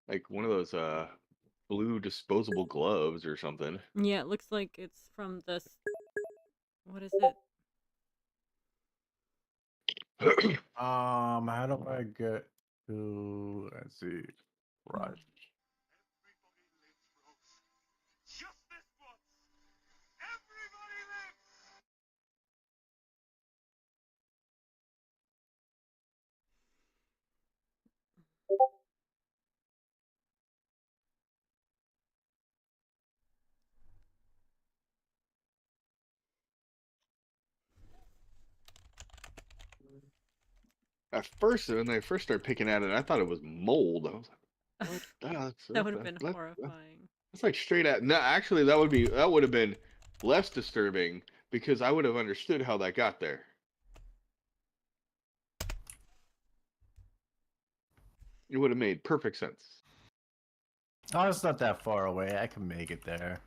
like one of those blue disposable gloves or something. Yeah, it looks like it's from this. What is it? How do I get to? Let's see. Right. At first, when they first started picking at it, I thought it was mold. I was like, what? That would have been horrifying. That's like straight at. No, actually, that would have been less disturbing because I would have understood how that got there. It would have made perfect sense. Oh, it's not that far away. I can make it there.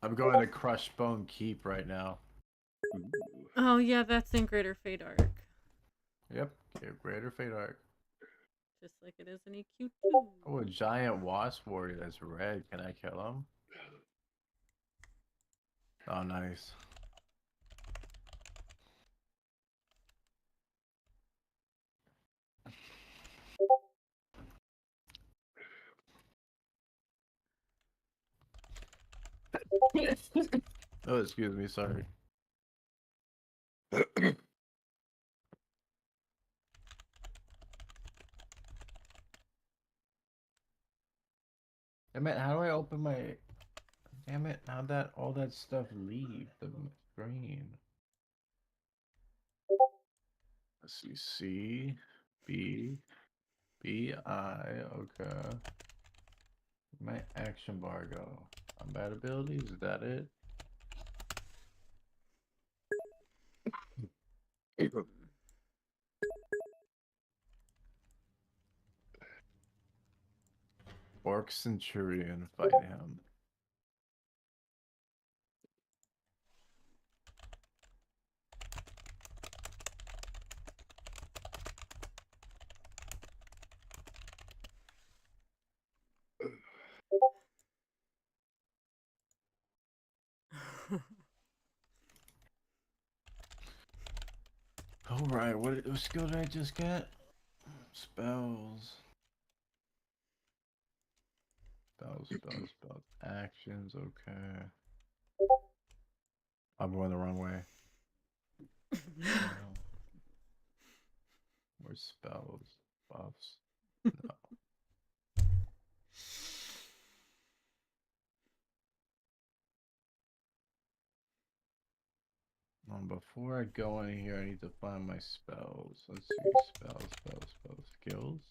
I'm going to Crush Bone Keep right now. Oh yeah, that's in Greater Fate Arc. Yep, Greater Fate Arc. Just like it is in EQ2. Oh, a giant wasp warrior that's red. Can I kill him? Oh, nice. Oh, excuse me, sorry. Damn it, how do I open my... Damn it, how'd all that stuff leave the screen? Let's see, C, B, B, I, okay. My action bar go. Combat abilities, is that it? Orc Centurion, fight him. Alright, what skill did I just get? Spells. Spells. Actions, okay. I'm going the wrong way. More spells. Buffs. No. Before I go in here, I need to find my spells. Let's see. Spells. Skills?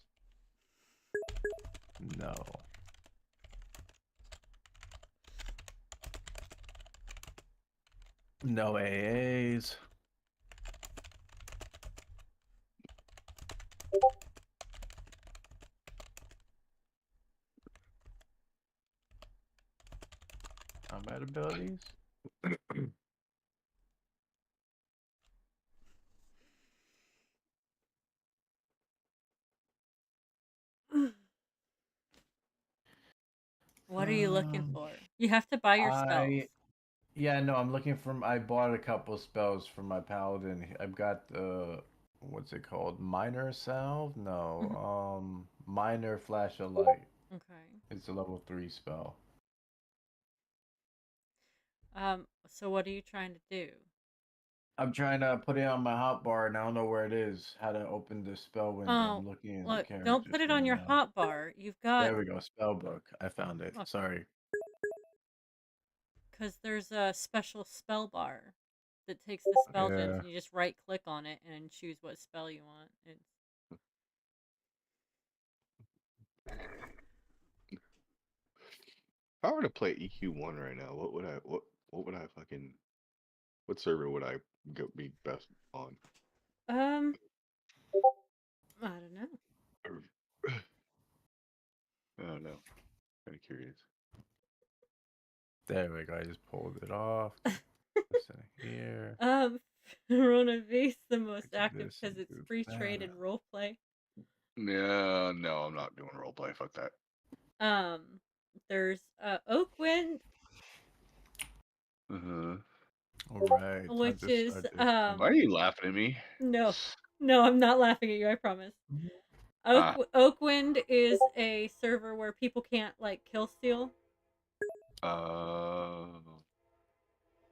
No. No AAs. Combat abilities? What are you looking for? You have to buy your spells. Yeah, no, I'm looking for. I bought a couple spells for my paladin. I've got the what's it called? Minor salve? No, minor flash of light. Okay. It's a level 3 spell. So what are you trying to do? I'm trying to put it on my hotbar and I don't know where it is. How to open the spell window. Oh, I'm looking at the look, character don't put it on screen your now. hotbar. You've got There we go. Spell book. I found it. Look. Sorry. because there's a special spell bar that takes the spell gems, Yeah. and you just right click on it and choose what spell you want. If I were to play EQ1 right now, what would I fucking what server would I be best on? I don't know. I don't know. Kind of curious. There we go. I just pulled it off. Listen here. Verona V's the most active This because it's includes free that. trade and roleplay. No, I'm not doing roleplay. Fuck that. There's Oakwind, Uh-huh. All right. which is Why are you laughing at me? no, I'm not laughing at you. I promise. Oakwind is a server where people can't like kill steal. And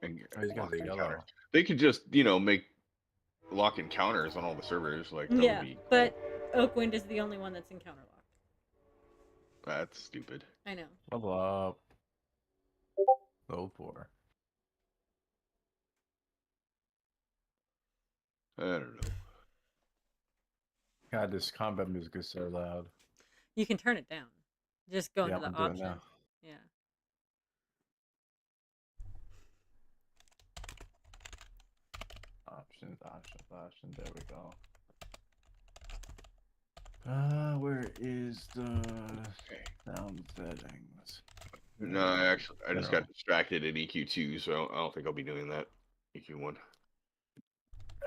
He's got the yellow. they could just make lock encounters on all the servers. Like that Yeah, would be. but Oakwind is the only one that's encounter locked. That's stupid. I know. Level up. Go for. I don't know. God, this combat music is so loud. You can turn it down. Just go into the I'm doing options. now. Yeah. Options. There we go. Where is the sound settings? No, I just got distracted in EQ2, so I don't think I'll be doing that. EQ1.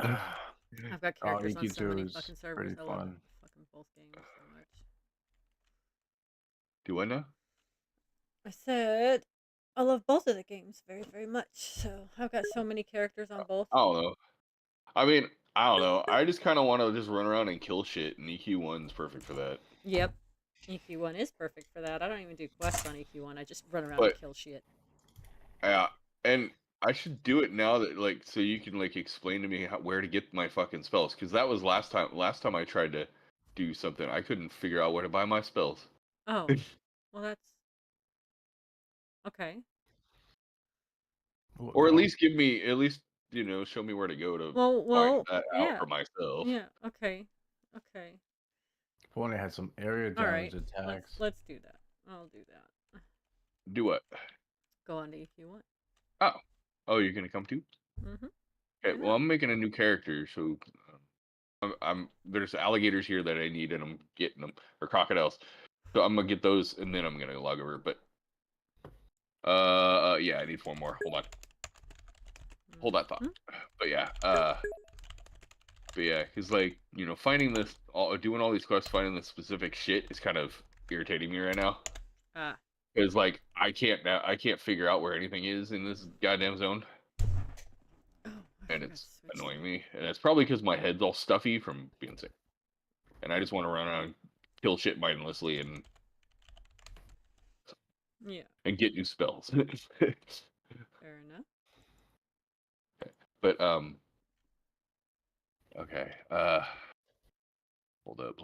I've got characters on so EQ2 many is fucking servers. pretty I love fun. fucking both games so much. Do I know? I said I love both of the games very, very much. So I've got so many characters on both. I don't know. I mean, I don't know. I just kind of want to just run around and kill shit, and EQ1's perfect for that. Yep. EQ1 is perfect for that. I don't even do quests on EQ1. I just run around and kill shit. Yeah, and I should do it now that so you can explain to me where to get my fucking spells, because that was last time I tried to do something, I couldn't figure out where to buy my spells. Oh, well that's okay. Or at least show me where to go to find that out for myself. Yeah. Okay. If only had some area damage attacks. Let's do that. I'll do that. Do what? Go on to EQ1. Oh, you're gonna come too? Mm-hmm. Okay. Well, I'm making a new character, so there's alligators here that I need, and I'm getting them, or crocodiles. So I'm gonna get those, and then I'm gonna log over. But yeah, I need 4 more. Hold on. Hold that thought. But yeah, because finding doing all these quests, finding this specific shit is kind of irritating me right now. Because I can't figure out where anything is in this goddamn zone. And it's annoying me. And it's probably because my head's all stuffy from being sick. And I just want to run around and kill shit mindlessly and get new spells. Fair enough. But okay. Hold up.